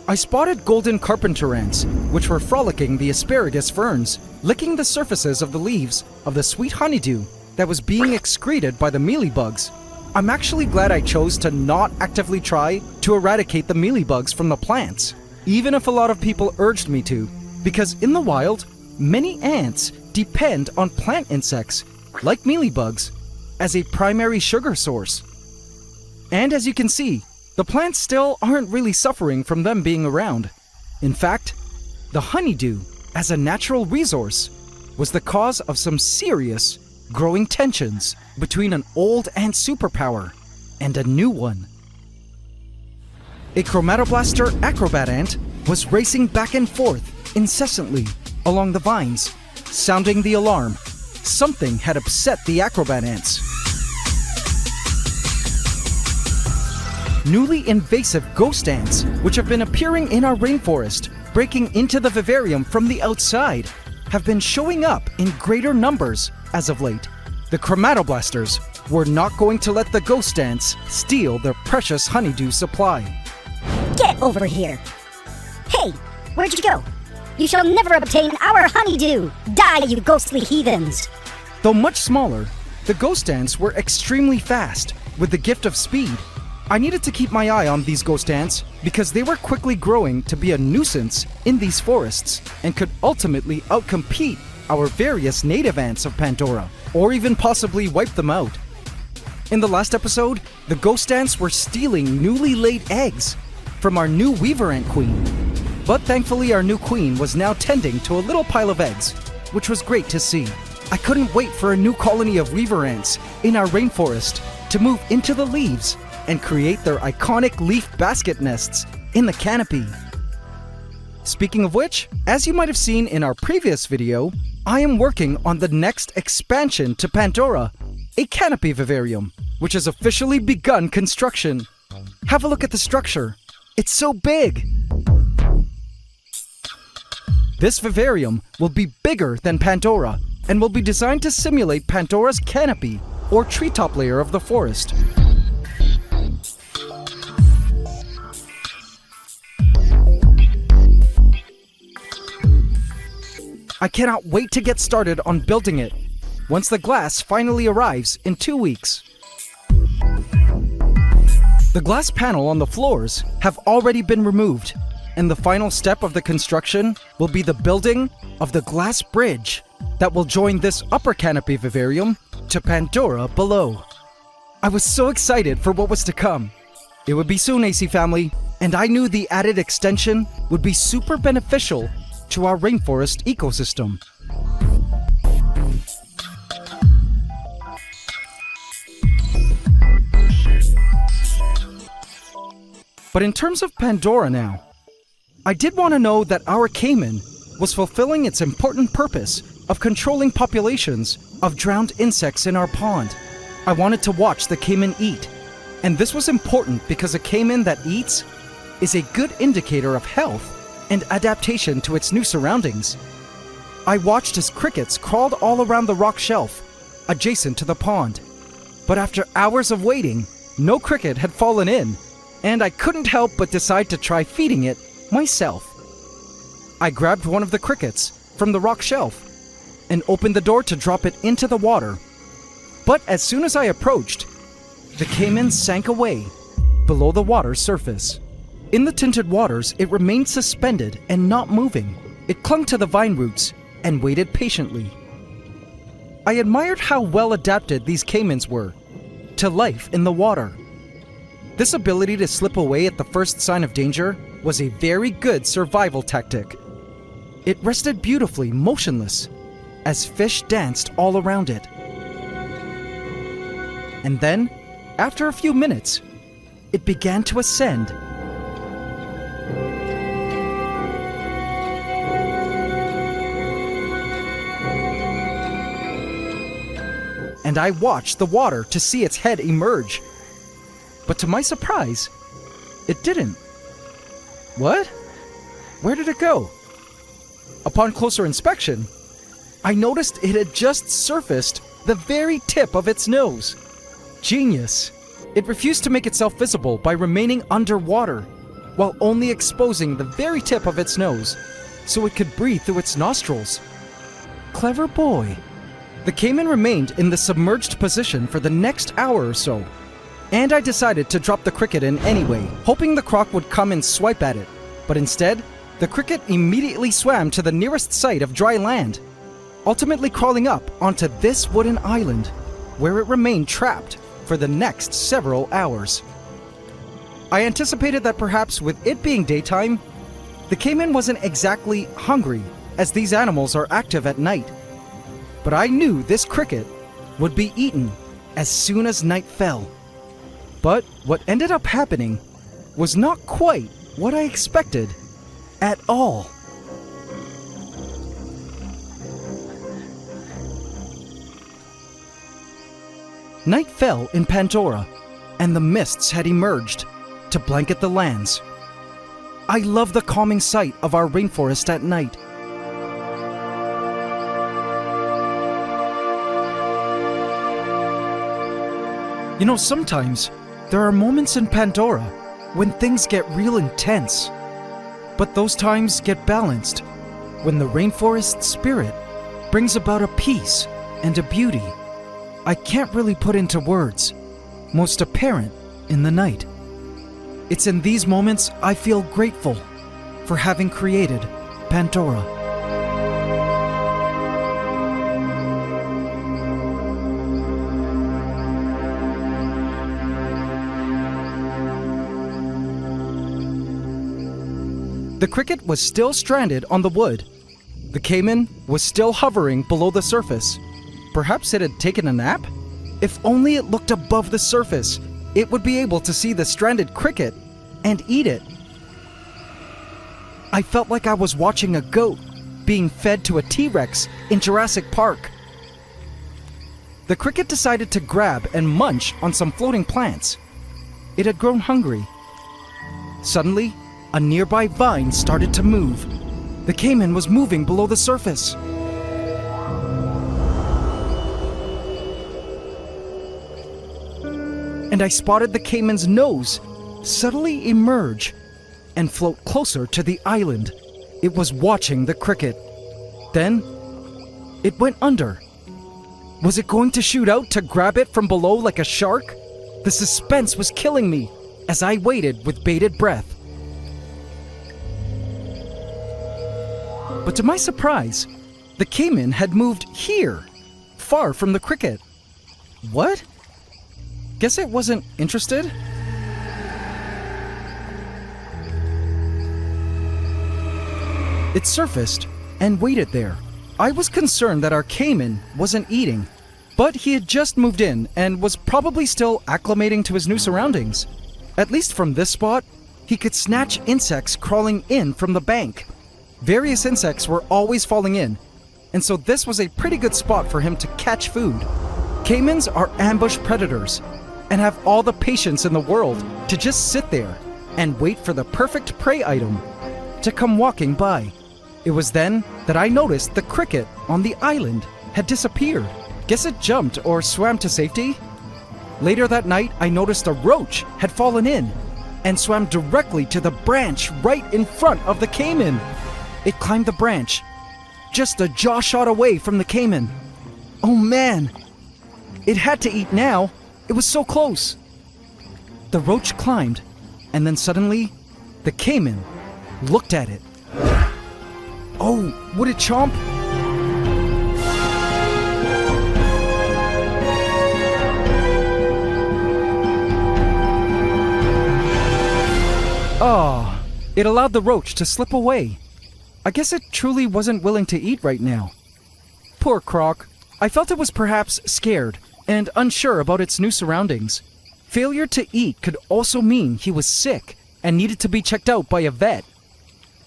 I spotted golden carpenter ants, which were frolicking the asparagus ferns, licking the surfaces of the leaves of the sweet honeydew that was being excreted by the mealybugs. I'm actually glad I chose to not actively try to eradicate the mealybugs from the plants, even if a lot of people urged me to, because in the wild, many ants depend on plant insects, like mealybugs, as a primary sugar source. And as you can see, the plants still aren't really suffering from them being around. In fact, the honeydew, as a natural resource, was the cause of some serious growing tensions between an old ant superpower and a new one. A Chromatoblaster acrobat ant was racing back and forth incessantly along the vines, sounding the alarm. Something had upset the acrobat ants. Newly invasive ghost ants, which have been appearing in our rainforest, breaking into the vivarium from the outside, have been showing up in greater numbers as of late. The Chromatoblasters were not going to let the ghost ants steal their precious honeydew supply. Get over here! Hey, where'd you go? You shall never obtain our honeydew! Die, you ghostly heathens! Though much smaller, the ghost ants were extremely fast, with the gift of speed. I needed to keep my eye on these ghost ants because they were quickly growing to be a nuisance in these forests and could ultimately outcompete our various native ants of Pandora, or even possibly wipe them out. In the last episode, the ghost ants were stealing newly laid eggs from our new weaver ant queen. But thankfully our new queen was now tending to a little pile of eggs, which was great to see. I couldn't wait for a new colony of weaver ants in our rainforest to move into the leaves and create their iconic leaf basket nests in the canopy. Speaking of which, as you might have seen in our previous video, I am working on the next expansion to Pandora, a canopy vivarium, which has officially begun construction. Have a look at the structure. It's so big! This vivarium will be bigger than Pandora and will be designed to simulate Pandora's canopy, or treetop layer of the forest. I cannot wait to get started on building it once the glass finally arrives in 2 weeks. The glass panel on the floors have already been removed, and the final step of the construction will be the building of the glass bridge that will join this upper canopy vivarium to Pandora below. I was so excited for what was to come. It would be soon, AC family, and I knew the added extension would be super beneficial to our rainforest ecosystem. But in terms of Pandora now, I did want to know that our caiman was fulfilling its important purpose of controlling populations of drowned insects in our pond. I wanted to watch the caiman eat, and this was important because a caiman that eats is a good indicator of health and adaptation to its new surroundings. I watched as crickets crawled all around the rock shelf adjacent to the pond, but after hours of waiting, no cricket had fallen in, and I couldn't help but decide to try feeding it myself. I grabbed one of the crickets from the rock shelf and opened the door to drop it into the water. But as soon as I approached, the caiman sank away below the water's surface. In the tinted waters, it remained suspended and not moving. It clung to the vine roots and waited patiently. I admired how well adapted these caimans were to life in the water. This ability to slip away at the first sign of danger was a very good survival tactic. It rested beautifully, motionless, as fish danced all around it. And then, after a few minutes, it began to ascend. And I watched the water to see its head emerge. But to my surprise, it didn't. What? Where did it go? Upon closer inspection, I noticed it had just surfaced the very tip of its nose. Genius. It refused to make itself visible by remaining underwater, while only exposing the very tip of its nose, so it could breathe through its nostrils. Clever boy. The caiman remained in the submerged position for the next hour or so, and I decided to drop the cricket in anyway, hoping the croc would come and swipe at it. But instead, the cricket immediately swam to the nearest site of dry land, ultimately crawling up onto this wooden island, where it remained trapped for the next several hours. I anticipated that perhaps with it being daytime, the caiman wasn't exactly hungry, as these animals are active at night. But I knew this cricket would be eaten as soon as night fell. But what ended up happening was not quite what I expected at all. Night fell in Pandora, and the mists had emerged to blanket the lands. I love the calming sight of our rainforest at night. You know, sometimes there are moments in Pandora when things get real intense, but those times get balanced when the rainforest spirit brings about a peace and a beauty I can't really put into words, most apparent in the night. It's in these moments I feel grateful for having created Pandora. The cricket was still stranded on the wood. The caiman was still hovering below the surface. Perhaps it had taken a nap? If only it looked above the surface, it would be able to see the stranded cricket and eat it. I felt like I was watching a goat being fed to a T-Rex in Jurassic Park. The cricket decided to grab and munch on some floating plants. It had grown hungry. Suddenly, a nearby vine started to move. The caiman was moving below the surface. And I spotted the caiman's nose subtly emerge and float closer to the island. It was watching the cricket. Then, it went under. Was it going to shoot out to grab it from below like a shark? The suspense was killing me as I waited with bated breath. But to my surprise, the caiman had moved here, far from the cricket. What? Guess it wasn't interested? It surfaced and waited there. I was concerned that our caiman wasn't eating, but he had just moved in and was probably still acclimating to his new surroundings. At least from this spot, he could snatch insects crawling in from the bank. Various insects were always falling in, and so this was a pretty good spot for him to catch food. Caimans are ambush predators and have all the patience in the world to just sit there and wait for the perfect prey item to come walking by. It was then that I noticed the cricket on the island had disappeared. Guess it jumped or swam to safety? Later that night, I noticed a roach had fallen in and swam directly to the branch right in front of the caiman. It climbed the branch, just a jaw shot away from the caiman. Oh man, it had to eat now. It was so close. The roach climbed, and then suddenly, The caiman looked at it. Oh, would it chomp? Ah, it allowed the roach to slip away. I guess it truly wasn't willing to eat right now. Poor Croc. I felt it was perhaps scared and unsure about its new surroundings. Failure to eat could also mean he was sick and needed to be checked out by a vet.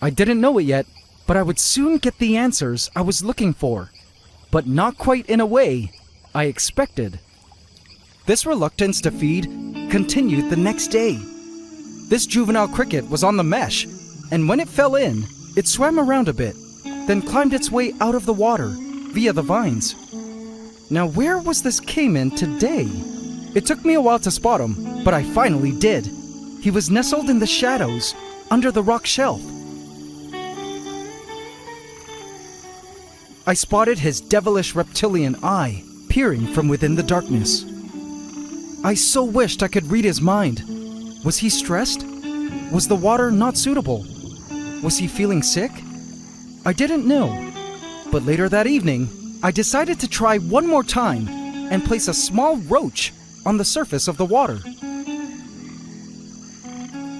I didn't know it yet, but I would soon get the answers I was looking for, but not quite in a way I expected. This reluctance to feed continued the next day. This juvenile cricket was on the mesh, and when it fell in, it swam around a bit, then climbed its way out of the water via the vines. Now where was this caiman today? It took me a while to spot him, but I finally did. He was nestled in the shadows under the rock shelf. I spotted his devilish reptilian eye peering from within the darkness. I so wished I could read his mind. Was he stressed? Was the water not suitable? Was he feeling sick? I didn't know. But later that evening, I decided to try one more time and place a small roach on the surface of the water.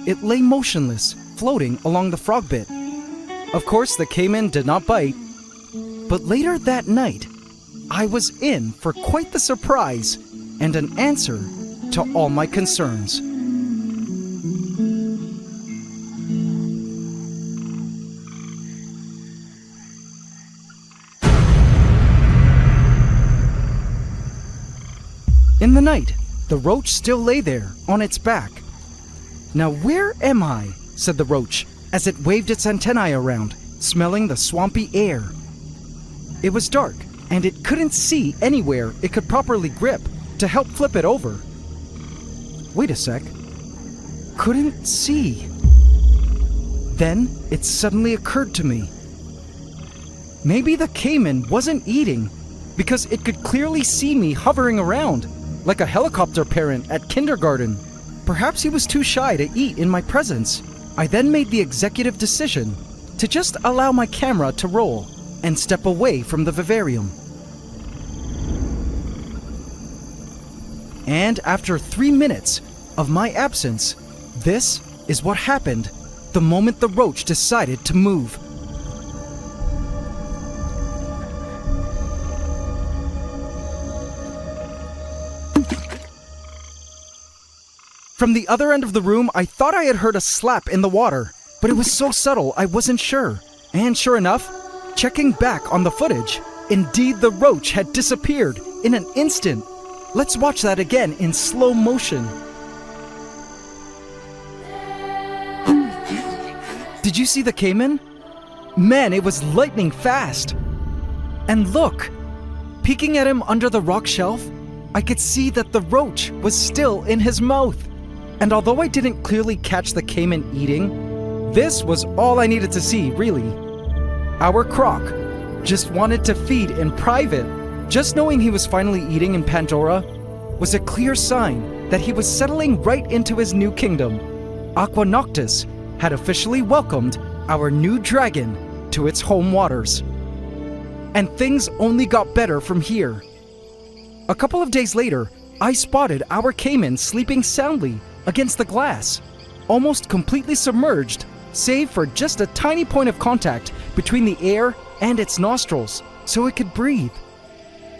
It lay motionless, floating along the frog bit. Of course, the caiman did not bite. But later that night, I was in for quite the surprise and an answer to all my concerns. In the night, the roach still lay there on its back. "Now where am I?" said the roach as it waved its antennae around, smelling the swampy air. It was dark, and it couldn't see anywhere it could properly grip to help flip it over. Wait a sec. Couldn't see. Then it suddenly occurred to me. Maybe the caiman wasn't eating because it could clearly see me hovering around like a helicopter parent at kindergarten. Perhaps he was too shy to eat in my presence. I then made the executive decision to just allow my camera to roll and step away from the vivarium. And after 3 minutes of my absence, this is what happened the moment the roach decided to move. From the other end of the room, I thought I had heard a slap in the water, but it was so subtle I wasn't sure. And sure enough, checking back on the footage, indeed the roach had disappeared in an instant. Let's watch that again in slow motion. Did you see the caiman? Man, it was lightning fast. And look, peeking at him under the rock shelf, I could see that the roach was still in his mouth. And although I didn't clearly catch the caiman eating, this was all I needed to see, really. Our Croc just wanted to feed in private. Just knowing he was finally eating in Pandora was a clear sign that he was settling right into his new kingdom. Aqua Noctis had officially welcomed our new dragon to its home waters. And things only got better from here. A couple of days later, I spotted our caiman sleeping soundly against the glass, almost completely submerged, save for just a tiny point of contact between the air and its nostrils, so it could breathe.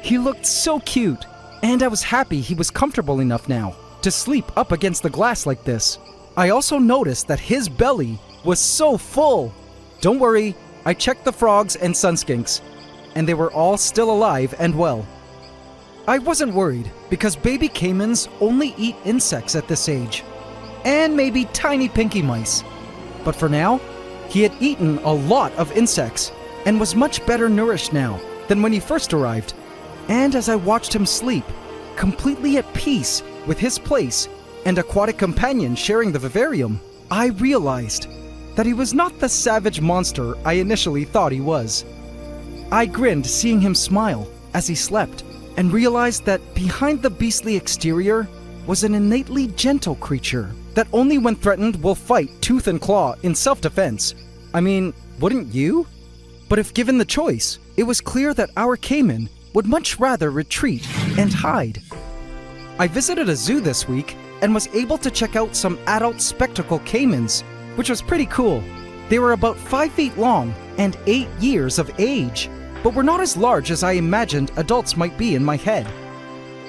He looked so cute, and I was happy he was comfortable enough now to sleep up against the glass like this. I also noticed that his belly was so full. Don't worry, I checked the frogs and sunskinks, and they were all still alive and well. I wasn't worried because baby caimans only eat insects at this age, and maybe tiny pinky mice. But for now, he had eaten a lot of insects and was much better nourished now than when he first arrived. And as I watched him sleep, completely at peace with his place and aquatic companion sharing the vivarium, I realized that he was not the savage monster I initially thought he was. I grinned seeing him smile as he slept, and realized that behind the beastly exterior was an innately gentle creature that only when threatened will fight tooth and claw in self-defense. I mean, wouldn't you? But if given the choice, it was clear that our caiman would much rather retreat and hide. I visited a zoo this week and was able to check out some adult spectacled caimans, which was pretty cool. They were about 5 feet long and 8 years of age, but were not as large as I imagined adults might be in my head.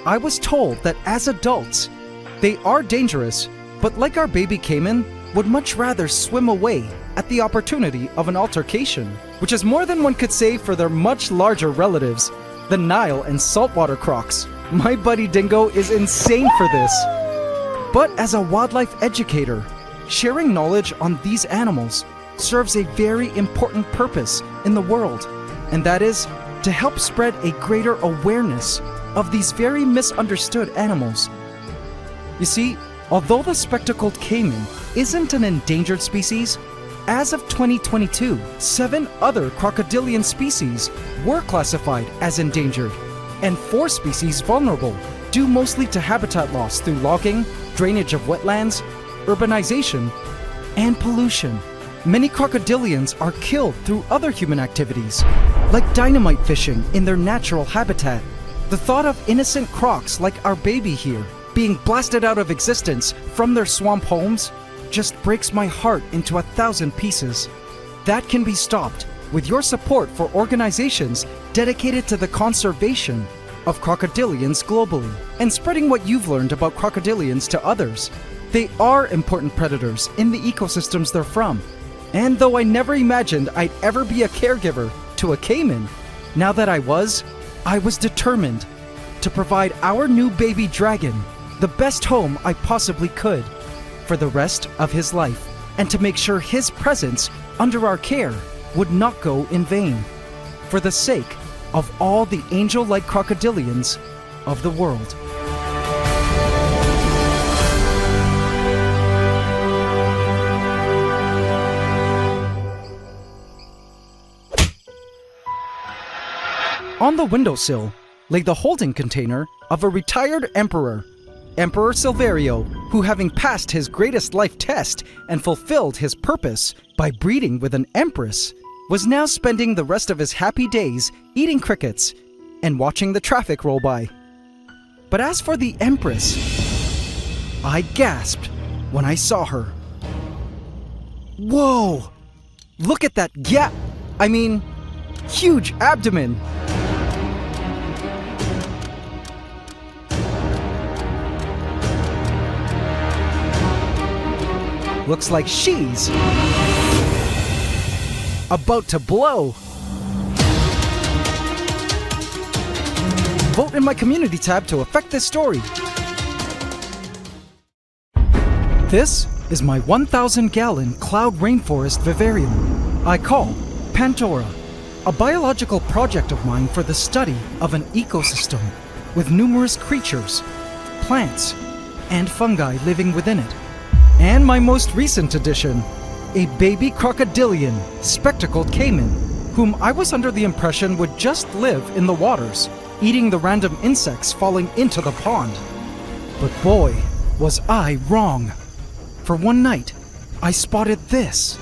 I was told that as adults, they are dangerous, but like our baby caiman, would much rather swim away at the opportunity of an altercation, which is more than one could say for their much larger relatives, the Nile and saltwater crocs. My buddy Dingo is insane for this. But as a wildlife educator, sharing knowledge on these animals serves a very important purpose in the world, and that is to help spread a greater awareness of these very misunderstood animals. You see, although the spectacled caiman isn't an endangered species, as of 2022, 7 other crocodilian species were classified as endangered, and 4 species vulnerable, due mostly to habitat loss through logging, drainage of wetlands, urbanization, and pollution. Many crocodilians are killed through other human activities, like dynamite fishing in their natural habitat. The thought of innocent crocs like our baby here being blasted out of existence from their swamp homes just breaks my heart into 1,000 pieces. That can be stopped with your support for organizations dedicated to the conservation of crocodilians globally and spreading what you've learned about crocodilians to others. They are important predators in the ecosystems they're from. And though I never imagined I'd ever be a caregiver to a caiman, now that I was determined to provide our new baby dragon the best home I possibly could for the rest of his life, and to make sure his presence under our care would not go in vain, for the sake of all the angel-like crocodilians of the world. On the windowsill lay the holding container of a retired emperor, Emperor Silverio, who, having passed his greatest life test and fulfilled his purpose by breeding with an empress, was now spending the rest of his happy days eating crickets and watching the traffic roll by. But as for the empress, I gasped when I saw her. Whoa! Look at that huge abdomen! Looks like she's about to blow. Vote in my community tab to affect this story. This is my 1,000-gallon cloud rainforest vivarium I call Pandora, a biological project of mine for the study of an ecosystem with numerous creatures, plants, and fungi living within it. And my most recent addition, a baby crocodilian spectacled caiman, whom I was under the impression would just live in the waters, eating the random insects falling into the pond. But boy, was I wrong. For one night, I spotted this.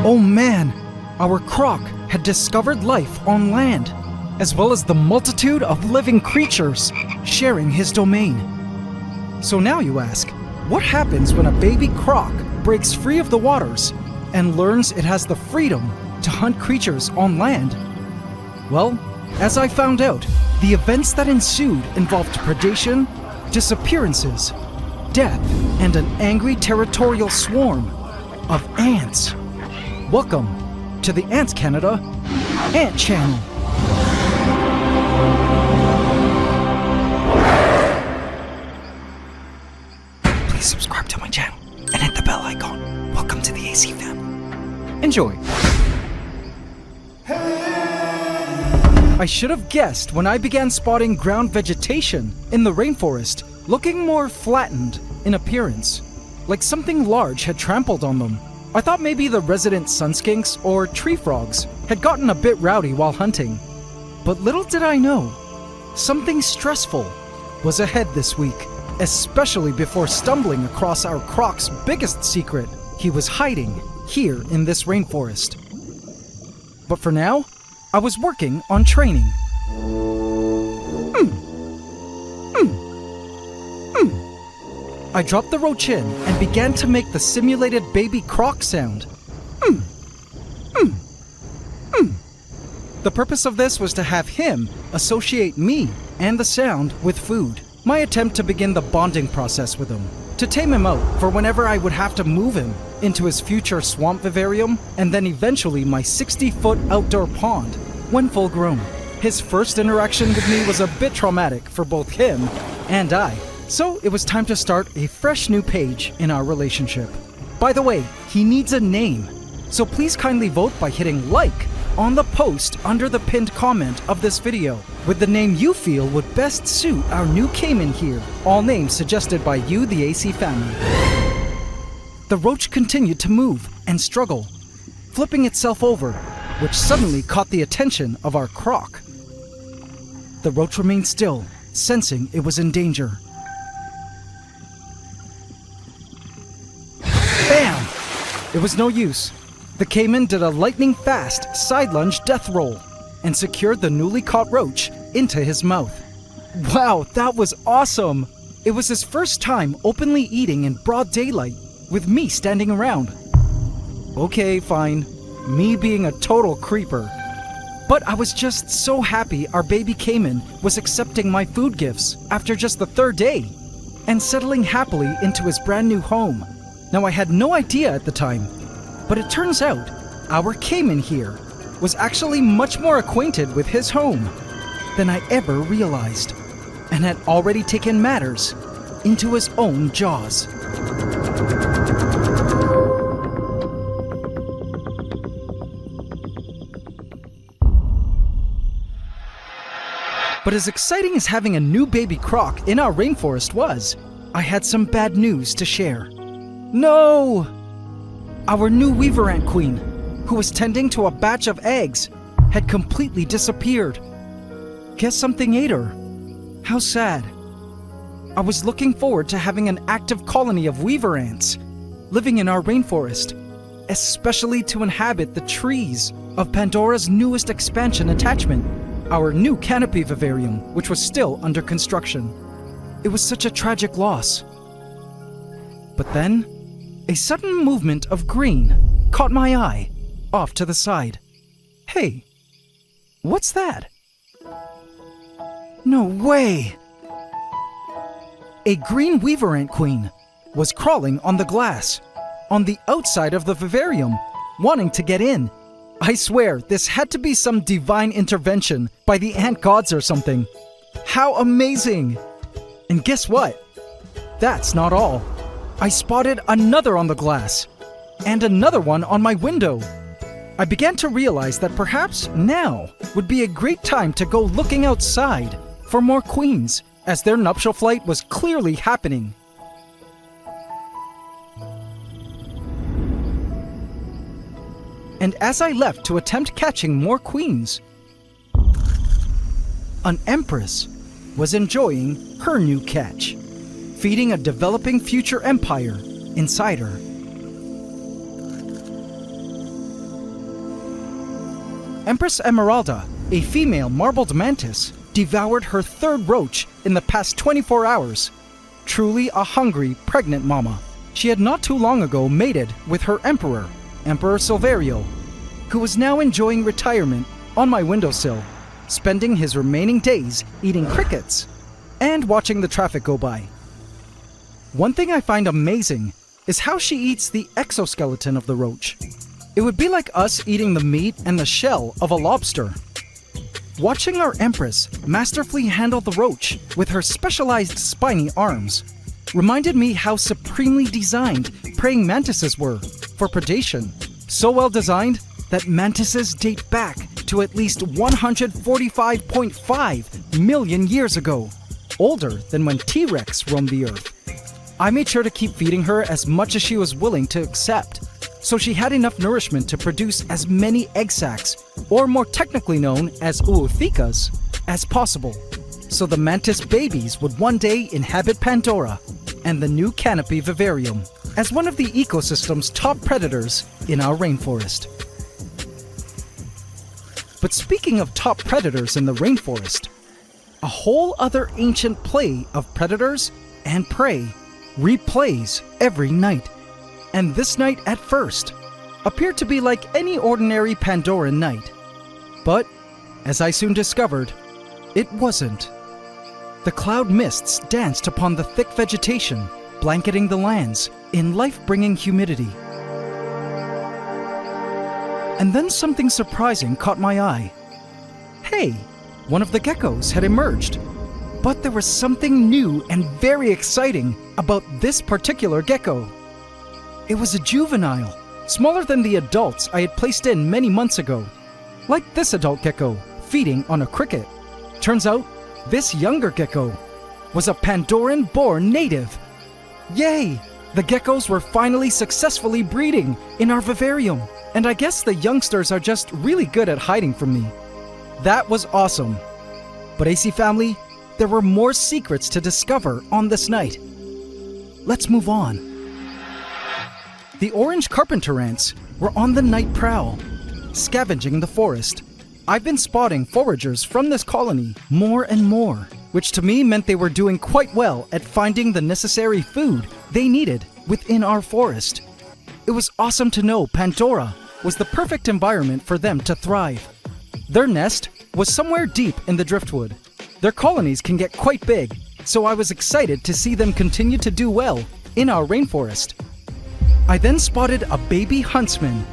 Oh man, our croc had discovered life on land, as well as the multitude of living creatures sharing his domain. So now you ask, what happens when a baby croc breaks free of the waters and learns it has the freedom to hunt creatures on land? Well, as I found out, the events that ensued involved predation, disappearances, death, and an angry territorial swarm of ants. Welcome to the AntsCanada Ant Channel. Please subscribe to my channel and hit the bell icon. Welcome to the AC fam. Enjoy. I should have guessed when I began spotting ground vegetation in the rainforest looking more flattened in appearance, like something large had trampled on them. I thought maybe the resident sunskinks or tree frogs had gotten a bit rowdy while hunting. But little did I know, something stressful was ahead this week, especially before stumbling across our croc's biggest secret. He was hiding here in this rainforest. But for now, I was working on training. I dropped the roach in and began to make the simulated baby croc sound. The purpose of this was to have him associate me and the sound with food. My attempt to begin the bonding process with him, to tame him out for whenever I would have to move him into his future swamp vivarium, and then eventually my 60-foot outdoor pond when full grown. His first interaction with me was a bit traumatic for both him and I, so it was time to start a fresh new page in our relationship. By the way, he needs a name, so please kindly vote by hitting like on the post under the pinned comment of this video with the name you feel would best suit our new Cayman here, all names suggested by you, the AC family. The roach continued to move and struggle, flipping itself over, which suddenly caught the attention of our croc. The roach remained still, sensing it was in danger. Bam! It was no use. The Cayman did a lightning-fast side-lunge death roll and secured the newly caught roach into his mouth. Wow, that was awesome! It was his first time openly eating in broad daylight with me standing around. Okay, fine. Me being a total creeper. But I was just so happy our baby Cayman was accepting my food gifts after just the third day and settling happily into his brand new home. Now, I had no idea at the time, but it turns out our Cayman here was actually much more acquainted with his home than I ever realized, and had already taken matters into his own jaws. But as exciting as having a new baby croc in our rainforest was, I had some bad news to share. No! Our new weaver ant queen, who was tending to a batch of eggs, had completely disappeared. Guess something ate her. How sad. I was looking forward to having an active colony of weaver ants living in our rainforest, especially to inhabit the trees of Pandora's newest expansion attachment, our new canopy vivarium, which was still under construction. It was such a tragic loss. But then, a sudden movement of green caught my eye off to the side. Hey, what's that? No way! A green weaver ant queen was crawling on the glass, on the outside of the vivarium, wanting to get in. I swear, this had to be some divine intervention by the ant gods or something. How amazing! And guess what? That's not all. I spotted another on the glass, and another one on my window. I began to realize that perhaps now would be a great time to go looking outside for more queens, as their nuptial flight was clearly happening. And as I left to attempt catching more queens, an empress was enjoying her new catch, feeding a developing future empire inside her. Empress Emeralda, a female marbled mantis, devoured her third roach in the past 24 hours. Truly a hungry, pregnant mama. She had not too long ago mated with her emperor, Emperor Silverio, who was now enjoying retirement on my windowsill, spending his remaining days eating crickets and watching the traffic go by. One thing I find amazing is how she eats the exoskeleton of the roach. It would be like us eating the meat and the shell of a lobster. Watching our empress masterfully handle the roach with her specialized spiny arms reminded me how supremely designed praying mantises were for predation. So well designed that mantises date back to at least 145.5 million years ago, older than when T-Rex roamed the earth. I made sure to keep feeding her as much as she was willing to accept, so she had enough nourishment to produce as many egg sacs, or more technically known as oothicas, as possible, so the mantis babies would one day inhabit Pandora and the new canopy Vivarium as one of the ecosystem's top predators in our rainforest. But speaking of top predators in the rainforest, a whole other ancient play of predators and prey replays every night. And this night at first appeared to be like any ordinary Pandoran night. But, as I soon discovered, it wasn't. The cloud mists danced upon the thick vegetation, blanketing the lands in life-bringing humidity. And then something surprising caught my eye. Hey, one of the geckos had emerged. But there was something new and very exciting about this particular gecko. It was a juvenile, smaller than the adults I had placed in many months ago. Like this adult gecko, feeding on a cricket. Turns out, this younger gecko was a Pandoran-born native. Yay! The geckos were finally successfully breeding in our vivarium. And I guess the youngsters are just really good at hiding from me. That was awesome. But AC family, there were more secrets to discover on this night. Let's move on. The orange carpenter ants were on the night prowl, scavenging the forest. I've been spotting foragers from this colony more and more, which to me meant they were doing quite well at finding the necessary food they needed within our forest. It was awesome to know Pandora was the perfect environment for them to thrive. Their nest was somewhere deep in the driftwood. Their colonies can get quite big, so I was excited to see them continue to do well in our rainforest. I then spotted a baby huntsman.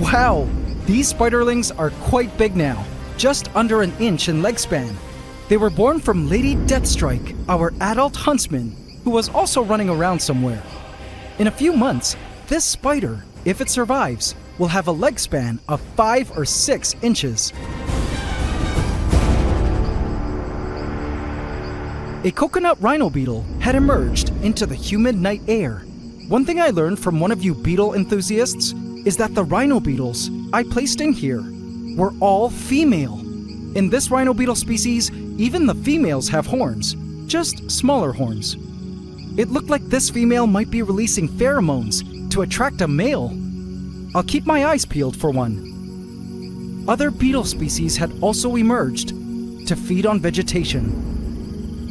Wow, these spiderlings are quite big now, just under an inch in leg span. They were born from Lady Deathstrike, our adult huntsman, who was also running around somewhere. In a few months, this spider, if it survives, will have a leg span of 5 or 6 inches. A coconut rhino beetle had emerged into the humid night air. One thing I learned from one of you beetle enthusiasts is that the rhino beetles I placed in here were all female. In this rhino beetle species, even the females have horns, just smaller horns. It looked like this female might be releasing pheromones to attract a male. I'll keep my eyes peeled for one. Other beetle species had also emerged to feed on vegetation.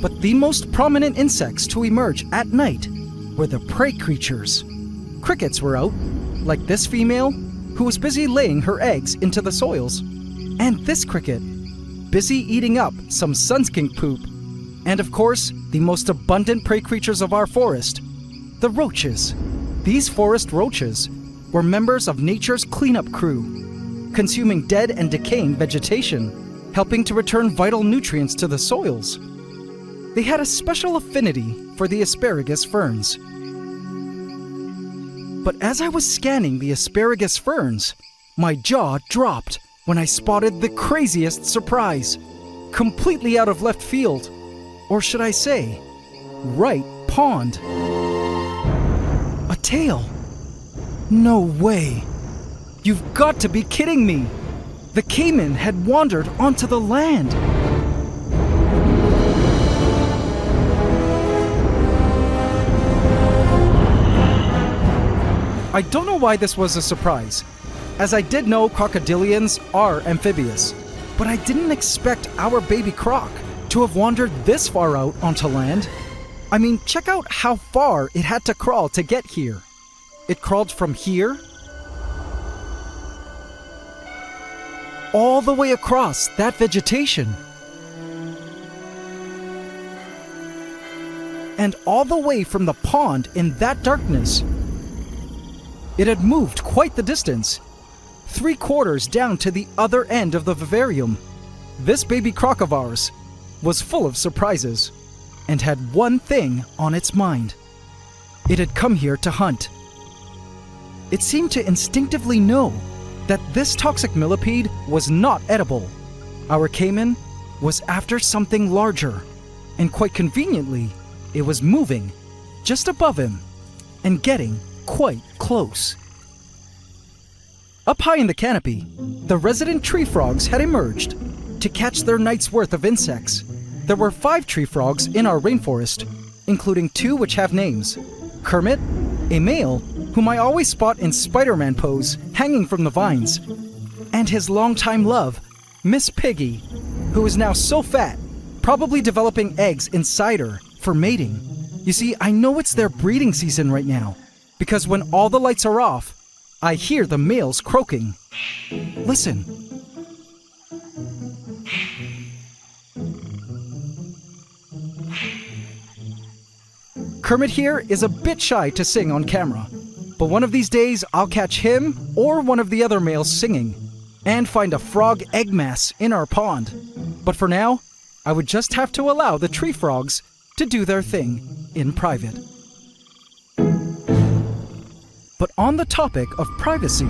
But the most prominent insects to emerge at night were the prey creatures. Crickets were out, like this female, who was busy laying her eggs into the soils, and this cricket, busy eating up some sunskink poop. And of course, the most abundant prey creatures of our forest, the roaches. These forest roaches were members of nature's cleanup crew, consuming dead and decaying vegetation, helping to return vital nutrients to the soils. They had a special affinity for the asparagus ferns. But as I was scanning the asparagus ferns, my jaw dropped when I spotted the craziest surprise, completely out of left field, or should I say, right pond. A tail. No way. You've got to be kidding me. The caiman had wandered onto the land. I don't know why this was a surprise, as I did know crocodilians are amphibious, but I didn't expect our baby croc to have wandered this far out onto land. I mean, check out how far it had to crawl to get here. It crawled from here all the way across that vegetation. And all the way from the pond in that darkness. It had moved quite the distance, 3/4 down to the other end of the vivarium. This baby croc of ours was full of surprises and had one thing on its mind. It had come here to hunt. It seemed to instinctively know that this toxic millipede was not edible. Our caiman was after something larger, and quite conveniently, it was moving just above him and getting quite close. Up high in the canopy, the resident tree frogs had emerged to catch their night's worth of insects. There were 5 tree frogs in our rainforest, including 2 which have names. Kermit, a male whom I always spot in Spider-Man pose hanging from the vines, and his longtime love, Miss Piggy, who is now so fat, probably developing eggs inside her for mating. You see, I know it's their breeding season right now, because when all the lights are off, I hear the males croaking. Listen. Kermit here is a bit shy to sing on camera, but one of these days I'll catch him or one of the other males singing and find a frog egg mass in our pond. But for now, I would just have to allow the tree frogs to do their thing in private. But on the topic of privacy,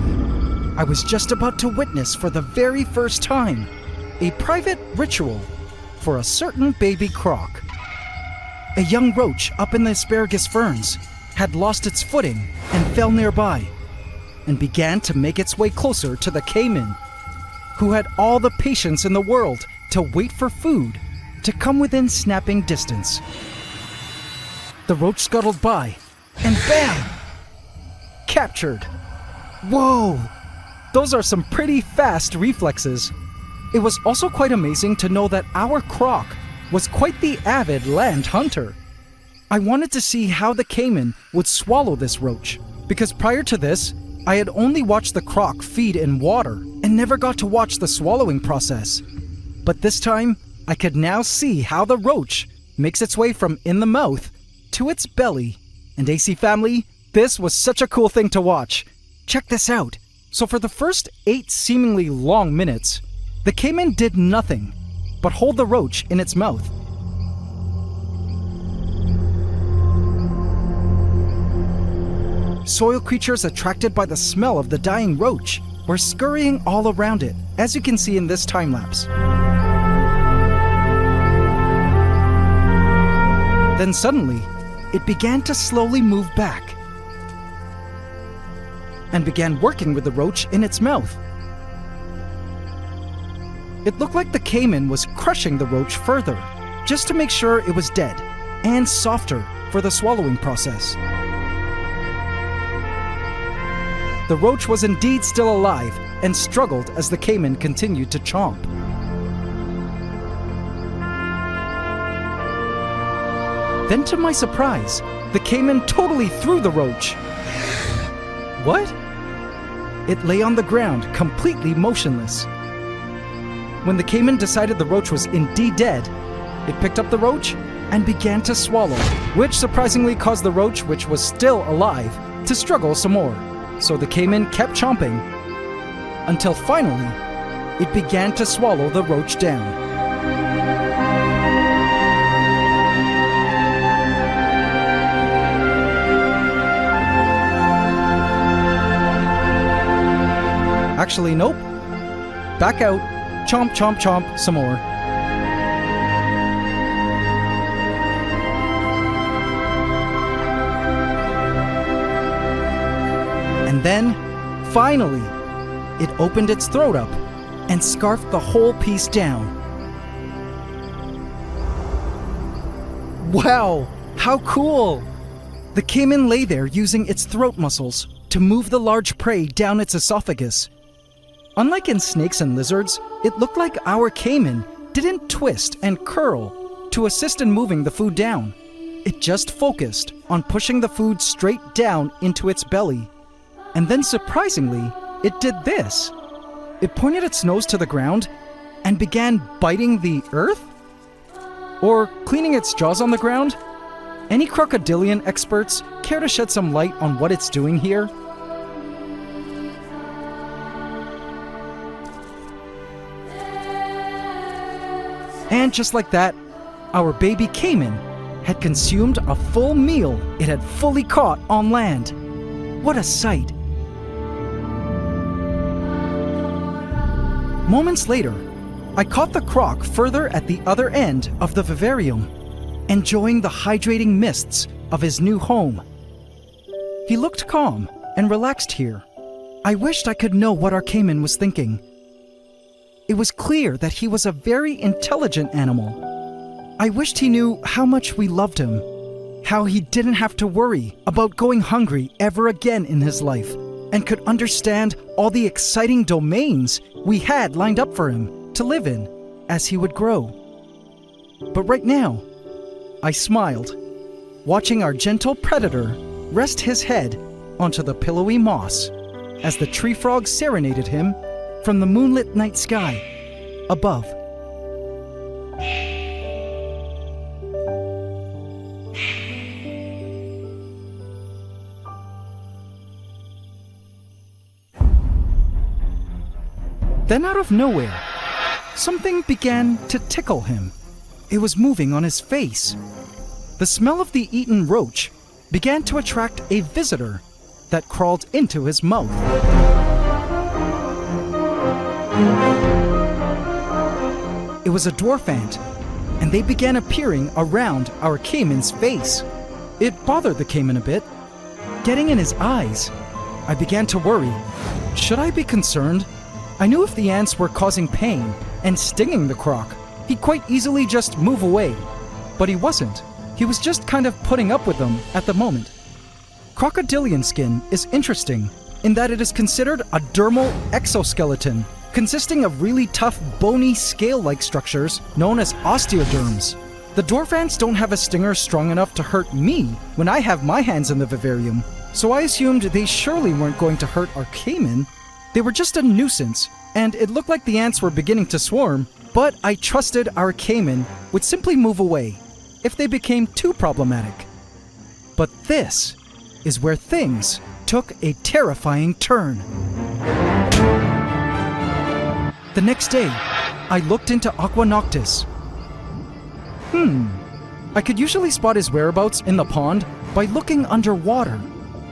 I was just about to witness for the very first time a private ritual for a certain baby croc. A young roach up in the asparagus ferns had lost its footing and fell nearby, and began to make its way closer to the caiman, who had all the patience in the world to wait for food to come within snapping distance. The roach scuttled by, and bam! Captured. Whoa! Those are some pretty fast reflexes. It was also quite amazing to know that our croc was quite the avid land hunter. I wanted to see how the caiman would swallow this roach, because prior to this, I had only watched the croc feed in water and never got to watch the swallowing process. But this time, I could now see how the roach makes its way from in the mouth to its belly. And AC family, this was such a cool thing to watch. Check this out. So for the first 8 seemingly long minutes, the caiman did nothing but hold the roach in its mouth. Soil creatures attracted by the smell of the dying roach were scurrying all around it, as you can see in this time lapse. Then suddenly, it began to slowly move back and began working with the roach in its mouth. It looked like the caiman was crushing the roach further, just to make sure it was dead and softer for the swallowing process. The roach was indeed still alive and struggled as the caiman continued to chomp. Then to my surprise, the caiman totally threw the roach. What? It lay on the ground, completely motionless. When the caiman decided the roach was indeed dead, it picked up the roach and began to swallow, which surprisingly caused the roach, which was still alive, to struggle some more. So the caiman kept chomping until finally it began to swallow the roach down. Actually, nope. Back out. Chomp, chomp, chomp, some more. And then, finally, it opened its throat up and scarfed the whole piece down. Wow, how cool! The caiman lay there using its throat muscles to move the large prey down its esophagus. Unlike in snakes and lizards, it looked like our caiman didn't twist and curl to assist in moving the food down. It just focused on pushing the food straight down into its belly. And then surprisingly, it did this. It pointed its nose to the ground and began biting the earth? Or cleaning its jaws on the ground? Any crocodilian experts care to shed some light on what it's doing here? And just like that, our baby caiman had consumed a full meal it had fully caught on land. What a sight! Moments later, I caught the croc further at the other end of the vivarium, enjoying the hydrating mists of his new home. He looked calm and relaxed here. I wished I could know what our caiman was thinking. It was clear that he was a very intelligent animal. I wished he knew how much we loved him, how he didn't have to worry about going hungry ever again in his life, and could understand all the exciting domains we had lined up for him to live in as he would grow. But right now, I smiled, watching our gentle predator rest his head onto the pillowy moss as the tree frog serenaded him from the moonlit night sky above. Then out of nowhere, something began to tickle him. It was moving on his face. The smell of the eaten roach began to attract a visitor that crawled into his mouth. It was a dwarf ant, and they began appearing around our caiman's face. It bothered the caiman a bit, getting in his eyes. I began to worry. Should I be concerned? I knew if the ants were causing pain and stinging the croc, he'd quite easily just move away. But he wasn't. He was just kind of putting up with them at the moment. Crocodilian skin is interesting in that it is considered a dermal exoskeleton consisting of really tough, bony, scale-like structures known as osteoderms. The dwarf ants don't have a stinger strong enough to hurt me when I have my hands in the vivarium, so I assumed they surely weren't going to hurt our caiman. They were just a nuisance, and it looked like the ants were beginning to swarm, but I trusted our caiman would simply move away if they became too problematic. But this is where things took a terrifying turn. The next day, I looked into Aqua Noctis. I could usually spot his whereabouts in the pond by looking underwater,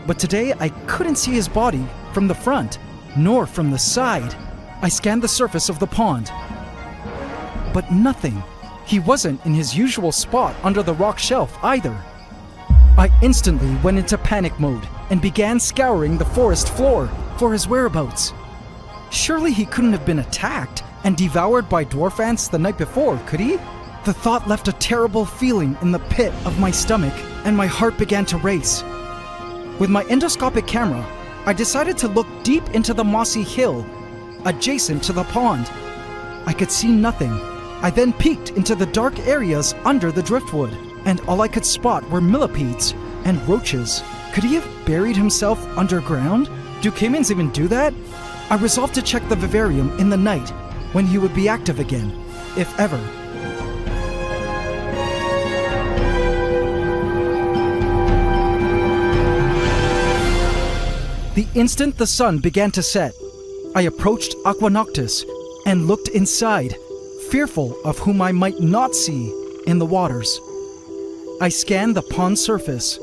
but today I couldn't see his body from the front, nor from the side. I scanned the surface of the pond, but nothing. He wasn't in his usual spot under the rock shelf either. I instantly went into panic mode and began scouring the forest floor for his whereabouts. Surely he couldn't have been attacked and devoured by dwarf ants the night before, could he? The thought left a terrible feeling in the pit of my stomach, and my heart began to race. With my endoscopic camera, I decided to look deep into the mossy hill adjacent to the pond. I could see nothing. I then peeked into the dark areas under the driftwood, and all I could spot were millipedes and roaches. Could he have buried himself underground? Do caimans even do that? I resolved to check the vivarium in the night when he would be active again, if ever. The instant the sun began to set, I approached Aqua Noctis and looked inside, fearful of whom I might not see in the waters. I scanned the pond surface.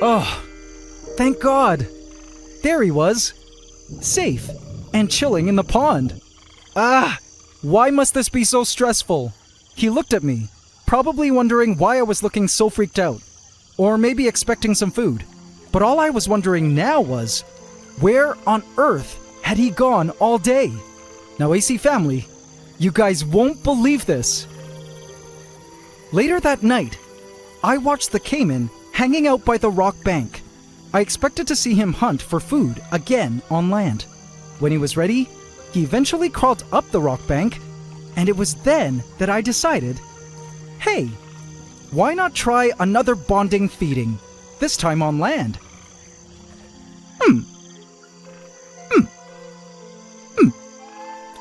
Oh, thank God! There he was, safe and chilling in the pond. Ah, why must this be so stressful? He looked at me, probably wondering why I was looking so freaked out, or maybe expecting some food. But all I was wondering now was, where on earth had he gone all day? Now, AC family, you guys won't believe this. Later that night, I watched the caiman hanging out by the rock bank. I expected to see him hunt for food again on land. When he was ready, he eventually crawled up the rock bank, and it was then that I decided, hey, why not try another bonding feeding, this time on land?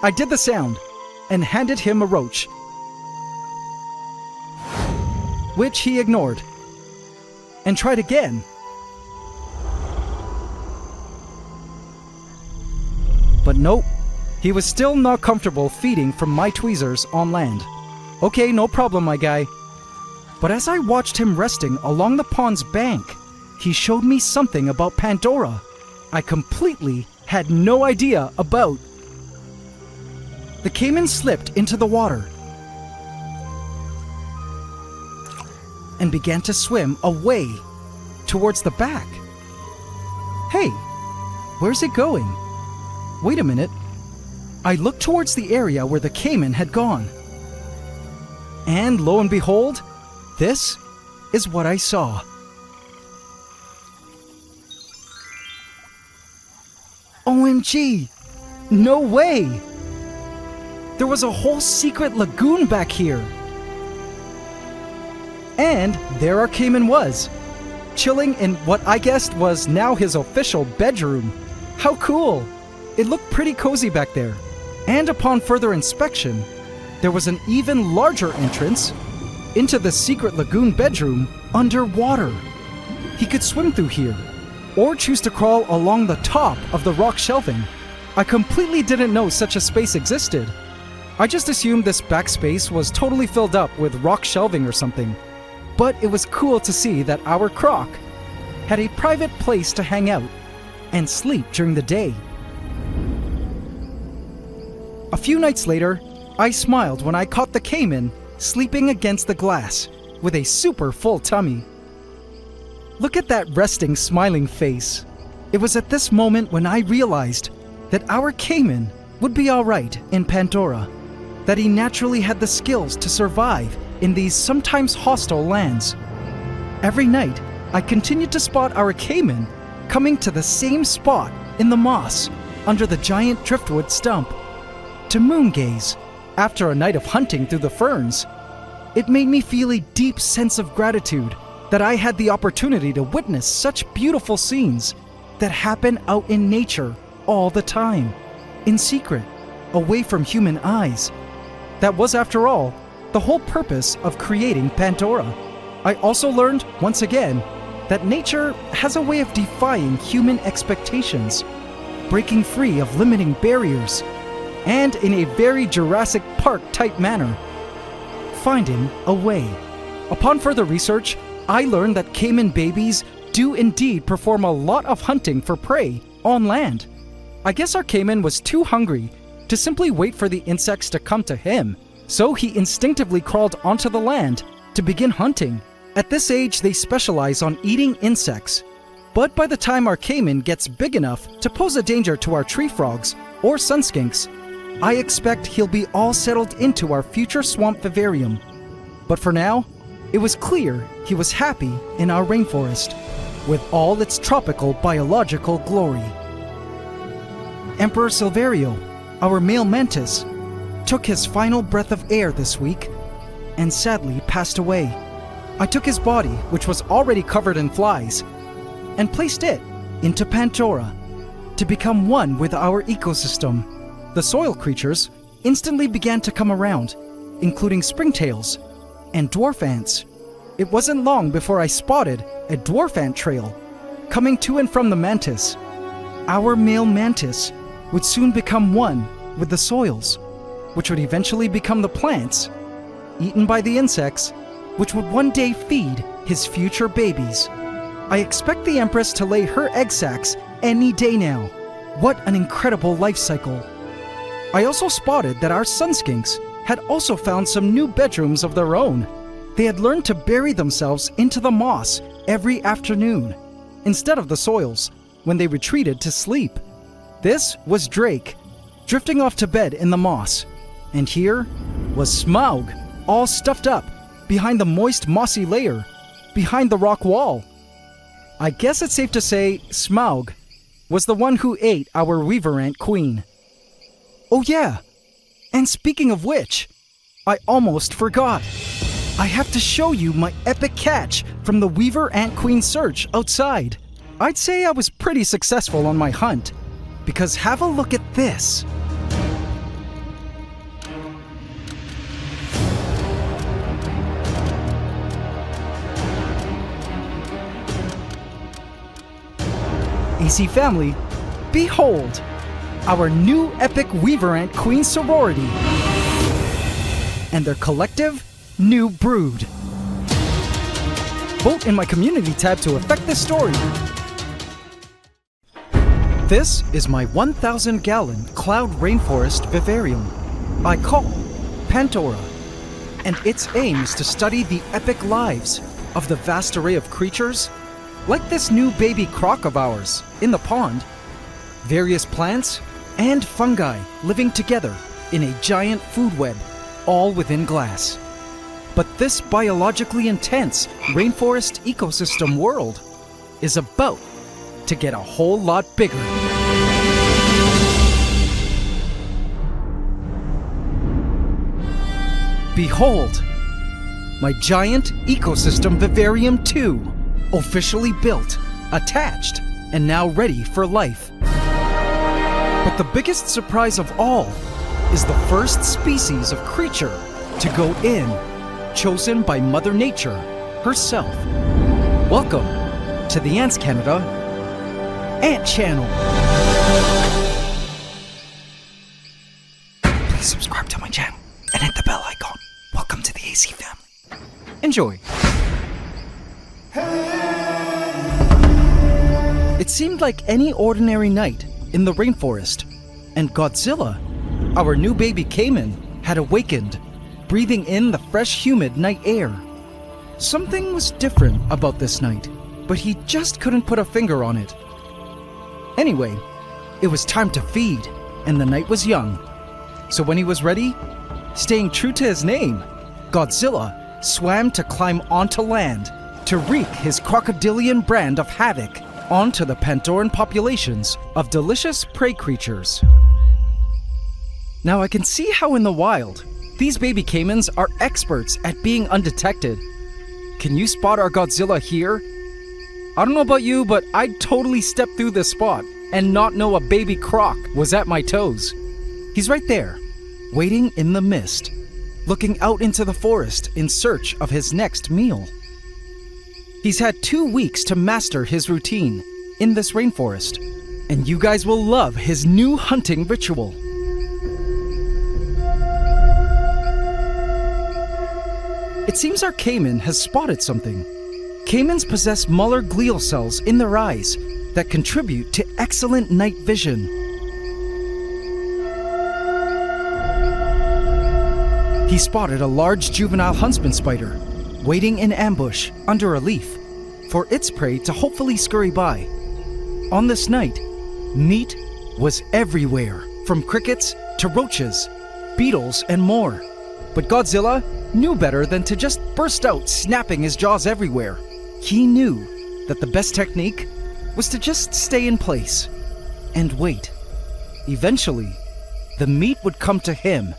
I did the sound and handed him a roach, which he ignored, and tried again. But nope, he was still not comfortable feeding from my tweezers on land. Okay, no problem, my guy. But as I watched him resting along the pond's bank, he showed me something about Pandora I completely had no idea about. the caiman slipped into the water and began to swim away towards the back. Hey, where's it going? Wait a minute. I looked towards the area where the caiman had gone. And lo and behold, this is what I saw. OMG! No way! There was a whole secret lagoon back here. And there our caiman was, chilling in what I guessed was now his official bedroom. How cool! It looked pretty cozy back there. And upon further inspection, there was an even larger entrance into the secret lagoon bedroom underwater. He could swim through here, or choose to crawl along the top of the rock shelving. I completely didn't know such a space existed. I just assumed this backspace was totally filled up with rock shelving or something. But it was cool to see that our croc had a private place to hang out and sleep during the day. A few nights later, I smiled when I caught the caiman sleeping against the glass with a super full tummy. Look at that resting, smiling face. It was at this moment when I realized that our caiman would be alright in Pandora, that he naturally had the skills to survive in these sometimes hostile lands. Every night, I continued to spot our caiman coming to the same spot in the moss under the giant driftwood stump to moon gaze after a night of hunting through the ferns. It made me feel a deep sense of gratitude that I had the opportunity to witness such beautiful scenes that happen out in nature all the time, in secret, away from human eyes. That was, after all, the whole purpose of creating Pandora. I also learned, once again, that nature has a way of defying human expectations, breaking free of limiting barriers, and in a very Jurassic Park type manner, finding a way. Upon further research, I learned that caiman babies do indeed perform a lot of hunting for prey on land. I guess our caiman was too hungry to simply wait for the insects to come to him, so he instinctively crawled onto the land to begin hunting. At this age, they specialize on eating insects. But by the time our caiman gets big enough to pose a danger to our tree frogs or sunskinks, I expect he'll be all settled into our future swamp vivarium. But for now, it was clear he was happy in our rainforest, with all its tropical biological glory. Emperor Silverio, our male mantis, took his final breath of air this week and sadly passed away. I took his body, which was already covered in flies, and placed it into Pandora to become one with our ecosystem. The soil creatures instantly began to come around, including springtails and dwarf ants. It wasn't long before I spotted a dwarf ant trail coming to and from the mantis. Our male mantis would soon become one with the soils, which would eventually become the plants, eaten by the insects, which would one day feed his future babies. I expect the Empress to lay her egg sacs any day now. What an incredible life cycle. I also spotted that our sunskinks had also found some new bedrooms of their own. They had learned to bury themselves into the moss every afternoon, instead of the soils, when they retreated to sleep. This was Drake, drifting off to bed in the moss. And here was Smaug, all stuffed up behind the moist mossy layer, behind the rock wall. I guess it's safe to say Smaug was the one who ate our weaver ant queen. Oh yeah, and speaking of which, I almost forgot. I have to show you my epic catch from the weaver ant queen search outside. I'd say I was pretty successful on my hunt, because have a look at this. AC family, behold, our new epic weaver ant queen sorority and their collective new brood. Vote in my community tab to affect this story. This is my 1,000-gallon cloud rainforest vivarium. I call Pandora, and its aim is to study the epic lives of the vast array of creatures, like this new baby croc of ours in the pond, various plants and fungi living together in a giant food web, all within glass. But this biologically intense rainforest ecosystem world is about to get a whole lot bigger. Behold, my giant ecosystem Vivarium 2, officially built, attached, and now ready for life. But the biggest surprise of all is the first species of creature to go in, chosen by Mother Nature herself. Welcome to the AntsCanada Ant Channel. Please subscribe to my channel and hit the bell icon. Welcome to the AC family. Enjoy. It seemed like any ordinary night in the rainforest, and Godzilla, our new baby caiman, had awakened, breathing in the fresh, humid night air. Something was different about this night, but he just couldn't put a finger on it. Anyway, it was time to feed, and the night was young. So when he was ready, staying true to his name, Godzilla swam to climb onto land to wreak his crocodilian brand of havoc onto the Pandoran populations of delicious prey creatures. Now I can see how in the wild, these baby caimans are experts at being undetected. Can you spot our Godzilla here? I don't know about you, but I'd totally step through this spot and not know a baby croc was at my toes. He's right there, waiting in the mist, looking out into the forest in search of his next meal. He's had 2 weeks to master his routine in this rainforest, and you guys will love his new hunting ritual. It seems our caiman has spotted something. Caimans possess Muller glial cells in their eyes that contribute to excellent night vision. He spotted a large juvenile huntsman spider waiting in ambush under a leaf for its prey to hopefully scurry by. On this night, meat was everywhere, from crickets to roaches, beetles, and more. But Godzilla knew better than to just burst out snapping his jaws everywhere. He knew that the best technique was to just stay in place and wait. Eventually, the meat would come to him.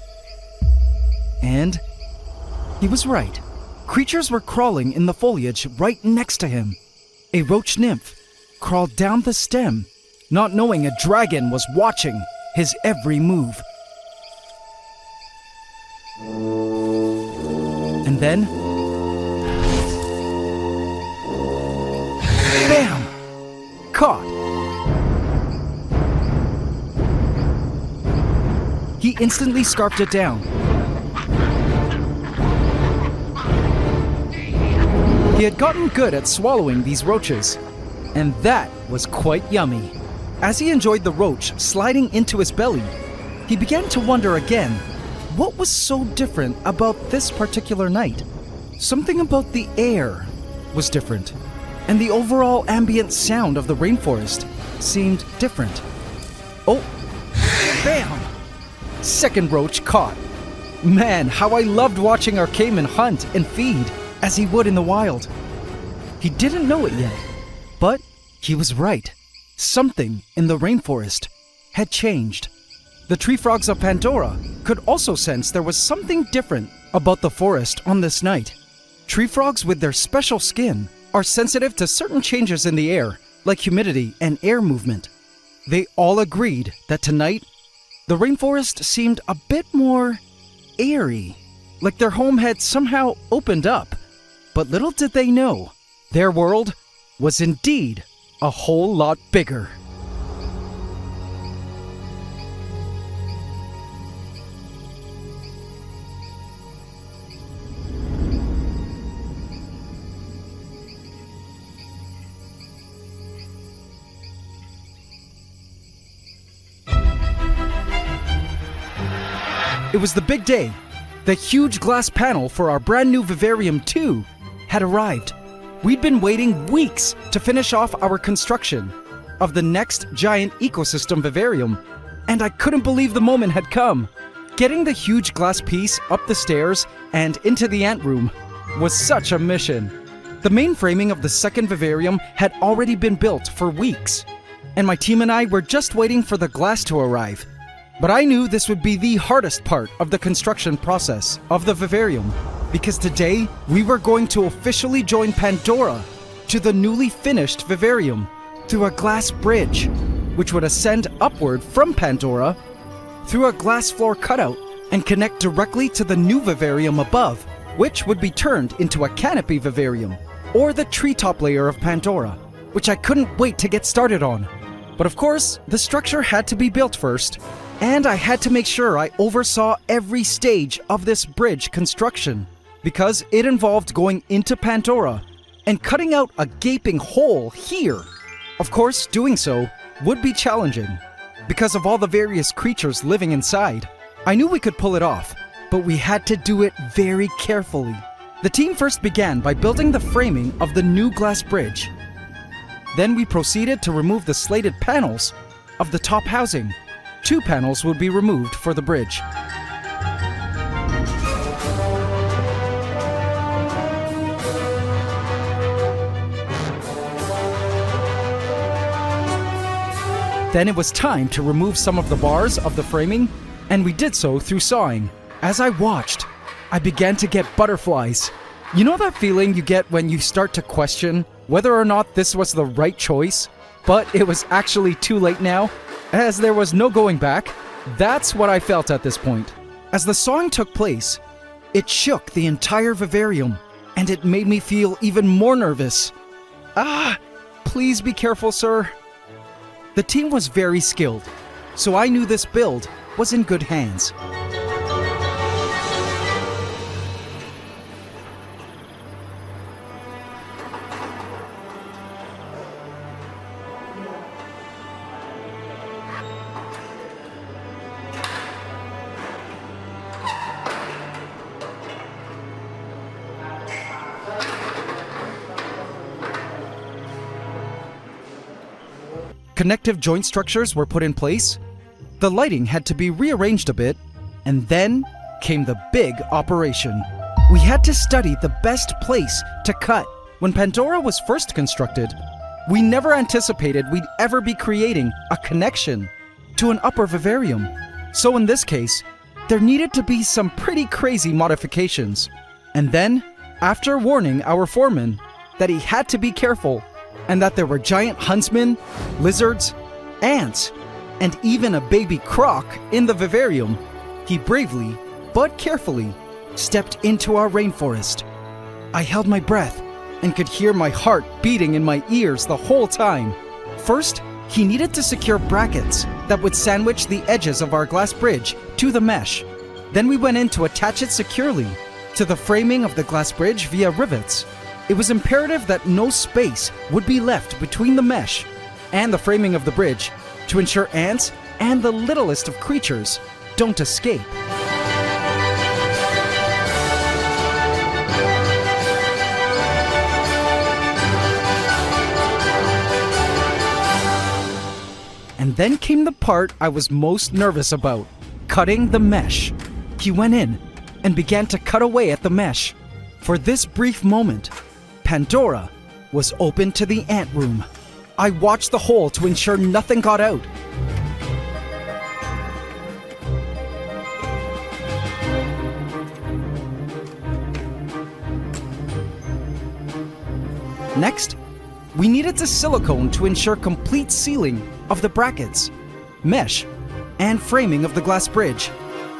And he was right. Creatures were crawling in the foliage right next to him. A roach nymph crawled down the stem, not knowing a dragon was watching his every move. And then, bam! Caught! He instantly scarfed it down. He had gotten good at swallowing these roaches, and that was quite yummy. As he enjoyed the roach sliding into his belly, he began to wonder again, what was so different about this particular night? Something about the air was different, and the overall ambient sound of the rainforest seemed different. Oh, bam! Second roach caught. Man, how I loved watching our caiman hunt and feed as he would in the wild. He didn't know it yet, but he was right. Something in the rainforest had changed. The tree frogs of Pandora could also sense there was something different about the forest on this night. Tree frogs with their special skin are sensitive to certain changes in the air, like humidity and air movement. They all agreed that tonight, the rainforest seemed a bit more airy, like their home had somehow opened up. But little did they know, their world was indeed a whole lot bigger. It was the big day. The huge glass panel for our brand new Vivarium 2 had arrived. We'd been waiting weeks to finish off our construction of the next giant ecosystem vivarium, and I couldn't believe the moment had come. Getting the huge glass piece up the stairs and into the ant room was such a mission. The main framing of the second vivarium had already been built for weeks, and my team and I were just waiting for the glass to arrive. But I knew this would be the hardest part of the construction process of the vivarium, because today we were going to officially join Pandora to the newly finished vivarium through a glass bridge, which would ascend upward from Pandora through a glass floor cutout and connect directly to the new vivarium above, which would be turned into a canopy vivarium, or the treetop layer of Pandora, which I couldn't wait to get started on. But of course, the structure had to be built first, and I had to make sure I oversaw every stage of this bridge construction, because it involved going into Pandora and cutting out a gaping hole here. Of course, doing so would be challenging because of all the various creatures living inside. I knew we could pull it off, but we had to do it very carefully. The team first began by building the framing of the new glass bridge. Then we proceeded to remove the slated panels of the top housing. 2 panels would be removed for the bridge. Then it was time to remove some of the bars of the framing, and we did so through sawing. As I watched, I began to get butterflies. You know that feeling you get when you start to question whether or not this was the right choice, but it was actually too late now, as there was no going back? That's what I felt at this point. As the sawing took place, it shook the entire vivarium, and it made me feel even more nervous. Please be careful, sir. The team was very skilled, so I knew this build was in good hands. Connective joint structures were put in place, the lighting had to be rearranged a bit, and then came the big operation. We had to study the best place to cut. When Pandora was first constructed, we never anticipated we'd ever be creating a connection to an upper vivarium. So in this case, there needed to be some pretty crazy modifications. And then, after warning our foreman that he had to be careful, and that there were giant huntsmen, lizards, ants, and even a baby croc in the vivarium, he bravely, but carefully, stepped into our rainforest. I held my breath and could hear my heart beating in my ears the whole time. First, he needed to secure brackets that would sandwich the edges of our glass bridge to the mesh. Then we went in to attach it securely to the framing of the glass bridge via rivets. It was imperative that no space would be left between the mesh and the framing of the bridge to ensure ants and the littlest of creatures don't escape. And then came the part I was most nervous about, cutting the mesh. He went in and began to cut away at the mesh. For this brief moment, Pandora was open to the ant room. I watched the hole to ensure nothing got out. Next, we needed to silicone to ensure complete sealing of the brackets, mesh, and framing of the glass bridge.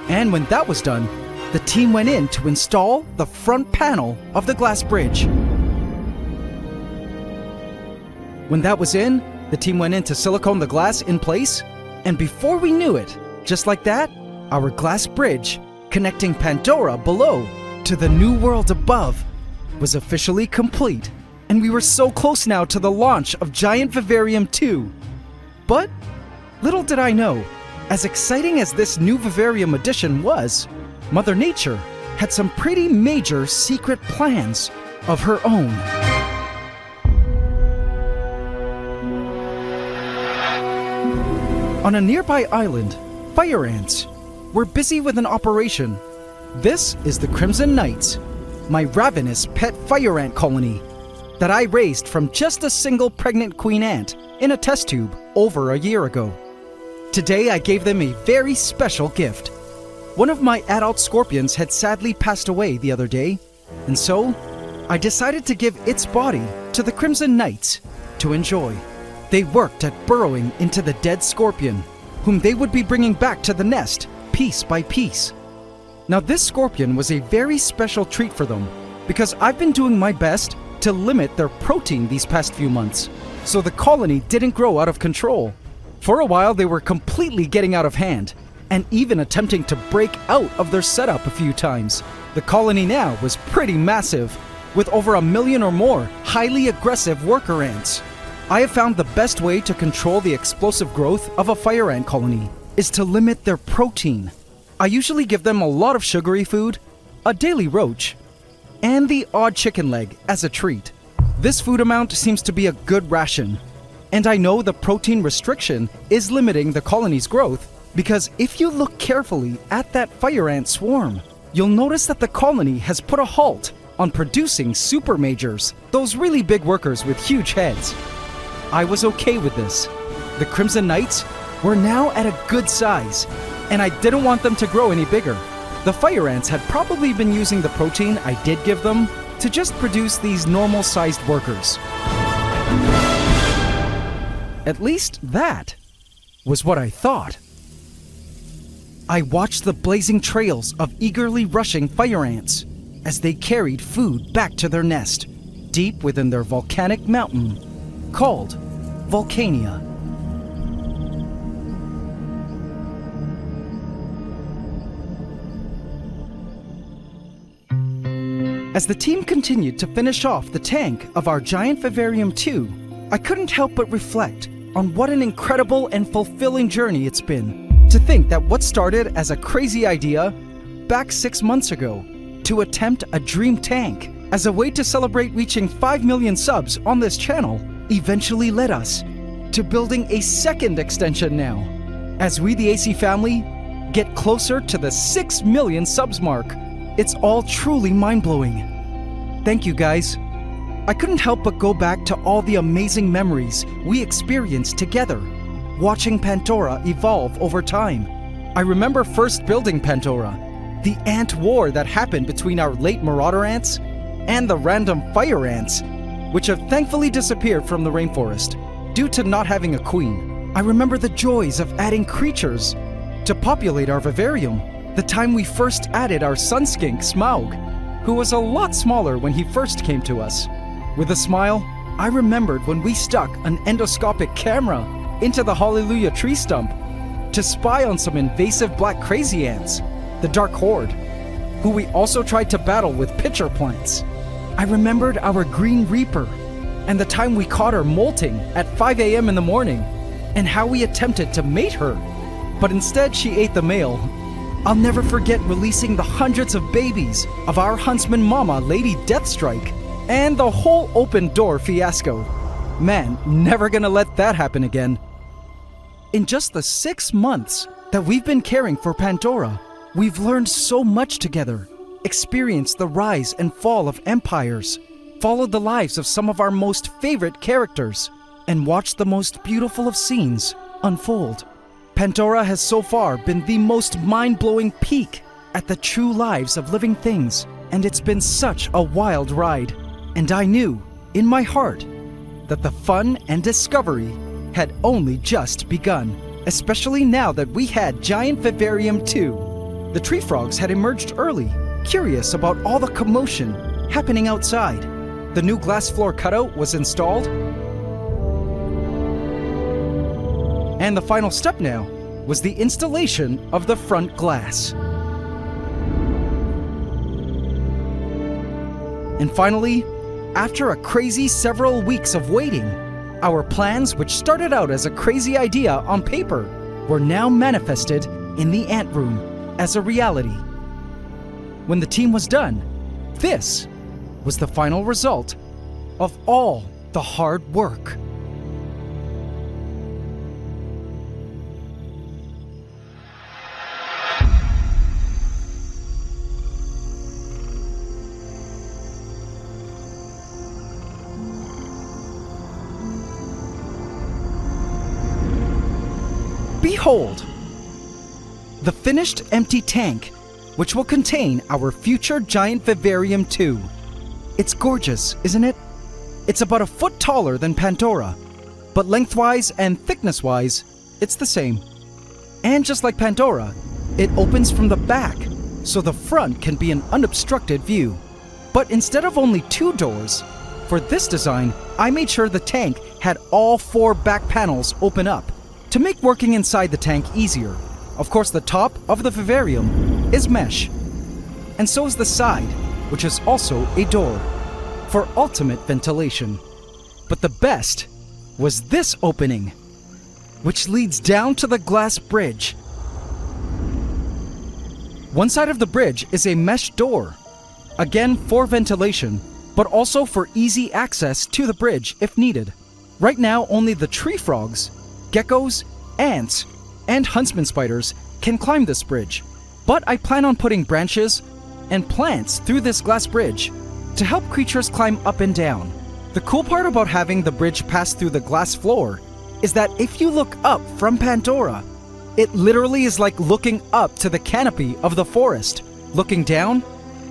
And when that was done, the team went in to install the front panel of the glass bridge. When that was in, the team went in to silicone the glass in place, and before we knew it, just like that, our glass bridge connecting Pandora below to the new world above was officially complete, and we were so close now to the launch of Giant Vivarium 2. But little did I know, As exciting as this new Vivarium addition was, Mother Nature had some pretty major secret plans of her own. On a nearby island, fire ants were busy with an operation. This is the Crimson Knights, my ravenous pet fire ant colony that I raised from just a single pregnant queen ant in a test tube over a year ago. Today I gave them a very special gift. One of my adult scorpions had sadly passed away the other day, and so I decided to give its body to the Crimson Knights to enjoy. They worked at burrowing into the dead scorpion, whom they would be bringing back to the nest piece by piece. Now this scorpion was a very special treat for them because I've been doing my best to limit their protein these past few months, so the colony didn't grow out of control. For a while they were completely getting out of hand and even attempting to break out of their setup a few times. The colony now was pretty massive, with over 1 million or more highly aggressive worker ants. I have found the best way to control the explosive growth of a fire ant colony is to limit their protein. I usually give them a lot of sugary food, a daily roach, and the odd chicken leg as a treat. This food amount seems to be a good ration, and I know the protein restriction is limiting the colony's growth because if you look carefully at that fire ant swarm, you'll notice that the colony has put a halt on producing super majors, those really big workers with huge heads. I was okay with this. The Crimson Knights were now at a good size, and I didn't want them to grow any bigger. The fire ants had probably been using the protein I did give them to just produce these normal-sized workers. At least that was what I thought. I watched the blazing trails of eagerly rushing fire ants as they carried food back to their nest, deep within their volcanic mountain called Volcania. As the team continued to finish off the tank of our giant Vivarium 2, I couldn't help but reflect on what an incredible and fulfilling journey it's been. To think that what started as a crazy idea back 6 months ago to attempt a dream tank as a way to celebrate reaching 5 million subs on this channel eventually led us to building a second extension now, as we the AC family get closer to the 6 million subs mark. It's all truly mind-blowing. Thank you guys. I couldn't help but go back to all the amazing memories we experienced together, watching Pandora evolve over time. I remember first building Pandora, the ant war that happened between our late marauder ants and the random fire ants, which have thankfully disappeared from the rainforest due to not having a queen. I remember the joys of adding creatures to populate our vivarium, the time we first added our sun skink, Smaug, who was a lot smaller when he first came to us. With a smile, I remembered when we stuck an endoscopic camera into the Hallelujah tree stump to spy on some invasive black crazy ants, the Dark Horde, who we also tried to battle with pitcher plants. I remembered our Green Reaper and the time we caught her molting at 5 a.m. in the morning and how we attempted to mate her, but instead she ate the male. I'll never forget releasing the hundreds of babies of our huntsman mama, Lady Deathstrike, and the whole open door fiasco. Man, never gonna let that happen again. In just the 6 months that we've been caring for Pandora, we've learned so much together, experienced the rise and fall of empires, followed the lives of some of our most favorite characters, and watched the most beautiful of scenes unfold. Pandora has so far been the most mind-blowing peek at the true lives of living things, and it's been such a wild ride. And I knew, in my heart, that the fun and discovery had only just begun, especially now that we had Giant Vivarium 2. The tree frogs had emerged early, curious about all the commotion happening outside. The new glass floor cutout was installed, and the final step now was the installation of the front glass. And finally, after a crazy several weeks of waiting, our plans, which started out as a crazy idea on paper, were now manifested in the ant room as a reality. When the team was done, this was the final result of all the hard work. Behold, the finished empty tank, which will contain our future giant Vivarium 2. It's gorgeous, isn't it? It's about a foot taller than Pandora, but lengthwise and thickness-wise, it's the same. And just like Pandora, it opens from the back, so the front can be an unobstructed view. But instead of only 2 doors, for this design, I made sure the tank had all 4 back panels open up to make working inside the tank easier. Of course, the top of the Vivarium is mesh, and so is the side, which is also a door, for ultimate ventilation. But the best was this opening, which leads down to the glass bridge. One side of the bridge is a mesh door, again for ventilation, but also for easy access to the bridge if needed. Right now, only the tree frogs, geckos, ants, and huntsman spiders can climb this bridge, but I plan on putting branches and plants through this glass bridge to help creatures climb up and down. The cool part about having the bridge pass through the glass floor is that if you look up from Pandora, it literally is like looking up to the canopy of the forest. Looking down,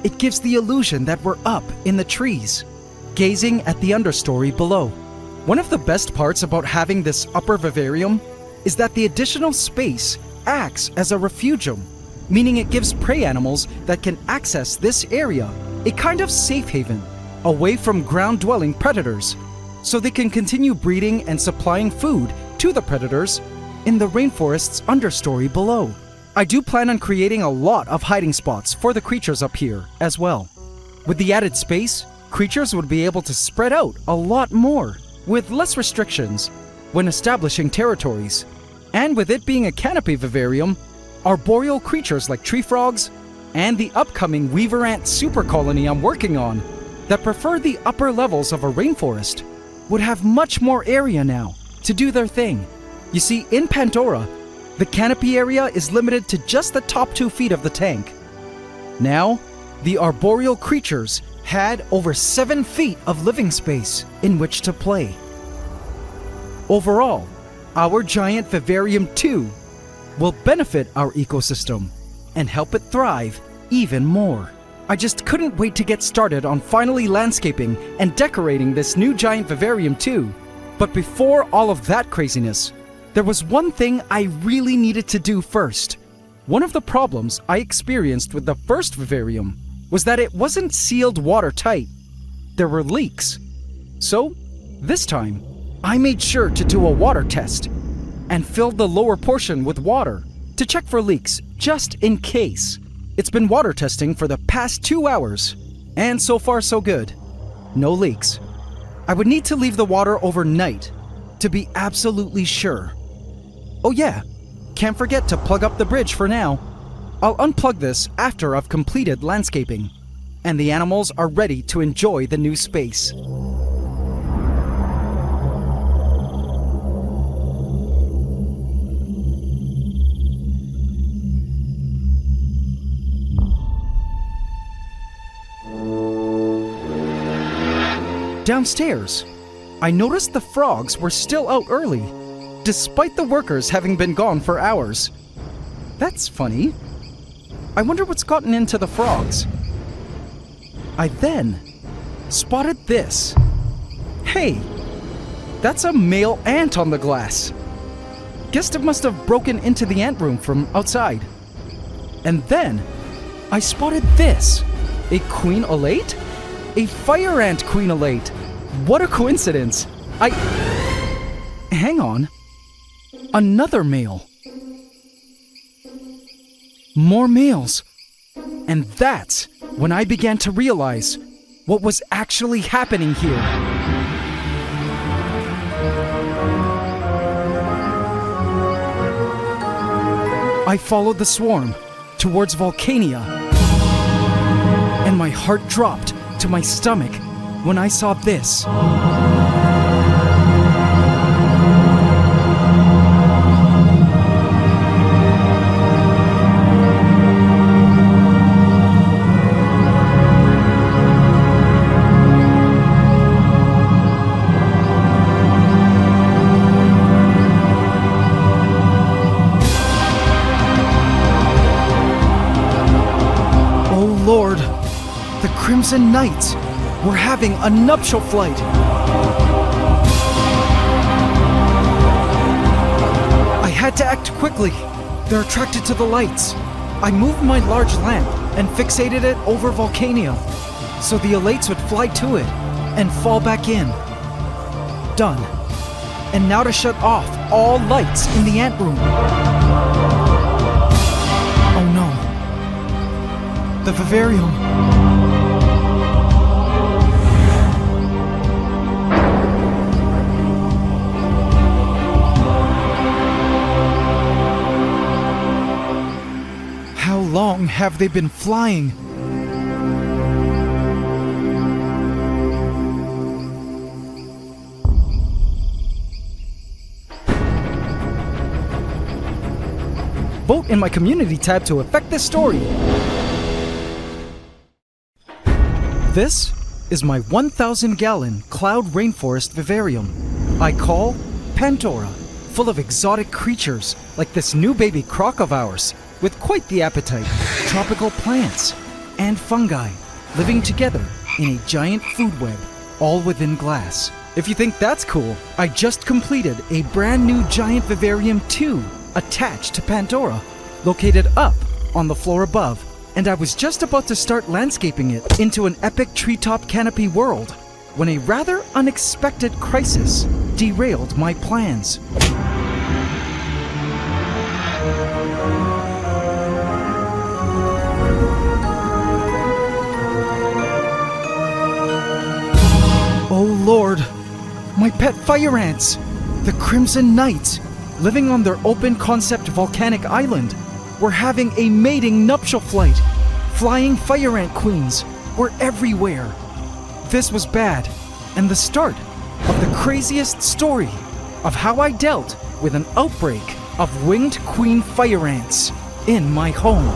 it gives the illusion that we're up in the trees, gazing at the understory below. One of the best parts about having this upper vivarium is that the additional space acts as a refugium, meaning it gives prey animals that can access this area a kind of safe haven away from ground-dwelling predators, so they can continue breeding and supplying food to the predators in the rainforest's understory below. I do plan on creating a lot of hiding spots for the creatures up here as well. With the added space, creatures would be able to spread out a lot more, with less restrictions when establishing territories. And with it being a canopy vivarium, arboreal creatures like tree frogs and the upcoming weaver ant super colony I'm working on that prefer the upper levels of a rainforest would have much more area now to do their thing. You see, in Pandora, the canopy area is limited to just the top 2 feet of the tank. Now, the arboreal creatures had over 7 feet of living space in which to play. Overall, our giant Vivarium 2 will benefit our ecosystem and help it thrive even more. I just couldn't wait to get started on finally landscaping and decorating this new giant Vivarium 2. But before all of that craziness, there was one thing I really needed to do first. One of the problems I experienced with the first Vivarium was that it wasn't sealed watertight. There were leaks. So, this time, I made sure to do a water test and filled the lower portion with water to check for leaks just in case. It's been water testing for the past 2 hours, and so far so good. No leaks. I would need to leave the water overnight to be absolutely sure. Oh yeah, can't forget to plug up the bridge for now. I'll unplug this after I've completed landscaping, and the animals are ready to enjoy the new space. Downstairs, I noticed the frogs were still out early, despite the workers having been gone for hours. That's funny. I wonder what's gotten into the frogs. I then spotted this. Hey, that's a male ant on the glass. Guessed it must have broken into the ant room from outside. And then I spotted this. A queen elate? A fire ant queen elate. What a coincidence. Hang on. Another male. More males. And that's when I began to realize what was actually happening here. I followed the swarm towards Volcania, and my heart dropped to my stomach when I saw this. Lord, the Crimson Knights were having a nuptial flight. I had to act quickly. They're attracted to the lights. I moved my large lamp and fixated it over Volcania, so the Elates would fly to it and fall back in. Done. And now to shut off all lights in the ant room. Oh no. The Vivarium. How long have they been flying? Vote in my community tab to affect this story. This is my 1,000-gallon cloud rainforest vivarium I call Pandora, full of exotic creatures like this new baby croc of ours with quite the appetite, tropical plants, and fungi living together in a giant food web, all within glass. If you think that's cool, I just completed a brand new giant vivarium 2 attached to Pandora, located up on the floor above. And I was just about to start landscaping it into an epic treetop canopy world when a rather unexpected crisis derailed my plans. Oh Lord, my pet fire ants, the Crimson Knights, living on their open concept volcanic island, were having a mating nuptial flight. Flying fire ant queens were everywhere. This was bad, and the start of the craziest story of how I dealt with an outbreak of winged queen fire ants in my home.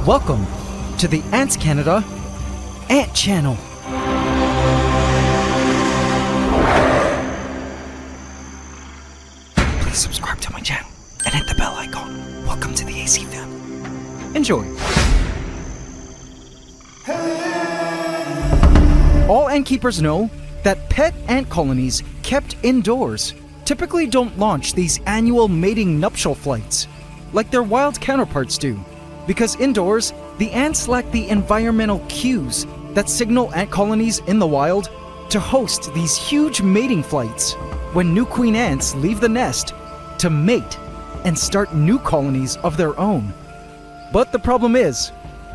Welcome to the AntsCanada Ant Channel. Please subscribe to my channel and hit the bell icon. Welcome to the AC fam. Enjoy. All ant keepers know that pet ant colonies kept indoors typically don't launch these annual mating nuptial flights like their wild counterparts do, because indoors, the ants lack the environmental cues that signal ant colonies in the wild to host these huge mating flights when new queen ants leave the nest to mate and start new colonies of their own. But the problem is,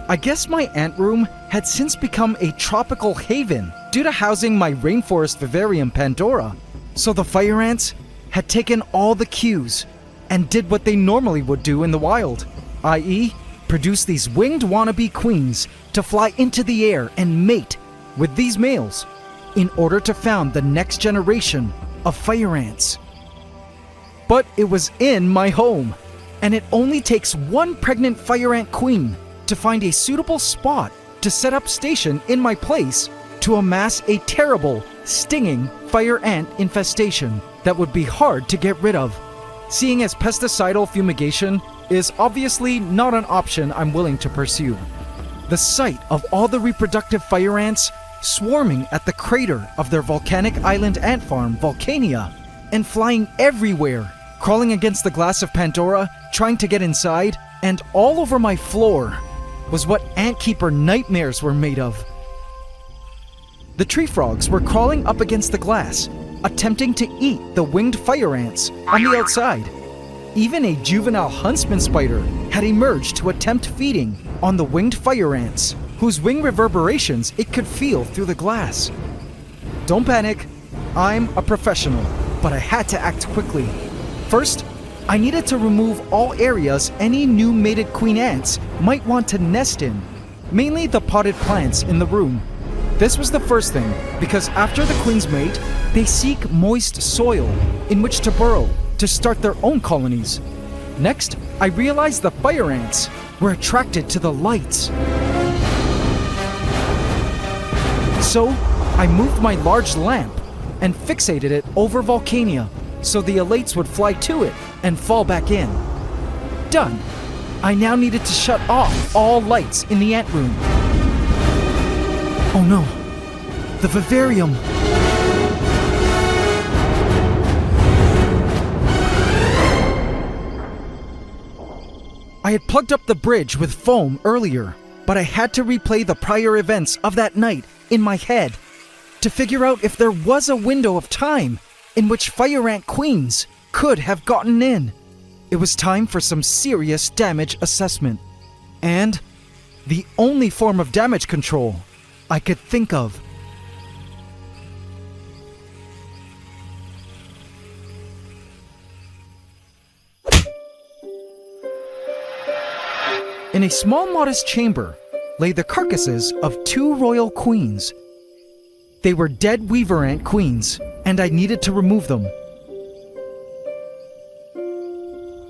I guess my ant room had since become a tropical haven due to housing my rainforest vivarium Pandora. So the fire ants had taken all the cues and did what they normally would do in the wild, i.e., produce these winged wannabe queens to fly into the air and mate with these males in order to found the next generation of fire ants. But it was in my home, and it only takes one pregnant fire ant queen to find a suitable spot to set up station in my place to amass a terrible, stinging fire ant infestation that would be hard to get rid of, seeing as pesticidal fumigation is obviously not an option I'm willing to pursue. The sight of all the reproductive fire ants swarming at the crater of their volcanic island ant farm, Volcania, and flying everywhere, crawling against the glass of Pandora, trying to get inside, and all over my floor, was what antkeeper nightmares were made of. The tree frogs were crawling up against the glass, attempting to eat the winged fire ants on the outside. Even a juvenile huntsman spider had emerged to attempt feeding on the winged fire ants, whose wing reverberations it could feel through the glass. Don't panic, I'm a professional, but I had to act quickly. First, I needed to remove all areas any new mated queen ants might want to nest in, mainly the potted plants in the room. This was the first thing, because after the queens mate, they seek moist soil in which to burrow to start their own colonies. Next, I realized the fire ants were attracted to the lights. So, I moved my large lamp and fixated it over Volcania so the alates would fly to it and fall back in. Done. I now needed to shut off all lights in the ant room. Oh no, the Vivarium. I had plugged up the bridge with foam earlier, but I had to replay the prior events of that night in my head to figure out if there was a window of time in which fire ant queens could have gotten in. It was time for some serious damage assessment, and the only form of damage control I could think of. In a small modest chamber lay the carcasses of 2 royal queens. They were dead weaver ant queens, and I needed to remove them.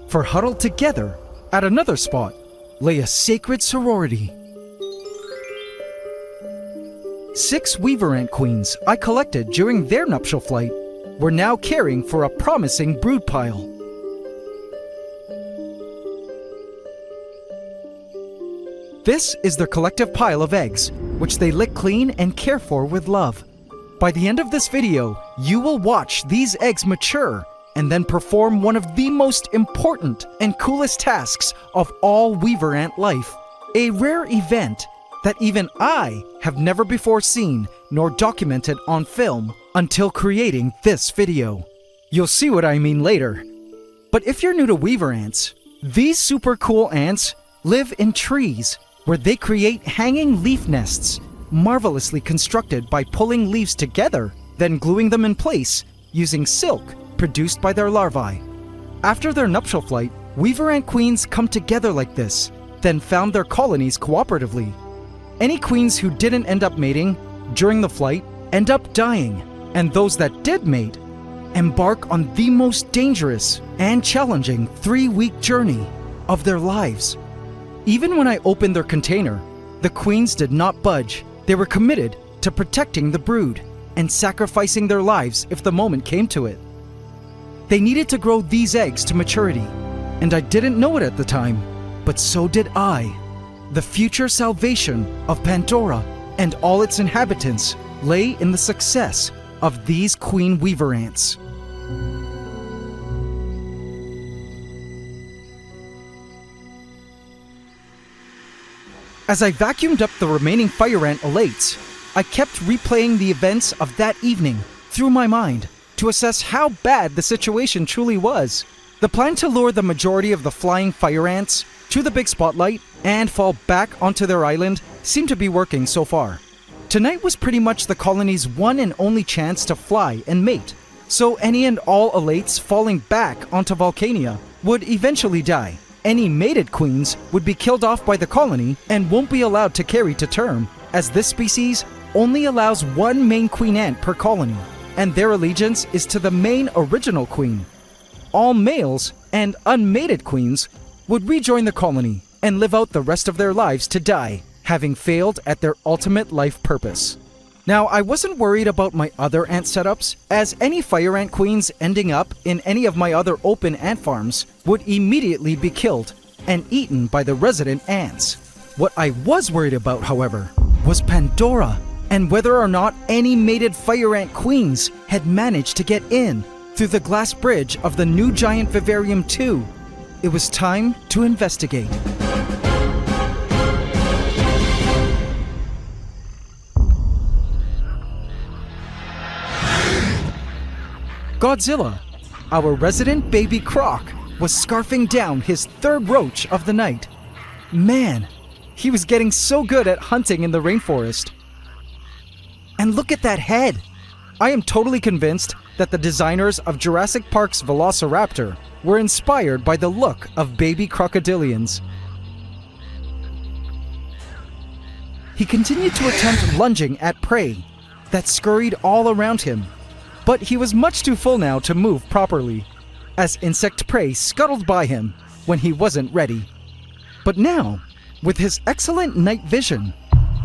For huddled together at another spot lay a sacred sorority. 6 weaver ant queens I collected during their nuptial flight were now caring for a promising brood pile. This is their collective pile of eggs, which they lick clean and care for with love. By the end of this video, you will watch these eggs mature and then perform one of the most important and coolest tasks of all weaver ant life. A rare event that even I have never before seen nor documented on film until creating this video. You'll see what I mean later. But if you're new to weaver ants, these super cool ants live in trees where they create hanging leaf nests, marvelously constructed by pulling leaves together, then gluing them in place using silk produced by their larvae. After their nuptial flight, weaver ant queens come together like this, then found their colonies cooperatively. Any queens who didn't end up mating during the flight end up dying, and those that did mate embark on the most dangerous and challenging 3-week journey of their lives. Even when I opened their container, the queens did not budge. They were committed to protecting the brood and sacrificing their lives if the moment came to it. They needed to grow these eggs to maturity, and I didn't know it at the time, but so did I. The future salvation of Pandora and all its inhabitants lay in the success of these queen weaver ants. As I vacuumed up the remaining fire ant alates, I kept replaying the events of that evening through my mind to assess how bad the situation truly was. The plan to lure the majority of the flying fire ants to the big spotlight and fall back onto their island seemed to be working so far. Tonight was pretty much the colony's one and only chance to fly and mate, so any and all alates falling back onto Volcania would eventually die. Any mated queens would be killed off by the colony and won't be allowed to carry to term, as this species only allows 1 main queen ant per colony, and their allegiance is to the main original queen. All males and unmated queens would rejoin the colony and live out the rest of their lives to die, having failed at their ultimate life purpose. Now, I wasn't worried about my other ant setups, as any fire ant queens ending up in any of my other open ant farms would immediately be killed and eaten by the resident ants. What I was worried about, however, was Pandora, and whether or not any mated fire ant queens had managed to get in through the glass bridge of the new giant Vivarium 2. It was time to investigate. Godzilla, our resident baby croc, was scarfing down his 3rd roach of the night. Man, he was getting so good at hunting in the rainforest. And look at that head! I am totally convinced that the designers of Jurassic Park's Velociraptor were inspired by the look of baby crocodilians. He continued to attempt lunging at prey that scurried all around him, but he was much too full now to move properly, as insect prey scuttled by him when he wasn't ready. But now, with his excellent night vision,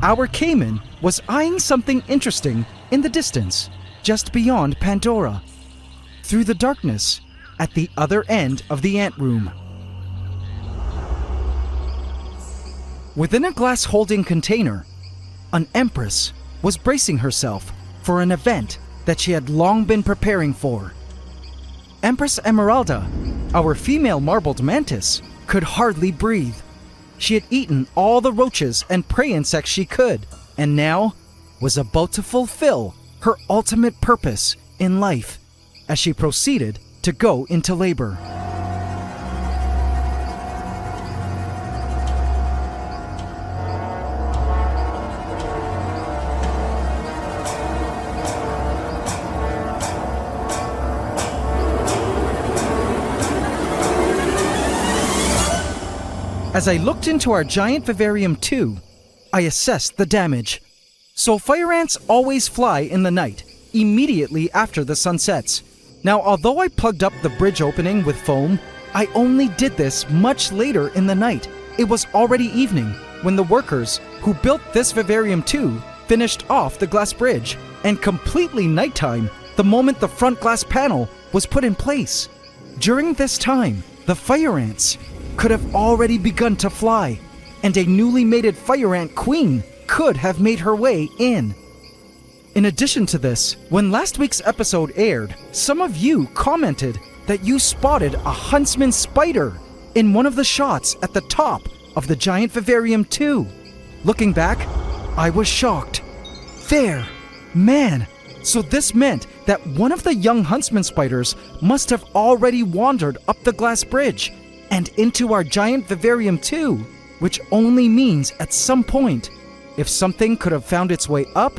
our Cayman was eyeing something interesting in the distance, just beyond Pandora, through the darkness at the other end of the ant room. Within a glass holding container, an empress was bracing herself for an event that she had long been preparing for. Empress Emeralda, our female marbled mantis, could hardly breathe. She had eaten all the roaches and prey insects she could, and now was about to fulfill her ultimate purpose in life as she proceeded to go into labor. As I looked into our giant Vivarium 2, I assessed the damage. So fire ants always fly in the night, immediately after the sun sets. Now, although I plugged up the bridge opening with foam, I only did this much later in the night. It was already evening when the workers who built this Vivarium 2 finished off the glass bridge, and completely nighttime the moment the front glass panel was put in place. During this time, the fire ants could have already begun to fly, and a newly mated fire ant queen could have made her way in. In addition to this, when last week's episode aired, some of you commented that you spotted a huntsman spider in one of the shots at the top of the giant Vivarium 2. Looking back, I was shocked. There! Man! So this meant that one of the young huntsman spiders must have already wandered up the glass bridge and into our giant Vivarium 2, which only means at some point, if something could have found its way up,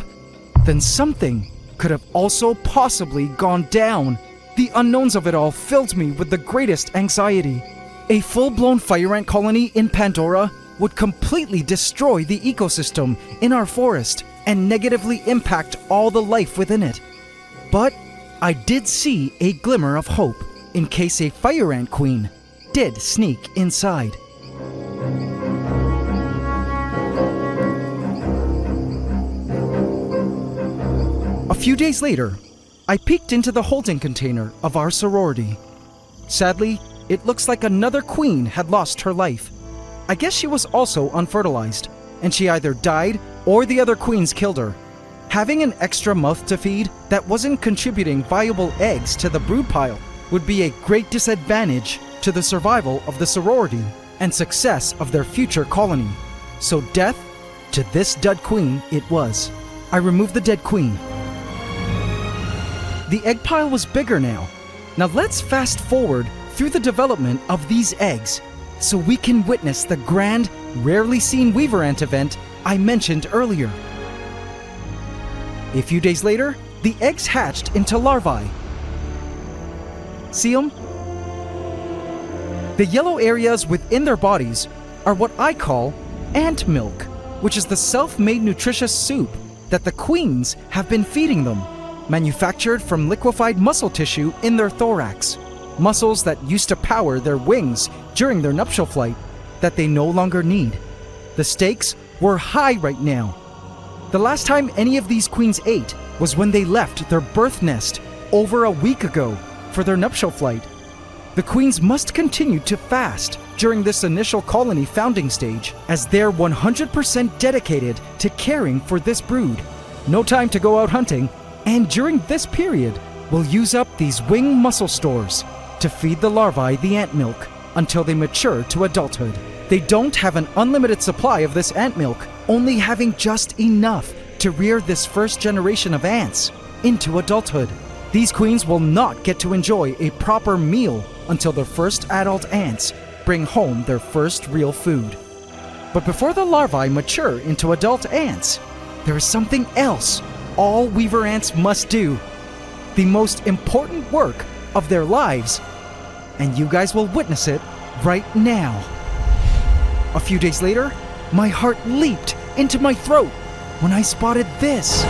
then something could have also possibly gone down. The unknowns of it all filled me with the greatest anxiety. A full-blown fire ant colony in Pandora would completely destroy the ecosystem in our forest and negatively impact all the life within it. But I did see a glimmer of hope in case a fire ant queen did sneak inside. A few days later, I peeked into the holding container of our sorority. Sadly, it looks like another queen had lost her life. I guess she was also unfertilized, and she either died or the other queens killed her. Having an extra mouth to feed that wasn't contributing viable eggs to the brood pile would be a great disadvantage to the survival of the sorority and success of their future colony. So death to this dud queen it was. I removed the dead queen. The egg pile was bigger now. Now let's fast forward through the development of these eggs so we can witness the grand, rarely seen weaver ant event I mentioned earlier. A few days later, the eggs hatched into larvae. See them? The yellow areas within their bodies are what I call ant milk, which is the self-made nutritious soup that the queens have been feeding them, manufactured from liquefied muscle tissue in their thorax, muscles that used to power their wings during their nuptial flight that they no longer need. The stakes were high right now. The last time any of these queens ate was when they left their birth nest over a week ago for their nuptial flight. The queens must continue to fast during this initial colony founding stage, as they're 100% dedicated to caring for this brood. No time to go out hunting, and during this period, we'll use up these wing muscle stores to feed the larvae the ant milk until they mature to adulthood. They don't have an unlimited supply of this ant milk, only having just enough to rear this first generation of ants into adulthood. These queens will not get to enjoy a proper meal until their first adult ants bring home their first real food. But before the larvae mature into adult ants, there is something else all weaver ants must do. the most important work of their lives, and you guys will witness it right now. A few days later, my heart leaped into my throat when I spotted this.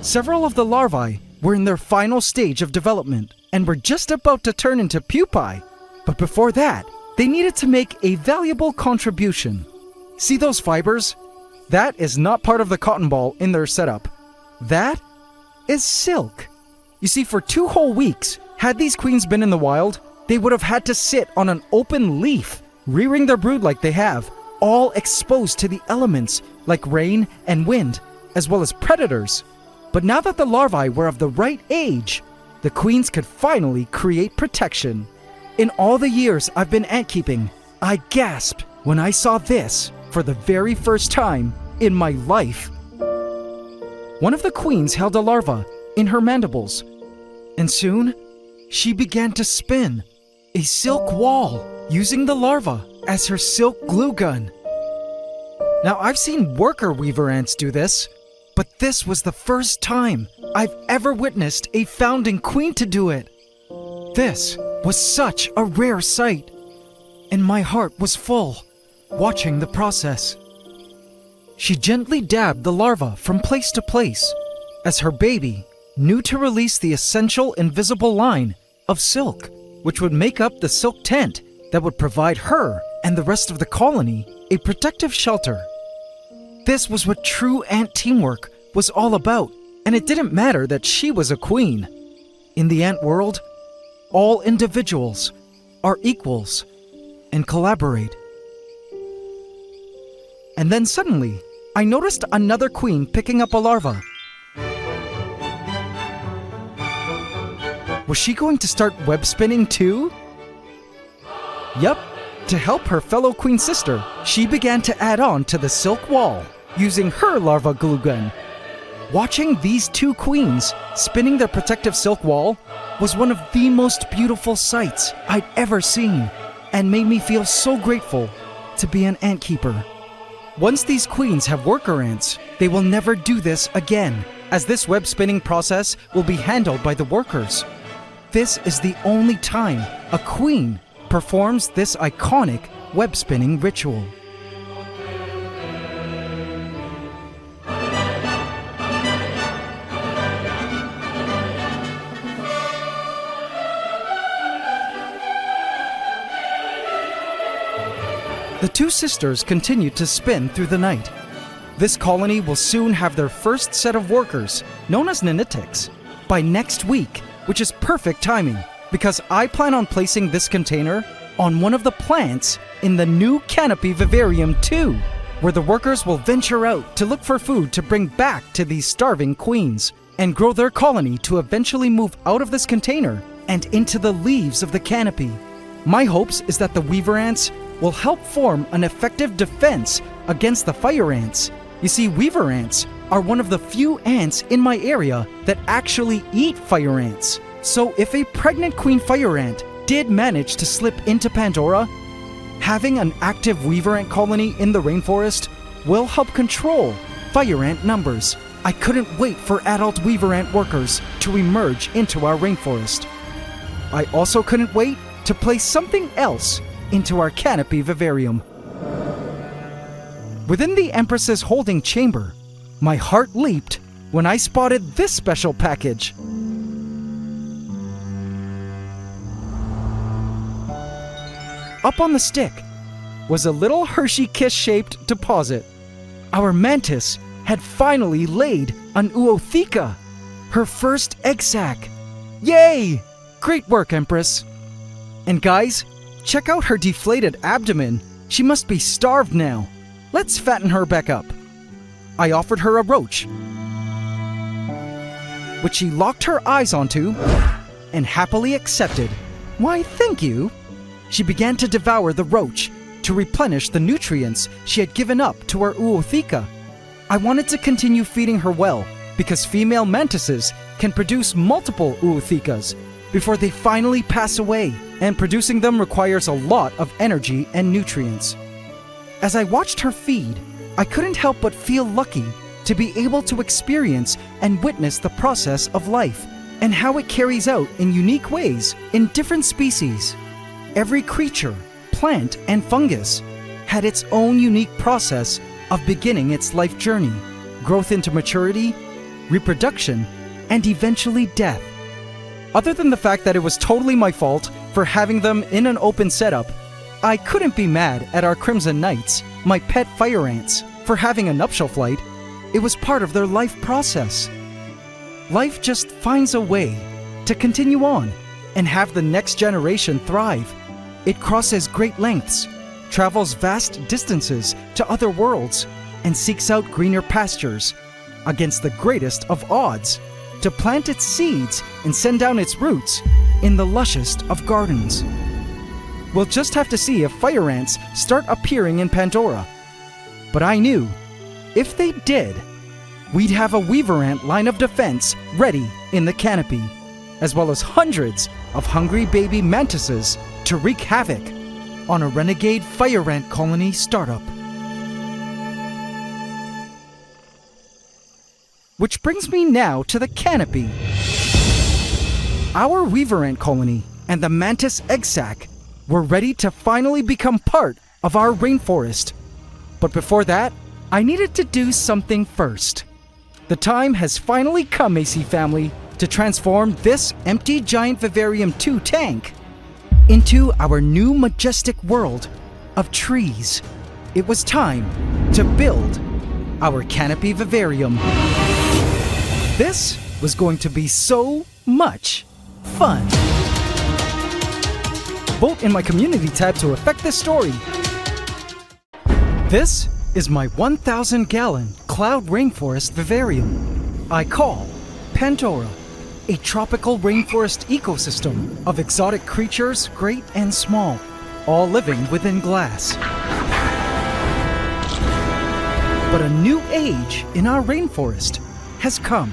Several of the larvae were in their final stage of development and were just about to turn into pupae. But before that, they needed to make a valuable contribution. See those fibers? That is not part of the cotton ball in their setup. That is silk. You see, for 2 whole weeks, had these queens been in the wild, they would have had to sit on an open leaf, rearing their brood like they have, all exposed to the elements like rain and wind, as well as predators. But now that the larvae were of the right age, the queens could finally create protection. In all the years I've been ant keeping, I gasped when I saw this for the very first time in my life. One of the queens held a larva in her mandibles, and soon she began to spin a silk wall using the larva as her silk glue gun. Now, I've seen worker weaver ants do this, but this was the first time I've ever witnessed a founding queen to do it. This was such a rare sight, and my heart was full watching the process. She gently dabbed the larva from place to place as her baby knew to release the essential invisible line of silk, which would make up the silk tent that would provide her and the rest of the colony a protective shelter. This was what true ant teamwork was all about, and it didn't matter that she was a queen. In the ant world, all individuals are equals and collaborate. And then suddenly, I noticed another queen picking up a larva. Was she going to start web spinning too? Yup. To help her fellow queen sister, she began to add on to the silk wall using her larva glue gun. Watching these 2 queens spinning their protective silk wall was one of the most beautiful sights I'd ever seen, and made me feel so grateful to be an ant keeper. Once these queens have worker ants, they will never do this again, as this web spinning process will be handled by the workers. This is the only time a queen performs this iconic web spinning ritual. The 2 sisters continued to spin through the night. This colony will soon have their first set of workers, known as nanitics, by next week, which is perfect timing, because I plan on placing this container on one of the plants in the new canopy vivarium too, where the workers will venture out to look for food to bring back to these starving queens, and grow their colony to eventually move out of this container and into the leaves of the canopy. My hopes is that the weaver ants will help form an effective defense against the fire ants. You see, weaver ants are one of the few ants in my area that actually eat fire ants. So if a pregnant queen fire ant did manage to slip into Pandora, having an active weaver ant colony in the rainforest will help control fire ant numbers. I couldn't wait for adult weaver ant workers to emerge into our rainforest. I also couldn't wait to place something else into our canopy vivarium. Within the Empress's holding chamber, my heart leaped when I spotted this special package. Up on the stick was a little Hershey Kiss-shaped deposit. Our mantis had finally laid an ootheca, her first egg sac. Yay! Great work, Empress. And guys, check out her deflated abdomen. She must be starved now. Let's fatten her back up. I offered her a roach, which she locked her eyes onto and happily accepted. Why, thank you. She began to devour the roach to replenish the nutrients she had given up to her ootheca. I wanted to continue feeding her well because female mantises can produce multiple oothecas before they finally pass away, and producing them requires a lot of energy and nutrients. As I watched her feed, I couldn't help but feel lucky to be able to experience and witness the process of life and how it carries out in unique ways in different species. Every creature, plant, and fungus had its own unique process of beginning its life journey, growth into maturity, reproduction, and eventually death. Other than the fact that it was totally my fault for having them in an open setup, I couldn't be mad at our Crimson Knights, my pet fire ants, for having a nuptial flight. It was part of their life process. Life just finds a way to continue on and have the next generation thrive. It crosses great lengths, travels vast distances to other worlds, and seeks out greener pastures against the greatest of odds to plant its seeds and send down its roots in the lushest of gardens. We'll just have to see if fire ants start appearing in Pandora. But I knew, if they did, we'd have a weaver ant line of defense ready in the canopy, as well as hundreds of hungry baby mantises to wreak havoc on a renegade fire ant colony startup. Which brings me now to the canopy. Our weaver ant colony and the mantis egg sac were ready to finally become part of our rainforest. But before that, I needed to do something first. The time has finally come, AC family, to transform this empty giant Vivarium 2 tank into our new majestic world of trees. It was time to build our canopy Vivarium. This was going to be so much fun. Vote in my community tab to affect this story. This is my 1,000-gallon cloud rainforest vivarium. I call Pandora, a tropical rainforest ecosystem of exotic creatures, great and small, all living within glass. But a new age in our rainforest has come.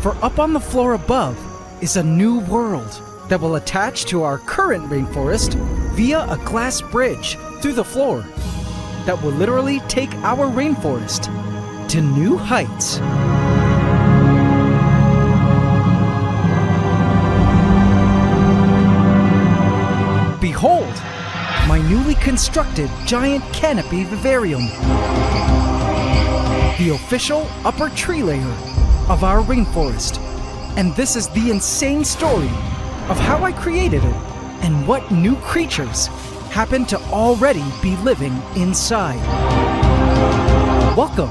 For up on the floor above is a new world that will attach to our current rainforest via a glass bridge through the floor that will literally take our rainforest to new heights. Behold, my newly constructed giant canopy vivarium, the official upper tree layer of our rainforest. And this is the insane story of how I created it and what new creatures happen to already be living inside. Welcome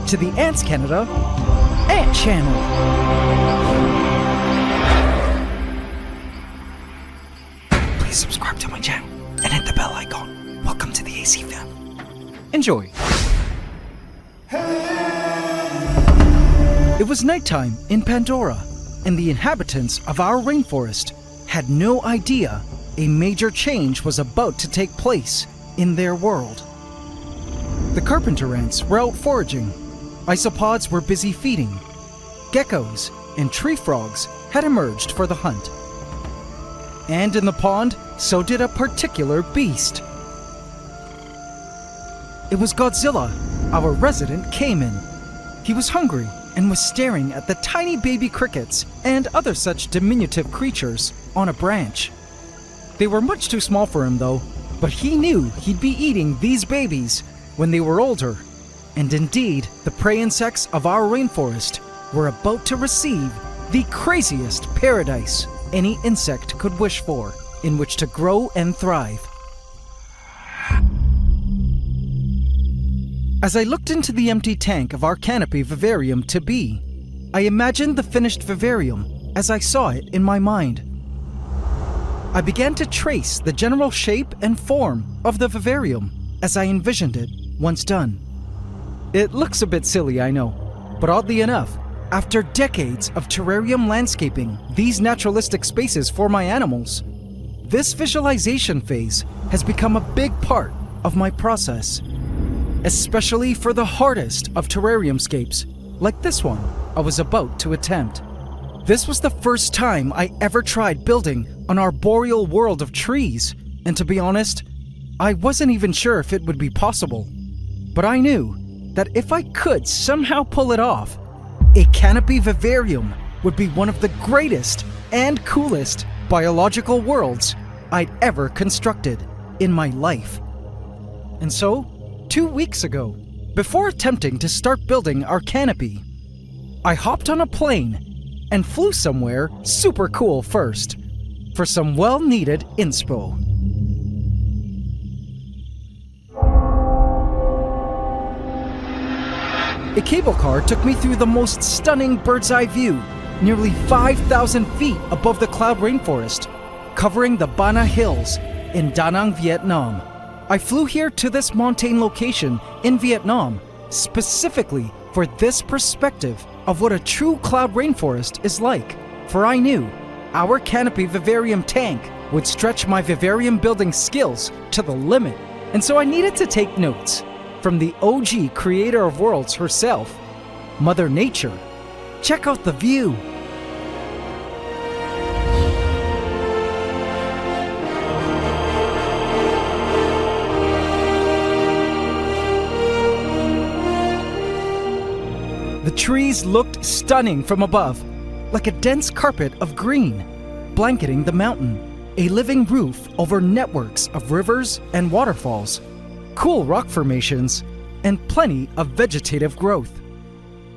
to the AntsCanada Ant Channel. Please subscribe to my channel and hit the bell icon. Welcome to the AC family. Enjoy. It was nighttime in Pandora, and the inhabitants of our rainforest had no idea a major change was about to take place in their world. The carpenter ants were out foraging, isopods were busy feeding, geckos and tree frogs had emerged for the hunt. And in the pond, so did a particular beast. It was Godzilla, our resident caiman. He was hungry and was staring at the tiny baby crickets and other such diminutive creatures on a branch. They were much too small for him though, but he knew he'd be eating these babies when they were older. And indeed, the prey insects of our rainforest were about to receive the craziest paradise any insect could wish for, in which to grow and thrive. As I looked into the empty tank of our canopy vivarium to be, I imagined the finished vivarium as I saw it in my mind. I began to trace the general shape and form of the vivarium as I envisioned it once done. It looks a bit silly, I know, but oddly enough, after decades of terrarium landscaping these naturalistic spaces for my animals, this visualization phase has become a big part of my process. Especially for the hardest of terrariumscapes, like this one I was about to attempt. This was the first time I ever tried building an arboreal world of trees, and to be honest, I wasn't even sure if it would be possible. But I knew that if I could somehow pull it off, a canopy vivarium would be one of the greatest and coolest biological worlds I'd ever constructed in my life. And so, 2 weeks ago, before attempting to start building our canopy, I hopped on a plane and flew somewhere super cool first for some well-needed inspo. A cable car took me through the most stunning bird's-eye view, nearly 5,000 feet above the cloud rainforest, covering the Bana Hills in Da Nang, Vietnam. I flew here to this mountain location in Vietnam specifically for this perspective of what a true cloud rainforest is like, for I knew our canopy vivarium tank would stretch my vivarium building skills to the limit, and so I needed to take notes from the OG creator of worlds herself, Mother Nature. Check out the view. The trees looked stunning from above, like a dense carpet of green, blanketing the mountain, a living roof over networks of rivers and waterfalls, cool rock formations, and plenty of vegetative growth.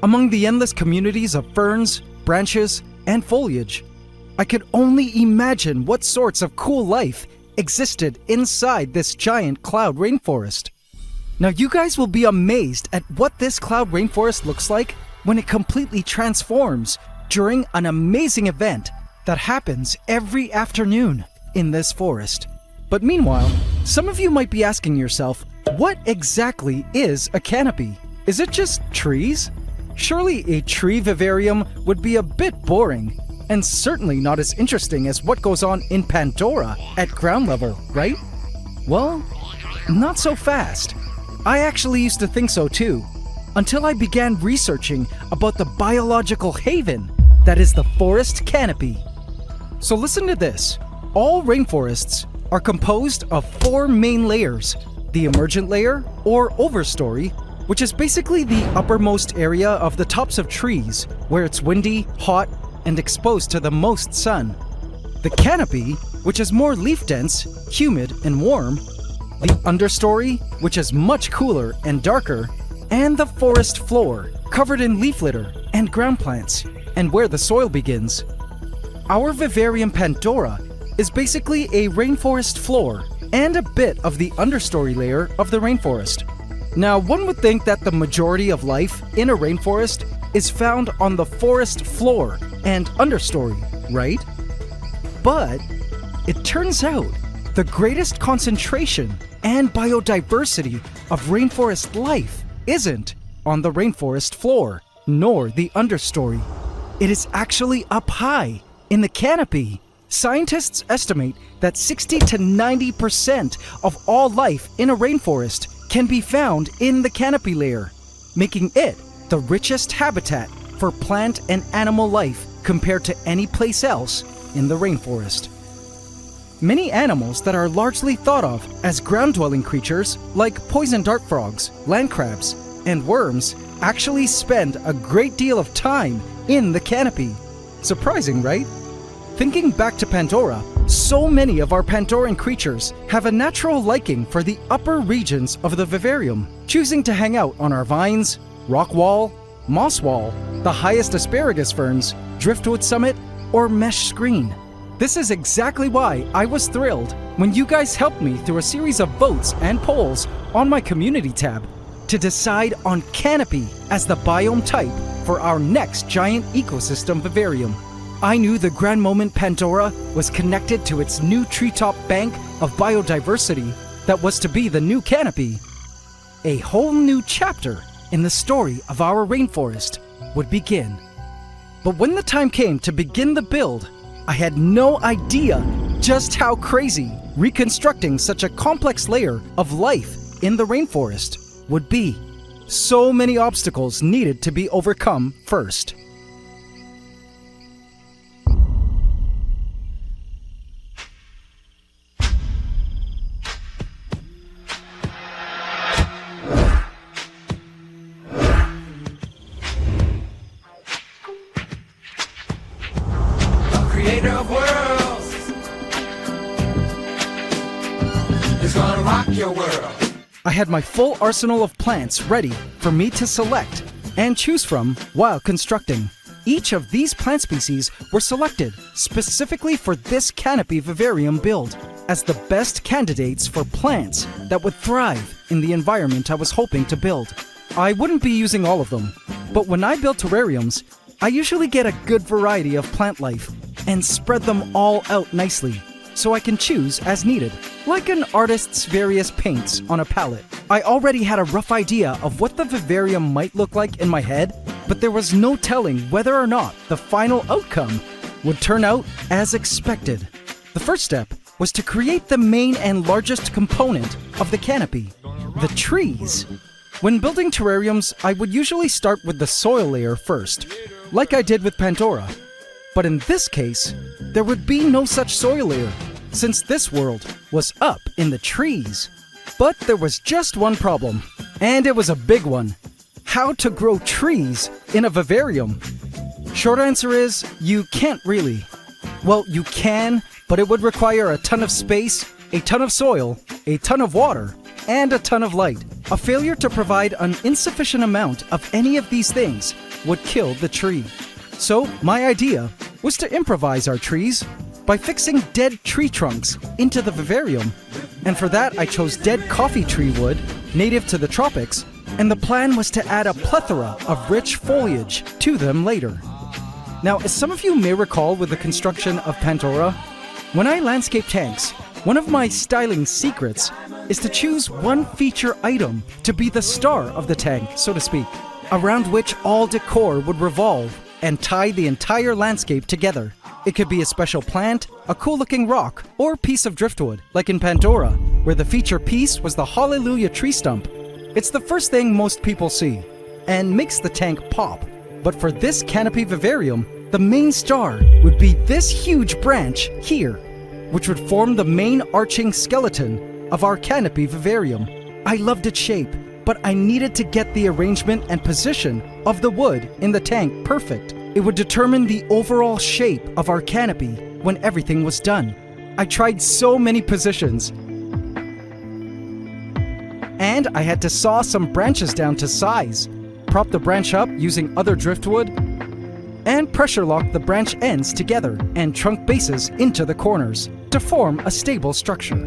Among the endless communities of ferns, branches, and foliage, I could only imagine what sorts of cool life existed inside this giant cloud rainforest. Now you guys will be amazed at what this cloud rainforest looks like when it completely transforms during an amazing event that happens every afternoon in this forest. But meanwhile, some of you might be asking yourself, what exactly is a canopy? Is it just trees? Surely a tree vivarium would be a bit boring, and certainly not as interesting as what goes on in Pandora at ground level, right? Well, not so fast. I actually used to think so too, until I began researching about the biological haven that is the forest canopy. So listen to this. All rainforests are composed of 4 main layers: the emergent layer, or overstory, which is basically the uppermost area of the tops of trees, where it's windy, hot, and exposed to the most sun. The canopy, which is more leaf-dense, humid, and warm. The understory, which is much cooler and darker. And the forest floor, covered in leaf litter and ground plants, and where the soil begins. Our vivarium Pandora is basically a rainforest floor and a bit of the understory layer of the rainforest. Now, one would think that the majority of life in a rainforest is found on the forest floor and understory, right? But it turns out the greatest concentration and biodiversity of rainforest life isn't on the rainforest floor, nor the understory. It is actually up high in the canopy. Scientists estimate that 60 to 90% of all life in a rainforest can be found in the canopy layer, making it the richest habitat for plant and animal life compared to any place else in the rainforest. Many animals that are largely thought of as ground-dwelling creatures, like poison dart frogs, land crabs, and worms, actually spend a great deal of time in the canopy. Surprising, right? Thinking back to Pandora, so many of our Pandoran creatures have a natural liking for the upper regions of the vivarium, choosing to hang out on our vines, rock wall, moss wall, the highest asparagus ferns, driftwood summit, or mesh screen. This is exactly why I was thrilled when you guys helped me through a series of votes and polls on my community tab to decide on canopy as the biome type for our next giant ecosystem vivarium. I knew the grand moment Pandora was connected to its new treetop bank of biodiversity that was to be the new canopy. A whole new chapter in the story of our rainforest would begin. But when the time came to begin the build, I had no idea just how crazy reconstructing such a complex layer of life in the rainforest would be. So many obstacles needed to be overcome first. gonna rock your world. I had my full arsenal of plants ready for me to select and choose from while constructing. Each of these plant species were selected specifically for this canopy vivarium build as the best candidates for plants that would thrive in the environment I was hoping to build. I wouldn't be using all of them, but when I build terrariums, I usually get a good variety of plant life and spread them all out nicely so I can choose as needed, like an artist's various paints on a palette. I already had a rough idea of what the vivarium might look like in my head, but there was no telling whether or not the final outcome would turn out as expected. The first step was to create the main and largest component of the canopy, the trees. When building terrariums, I would usually start with the soil layer first, like I did with Pandora. But in this case, there would be no such soil layer, since this world was up in the trees. But there was just one problem, and it was a big one. How to grow trees in a vivarium? Short answer is, you can't really. Well, you can, but it would require a ton of space, a ton of soil, a ton of water, and a ton of light. A failure to provide an insufficient amount of any of these things would kill the tree. So my idea was to improvise our trees by fixing dead tree trunks into the vivarium. And for that, I chose dead coffee tree wood, native to the tropics, and the plan was to add a plethora of rich foliage to them later. Now, as some of you may recall with the construction of Pandora, when I landscape tanks, one of my styling secrets is to choose one feature item to be the star of the tank, so to speak, around which all decor would revolve and tie the entire landscape together. It could be a special plant, a cool-looking rock, or piece of driftwood, like in Pandora, where the feature piece was the Hallelujah tree stump. It's the first thing most people see, and makes the tank pop. But for this canopy vivarium, the main star would be this huge branch here, which would form the main arching skeleton of our canopy vivarium. I loved its shape, but I needed to get the arrangement and position of the wood in the tank perfect. It would determine the overall shape of our canopy when everything was done. I tried so many positions, and I had to saw some branches down to size, prop the branch up using other driftwood, and pressure lock the branch ends together and trunk bases into the corners to form a stable structure.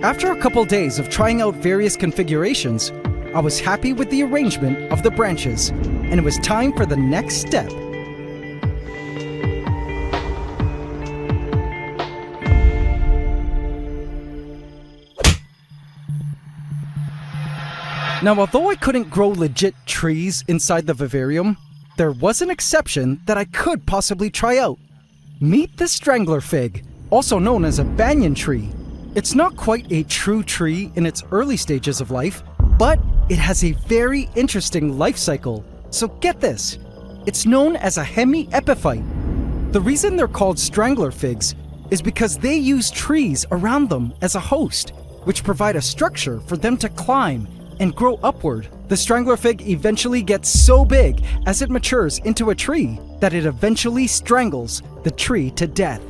After a couple days of trying out various configurations, I was happy with the arrangement of the branches, and it was time for the next step. Now, although I couldn't grow legit trees inside the vivarium, there was an exception that I could possibly try out. Meet the strangler fig, also known as a banyan tree. It's not quite a true tree in its early stages of life, but it has a very interesting life cycle. So get this, it's known as a hemiepiphyte. The reason they're called strangler figs is because they use trees around them as a host, which provide a structure for them to climb and grow upward. The strangler fig eventually gets so big as it matures into a tree that it eventually strangles the tree to death.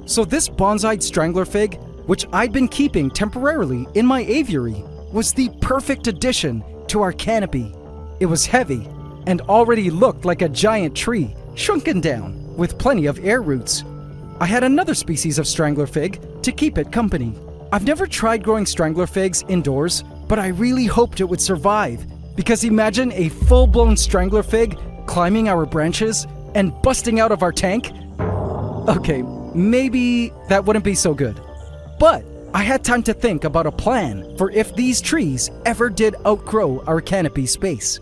So this bonsai strangler fig, which I'd been keeping temporarily in my aviary, was the perfect addition to our canopy. It was heavy and already looked like a giant tree, shrunken down, with plenty of air roots. I had another species of strangler fig to keep it company. I've never tried growing strangler figs indoors, but I really hoped it would survive, because imagine a full-blown strangler fig climbing our branches and busting out of our tank. Okay, maybe that wouldn't be so good. But I had time to think about a plan for if these trees ever did outgrow our canopy space.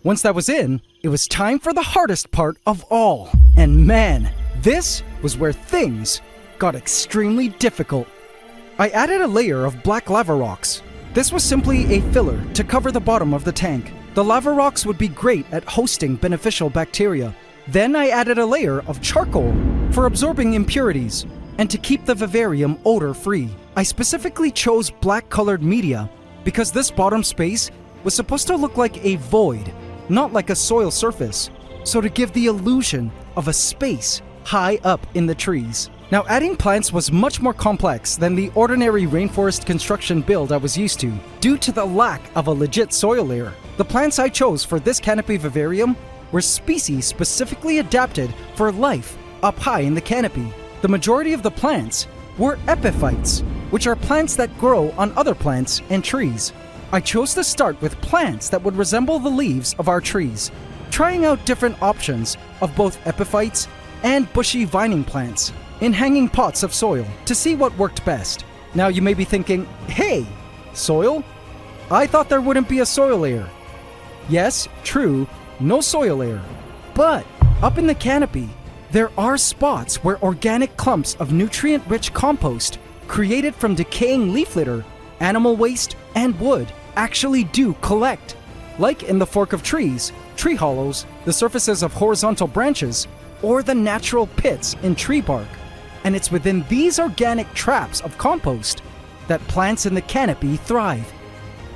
Once that was in, it was time for the hardest part of all. And man, this was where things got extremely difficult. I added a layer of black lava rocks. This was simply a filler to cover the bottom of the tank. The lava rocks would be great at hosting beneficial bacteria. Then I added a layer of charcoal for absorbing impurities and to keep the vivarium odor-free. I specifically chose black-colored media because this bottom space was supposed to look like a void, not like a soil surface, so to give the illusion of a space high up in the trees. Now, adding plants was much more complex than the ordinary rainforest construction build I was used to, due to the lack of a legit soil layer. The plants I chose for this canopy vivarium were species specifically adapted for life up high in the canopy. The majority of the plants were epiphytes, which are plants that grow on other plants and trees. I chose to start with plants that would resemble the leaves of our trees, trying out different options of both epiphytes and bushy vining plants in hanging pots of soil to see what worked best. Now you may be thinking, hey, soil? I thought there wouldn't be a soil layer. Yes, true, no soil layer. But up in the canopy, there are spots where organic clumps of nutrient-rich compost created from decaying leaf litter, animal waste, and wood actually do collect. Like in the fork of trees, tree hollows, the surfaces of horizontal branches, or the natural pits in tree bark. And it's within these organic traps of compost that plants in the canopy thrive.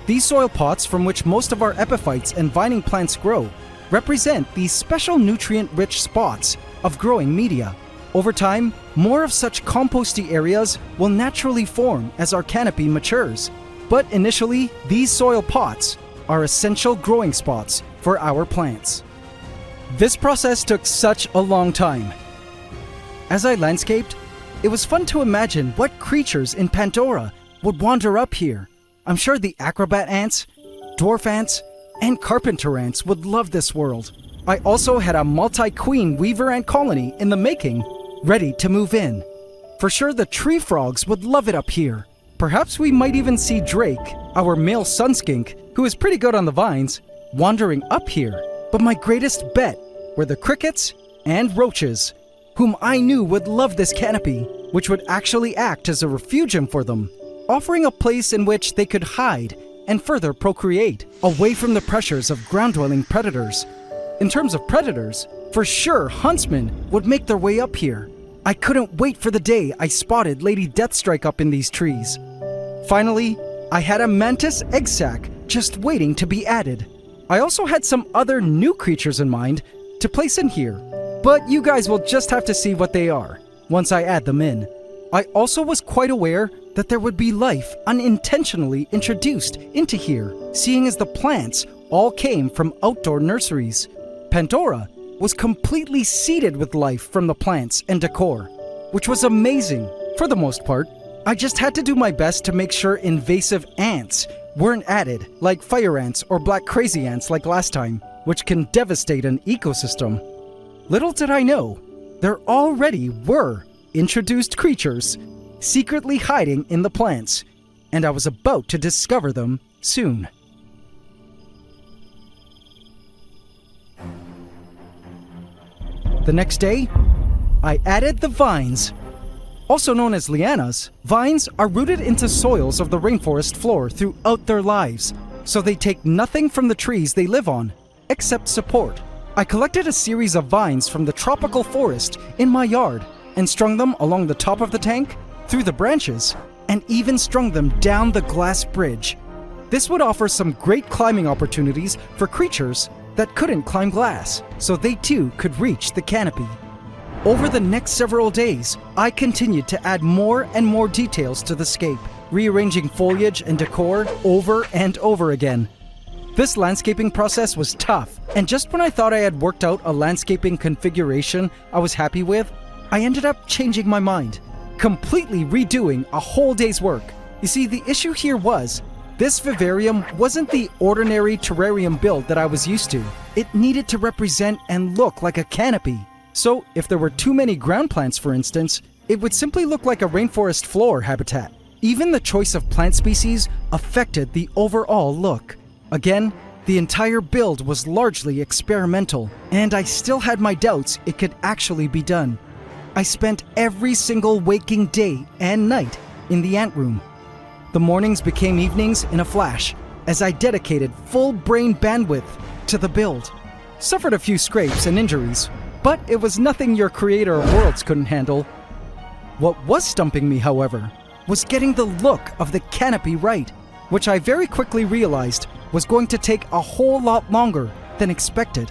These soil pots, from which most of our epiphytes and vining plants grow, represent these special nutrient-rich spots of growing media. Over time, more of such composty areas will naturally form as our canopy matures. But initially, these soil pots are essential growing spots for our plants. This process took such a long time. As I landscaped, it was fun to imagine what creatures in Pandora would wander up here. I'm sure the acrobat ants, dwarf ants, and carpenter ants would love this world. I also had a multi-queen weaver ant colony in the making, ready to move in. For sure the tree frogs would love it up here. Perhaps we might even see Drake, our male sun skink, who is pretty good on the vines, wandering up here. But my greatest bet were the crickets and roaches, whom I knew would love this canopy, which would actually act as a refugium for them, offering a place in which they could hide and further procreate, away from the pressures of ground-dwelling predators. In terms of predators, for sure huntsmen would make their way up here. I couldn't wait for the day I spotted Lady Deathstrike up in these trees. Finally, I had a mantis egg sac just waiting to be added. I also had some other new creatures in mind to place in here, but you guys will just have to see what they are once I add them in. I also was quite aware that there would be life unintentionally introduced into here, seeing as the plants all came from outdoor nurseries. Pandora was completely seeded with life from the plants and decor, which was amazing. For the most part, I just had to do my best to make sure invasive ants weren't added, like fire ants or black crazy ants like last time, which can devastate an ecosystem. Little did I know, there already were introduced creatures secretly hiding in the plants, and I was about to discover them soon. The next day, I added the vines. Also known as lianas, vines are rooted into soils of the rainforest floor throughout their lives, so they take nothing from the trees they live on, except support. I collected a series of vines from the tropical forest in my yard and strung them along the top of the tank, through the branches, and even strung them down the glass bridge. This would offer some great climbing opportunities for creatures that couldn't climb glass, so they too could reach the canopy. Over the next several days, I continued to add more and more details to the scape, rearranging foliage and decor over and over again. This landscaping process was tough, and just when I thought I had worked out a landscaping configuration I was happy with, I ended up changing my mind, completely redoing a whole day's work. You see, the issue here was, this vivarium wasn't the ordinary terrarium build that I was used to. It needed to represent and look like a canopy. So, if there were too many ground plants, for instance, it would simply look like a rainforest floor habitat. Even the choice of plant species affected the overall look. Again, the entire build was largely experimental, and I still had my doubts it could actually be done. I spent every single waking day and night in the ant room. The mornings became evenings in a flash, as I dedicated full brain bandwidth to the build. Suffered a few scrapes and injuries, but it was nothing your creator of worlds couldn't handle. What was stumping me, however, was getting the look of the canopy right, which I very quickly realized was going to take a whole lot longer than expected.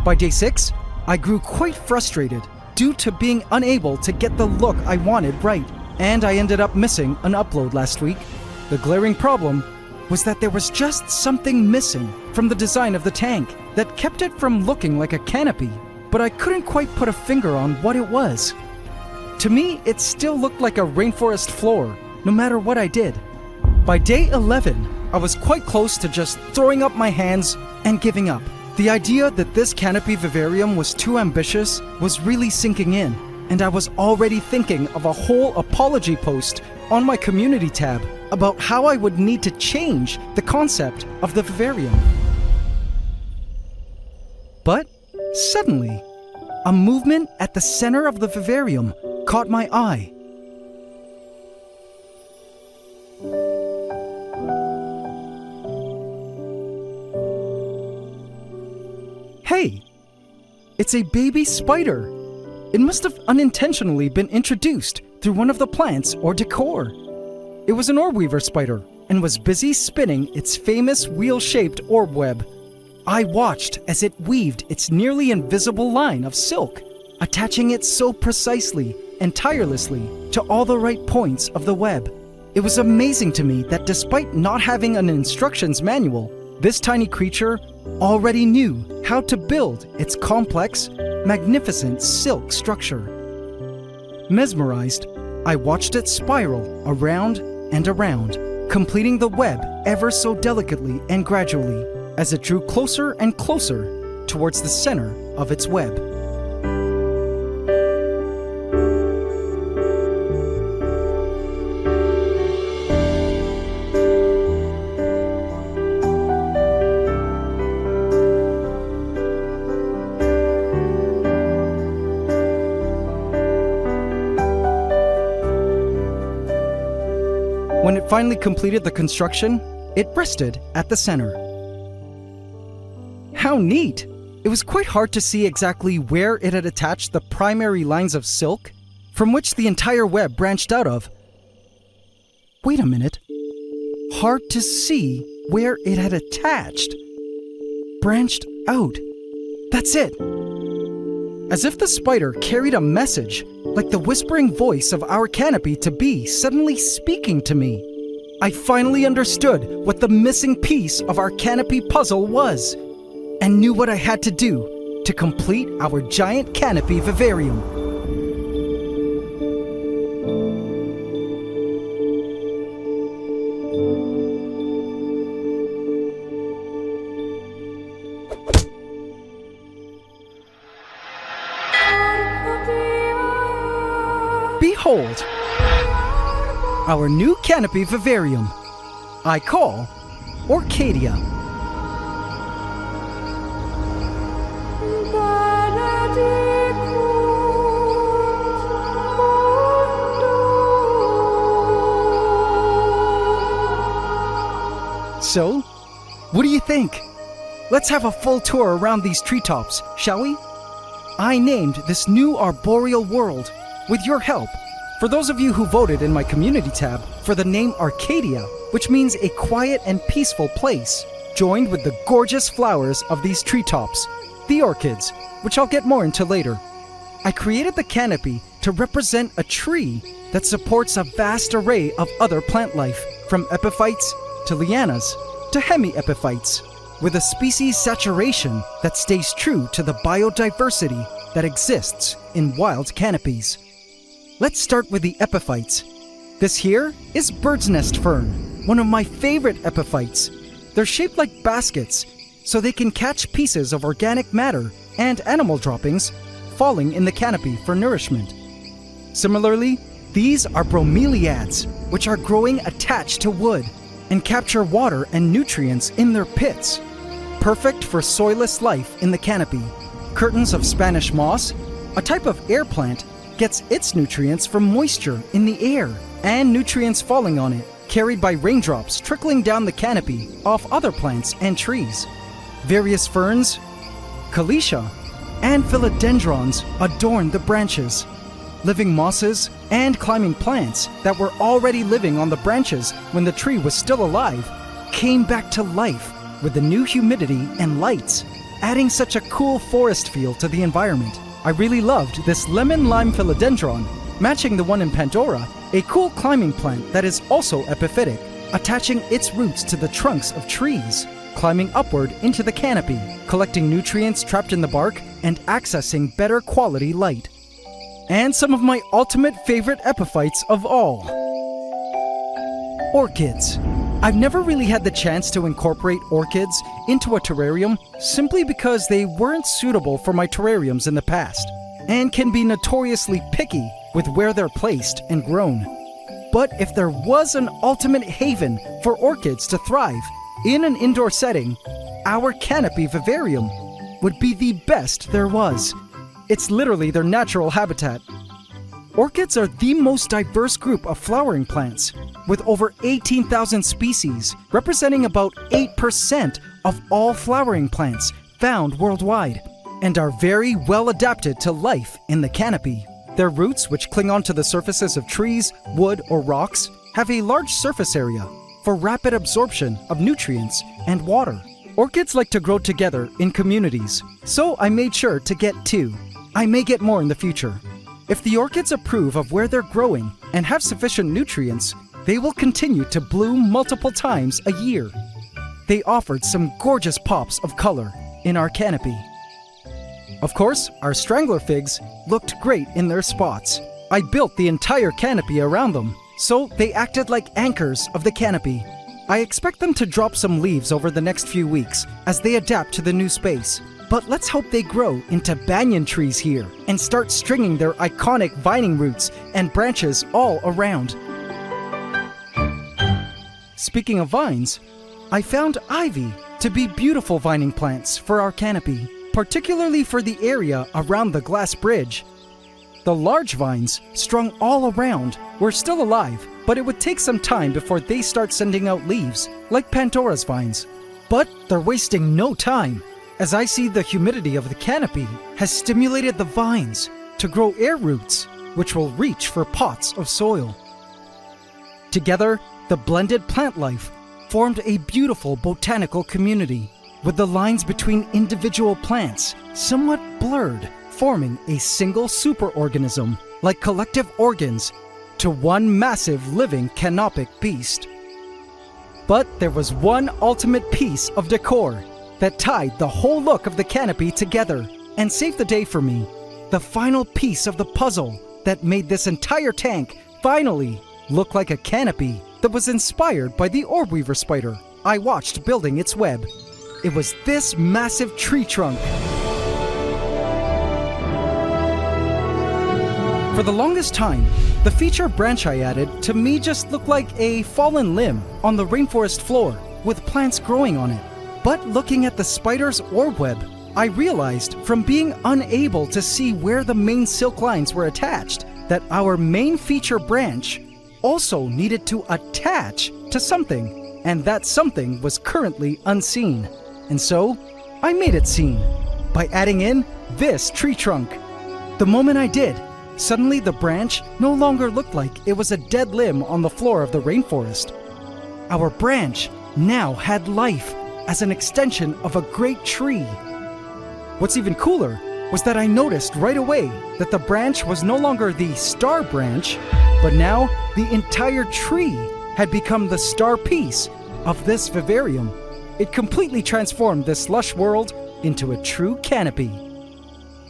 By day 6, I grew quite frustrated, due to being unable to get the look I wanted right, and I ended up missing an upload last week. The glaring problem was that there was just something missing from the design of the tank that kept it from looking like a canopy, but I couldn't quite put a finger on what it was. To me, it still looked like a rainforest floor, no matter what I did. By day 11, I was quite close to just throwing up my hands and giving up. The idea that this canopy vivarium was too ambitious was really sinking in, and I was already thinking of a whole apology post on my community tab about how I would need to change the concept of the vivarium. But suddenly, a movement at the center of the vivarium caught my eye. Hey, it's a baby spider. It must have unintentionally been introduced through one of the plants or decor. It was an orb weaver spider and was busy spinning its famous wheel-shaped orb web. I watched as it weaved its nearly invisible line of silk, attaching it so precisely and tirelessly to all the right points of the web. It was amazing to me that despite not having an instructions manual, this tiny creature already knew how to build its complex, magnificent silk structure. Mesmerized, I watched it spiral around and around, completing the web ever so delicately and gradually as it drew closer and closer towards the center of its web. When it finally completed the construction, it rested at the center. How neat! It was quite hard to see exactly where it had attached the primary lines of silk from which the entire web branched out of. Wait a minute. Hard to see where it had attached. Branched out. That's it. As if the spider carried a message, like the whispering voice of our canopy to be suddenly speaking to me. I finally understood what the missing piece of our canopy puzzle was, and knew what I had to do to complete our giant canopy vivarium. Behold, our new canopy vivarium, I call Orcadia. So, what do you think? Let's have a full tour around these treetops, shall we? I named this new arboreal world, with your help, for those of you who voted in my community tab for the name Arcadia, which means a quiet and peaceful place, joined with the gorgeous flowers of these treetops, the orchids, which I'll get more into later. I created the canopy to represent a tree that supports a vast array of other plant life, from epiphytes to lianas to hemiepiphytes, with a species saturation that stays true to the biodiversity that exists in wild canopies. Let's start with the epiphytes. This here is bird's nest fern, one of my favorite epiphytes. They're shaped like baskets, so they can catch pieces of organic matter and animal droppings falling in the canopy for nourishment. Similarly, these are bromeliads, which are growing attached to wood and capture water and nutrients in their pits, perfect for soilless life in the canopy. Curtains of Spanish moss, a type of air plant, gets its nutrients from moisture in the air and nutrients falling on it, carried by raindrops trickling down the canopy off other plants and trees. Various ferns, calycia, and philodendrons adorn the branches. Living mosses and climbing plants that were already living on the branches when the tree was still alive came back to life with the new humidity and lights, adding such a cool forest feel to the environment. I really loved this lemon lime philodendron, matching the one in Pandora, a cool climbing plant that is also epiphytic, attaching its roots to the trunks of trees, climbing upward into the canopy, collecting nutrients trapped in the bark, and accessing better quality light. And some of my ultimate favorite epiphytes of all. Orchids. I've never really had the chance to incorporate orchids into a terrarium simply because they weren't suitable for my terrariums in the past, and can be notoriously picky with where they're placed and grown. But if there was an ultimate haven for orchids to thrive in an indoor setting, our canopy vivarium would be the best there was. It's literally their natural habitat. Orchids are the most diverse group of flowering plants, with over 18,000 species, representing about 8% of all flowering plants found worldwide, and are very well adapted to life in the canopy. Their roots, which cling onto the surfaces of trees, wood, or rocks, have a large surface area for rapid absorption of nutrients and water. Orchids like to grow together in communities, so I made sure to get 2. I may get more in the future. If the orchids approve of where they're growing and have sufficient nutrients, they will continue to bloom multiple times a year. They offered some gorgeous pops of color in our canopy. Of course, our strangler figs looked great in their spots. I built the entire canopy around them, so they acted like anchors of the canopy. I expect them to drop some leaves over the next few weeks as they adapt to the new space. But let's hope they grow into banyan trees here and start stringing their iconic vining roots and branches all around. Speaking of vines, I found ivy to be beautiful vining plants for our canopy, particularly for the area around the glass bridge. The large vines, strung all around, were still alive, but it would take some time before they start sending out leaves, like Pandora's vines. But they're wasting no time, as I see the humidity of the canopy has stimulated the vines to grow air roots, which will reach for pots of soil. Together, the blended plant life formed a beautiful botanical community, with the lines between individual plants somewhat blurred, forming a single superorganism, like collective organs, to one massive living canopic beast. But there was one ultimate piece of decor that tied the whole look of the canopy together and saved the day for me. The final piece of the puzzle that made this entire tank finally look like a canopy that was inspired by the orb weaver spider I watched building its web. It was this massive tree trunk. For the longest time, the feature branch I added to me just looked like a fallen limb on the rainforest floor with plants growing on it. But looking at the spider's orb web, I realized from being unable to see where the main silk lines were attached that our main feature branch also needed to attach to something, and that something was currently unseen. And so, I made it seen by adding in this tree trunk. The moment I did, suddenly the branch no longer looked like it was a dead limb on the floor of the rainforest. Our branch now had life as an extension of a great tree. What's even cooler was that I noticed right away that the branch was no longer the star branch, but now the entire tree had become the star piece of this vivarium. It completely transformed this lush world into a true canopy.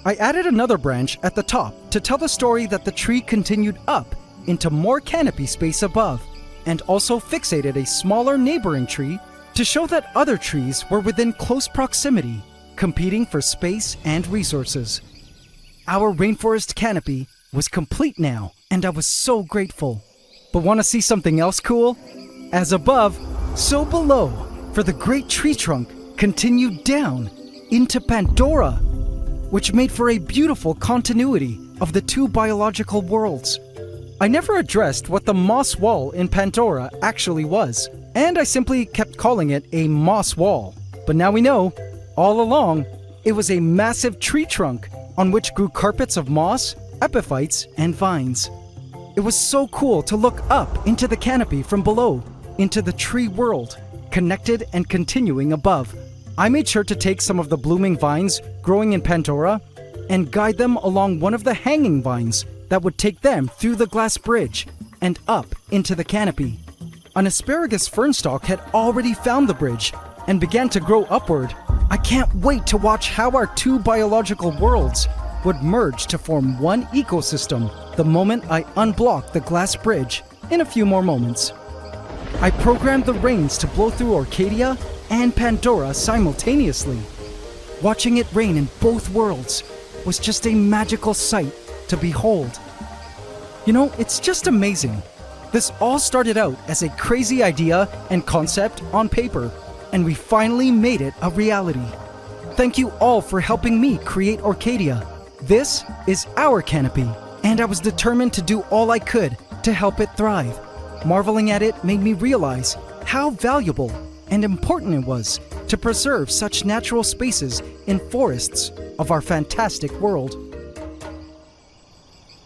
I added another branch at the top to tell the story that the tree continued up into more canopy space above, and also fixated a smaller neighboring tree to show that other trees were within close proximity, competing for space and resources. Our rainforest canopy was complete now, and I was so grateful. But want to see something else cool? As above, so below, for the great tree trunk continued down into Pandora, which made for a beautiful continuity of the two biological worlds. I never addressed what the moss wall in Pandora actually was, and I simply kept calling it a moss wall. But now we know, all along, it was a massive tree trunk on which grew carpets of moss, epiphytes, and vines. It was so cool to look up into the canopy from below, into the tree world, connected and continuing above. I made sure to take some of the blooming vines growing in Pandora and guide them along one of the hanging vines that would take them through the glass bridge and up into the canopy. An asparagus fern stalk had already found the bridge and began to grow upward. I can't wait to watch how our two biological worlds would merge to form one ecosystem the moment I unblock the glass bridge in a few more moments. I programmed the rains to blow through Arcadia and Pandora simultaneously. Watching it rain in both worlds was just a magical sight to behold. You know, it's just amazing. This all started out as a crazy idea and concept on paper, and we finally made it a reality. Thank you all for helping me create Arcadia. This is our canopy, and I was determined to do all I could to help it thrive. Marveling at it made me realize how valuable and important it was to preserve such natural spaces in forests of our fantastic world.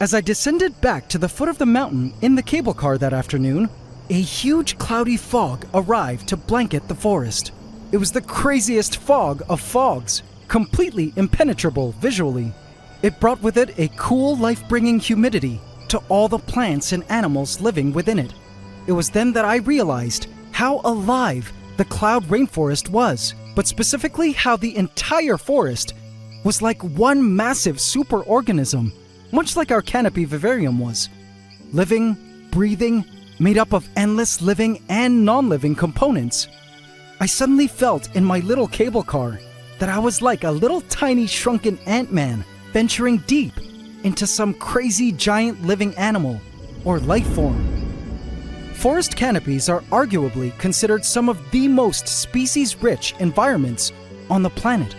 As I descended back to the foot of the mountain in the cable car that afternoon, a huge cloudy fog arrived to blanket the forest. It was the craziest fog of fogs, completely impenetrable visually. It brought with it a cool, life-bringing humidity to all the plants and animals living within it. It was then that I realized how alive the cloud rainforest was, but specifically how the entire forest was like one massive superorganism, much like our canopy Vivarium was. Living, breathing, made up of endless living and non-living components. I suddenly felt in my little cable car that I was like a little tiny shrunken Ant-Man venturing deep into some crazy giant living animal or life form. Forest canopies are arguably considered some of the most species-rich environments on the planet.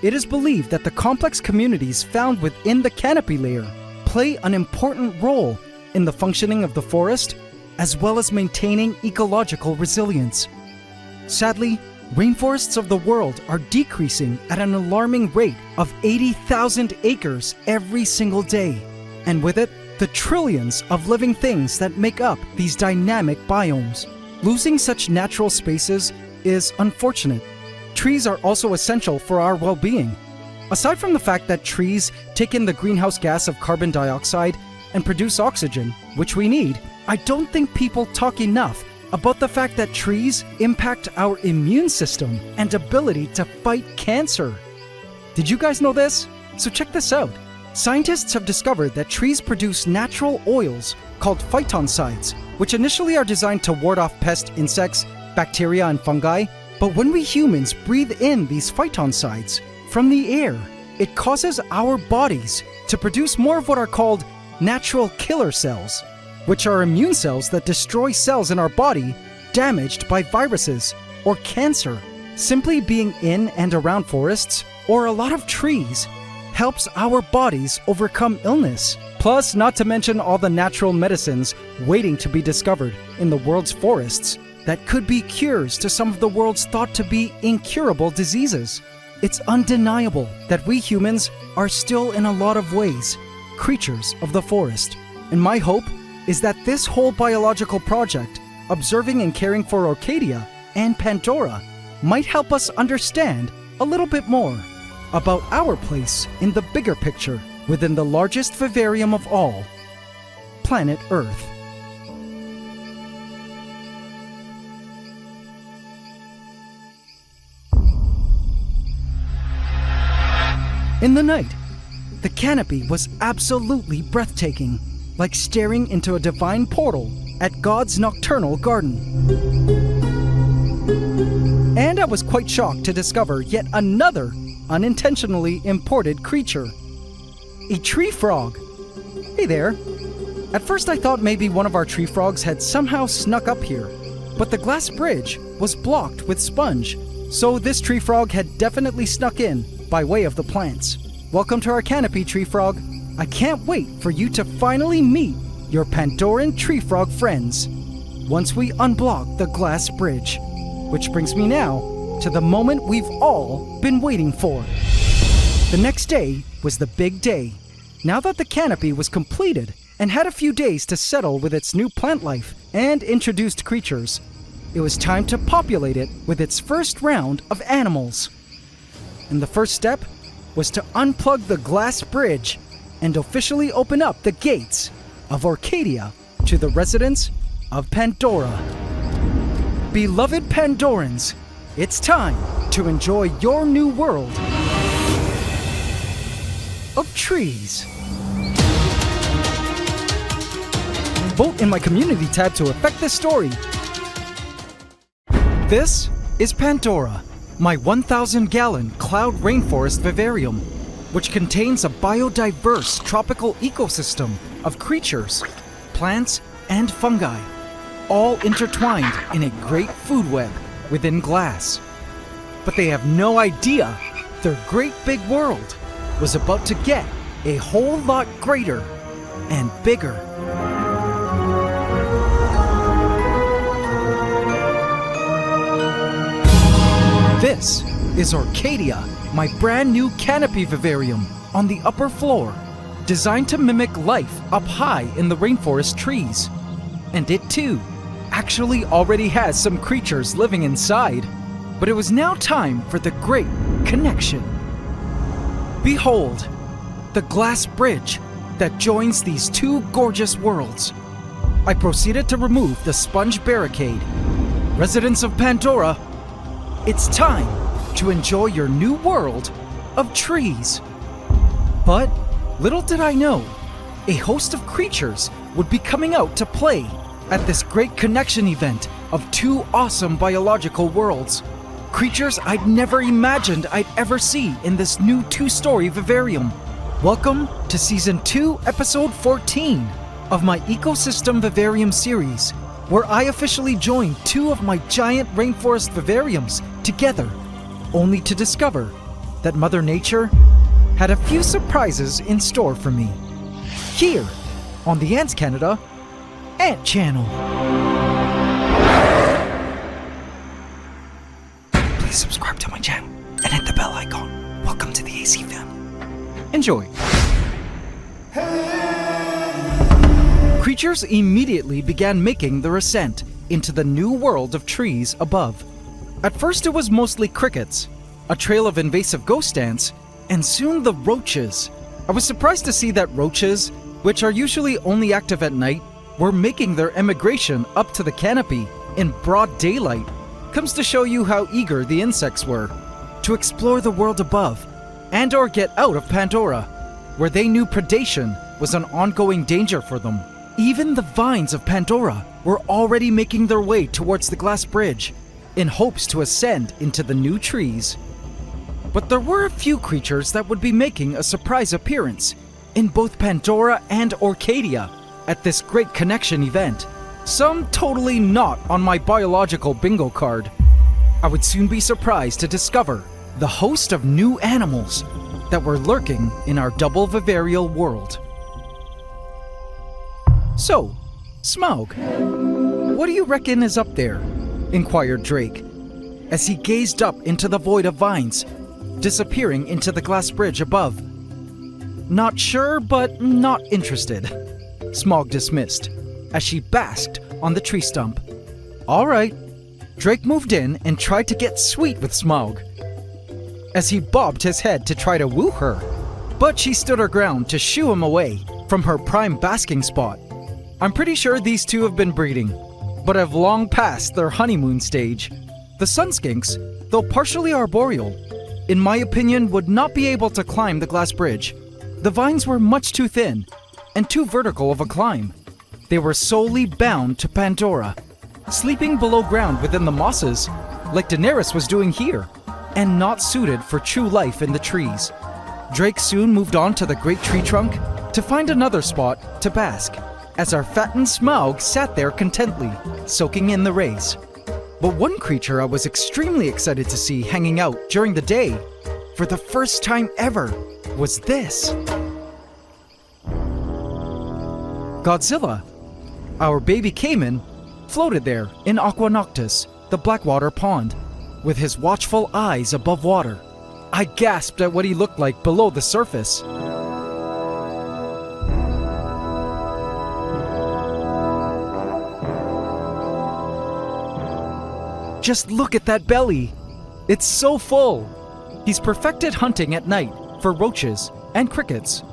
It is believed that the complex communities found within the canopy layer play an important role in the functioning of the forest, as well as maintaining ecological resilience. Sadly, rainforests of the world are decreasing at an alarming rate of 80,000 acres every single day, and with it, the trillions of living things that make up these dynamic biomes. Losing such natural spaces is unfortunate. Trees are also essential for our well-being. Aside from the fact that trees take in the greenhouse gas of carbon dioxide and produce oxygen, which we need, I don't think people talk enough about the fact that trees impact our immune system and ability to fight cancer. Did you guys know this? So check this out. Scientists have discovered that trees produce natural oils called phytoncides, which initially are designed to ward off pest insects, bacteria, and fungi. But when we humans breathe in these phytoncides from the air, it causes our bodies to produce more of what are called natural killer cells, which are immune cells that destroy cells in our body damaged by viruses or cancer. Simply being in and around forests or a lot of trees helps our bodies overcome illness. Plus, not to mention all the natural medicines waiting to be discovered in the world's forests that could be cures to some of the world's thought to be incurable diseases. It's undeniable that we humans are still in a lot of ways creatures of the forest. And my hope is that this whole biological project, observing and caring for Arcadia and Pandora, might help us understand a little bit more about our place in the bigger picture within the largest vivarium of all, planet Earth. In the night, the canopy was absolutely breathtaking, like staring into a divine portal at God's nocturnal garden. And I was quite shocked to discover yet another unintentionally imported creature. A tree frog. Hey there. At first I thought maybe one of our tree frogs had somehow snuck up here, but the glass bridge was blocked with sponge, so this tree frog had definitely snuck in by way of the plants. Welcome to our canopy, tree frog. I can't wait for you to finally meet your Pandoran tree frog friends once we unblock the glass bridge. Which brings me now to the moment we've all been waiting for. The next day was the big day. Now that the canopy was completed and had a few days to settle with its new plant life and introduced creatures, it was time to populate it with its first round of animals. And the first step was to unplug the glass bridge and officially open up the gates of Arcadia to the residents of Pandora. Beloved Pandorans, it's time to enjoy your new world of trees. Vote in my community tab to affect this story. This is Pandora, my 1,000-gallon cloud rainforest vivarium, which contains a biodiverse tropical ecosystem of creatures, plants, and fungi, all intertwined in a great food web within glass. But they have no idea their great big world was about to get a whole lot greater and bigger. This is Arcadia, my brand new canopy vivarium on the upper floor, designed to mimic life up high in the rainforest trees. And it too actually already has some creatures living inside. But it was now time for the great connection. Behold, the glass bridge that joins these two gorgeous worlds. I proceeded to remove the sponge barricade. Residents of Pandora, it's time to enjoy your new world of trees. But little did I know, a host of creatures would be coming out to play at this great connection event of two awesome biological worlds. Creatures I'd never imagined I'd ever see in this new 2-story vivarium. Welcome to Season 2, Episode 14 of my Ecosystem Vivarium series, where I officially joined two of my giant rainforest vivariums together, only to discover that Mother Nature had a few surprises in store for me. Here, on the AntsCanada Ant Channel. Please subscribe to my channel and hit the bell icon. Welcome to the AC fam. Enjoy. Creatures immediately began making their ascent into the new world of trees above. At first it was mostly crickets, a trail of invasive ghost ants, and soon the roaches. I was surprised to see that roaches, which are usually only active at night, were making their emigration up to the canopy in broad daylight. Comes to show you how eager the insects were to explore the world above and or get out of Pandora, where they knew predation was an ongoing danger for them. Even the vines of Pandora were already making their way towards the glass bridge in hopes to ascend into the new trees. But there were a few creatures that would be making a surprise appearance in both Pandora and Arcadia at this great connection event. Some totally not on my biological bingo card. I would soon be surprised to discover the host of new animals that were lurking in our double vivarial world. So, Smaug, what do you reckon is up there? Inquired Drake, as he gazed up into the void of vines, disappearing into the glass bridge above. Not sure, but not interested, Smaug dismissed, as she basked on the tree stump. All right. Drake moved in and tried to get sweet with Smaug, as he bobbed his head to try to woo her, but she stood her ground to shoo him away from her prime basking spot. I'm pretty sure these two have been breeding, but have long passed their honeymoon stage. The sunskinks, though partially arboreal, in my opinion would not be able to climb the glass bridge. The vines were much too thin and too vertical of a climb. They were solely bound to Pandora, sleeping below ground within the mosses, like Daenerys was doing here, and not suited for true life in the trees. Drake soon moved on to the great tree trunk to find another spot to bask, as our fattened Smaug sat there contently, soaking in the rays. But one creature I was extremely excited to see hanging out during the day, for the first time ever, was this. Godzilla, our baby caiman, floated there in Aqua Noctis, the Blackwater Pond, with his watchful eyes above water. I gasped at what he looked like below the surface. Just look at that belly. It's so full. He's perfected hunting at night for roaches and crickets.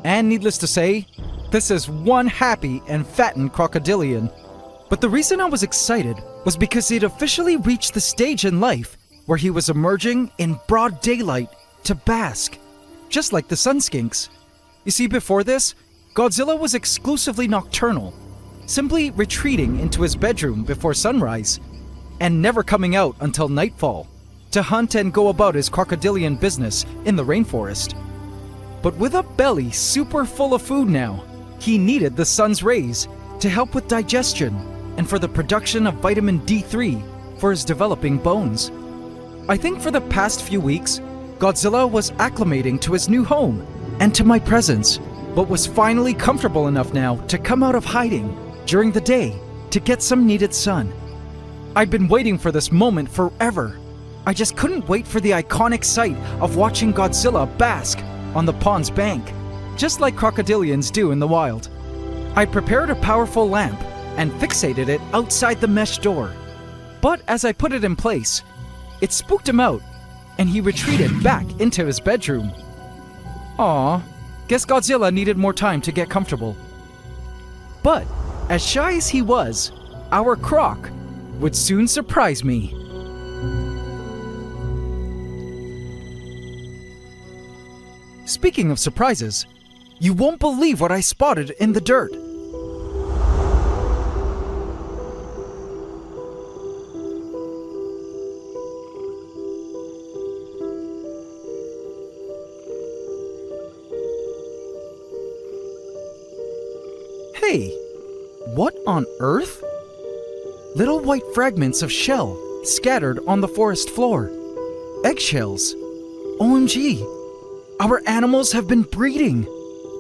And needless to say, this is one happy and fattened crocodilian. But the reason I was excited was because he'd officially reached the stage in life where he was emerging in broad daylight to bask, just like the sun skinks. You see, before this, Godzilla was exclusively nocturnal, simply retreating into his bedroom before sunrise, and never coming out until nightfall to hunt and go about his crocodilian business in the rainforest. But with a belly super full of food now, he needed the sun's rays to help with digestion and for the production of vitamin D3 for his developing bones. I think for the past few weeks, Godzilla was acclimating to his new home and to my presence, but was finally comfortable enough now to come out of hiding during the day to get some needed sun. I'd been waiting for this moment forever. I just couldn't wait for the iconic sight of watching Godzilla bask on the pond's bank, just like crocodilians do in the wild. I prepared a powerful lamp and fixated it outside the mesh door. But as I put it in place, it spooked him out, and he retreated back into his bedroom. Aw, guess Godzilla needed more time to get comfortable. But as shy as he was, our croc would soon surprise me. Speaking of surprises, you won't believe what I spotted in the dirt. Hey, what on earth? Little white fragments of shell scattered on the forest floor. Eggshells. OMG. Our animals have been breeding.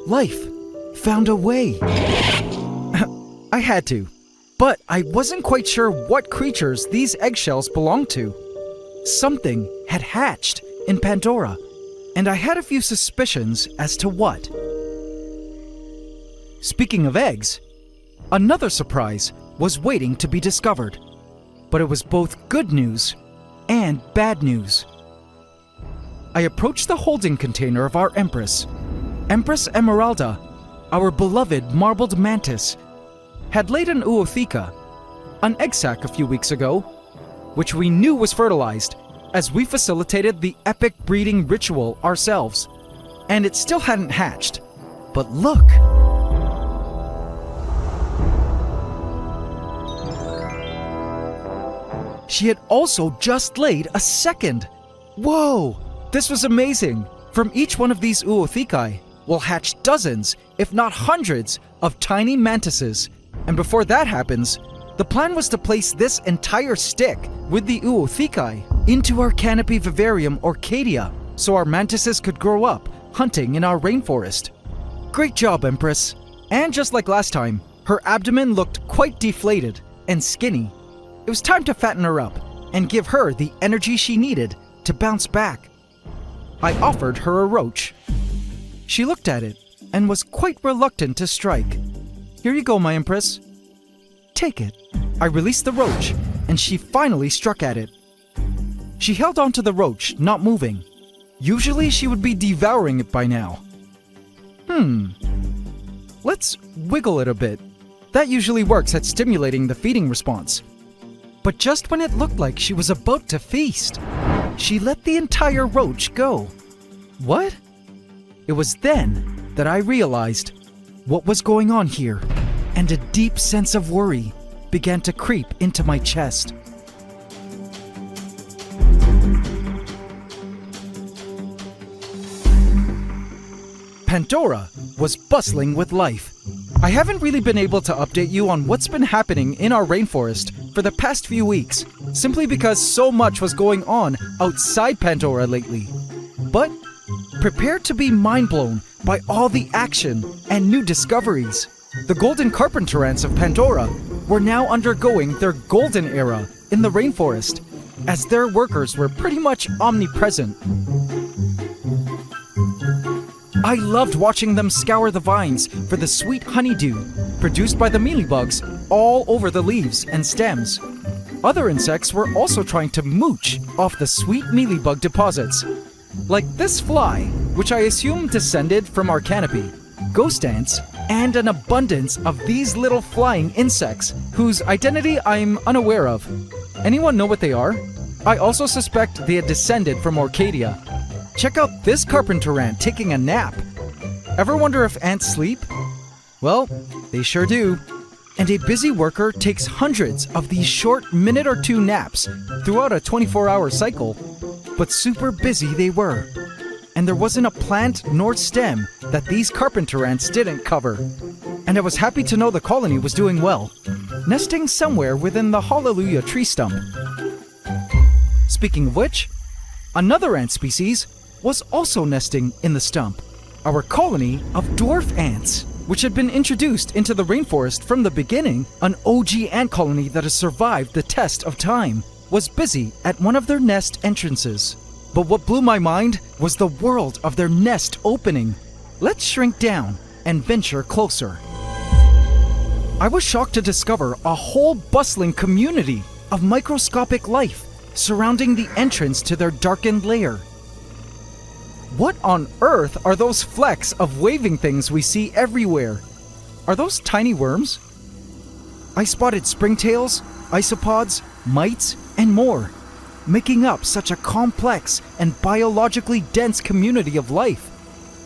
Life found a way. I had to, but I wasn't quite sure what creatures these eggshells belonged to. Something had hatched in Pandora, and I had a few suspicions as to what. Speaking of eggs, another surprise was waiting to be discovered, but it was both good news and bad news. I approached the holding container of our Empress. Empress Emeralda, our beloved marbled mantis, had laid an ootheca, an egg sac a few weeks ago, which we knew was fertilized as we facilitated the epic breeding ritual ourselves. And it still hadn't hatched. But look! She had also just laid a second. Whoa! This was amazing! From each one of these oothecae will hatch dozens, if not hundreds, of tiny mantises. And before that happens, the plan was to place this entire stick with the oothecae into our canopy Vivarium Orcadia, so our mantises could grow up hunting in our rainforest. Great job, Empress! And just like last time, her abdomen looked quite deflated and skinny. It was time to fatten her up and give her the energy she needed to bounce back. I offered her a roach. She looked at it and was quite reluctant to strike. Here you go, my Empress. Take it. I released the roach, and she finally struck at it. She held onto the roach, not moving. Usually she would be devouring it by now. Let's wiggle it a bit. That usually works at stimulating the feeding response. But just when it looked like she was about to feast, she let the entire roach go. What? It was then that I realized what was going on here, and a deep sense of worry began to creep into my chest. Pandora was bustling with life. I haven't really been able to update you on what's been happening in our rainforest for the past few weeks, simply because so much was going on outside Pandora lately. But prepare to be mind-blown by all the action and new discoveries. The golden carpenter ants of Pandora were now undergoing their golden era in the rainforest, as their workers were pretty much omnipresent. I loved watching them scour the vines for the sweet honeydew produced by the mealybugs all over the leaves and stems. Other insects were also trying to mooch off the sweet mealybug deposits, like this fly which I assume descended from our canopy, ghost ants, and an abundance of these little flying insects whose identity I'm unaware of. Anyone know what they are? I also suspect they had descended from Orcadia. Check out this carpenter ant taking a nap. Ever wonder if ants sleep? Well, they sure do. And a busy worker takes hundreds of these short minute or two naps throughout a 24-hour cycle. But super busy they were. And there wasn't a plant nor stem that these carpenter ants didn't cover. And I was happy to know the colony was doing well, nesting somewhere within the Hallelujah tree stump. Speaking of which, another ant species was also nesting in the stump. Our colony of dwarf ants, which had been introduced into the rainforest from the beginning, an OG ant colony that has survived the test of time, was busy at one of their nest entrances. But what blew my mind was the world of their nest opening. Let's shrink down and venture closer. I was shocked to discover a whole bustling community of microscopic life surrounding the entrance to their darkened lair. What on earth are those flecks of waving things we see everywhere? Are those tiny worms? I spotted springtails, isopods, mites, and more, making up such a complex and biologically dense community of life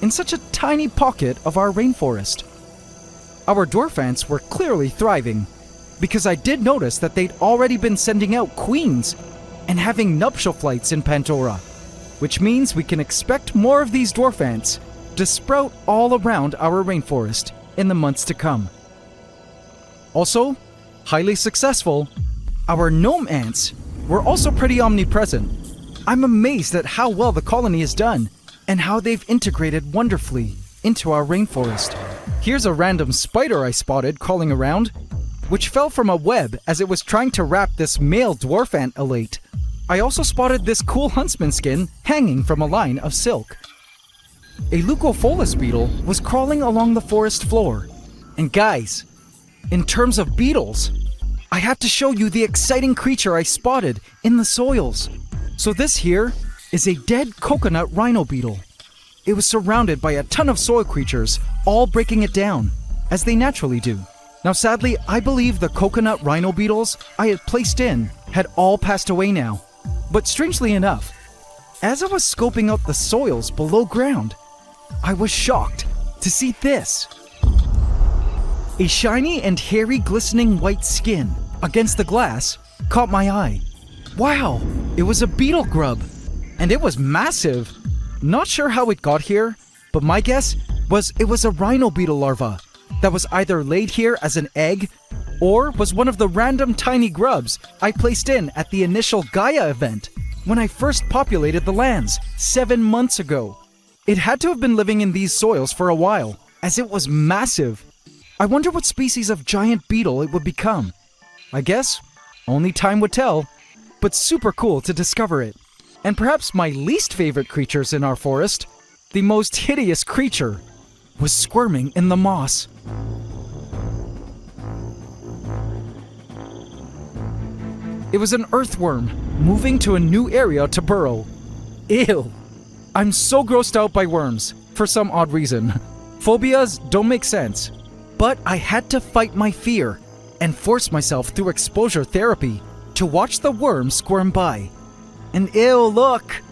in such a tiny pocket of our rainforest. Our dwarf ants were clearly thriving, because I did notice that they'd already been sending out queens and having nuptial flights in Pandora, which means we can expect more of these dwarf ants to sprout all around our rainforest in the months to come. Also, highly successful, our gnome ants were also pretty omnipresent. I'm amazed at how well the colony has done and how they've integrated wonderfully into our rainforest. Here's a random spider I spotted crawling around, which fell from a web as it was trying to wrap this male dwarf ant elate. I also spotted this cool huntsman skin hanging from a line of silk. A leucopholus beetle was crawling along the forest floor. And guys, in terms of beetles, I have to show you the exciting creature I spotted in the soils. So this here is a dead coconut rhino beetle. It was surrounded by a ton of soil creatures, all breaking it down, as they naturally do. Now sadly, I believe the coconut rhino beetles I had placed in had all passed away now. But strangely enough, as I was scoping out the soils below ground, I was shocked to see this. A shiny and hairy glistening white skin against the glass caught my eye. Wow, it was a beetle grub, and it was massive. Not sure how it got here, but my guess was it was a rhino beetle larva that was either laid here as an egg or was one of the random tiny grubs I placed in at the initial Gaia event when I first populated the lands 7 months ago. It had to have been living in these soils for a while, as it was massive. I wonder what species of giant beetle it would become. I guess only time would tell, but super cool to discover it. And perhaps my least favorite creatures in our forest, the most hideous creature, was squirming in the moss. It was an earthworm moving to a new area to burrow. Ew! I'm so grossed out by worms, for some odd reason. Phobias don't make sense. But I had to fight my fear and force myself through exposure therapy to watch the worm squirm by. And ew, look!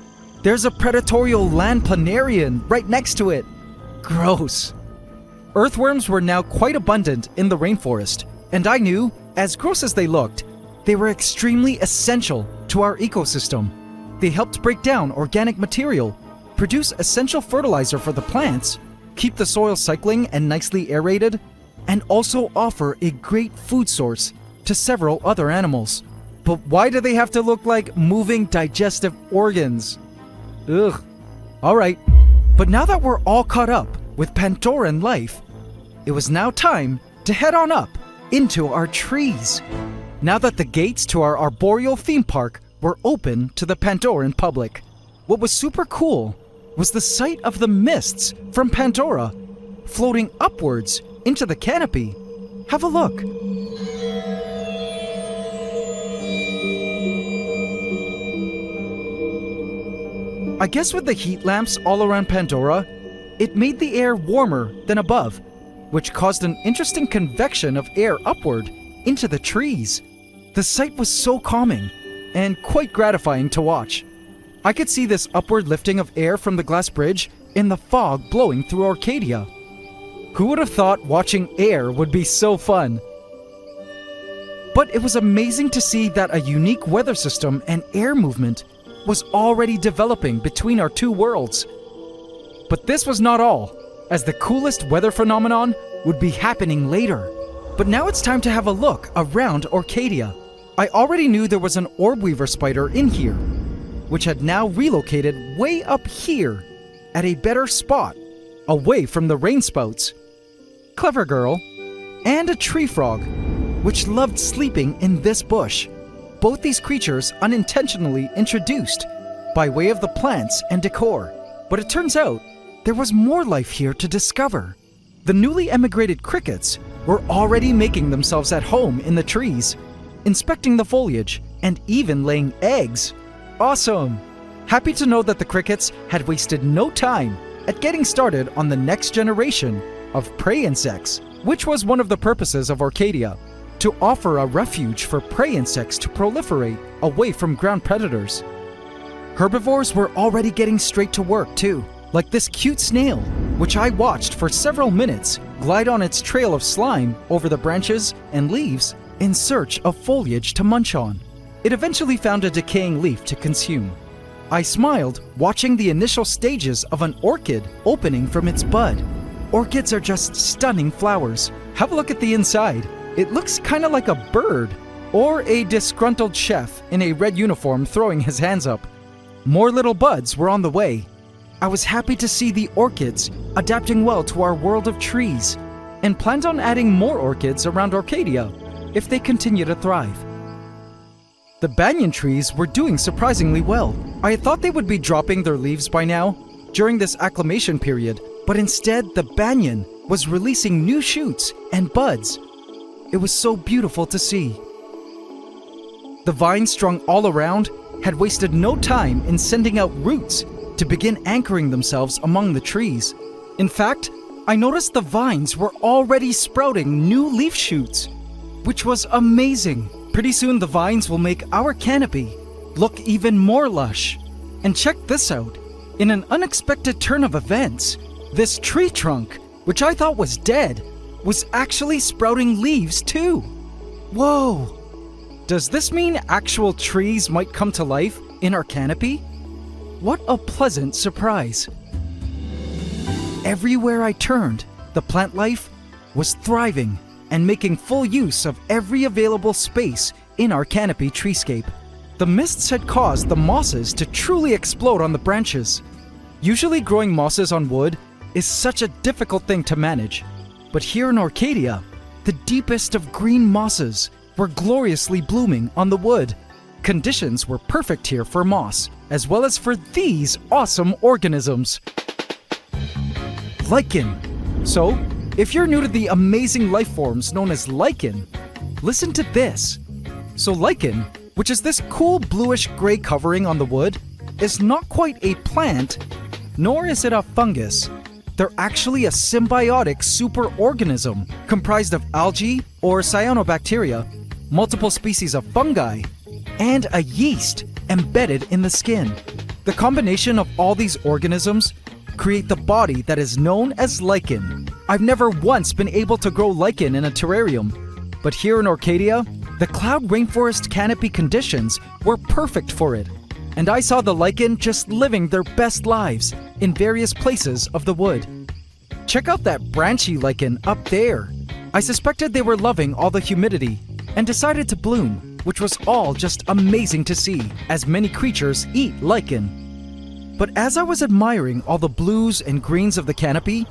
There's a predatorial land planarian right next to it. Gross. Earthworms were now quite abundant in the rainforest, and I knew, as gross as they looked, they were extremely essential to our ecosystem. They helped break down organic material, produce essential fertilizer for the plants, keep the soil cycling and nicely aerated, and also offer a great food source to several other animals. But why do they have to look like moving digestive organs? Ugh. Alright, but now that we're all caught up with Pandoran life, it was now time to head on up into our trees. Now that the gates to our arboreal theme park were open to the Pandoran public, what was super cool was the sight of the mists from Pandora floating upwards into the canopy. Have a look. I guess with the heat lamps all around Pandora, it made the air warmer than above, which caused an interesting convection of air upward into the trees. The sight was so calming and quite gratifying to watch. I could see this upward lifting of air from the glass bridge in the fog blowing through Arcadia. Who would have thought watching air would be so fun? But it was amazing to see that a unique weather system and air movement was already developing between our two worlds. But this was not all, as the coolest weather phenomenon would be happening later. But now it's time to have a look around Arcadia. I already knew there was an orb weaver spider in here, which had now relocated way up here at a better spot, away from the rain spouts. Clever girl. And a tree frog, which loved sleeping in this bush. Both these creatures unintentionally introduced by way of the plants and decor. But it turns out there was more life here to discover. The newly emigrated crickets were already making themselves at home in the trees, inspecting the foliage, and even laying eggs. Awesome! Happy to know that the crickets had wasted no time at getting started on the next generation of prey insects, which was one of the purposes of Arcadia, to offer a refuge for prey insects to proliferate away from ground predators. Herbivores were already getting straight to work too, like this cute snail, which I watched for several minutes glide on its trail of slime over the branches and leaves in search of foliage to munch on. It eventually found a decaying leaf to consume. I smiled watching the initial stages of an orchid opening from its bud. Orchids are just stunning flowers. Have a look at the inside. It looks kind of like a bird, or a disgruntled chef in a red uniform throwing his hands up. More little buds were on the way. I was happy to see the orchids adapting well to our world of trees, and planned on adding more orchids around Arcadia if they continue to thrive. The banyan trees were doing surprisingly well. I had thought they would be dropping their leaves by now during this acclimation period, but instead the banyan was releasing new shoots and buds. It was so beautiful to see. The vines strung all around had wasted no time in sending out roots to begin anchoring themselves among the trees. In fact, I noticed the vines were already sprouting new leaf shoots, which was amazing. Pretty soon the vines will make our canopy look even more lush. And check this out. In an unexpected turn of events, this tree trunk, which I thought was dead, was actually sprouting leaves too. Whoa! Does this mean actual trees might come to life in our canopy? What a pleasant surprise. Everywhere I turned, the plant life was thriving and making full use of every available space in our canopy treescape. The mists had caused the mosses to truly explode on the branches. Usually growing mosses on wood is such a difficult thing to manage, but here in Arcadia, the deepest of green mosses were gloriously blooming on the wood. Conditions were perfect here for moss, as well as for these awesome organisms. Lichen. So, if you're new to the amazing life forms known as lichen, listen to this. So lichen, which is this cool bluish-gray covering on the wood, is not quite a plant, nor is it a fungus. They're actually a symbiotic superorganism comprised of algae or cyanobacteria, multiple species of fungi, and a yeast embedded in the skin. The combination of all these organisms create the body that is known as lichen. I've never once been able to grow lichen in a terrarium, but here in Arcadia, the cloud rainforest canopy conditions were perfect for it, and I saw the lichen just living their best lives in various places of the wood. Check out that branchy lichen up there. I suspected they were loving all the humidity and decided to bloom, which was all just amazing to see, as many creatures eat lichen. But as I was admiring all the blues and greens of the canopy,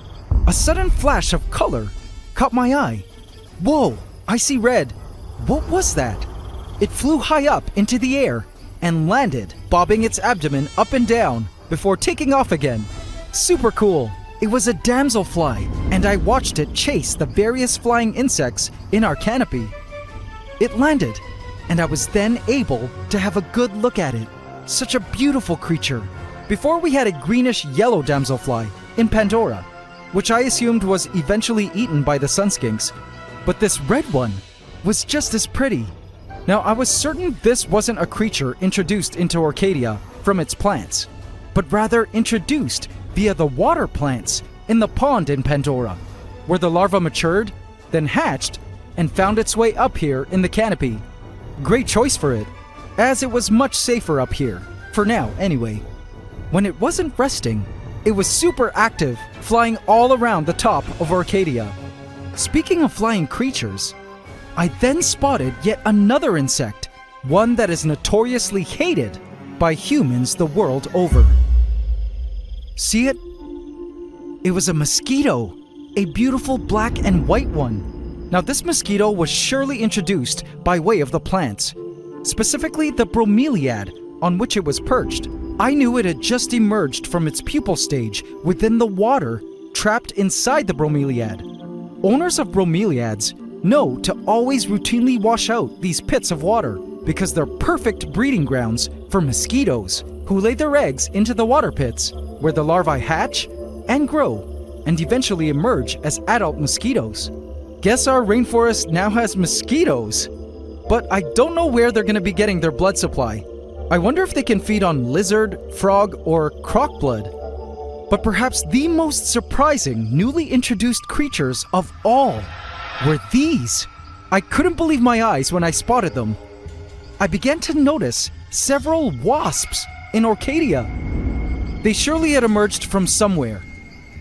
a sudden flash of color caught my eye. Whoa, I see red. What was that? It flew high up into the air and landed, bobbing its abdomen up and down before taking off again. Super cool. It was a damselfly, and I watched it chase the various flying insects in our canopy. It landed, and I was then able to have a good look at it. Such a beautiful creature. Before we had a greenish-yellow damselfly in Pandora, which I assumed was eventually eaten by the sunskinks, but this red one was just as pretty. Now, I was certain this wasn't a creature introduced into Arcadia from its plants, but rather introduced via the water plants in the pond in Pandora, where the larva matured, then hatched, and found its way up here in the canopy. Great choice for it, as it was much safer up here, for now anyway. When it wasn't resting, it was super active, flying all around the top of Arcadia. Speaking of flying creatures, I then spotted yet another insect, one that is notoriously hated by humans the world over. See it? It was a mosquito, a beautiful black and white one. Now this mosquito was surely introduced by way of the plants, specifically the bromeliad on which it was perched. I knew it had just emerged from its pupal stage within the water trapped inside the bromeliad. Owners of bromeliads know to always routinely wash out these pits of water because they're perfect breeding grounds for mosquitoes who lay their eggs into the water pits where the larvae hatch and grow and eventually emerge as adult mosquitoes. Guess our rainforest now has mosquitoes, but I don't know where they're going to be getting their blood supply. I wonder if they can feed on lizard, frog, or croc blood. But perhaps the most surprising newly introduced creatures of all were these. I couldn't believe my eyes when I spotted them. I began to notice several wasps in Arcadia. They surely had emerged from somewhere.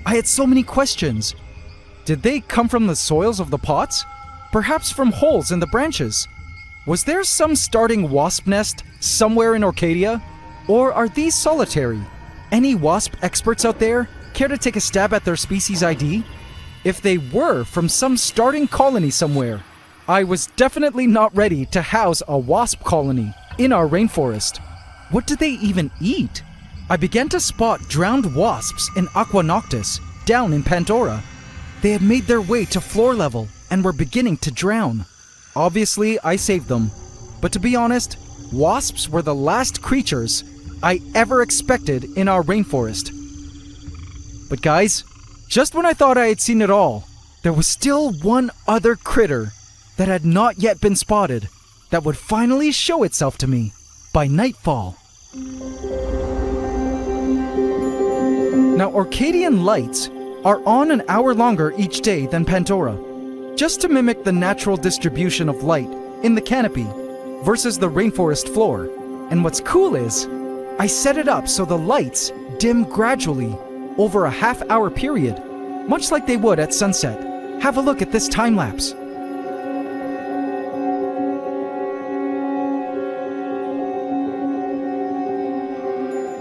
I had so many questions. Did they come from the soils of the pots? Perhaps from holes in the branches? Was there some starting wasp nest somewhere in Arcadia? Or are these solitary? Any wasp experts out there care to take a stab at their species ID? If they were from some starting colony somewhere, I was definitely not ready to house a wasp colony in our rainforest. What do they even eat? I began to spot drowned wasps in Aqua Noctis down in Pandora. They had made their way to floor level and were beginning to drown. Obviously, I saved them, but to be honest, wasps were the last creatures I ever expected in our rainforest. But guys, just when I thought I had seen it all, there was still one other critter that had not yet been spotted that would finally show itself to me by nightfall. Now, Arcadian lights are on an hour longer each day than Pandora, just to mimic the natural distribution of light in the canopy versus the rainforest floor. And what's cool is, I set it up so the lights dim gradually over a half-hour period, much like they would at sunset. Have a look at this time lapse.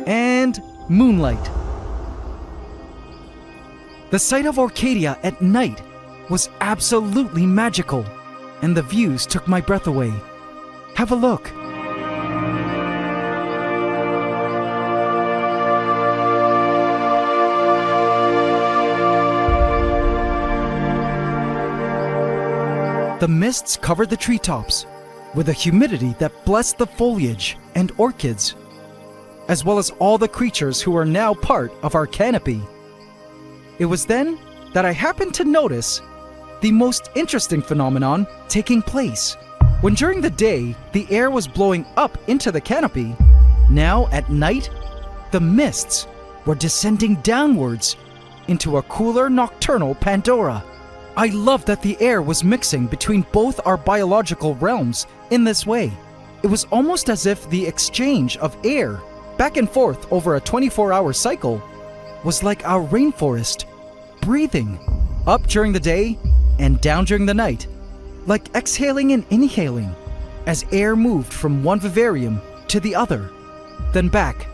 And moonlight. The sight of Arcadia at night was absolutely magical, and the views took my breath away. Have a look. The mists covered the treetops with a humidity that blessed the foliage and orchids, as well as all the creatures who are now part of our canopy. It was then that I happened to notice the most interesting phenomenon taking place. When during the day, the air was blowing up into the canopy, now at night, the mists were descending downwards into a cooler nocturnal Pandora. I love that the air was mixing between both our biological realms in this way. It was almost as if the exchange of air back and forth over a 24-hour cycle was like our rainforest, breathing up during the day and down during the night, like exhaling and inhaling as air moved from one vivarium to the other, then back.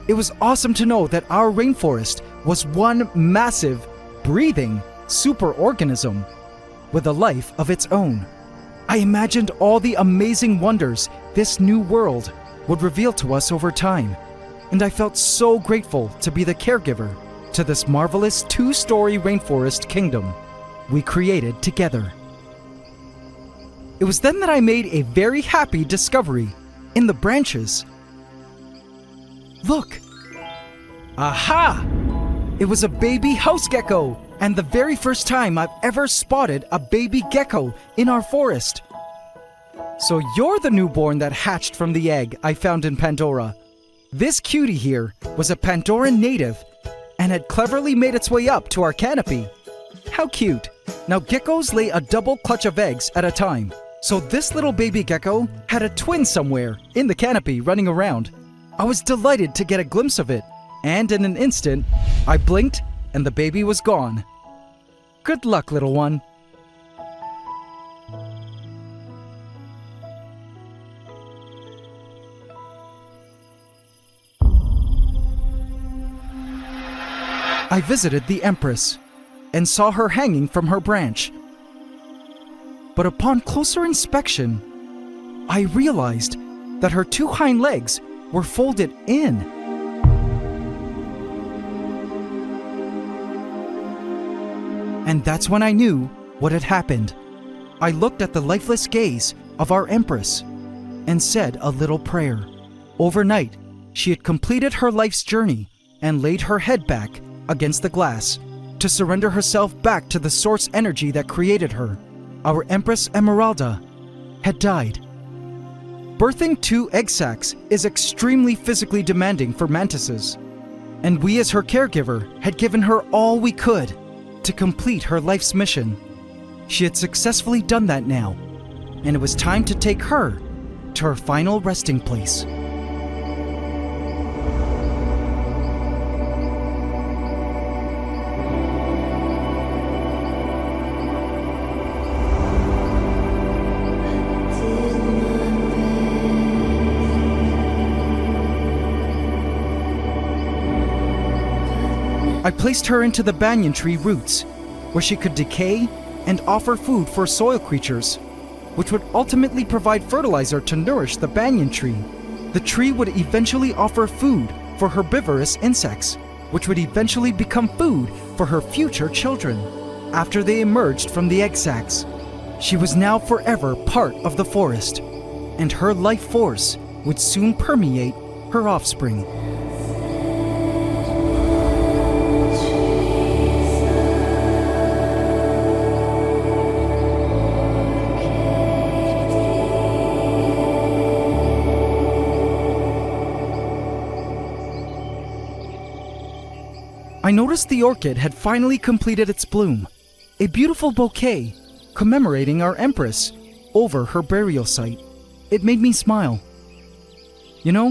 It was awesome to know that our rainforest was one massive, breathing superorganism with a life of its own. I imagined all the amazing wonders this new world would reveal to us over time, and I felt so grateful to be the caregiver to this marvelous two-story rainforest kingdom we created together. It was then that I made a very happy discovery in the branches. Look, Aha! It was a baby house gecko, and the very first time I've ever spotted a baby gecko in our forest. So you're the newborn that hatched from the egg I found in Pandora. This cutie here was a Pandoran native and had cleverly made its way up to our canopy. How cute. Now geckos lay a double clutch of eggs at a time. So this little baby gecko had a twin somewhere in the canopy running around. I was delighted to get a glimpse of it, and in an instant, I blinked and the baby was gone. Good luck, little one. I visited the Empress and saw her hanging from her branch. But upon closer inspection, I realized that her two hind legs were folded in. And that's when I knew what had happened. I looked at the lifeless gaze of our Empress and said a little prayer. Overnight, she had completed her life's journey and laid her head back against the glass to surrender herself back to the source energy that created her. Our Empress Emeralda had died. Birthing two egg sacs is extremely physically demanding for mantises, and we as her caregiver had given her all we could to complete her life's mission. She had successfully done that now, and it was time to take her to her final resting place. I placed her into the banyan tree roots, where she could decay and offer food for soil creatures, which would ultimately provide fertilizer to nourish the banyan tree. The tree would eventually offer food for herbivorous insects, which would eventually become food for her future children. After they emerged from the egg sacs, she was now forever part of the forest, and her life force would soon permeate her offspring. I noticed the orchid had finally completed its bloom, a beautiful bouquet commemorating our Empress over her burial site. It made me smile. You know,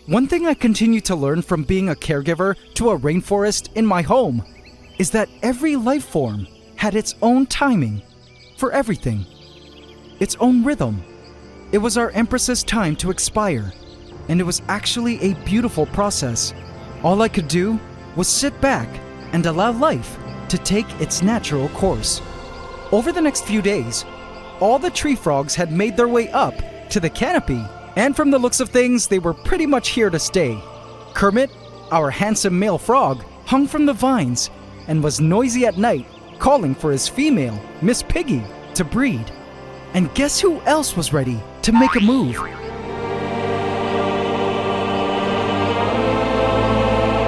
one thing I continue to learn from being a caregiver to a rainforest in my home is that every life form had its own timing for everything, its own rhythm. It was our Empress's time to expire, and it was actually a beautiful process. All I could do was sit back and allow life to take its natural course. Over the next few days, all the tree frogs had made their way up to the canopy, and from the looks of things, they were pretty much here to stay. Kermit, our handsome male frog, hung from the vines and was noisy at night, calling for his female, Miss Piggy, to breed. And guess who else was ready to make a move?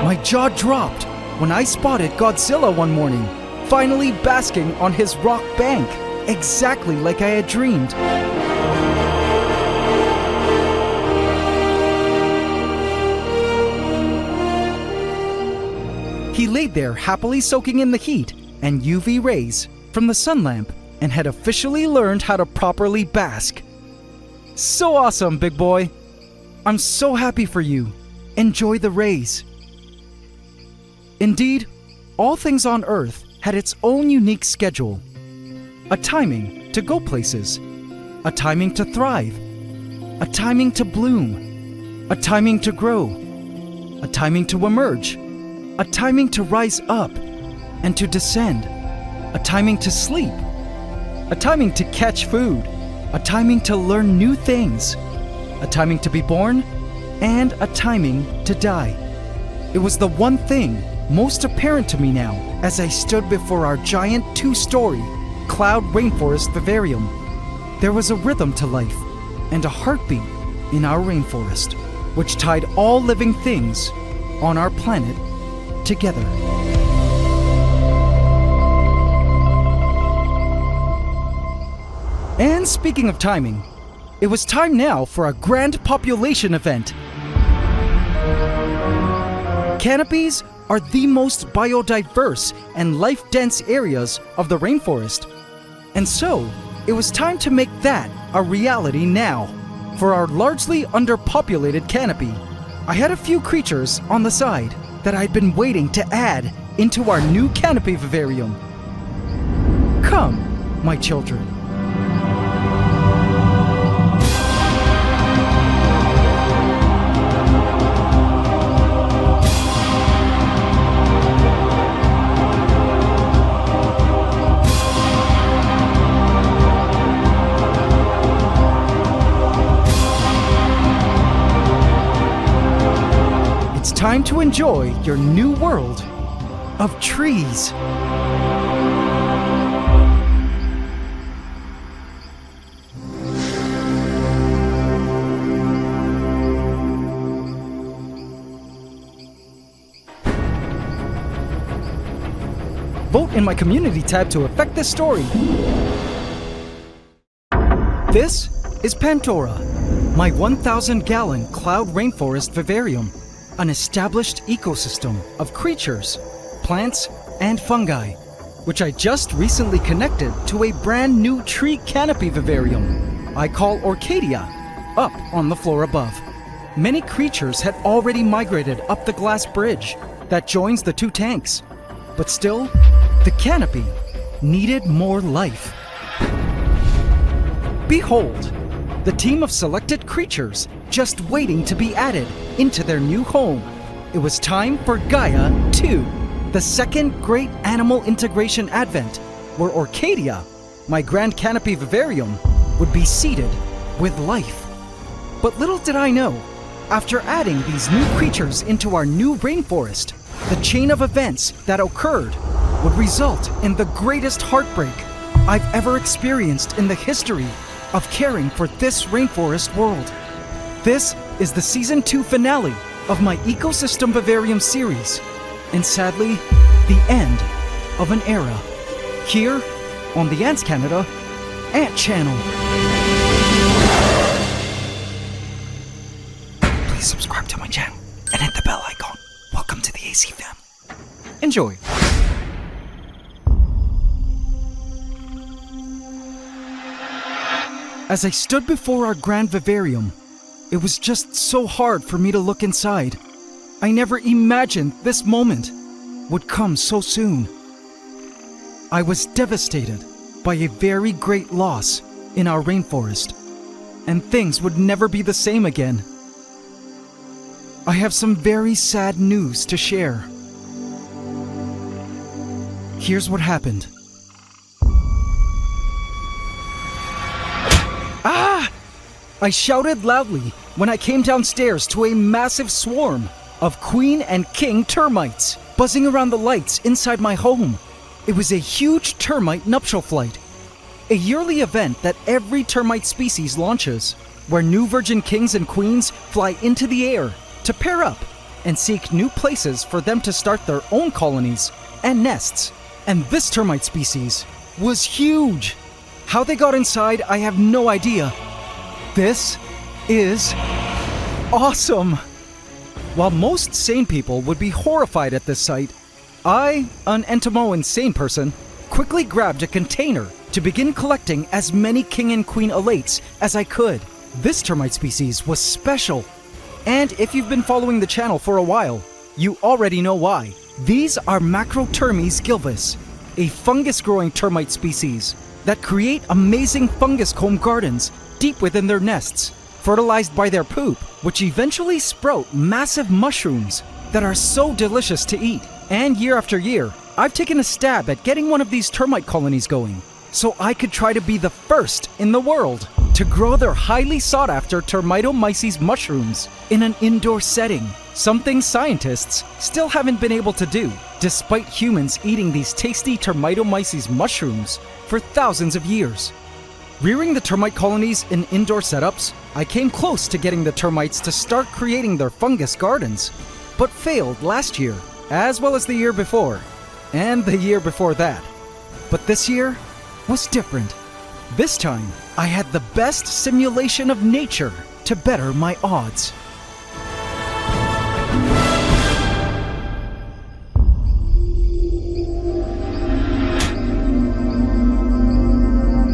My jaw dropped when I spotted Godzilla one morning, finally basking on his rock bank, exactly like I had dreamed. He laid there happily soaking in the heat and UV rays from the sun lamp and had officially learned how to properly bask. So awesome, big boy. I'm so happy for you. Enjoy the rays. Indeed, all things on Earth had its own unique schedule. A timing to go places, a timing to thrive, a timing to bloom, a timing to grow, a timing to emerge, a timing to rise up and to descend, a timing to sleep, a timing to catch food, a timing to learn new things, a timing to be born, and a timing to die. It was the one thing most apparent to me now as I stood before our giant 2-story cloud rainforest vivarium. There was a rhythm to life and a heartbeat in our rainforest, which tied all living things on our planet together. And speaking of timing, it was time now for a grand population event. Canopies are the most biodiverse and life-dense areas of the rainforest. And so, it was time to make that a reality now. For our largely underpopulated canopy, I had a few creatures on the side that I'd been waiting to add into our new canopy vivarium. Come, my children. Time to enjoy your new world of trees. Vote in my community tab to affect this story. This is Pandora, my 1,000-gallon cloud rainforest vivarium. An established ecosystem of creatures, plants, and fungi, which I just recently connected to a brand new tree canopy vivarium I call Orcadia, up on the floor above. Many creatures had already migrated up the glass bridge that joins the two tanks, but still, the canopy needed more life. Behold, the team of selected creatures just waiting to be added into their new home. It was time for Gaia 2, the second great animal integration advent, where Orcadia, my grand canopy vivarium, would be seeded with life. But little did I know, after adding these new creatures into our new rainforest, the chain of events that occurred would result in the greatest heartbreak I've ever experienced in the history of caring for this rainforest world. This is the Season 2 finale of my Ecosystem Vivarium series, and sadly, the end of an era, here on the AntsCanada Ant Channel. Please subscribe to my channel and hit the bell icon. Welcome to the AC fam. Enjoy. As I stood before our grand vivarium, it was just so hard for me to look inside. I never imagined this moment would come so soon. I was devastated by a very great loss in our rainforest, and things would never be the same again. I have some very sad news to share. Here's what happened. Ah! I shouted loudly when I came downstairs to a massive swarm of queen and king termites buzzing around the lights inside my home. It was a huge termite nuptial flight, a yearly event that every termite species launches, where new virgin kings and queens fly into the air to pair up and seek new places for them to start their own colonies and nests. And this termite species was huge. How they got inside, I have no idea. This is awesome. While most sane people would be horrified at this sight, I, an Entomo sane person, quickly grabbed a container to begin collecting as many king and queen elates as I could. This termite species was special, and if you've been following the channel for a while, you already know why. These are Macrotermes gilvus, a fungus-growing termite species that create amazing fungus comb gardens deep within their nests, fertilized by their poop, which eventually sprout massive mushrooms that are so delicious to eat. And year after year, I've taken a stab at getting one of these termite colonies going, so I could try to be the first in the world to grow their highly sought-after Termitomyces mushrooms in an indoor setting, something scientists still haven't been able to do, despite humans eating these tasty Termitomyces mushrooms for thousands of years. Rearing the termite colonies in indoor setups, I came close to getting the termites to start creating their fungus gardens, but failed last year, as well as the year before, and the year before that. But this year was different. This time, I had the best simulation of nature to better my odds.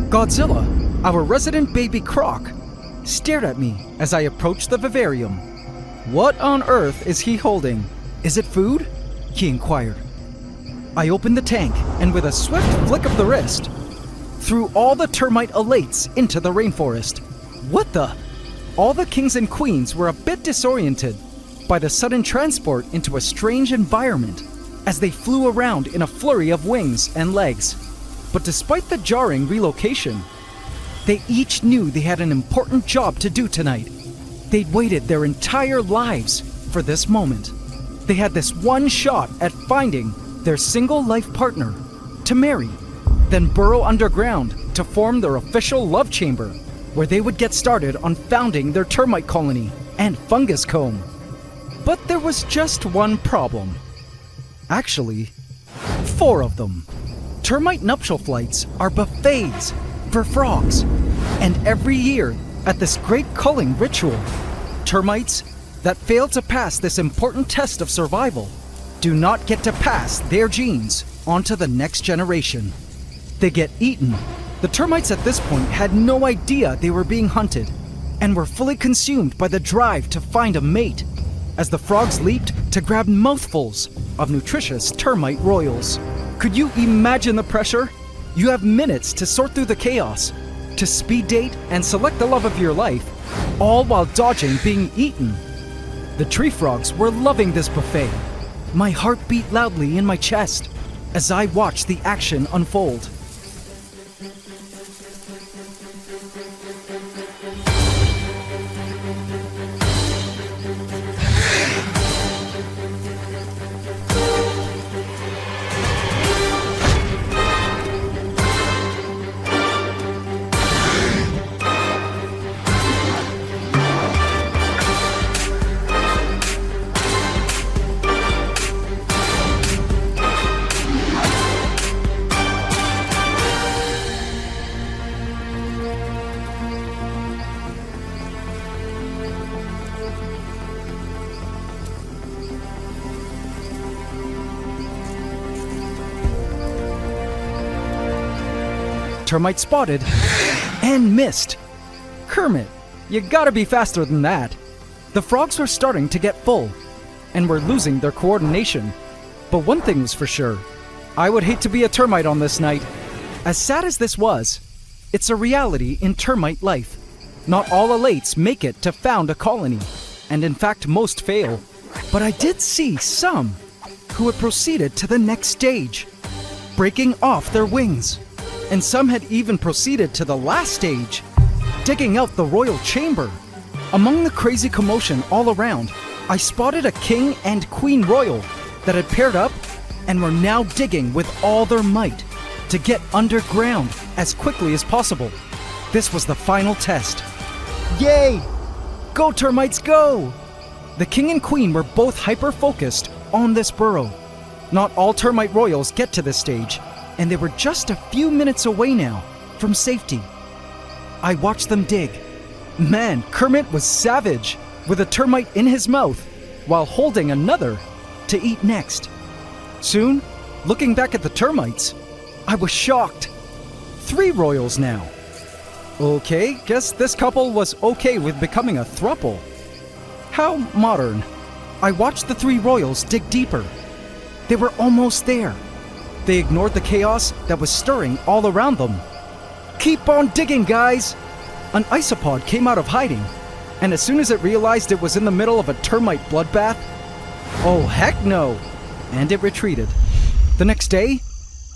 Godzilla, our resident baby croc, stared at me as I approached the vivarium. "What on earth is he holding? Is it food?" he inquired. I opened the tank and with a swift flick of the wrist, threw all the termite alates into the rainforest. What the? All the kings and queens were a bit disoriented by the sudden transport into a strange environment as they flew around in a flurry of wings and legs. But despite the jarring relocation, they each knew they had an important job to do tonight. They'd waited their entire lives for this moment. They had this one shot at finding their single life partner to marry, then burrow underground to form their official love chamber, where they would get started on founding their termite colony and fungus comb. But there was just one problem. Actually, 4 of them. Termite nuptial flights are buffets for frogs, and every year at this great culling ritual, termites that fail to pass this important test of survival do not get to pass their genes onto the next generation. They get eaten. The termites at this point had no idea they were being hunted and were fully consumed by the drive to find a mate as the frogs leaped to grab mouthfuls of nutritious termite royals. Could you imagine the pressure? You have minutes to sort through the chaos, to speed date and select the love of your life, all while dodging being eaten. The tree frogs were loving this buffet. My heart beat loudly in my chest as I watched the action unfold. Termite spotted and missed. Kermit, you gotta be faster than that. The frogs were starting to get full and were losing their coordination. But one thing was for sure, I would hate to be a termite on this night. As sad as this was, it's a reality in termite life. Not all alates make it to found a colony, and in fact most fail. But I did see some who had proceeded to the next stage, breaking off their wings. And some had even proceeded to the last stage, digging out the royal chamber. Among the crazy commotion all around, I spotted a king and queen royal that had paired up and were now digging with all their might to get underground as quickly as possible. This was the final test. Yay! Go termites, go! The king and queen were both hyper-focused on this burrow. Not all termite royals get to this stage, and they were just a few minutes away now from safety. I watched them dig. Man, Kermit was savage, with a termite in his mouth while holding another to eat next. Soon, looking back at the termites, I was shocked. 3 royals now. Okay, guess this couple was okay with becoming a throuple. How modern. I watched the 3 royals dig deeper. They were almost there. They ignored the chaos that was stirring all around them. Keep on digging, guys! An isopod came out of hiding, and as soon as it realized it was in the middle of a termite bloodbath, oh heck no! And it retreated. The next day,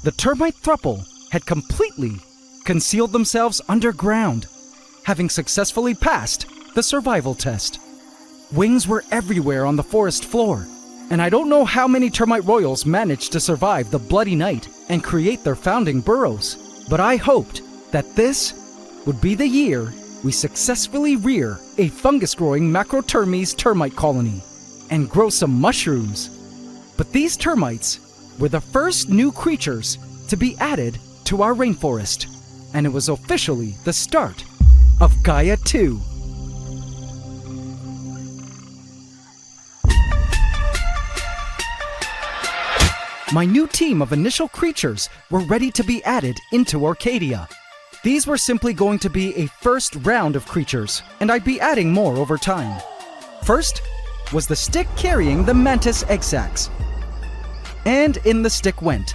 the termite throuple had completely concealed themselves underground, having successfully passed the survival test. Wings were everywhere on the forest floor, and I don't know how many termite royals managed to survive the bloody night and create their founding burrows, but I hoped that this would be the year we successfully rear a fungus-growing Macrotermes termite colony and grow some mushrooms. But these termites were the first new creatures to be added to our rainforest, and it was officially the start of Gaia 2. My new team of initial creatures were ready to be added into Arcadia. These were simply going to be a first round of creatures, and I'd be adding more over time. First was the stick carrying the mantis egg sacs. And in the stick went.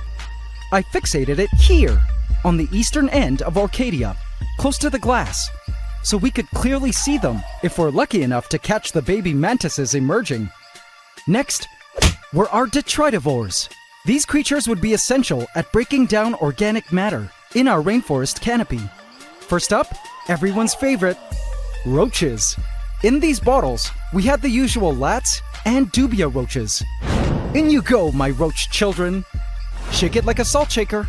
I fixated it here, on the eastern end of Arcadia, close to the glass, so we could clearly see them if we're lucky enough to catch the baby mantises emerging. Next were our detritivores. These creatures would be essential at breaking down organic matter in our rainforest canopy. First up, everyone's favorite, roaches. In these bottles, we had the usual lats and dubia roaches. In you go, my roach children. Shake it like a salt shaker.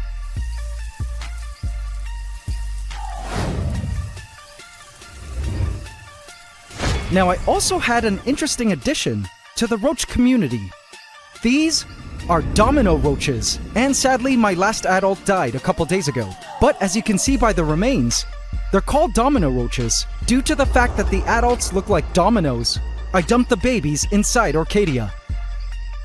Now, I also had an interesting addition to the roach community. These are domino roaches, and sadly my last adult died a couple days ago. But as you can see by the remains, they're called domino roaches due to the fact that the adults look like dominoes. I dumped the babies inside Arcadia.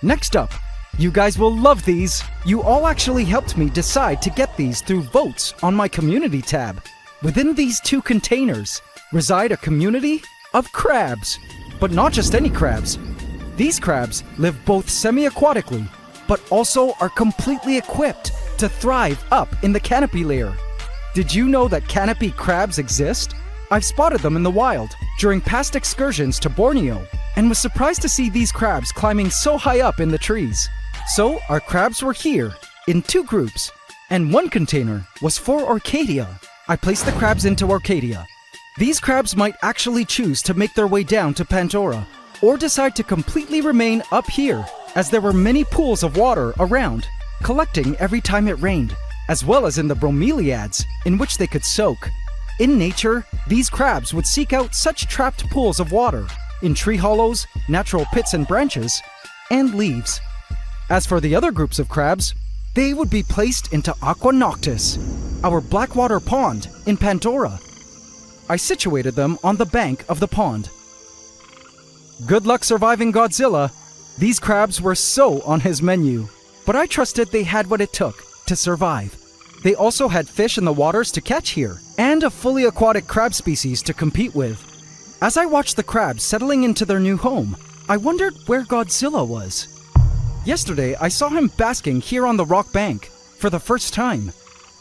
Next up, you guys will love these. You all actually helped me decide to get these through votes on my community tab. Within these two containers reside a community of crabs, but not just any crabs. These crabs live both semi-aquatically, but also are completely equipped to thrive up in the canopy layer. Did you know that canopy crabs exist? I've spotted them in the wild during past excursions to Borneo, and was surprised to see these crabs climbing so high up in the trees. So our crabs were here in two groups, and one container was for Arcadia. I placed the crabs into Arcadia. These crabs might actually choose to make their way down to Pandora, or decide to completely remain up here, as there were many pools of water around, collecting every time it rained, as well as in the bromeliads in which they could soak. In nature, these crabs would seek out such trapped pools of water in tree hollows, natural pits and branches, and leaves. As for the other groups of crabs, they would be placed into Aqua Noctis, our blackwater pond in Pandora. I situated them on the bank of the pond. Good luck surviving Godzilla. These crabs were so on his menu, but I trusted they had what it took to survive. They also had fish in the waters to catch here, and a fully aquatic crab species to compete with. As I watched the crabs settling into their new home, I wondered where Godzilla was. Yesterday, I saw him basking here on the rock bank for the first time.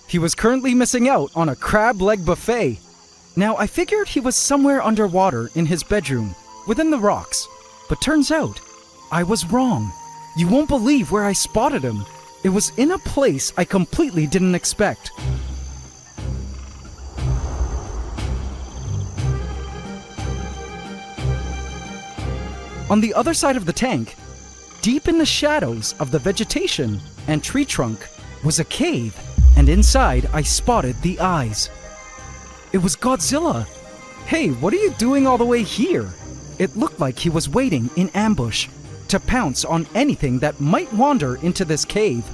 He was currently missing out on a crab leg buffet. Now, I figured he was somewhere underwater in his bedroom, within the rocks, but turns out I was wrong. You won't believe where I spotted him. It was in a place I completely didn't expect. On the other side of the tank, deep in the shadows of the vegetation and tree trunk, was a cave, and inside I spotted the eyes. It was Godzilla. Hey, what are you doing all the way here? It looked like he was waiting in ambush to pounce on anything that might wander into this cave.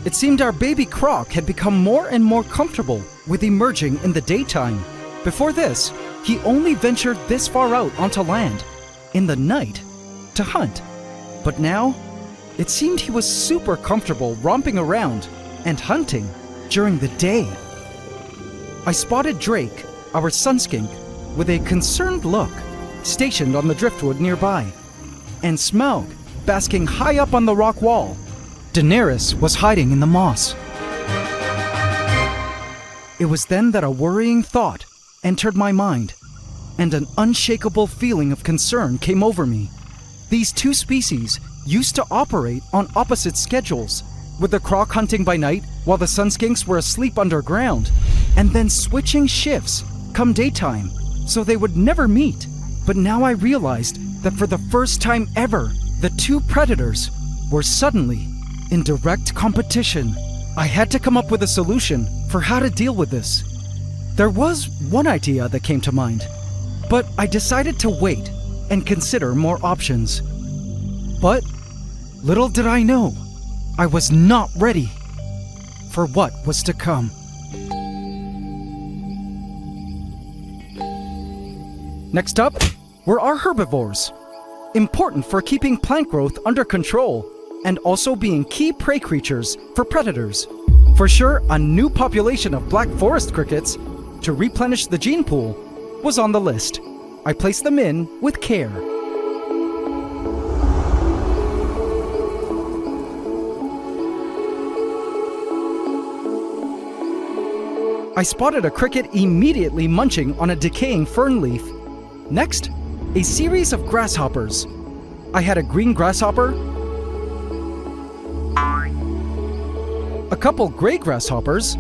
It seemed our baby croc had become more and more comfortable with emerging in the daytime. Before this, he only ventured this far out onto land, in the night, to hunt. But now, it seemed he was super comfortable romping around and hunting during the day. I spotted Drake, our sunskink, with a concerned look, stationed on the driftwood nearby, and Smaug basking high up on the rock wall. Daenerys was hiding in the moss. It was then that a worrying thought entered my mind, and an unshakable feeling of concern came over me. These two species used to operate on opposite schedules, with the croc hunting by night while the sunskinks were asleep underground, and then switching shifts come daytime, so they would never meet. But now I realized that for the first time ever, the two predators were suddenly in direct competition. I had to come up with a solution for how to deal with this. There was one idea that came to mind, but I decided to wait and consider more options. But little did I know, I was not ready for what was to come. Next up were our herbivores, important for keeping plant growth under control and also being key prey creatures for predators. For sure, a new population of black forest crickets to replenish the gene pool was on the list. I placed them in with care. I spotted a cricket immediately munching on a decaying fern leaf. Next, a series of grasshoppers. I had a green grasshopper, a couple gray grasshoppers,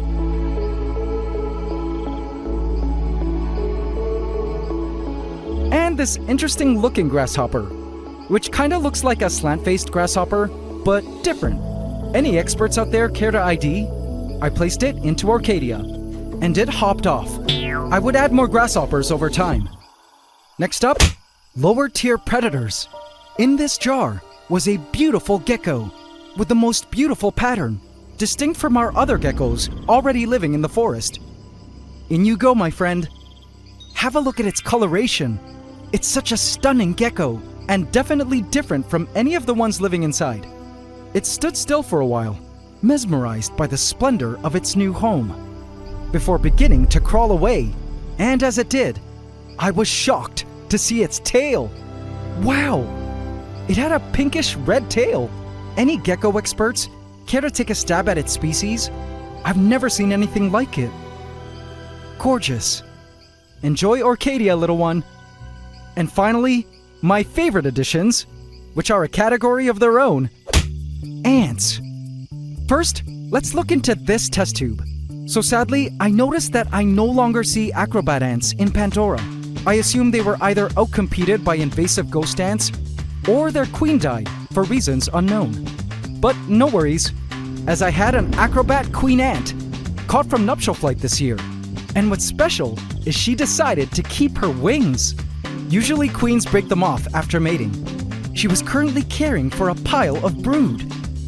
and this interesting looking grasshopper, which kinda looks like a slant-faced grasshopper, but different. Any experts out there care to ID? I placed it into Orcadia, and it hopped off. I would add more grasshoppers over time. Next up, lower tier predators. In this jar was a beautiful gecko with the most beautiful pattern, distinct from our other geckos already living in the forest. In you go, my friend. Have a look at its coloration. It's such a stunning gecko and definitely different from any of the ones living inside. It stood still for a while, mesmerized by the splendor of its new home, before beginning to crawl away. And as it did, I was shocked to see its tail. Wow! It had a pinkish red tail. Any gecko experts care to take a stab at its species? I've never seen anything like it. Gorgeous. Enjoy Orcadia, little one. And finally, my favorite additions, which are a category of their own, ants. First, let's look into this test tube. So sadly, I noticed that I no longer see acrobat ants in Pandora. I assume they were either outcompeted by invasive ghost ants, or their queen died for reasons unknown. But no worries, as I had an acrobat queen ant, caught from nuptial flight this year. And what's special is she decided to keep her wings. Usually queens break them off after mating. She was currently caring for a pile of brood,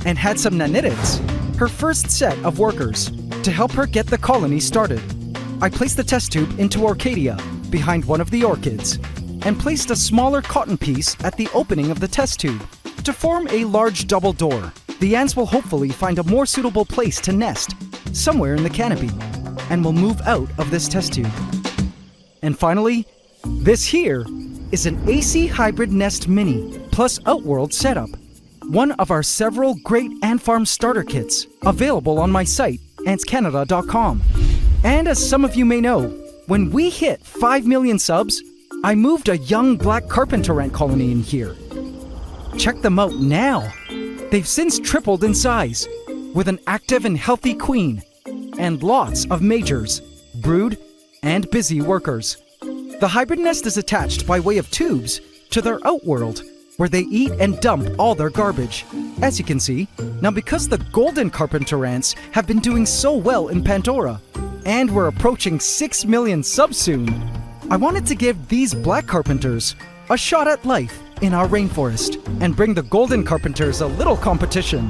and had some nanitids, her first set of workers, to help her get the colony started. I placed the test tube into Orcadia, behind one of the orchids, and placed a smaller cotton piece at the opening of the test tube to form a large double door. The ants will hopefully find a more suitable place to nest, somewhere in the canopy, and will move out of this test tube. And finally, this here is an AC Hybrid Nest Mini plus Outworld setup, one of our several great ant farm starter kits available on my site, AntsCanada.com. And as some of you may know, when we hit 5 million subs, I moved a young black carpenter ant colony in here. Check them out now. They've since tripled in size, with an active and healthy queen, and lots of majors, brood, and busy workers. The hybrid nest is attached by way of tubes to their outworld, where they eat and dump all their garbage. As you can see, now because the golden carpenter ants have been doing so well in Pandora, and we're approaching 6 million subs soon, I wanted to give these black carpenters a shot at life in our rainforest and bring the golden carpenters a little competition.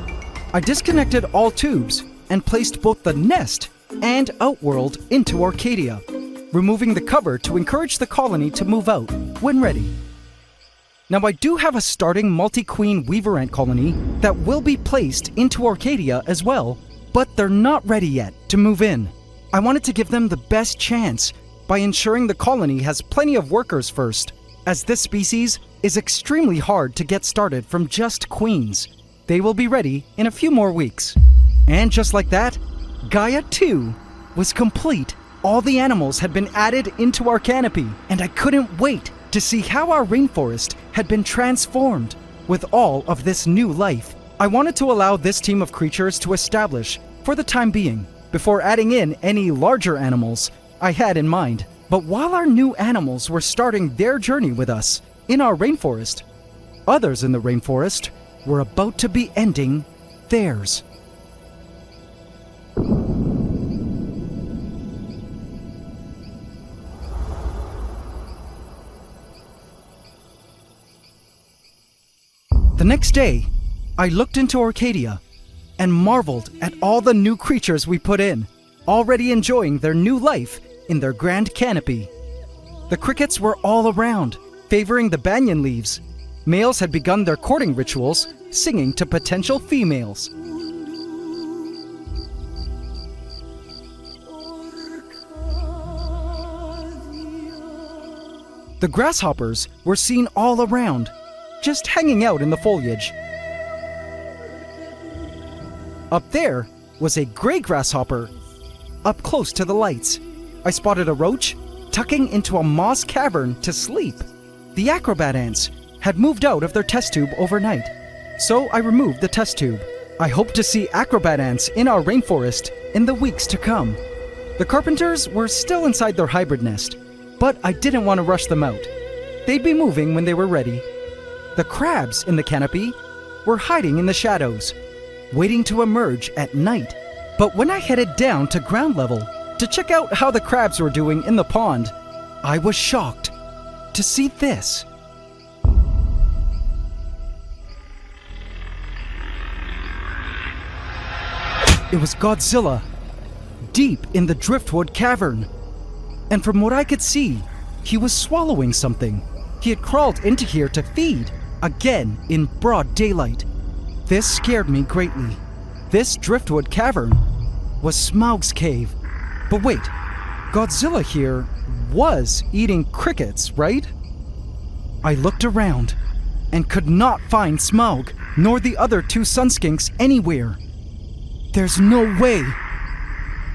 I disconnected all tubes and placed both the nest and outworld into Orcadia, removing the cover to encourage the colony to move out when ready. Now I do have a starting multi-queen weaver ant colony that will be placed into Orcadia as well, but they're not ready yet to move in. I wanted to give them the best chance by ensuring the colony has plenty of workers first, as this species is extremely hard to get started from just queens. They will be ready in a few more weeks. And just like that, Gaia 2 was complete. All the animals had been added into our canopy, and I couldn't wait to see how our rainforest had been transformed with all of this new life. I wanted to allow this team of creatures to establish for the time being, before adding in any larger animals I had in mind. But while our new animals were starting their journey with us in our rainforest, others in the rainforest were about to be ending theirs. The The next day, I looked into Arcadia and marveled at all the new creatures we put in, already enjoying their new life in their grand canopy. The crickets were all around, favoring the banyan leaves. Males had begun their courting rituals, singing to potential females. The grasshoppers were seen all around, just hanging out in the foliage. Up there was a gray grasshopper, up close to the lights. I spotted a roach tucking into a moss cavern to sleep. The acrobat ants had moved out of their test tube overnight, so I removed the test tube. I hope to see acrobat ants in our rainforest in the weeks to come. The carpenters were still inside their hybrid nest, but I didn't want to rush them out. They'd be moving when they were ready. The crabs in the canopy were hiding in the shadows, waiting to emerge at night. But when I headed down to ground level to check out how the crabs were doing in the pond, I was shocked to see this. It was Godzilla, deep in the driftwood cavern. And from what I could see, he was swallowing something. He had crawled into here to feed, again in broad daylight. This scared me greatly. This driftwood cavern was Smaug's cave. But wait, Godzilla here was eating crickets, right? I looked around and could not find Smaug nor the other two sunskinks anywhere. There's no way.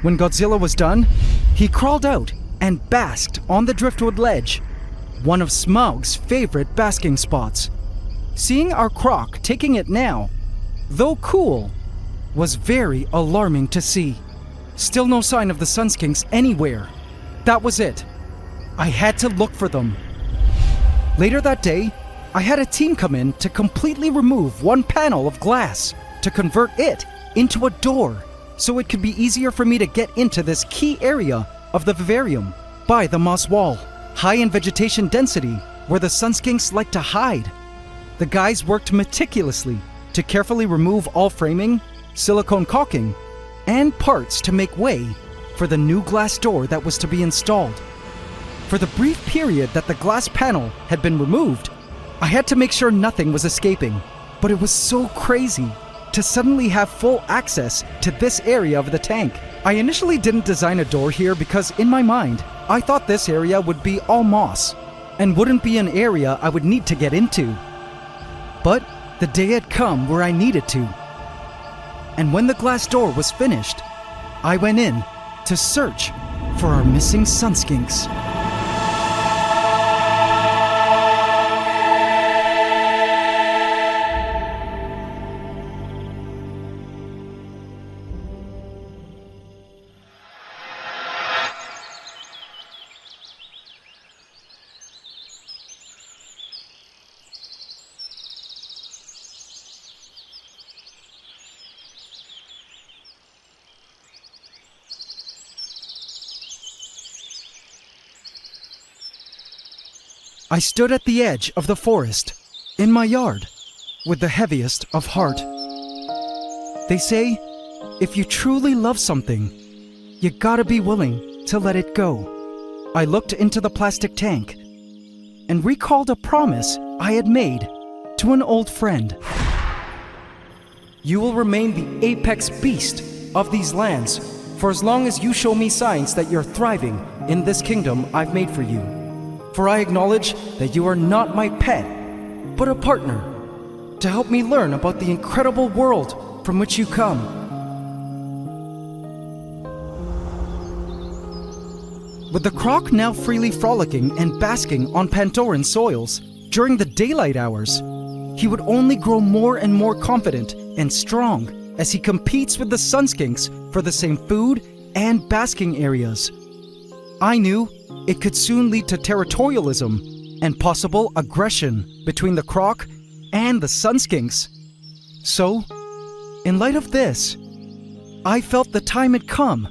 When Godzilla was done, he crawled out and basked on the driftwood ledge, one of Smaug's favorite basking spots. Seeing our croc taking it now, though cool, was very alarming to see. Still no sign of the sunskinks anywhere. That was it. I had to look for them. Later that day, I had a team come in to completely remove one panel of glass to convert it into a door so it could be easier for me to get into this key area of the vivarium by the moss wall, high in vegetation density where the sunskinks like to hide. The guys worked meticulously to carefully remove all framing, silicone caulking, and parts to make way for the new glass door that was to be installed. For the brief period that the glass panel had been removed, I had to make sure nothing was escaping, but it was so crazy to suddenly have full access to this area of the tank. I initially didn't design a door here because in my mind, I thought this area would be all moss and wouldn't be an area I would need to get into. But the day had come where I needed to. And when the glass door was finished, I went in to search for our missing sunskinks. I stood at the edge of the forest, in my yard, with the heaviest of heart. They say, if you truly love something, you gotta be willing to let it go. I looked into the plastic tank and recalled a promise I had made to an old friend. You will remain the apex beast of these lands for as long as you show me signs that you're thriving in this kingdom I've made for you. For I acknowledge that you are not my pet, but a partner, to help me learn about the incredible world from which you come. With the croc now freely frolicking and basking on Pandoran soils during the daylight hours, he would only grow more and more confident and strong as he competes with the sunskinks for the same food and basking areas. I knew it could soon lead to territorialism and possible aggression between the croc and the sunskinks. So, in light of this, I felt the time had come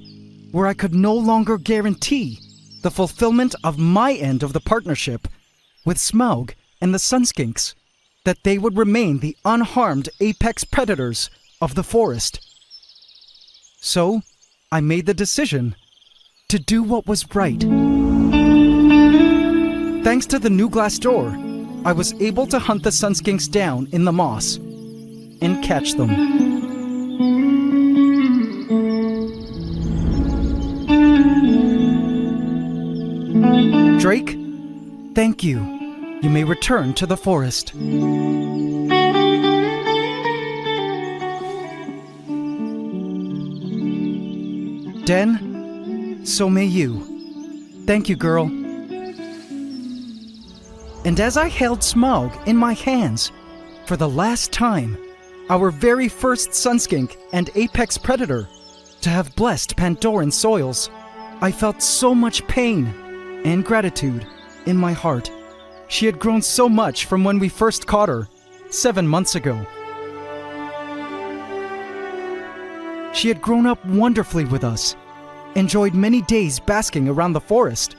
where I could no longer guarantee the fulfillment of my end of the partnership with Smaug and the sunskinks that they would remain the unharmed apex predators of the forest. So, I made the decision to do what was right. Thanks to the new glass door, I was able to hunt the sunskinks down in the moss and catch them. Drake, thank you. You may return to the forest. Den, so may you. Thank you, girl. And as I held Smaug in my hands, for the last time, our very first sunskink and apex predator to have blessed Pandoran soils, I felt so much pain and gratitude in my heart. She had grown so much from when we first caught her 7 months ago. She had grown up wonderfully with us, enjoyed many days basking around the forest,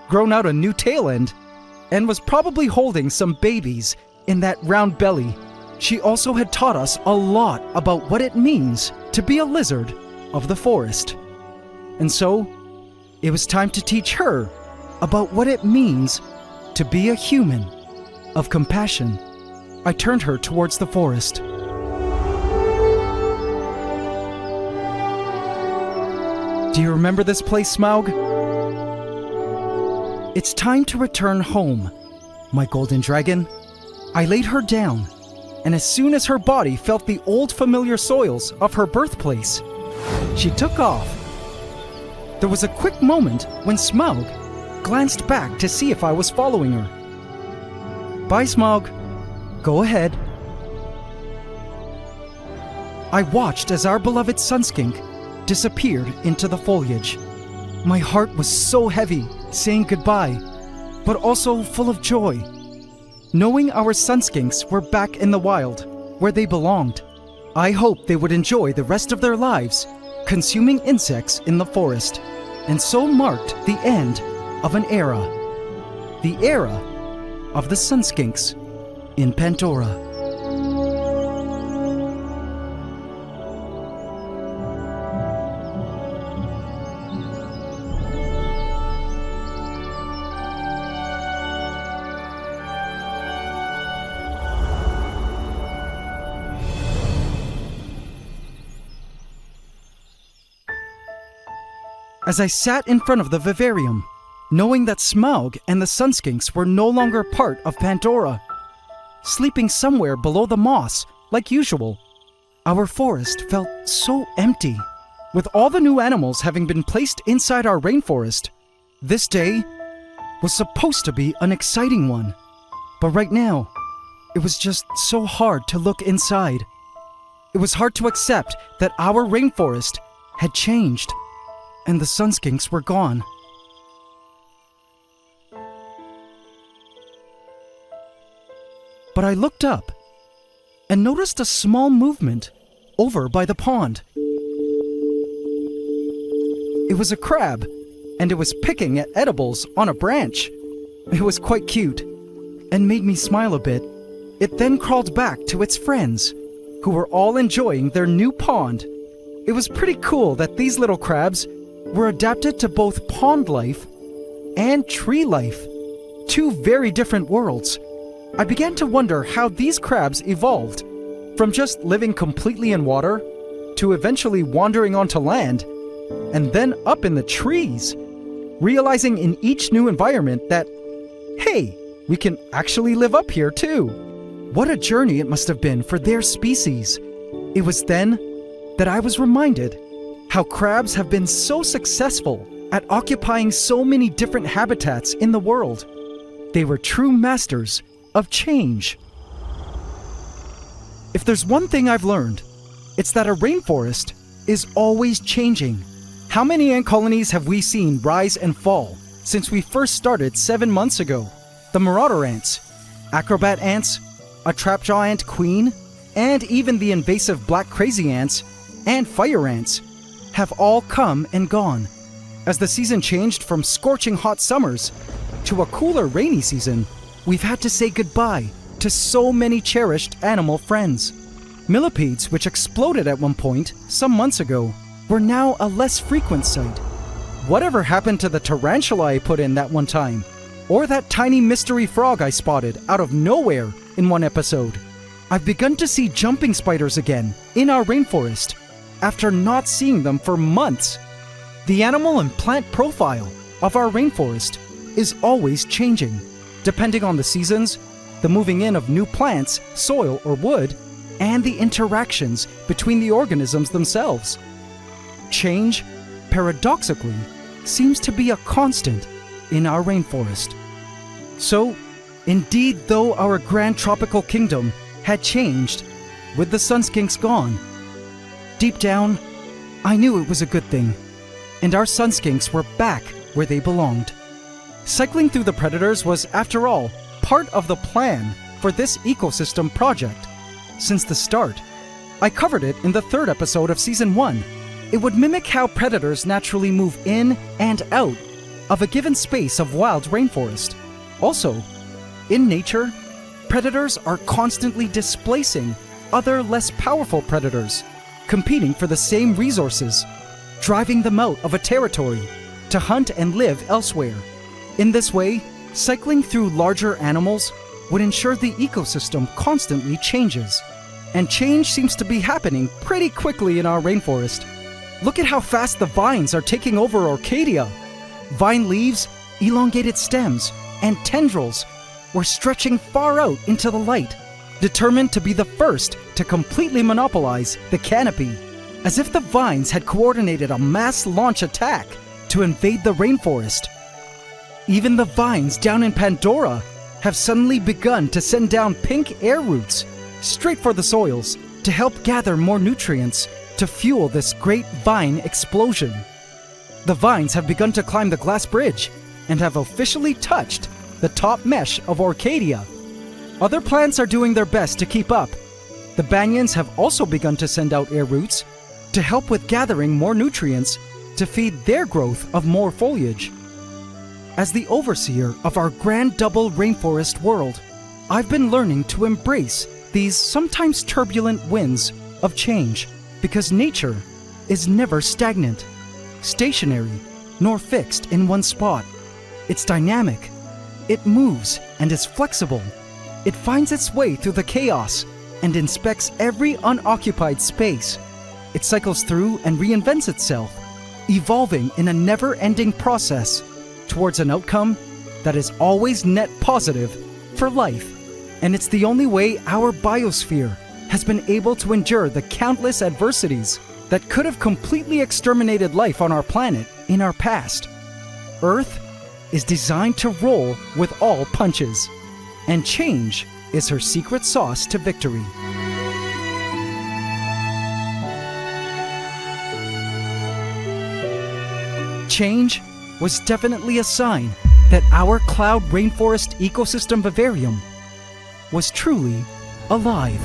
grown out a new tail end, and was probably holding some babies in that round belly. She also had taught us a lot about what it means to be a lizard of the forest. And so, it was time to teach her about what it means to be a human of compassion. I turned her towards the forest. Do you remember this place, Smaug? It's time to return home, my golden dragon. I laid her down, and as soon as her body felt the old familiar soils of her birthplace, she took off. There was a quick moment when Smaug glanced back to see if I was following her. Bye, Smaug. Go ahead. I watched as our beloved sunskink disappeared into the foliage. My heart was so heavy saying goodbye, but also full of joy, knowing our sunskinks were back in the wild where they belonged. I hoped they would enjoy the rest of their lives consuming insects in the forest, and so marked the end of an era. The era of the sunskinks in Pandora. As I sat in front of the Vivarium, knowing that Smaug and the sunskinks were no longer part of Pandora, sleeping somewhere below the moss like usual, our forest felt so empty. With all the new animals having been placed inside our rainforest, this day was supposed to be an exciting one. But right now, it was just so hard to look inside. It was hard to accept that our rainforest had changed, and the sunskinks were gone. But I looked up and noticed a small movement over by the pond. It was a crab, and it was picking at edibles on a branch. It was quite cute and made me smile a bit. It then crawled back to its friends, who were all enjoying their new pond. It was pretty cool that these little crabs were adapted to both pond life and tree life, two very different worlds. I began to wonder how these crabs evolved from just living completely in water to eventually wandering onto land and then up in the trees, realizing in each new environment that, hey, we can actually live up here too. What a journey it must have been for their species. It was then that I was reminded how crabs have been so successful at occupying so many different habitats in the world. They were true masters of change. If there's one thing I've learned, it's that a rainforest is always changing. How many ant colonies have we seen rise and fall since we first started 7 months ago? The marauder ants, acrobat ants, a trapjaw ant queen, and even the invasive black crazy ants and fire ants have all come and gone. As the season changed from scorching hot summers to a cooler rainy season, we've had to say goodbye to so many cherished animal friends. Millipedes, which exploded at one point some months ago, were now a less frequent sight. Whatever happened to the tarantula I put in that one time? Or that tiny mystery frog I spotted out of nowhere in one episode? I've begun to see jumping spiders again in our rainforest after not seeing them for months. The animal and plant profile of our rainforest is always changing, depending on the seasons, the moving in of new plants, soil, or wood, and the interactions between the organisms themselves. Change, paradoxically, seems to be a constant in our rainforest. So, indeed, though our grand tropical kingdom had changed with the sunskinks gone, deep down, I knew it was a good thing, and our sunskinks were back where they belonged. Cycling through the predators was, after all, part of the plan for this ecosystem project. Since the start, I covered it in the 3rd episode of Season 1. It would mimic how predators naturally move in and out of a given space of wild rainforest. Also, in nature, predators are constantly displacing other less powerful predators, competing for the same resources, driving them out of a territory to hunt and live elsewhere. In this way, cycling through larger animals would ensure the ecosystem constantly changes. And change seems to be happening pretty quickly in our rainforest. Look at how fast the vines are taking over Orcadia. Vine leaves, elongated stems, and tendrils were stretching far out into the light, determined to be the first to completely monopolize the canopy, as if the vines had coordinated a mass launch attack to invade the rainforest. Even the vines down in Pandora have suddenly begun to send down pink air roots straight for the soils to help gather more nutrients to fuel this great vine explosion. The vines have begun to climb the glass bridge and have officially touched the top mesh of Orcadia. Other plants are doing their best to keep up. The banyans have also begun to send out air roots to help with gathering more nutrients to feed their growth of more foliage. As the overseer of our grand double rainforest world, I've been learning to embrace these sometimes turbulent winds of change, because nature is never stagnant, stationary, nor fixed in one spot. It's dynamic. It moves and is flexible. It finds its way through the chaos and inspects every unoccupied space. It cycles through and reinvents itself, evolving in a never-ending process towards an outcome that is always net positive for life. And it's the only way our biosphere has been able to endure the countless adversities that could have completely exterminated life on our planet in our past. Earth is designed to roll with all punches, and change is her secret sauce to victory. Change was definitely a sign that our cloud rainforest ecosystem vivarium was truly alive.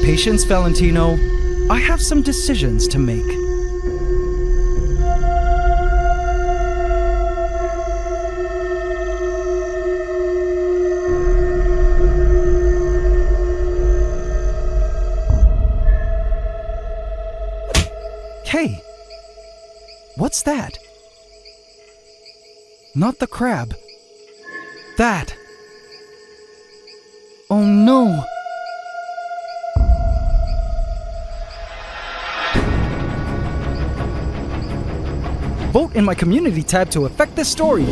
Patience, Valentino. I have some decisions to make. Hey! What's that? Not the crab. That! Oh no! Vote in my community tab to affect this story.